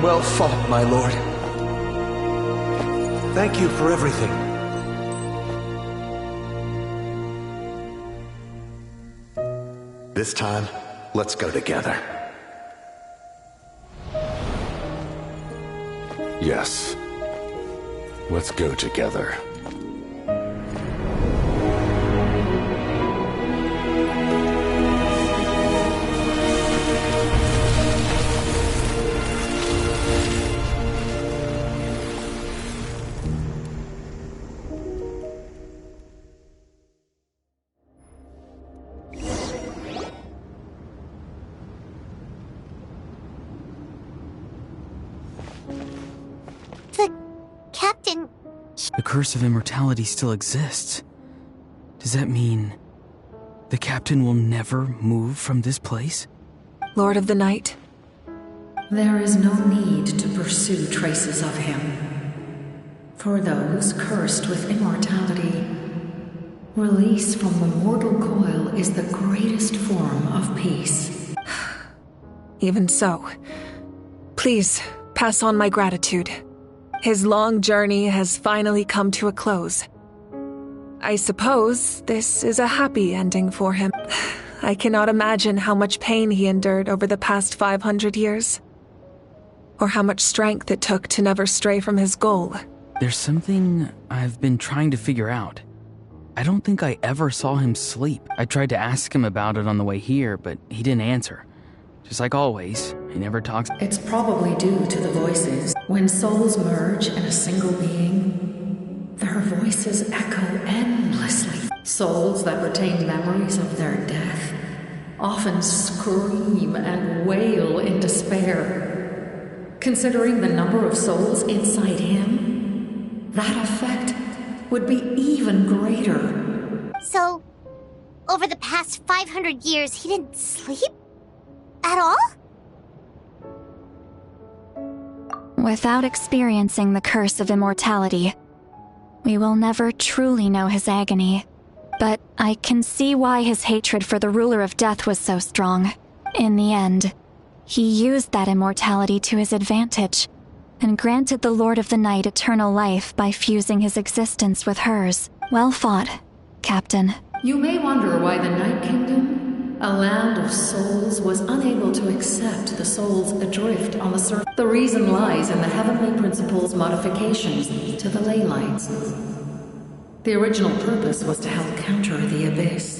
Well fought, my lord. Thank you for everything. This time, let's go together. Yes. Let's go together. Captain... The curse of immortality still exists. Does that mean the captain will never move from this place? Lord of the Night? There is no need to pursue traces of him. For those cursed with immortality, release from the mortal coil is the greatest form of peace. Even so, please pass on my gratitude. His long journey has finally come to a close. I suppose this is a happy ending for him. I cannot imagine how much pain he endured over the past 500 years. Or how much strength it took to never stray from his goal. There's something I've been trying to figure out. I don't think I ever saw him sleep. I tried to ask him about it on the way here, but he didn't answer. Just like always, he never talks. It's probably due to the voices. When souls merge in a single being, their voices echo endlessly. Souls that retain memories of their death often scream and wail in despair. Considering the number of souls inside him, that effect would be even greater. So, over the past 500 years, he didn't sleep? At all? Without experiencing the curse of immortality, we will never truly know his agony. But I can see why his hatred for the ruler of death was so strong. In the end, he used that immortality to his advantage, and granted the Lord of the Night eternal life by fusing his existence with hers. Well fought, Captain. You may wonder why the Night Kingdom, a land of souls, was unable to accept the souls adrift on the surface. The reason lies in the heavenly principles' modifications to the ley lines. The original purpose was to help counter the abyss.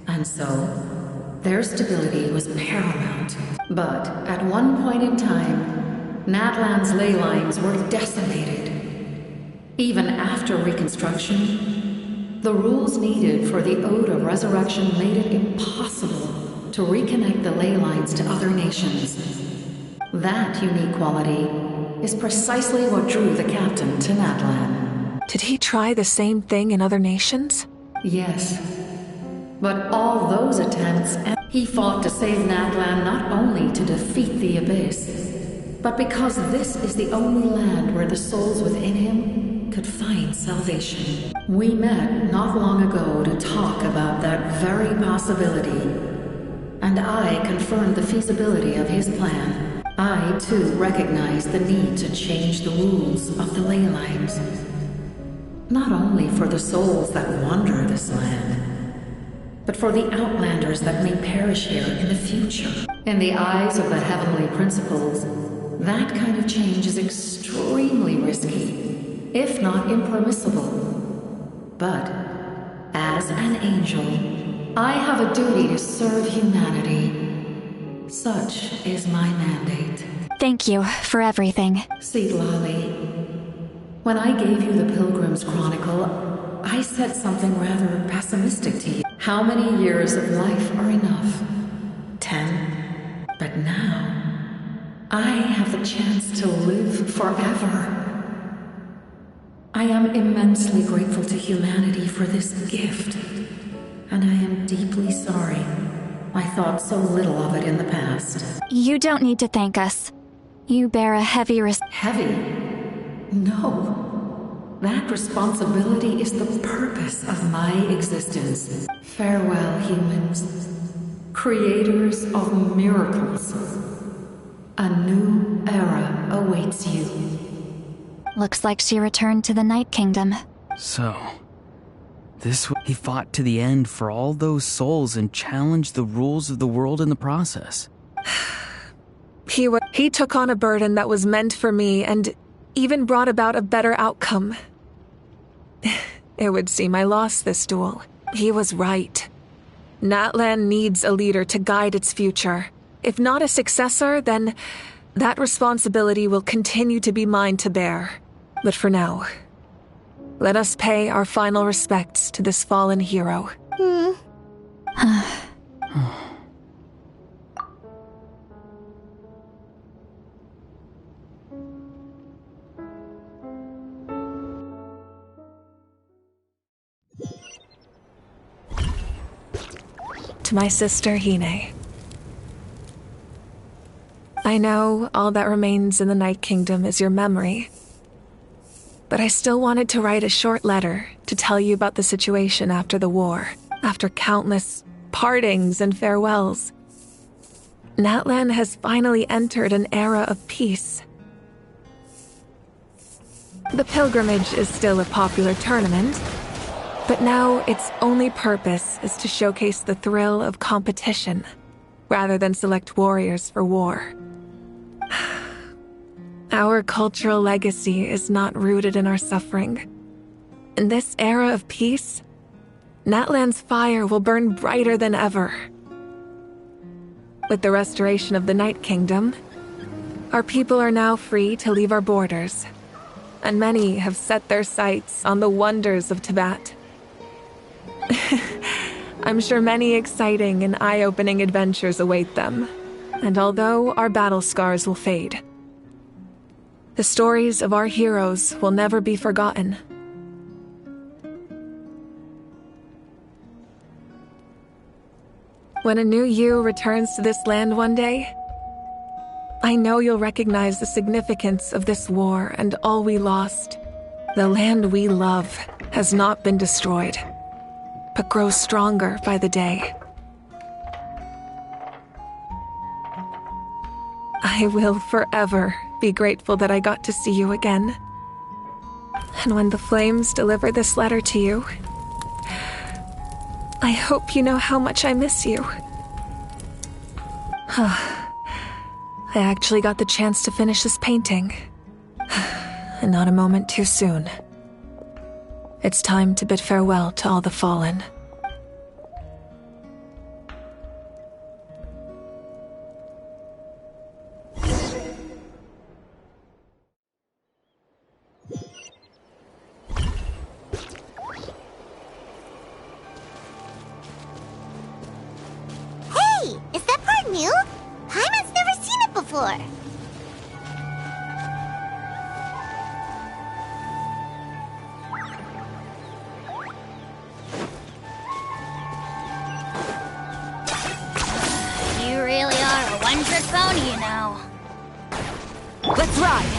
And so, their stability was paramount. But at one point in time, Natlan's ley lines were decimated. Even after reconstruction, the rules needed for the Ode of Resurrection made it impossible to reconnect the ley lines to other nations. That unique quality is precisely what drew the captain to Natlan. Did he try the same thing in other nations? Yes. But all those attempts, he fought to save Natlan not only to defeat the abyss, but because this is the only land where the souls within him could find salvation. We met not long ago to talk about that very possibility, and I confirmed the feasibility of his plan. I, too, recognized the need to change the rules of the ley lines. Not only for the souls that wander this land, but for the outlanders that may perish here in the future. In the eyes of the heavenly principles, that kind of change is extremely risky, if not impermissible. But, as an angel, I have a duty to serve humanity. Such is my mandate. Thank you for everything. Seedlolly, when I gave you the Pilgrim's Chronicle, I said something rather pessimistic to you. How many years of life are enough 10. But now, I have the chance to live forever. I am immensely grateful to humanity for this gift, and I am deeply sorry I thought so little of it in the past. You don't need to thank us. You bear a heavy Heavy? No. That responsibility is the purpose of my existence. Farewell, humans. Creators of miracles. A new era awaits you. Looks like she returned to the Night Kingdom. So, he fought to the end for all those souls and challenged the rules of the world in the process. He took on a burden that was meant for me and even brought about a better outcome. It would seem I lost this duel. He was right. Natlan needs a leader to guide its future. If not a successor, then that responsibility will continue to be mine to bear. But for now, let us pay our final respects to this fallen hero. To my sister Hine. I know all that remains in the Night Kingdom is your memory, but I still wanted to write a short letter to tell you about the situation after the war, after countless partings and farewells. Natlan has finally entered an era of peace. The pilgrimage is still a popular tournament, but now its only purpose is to showcase the thrill of competition, rather than select warriors for war. Our cultural legacy is not rooted in our suffering. In this era of peace, Natlan's fire will burn brighter than ever. With the restoration of the Night Kingdom, our people are now free to leave our borders, and many have set their sights on the wonders of Tibet. I'm sure many exciting and eye-opening adventures await them, and although our battle scars will fade, the stories of our heroes will never be forgotten. When a new you returns to this land one day, I know you'll recognize the significance of this war and all we lost. The land we love has not been destroyed, but grows stronger by the day. I will forever be grateful that I got to see you again. And when the flames deliver this letter to you, I hope you know how much I miss you. I actually got the chance to finish this painting. And not a moment too soon. It's time to bid farewell to all the fallen. Hey! Is that part new? Paimon's never seen it before. You really are a one-trick pony, you know. Let's ride!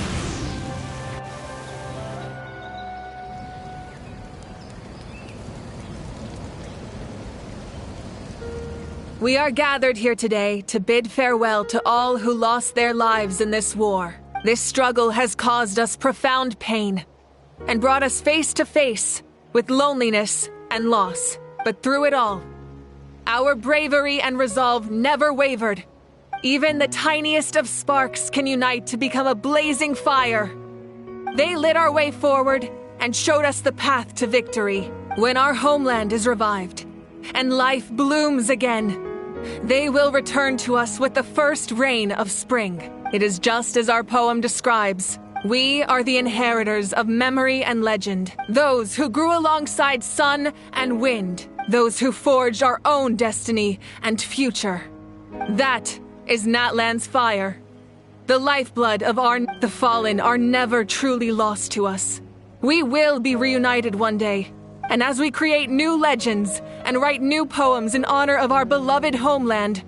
We are gathered here today to bid farewell to all who lost their lives in this war. This struggle has caused us profound pain and brought us face to face with loneliness and loss. But through it all, our bravery and resolve never wavered. Even the tiniest of sparks can unite to become a blazing fire. They lit our way forward and showed us the path to victory. When our homeland is revived and life blooms again, they will return to us with the first rain of spring. It is just as our poem describes. We are the inheritors of memory and legend, those who grew alongside sun and wind, those who forged our own destiny and future. That is Natlan's fire. The lifeblood of the fallen are never truly lost to us. We will be reunited one day, and as we create new legends and write new poems in honor of our beloved homeland,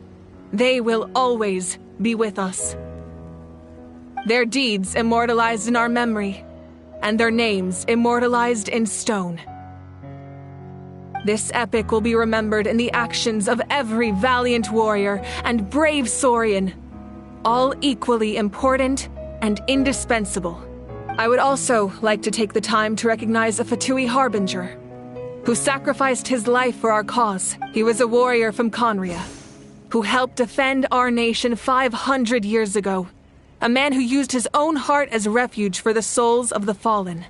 they will always be with us. Their deeds immortalized in our memory, and their names immortalized in stone. This epic will be remembered in the actions of every valiant warrior and brave Saurian, all equally important and indispensable. I would also like to take the time to recognize a Fatui Harbinger, who sacrificed his life for our cause. He was a warrior from Conria, who helped defend our nation 500 years ago. A man who used his own heart as refuge for the souls of the fallen.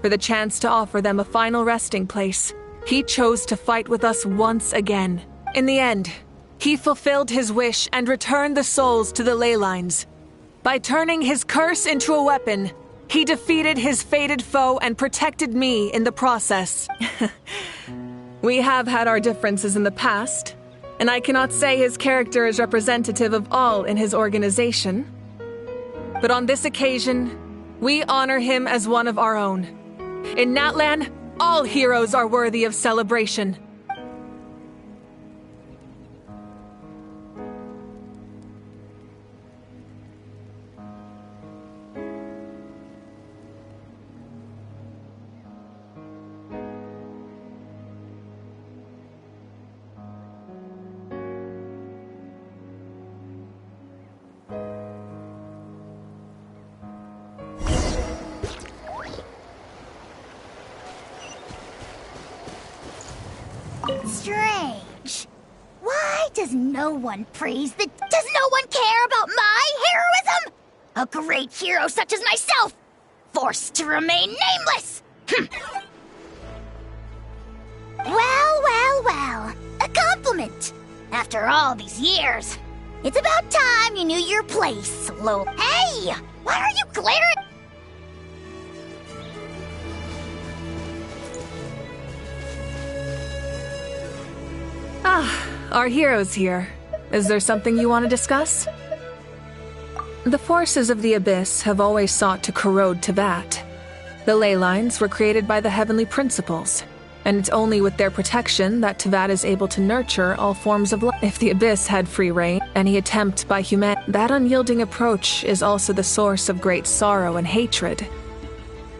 For the chance to offer them a final resting place, he chose to fight with us once again. In the end, he fulfilled his wish and returned the souls to the ley lines. By turning his curse into a weapon, he defeated his fated foe and protected me in the process. We have had our differences in the past, and I cannot say his character is representative of all in his organization. But on this occasion, we honor him as one of our own. In Natlan, all heroes are worthy of celebration. Strange. Why does no one praise the... Does no one care about my heroism? A great hero such as myself, forced to remain nameless! Well. A compliment. After all these years. It's about time you knew your place, Hey! Why are you glaring? Our hero's here. Is there something you want to discuss? The forces of the Abyss have always sought to corrode Teyvat. The ley lines were created by the Heavenly Principles, and it's only with their protection that Teyvat is able to nurture all forms of life. If the Abyss had free reign, any attempt by humanity, that unyielding approach is also the source of great sorrow and hatred.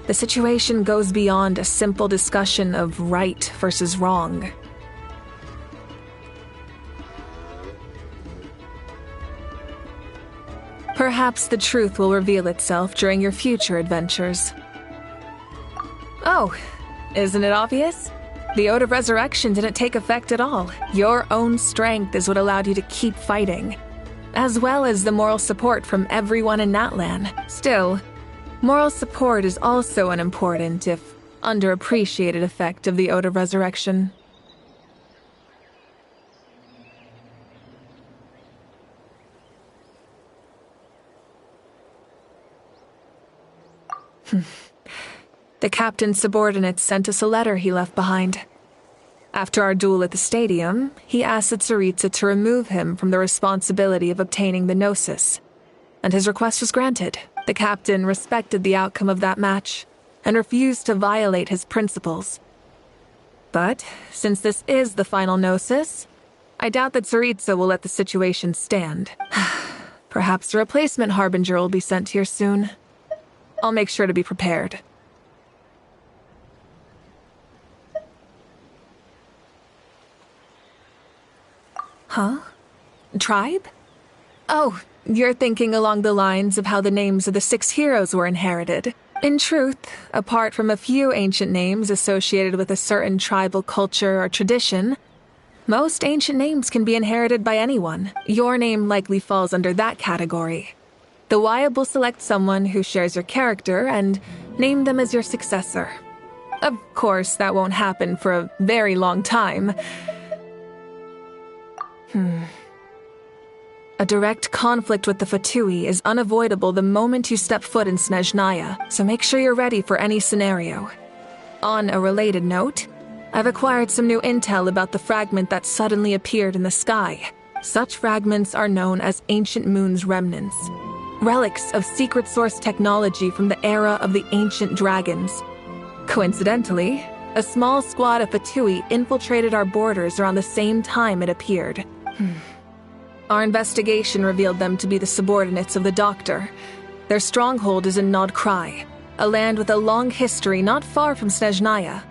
The situation goes beyond a simple discussion of right versus wrong. Perhaps the truth will reveal itself during your future adventures. Oh, isn't it obvious? The Ode of Resurrection didn't take effect at all. Your own strength is what allowed you to keep fighting, as well as the moral support from everyone in Natlan. Still, moral support is also an important, if underappreciated, effect of the Ode of Resurrection. The captain's subordinates sent us a letter he left behind. After our duel at the stadium, he asked Tsaritsa to remove him from the responsibility of obtaining the Gnosis, and his request was granted. The captain respected the outcome of that match, and refused to violate his principles. But, since this is the final Gnosis, I doubt that Tsaritsa will let the situation stand. Perhaps a replacement Harbinger will be sent here soon. I'll make sure to be prepared. Huh? Tribe? Oh, you're thinking along the lines of how the names of the 6 heroes were inherited. In truth, apart from a few ancient names associated with a certain tribal culture or tradition, most ancient names can be inherited by anyone. Your name likely falls under that category. The Wyab will select someone who shares your character and name them as your successor. Of course, that won't happen for a very long time. A direct conflict with the Fatui is unavoidable the moment you step foot in Snezhnaya, so make sure you're ready for any scenario. On a related note, I've acquired some new intel about the fragment that suddenly appeared in the sky. Such fragments are known as Ancient Moon's remnants, relics of secret source technology from the era of the ancient dragons. Coincidentally, a small squad of Fatui infiltrated our borders around the same time it appeared. Our investigation revealed them to be the subordinates of the Doctor. Their stronghold is in Nod Krai, a land with a long history not far from Snezhnaya.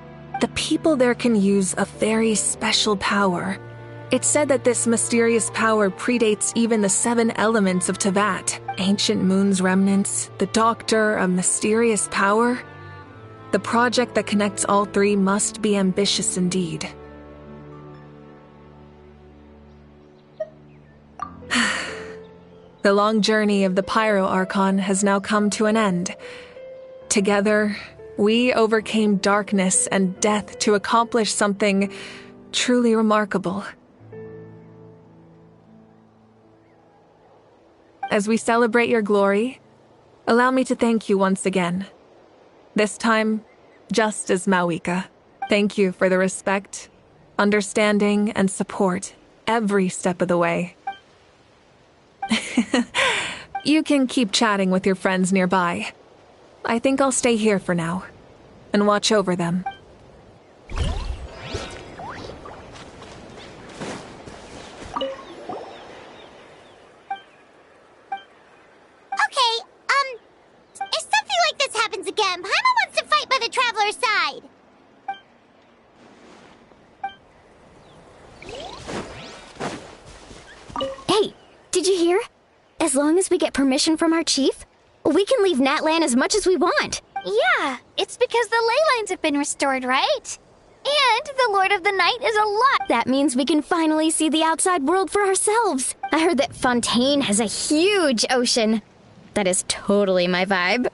The people there can use a very special power. It's said that this mysterious power predates even the 7 elements of Tevat. Ancient Moon's remnants, the Doctor, a mysterious power. The project that connects all 3 must be ambitious indeed. The long journey of the Pyro Archon has now come to an end. Together, we overcame darkness and death to accomplish something truly remarkable. As we celebrate your glory, allow me to thank you once again. This time, just as Mawika. Thank you for the respect, understanding, and support every step of the way. You can keep chatting with your friends nearby. I think I'll stay here for now and watch over them. If something like this happens again, Paimon wants to fight by the Traveler's side. Hey, did you hear? As long as we get permission from our chief, we can leave Natlan as much as we want. Yeah, it's because the ley lines have been restored, right? And the Lord of the Night is alive. That means we can finally see the outside world for ourselves. I heard that Fontaine has a huge ocean. That is totally my vibe.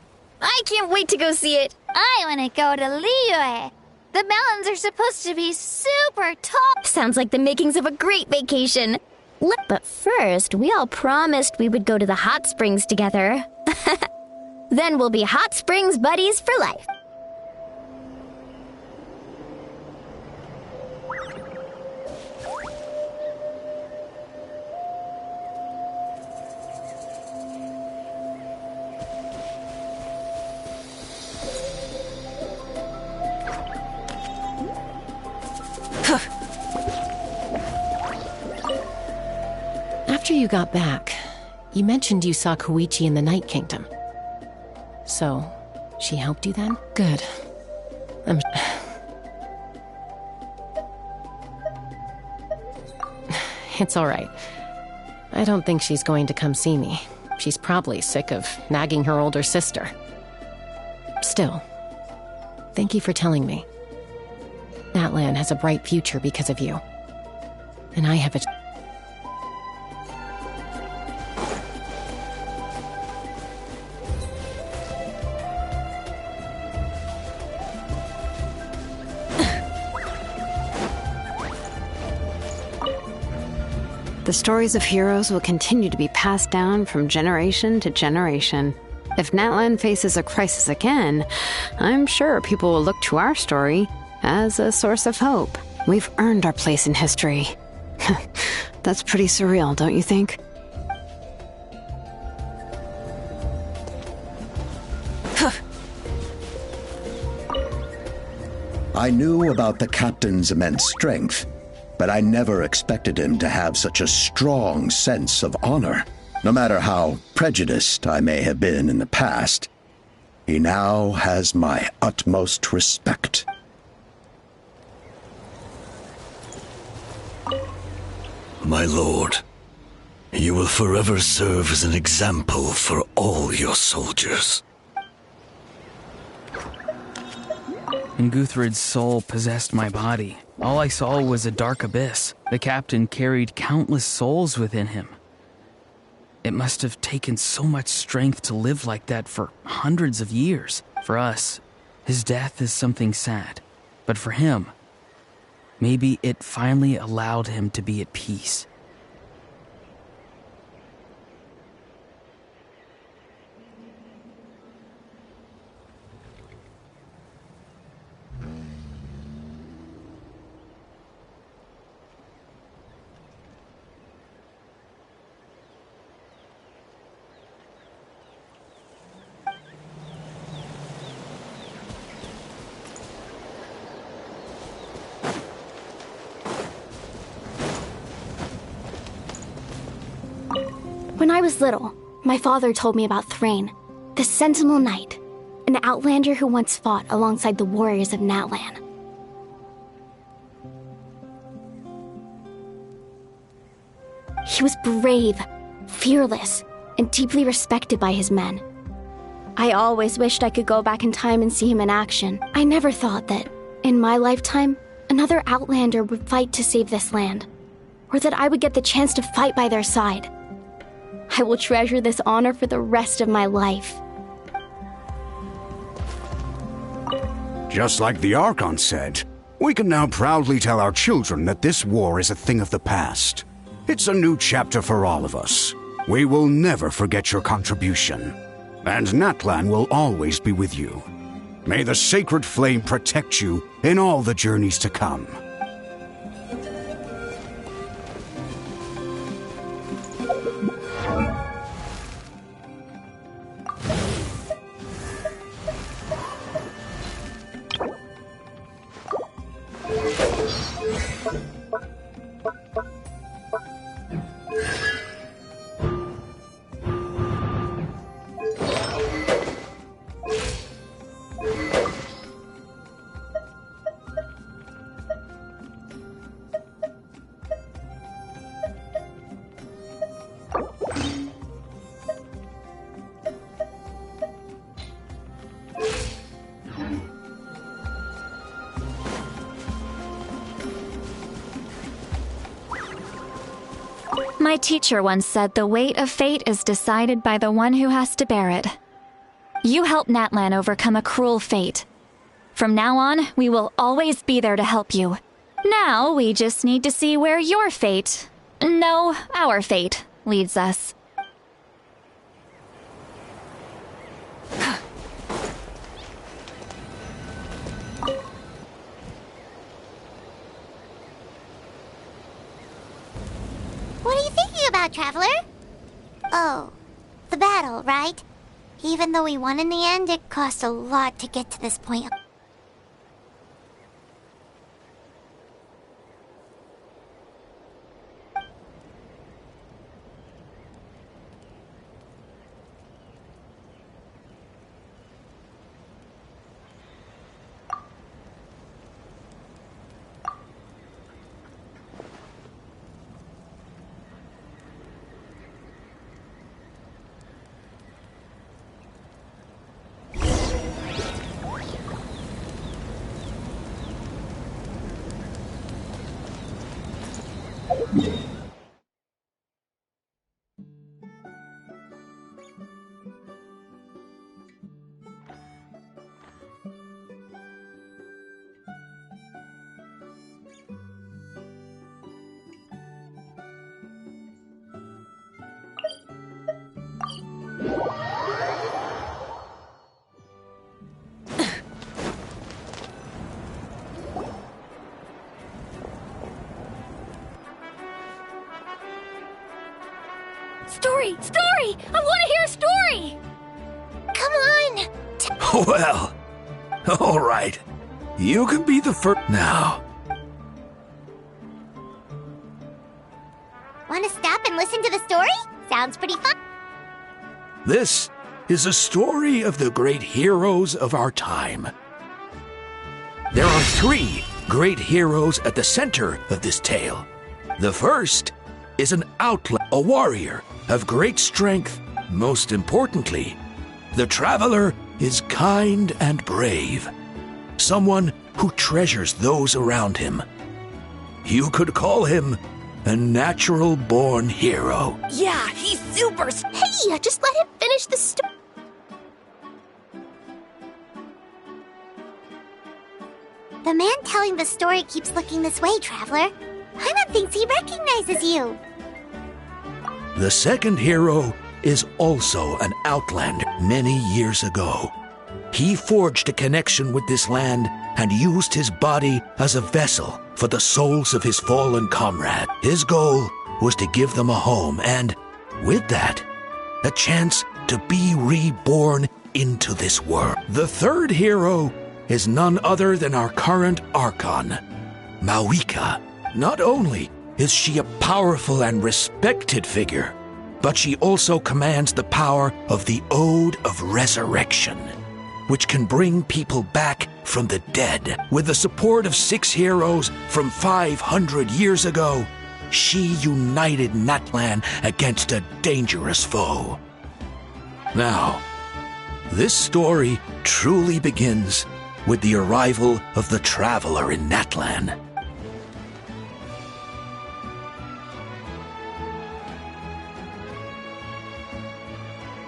I can't wait to go see it. I want to go to Liyue. The mountains are supposed to be super tall. Sounds like the makings of a great vacation. But first, we all promised we would go to the hot springs together. Then we'll be hot springs buddies for life. After you got back, you mentioned you saw Koichi in the Night Kingdom. So, she helped you then? Good. It's all right. I don't think she's going to come see me. She's probably sick of nagging her older sister. Still, thank you for telling me. Natlan has a bright future because of you. And I have a... The stories of heroes will continue to be passed down from generation to generation. If Natlan faces a crisis again, I'm sure people will look to our story as a source of hope. We've earned our place in history. That's pretty surreal, don't you think? I knew about the captain's immense strength, but I never expected him to have such a strong sense of honor. No matter how prejudiced I may have been in the past, he now has my utmost respect. My lord, you will forever serve as an example for all your soldiers. When Guthred's soul possessed my body, all I saw was a dark abyss. The captain carried countless souls within him. It must have taken so much strength to live like that for hundreds of years. For us, his death is something sad. But for him, maybe it finally allowed him to be at peace. When I was little, my father told me about Thrain, the Sentinel Knight, an outlander who once fought alongside the warriors of Natlan. He was brave, fearless, and deeply respected by his men. I always wished I could go back in time and see him in action. I never thought that, in my lifetime, another outlander would fight to save this land, or that I would get the chance to fight by their side. I will treasure this honor for the rest of my life. Just like the Archon said, we can now proudly tell our children that this war is a thing of the past. It's a new chapter for all of us. We will never forget your contribution. And Natlan will always be with you. May the sacred flame protect you in all the journeys to come. My teacher once said the weight of fate is decided by the one who has to bear it. You helped Natlan overcome a cruel fate. From now on, we will always be there to help you. Now, we just need to see where your fate, no, our fate, leads us. What are you thinking about, Traveler? Oh, the battle, right? Even though we won in the end, it cost a lot to get to this point. Story! Story! I want to hear a story! Come on! Well, all right. You can be the first now. Want to stop and listen to the story? Sounds pretty fun. This is a story of the great heroes of our time. There are 3 great heroes at the center of this tale. The first is an outlaw, a warrior of great strength. Most importantly, the traveler is kind and brave. Someone who treasures those around him. You could call him a natural-born hero. Yeah, he's super. Hey, just let him finish the story. The man telling the story keeps looking this way, Traveler. Paimon thinks he recognizes you. The second hero is also an outlander. Many years ago, he forged a connection with this land and used his body as a vessel for the souls of his fallen comrade. His goal was to give them a home and, with that, a chance to be reborn into this world. The third hero is none other than our current Archon, Mawika. Not only is she a powerful and respected figure, but she also commands the power of the Ode of Resurrection, which can bring people back from the dead. With the support of 6 heroes from 500 years ago, she united Natlan against a dangerous foe. Now, this story truly begins with the arrival of the Traveler in Natlan.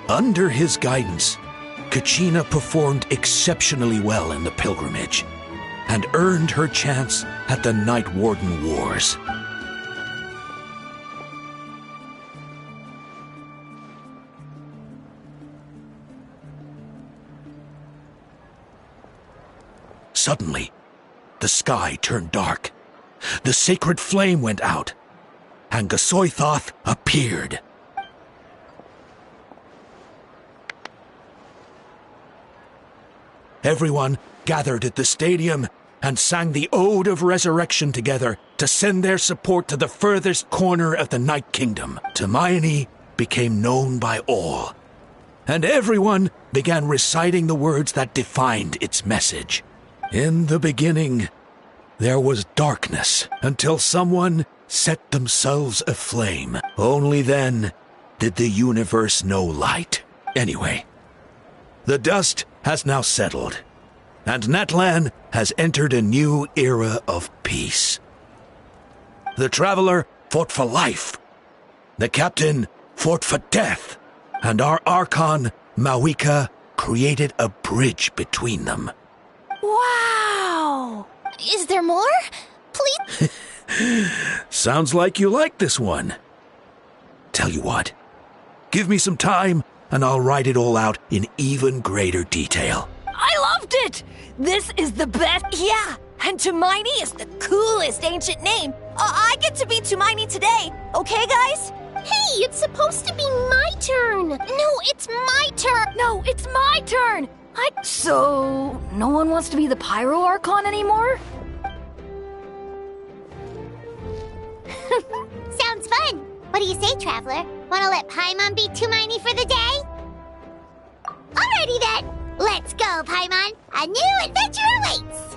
Under his guidance, Kachina performed exceptionally well in the pilgrimage and earned her chance at the Night Warden Wars. Suddenly, the sky turned dark. The sacred flame went out, and Gasoithoth appeared. Everyone gathered at the stadium and sang the Ode of Resurrection together to send their support to the furthest corner of the Night Kingdom. Hermione became known by all, and everyone began reciting the words that defined its message. In the beginning, there was darkness until someone set themselves aflame. Only then did the universe know light. Anyway, the dust has now settled, and Natlan has entered a new era of peace. The Traveler fought for life, the Captain fought for death, and our Archon, Mawika, created a bridge between them. Wow! Is there more? Please? Sounds like you like this one. Tell you what, give me some time and I'll write it all out in even greater detail. I loved it! This is the best. Yeah, and Hermione is the coolest ancient name. I get to be Hermione today, okay, guys? Hey, it's supposed to be my turn. No, it's my turn. No, it's my turn. So, no one wants to be the Pyro Archon anymore? Sounds fun. What do you say, Traveler? Wanna let Paimon be Hermione for the day? Alrighty then. Let's go, Paimon. A new adventure awaits.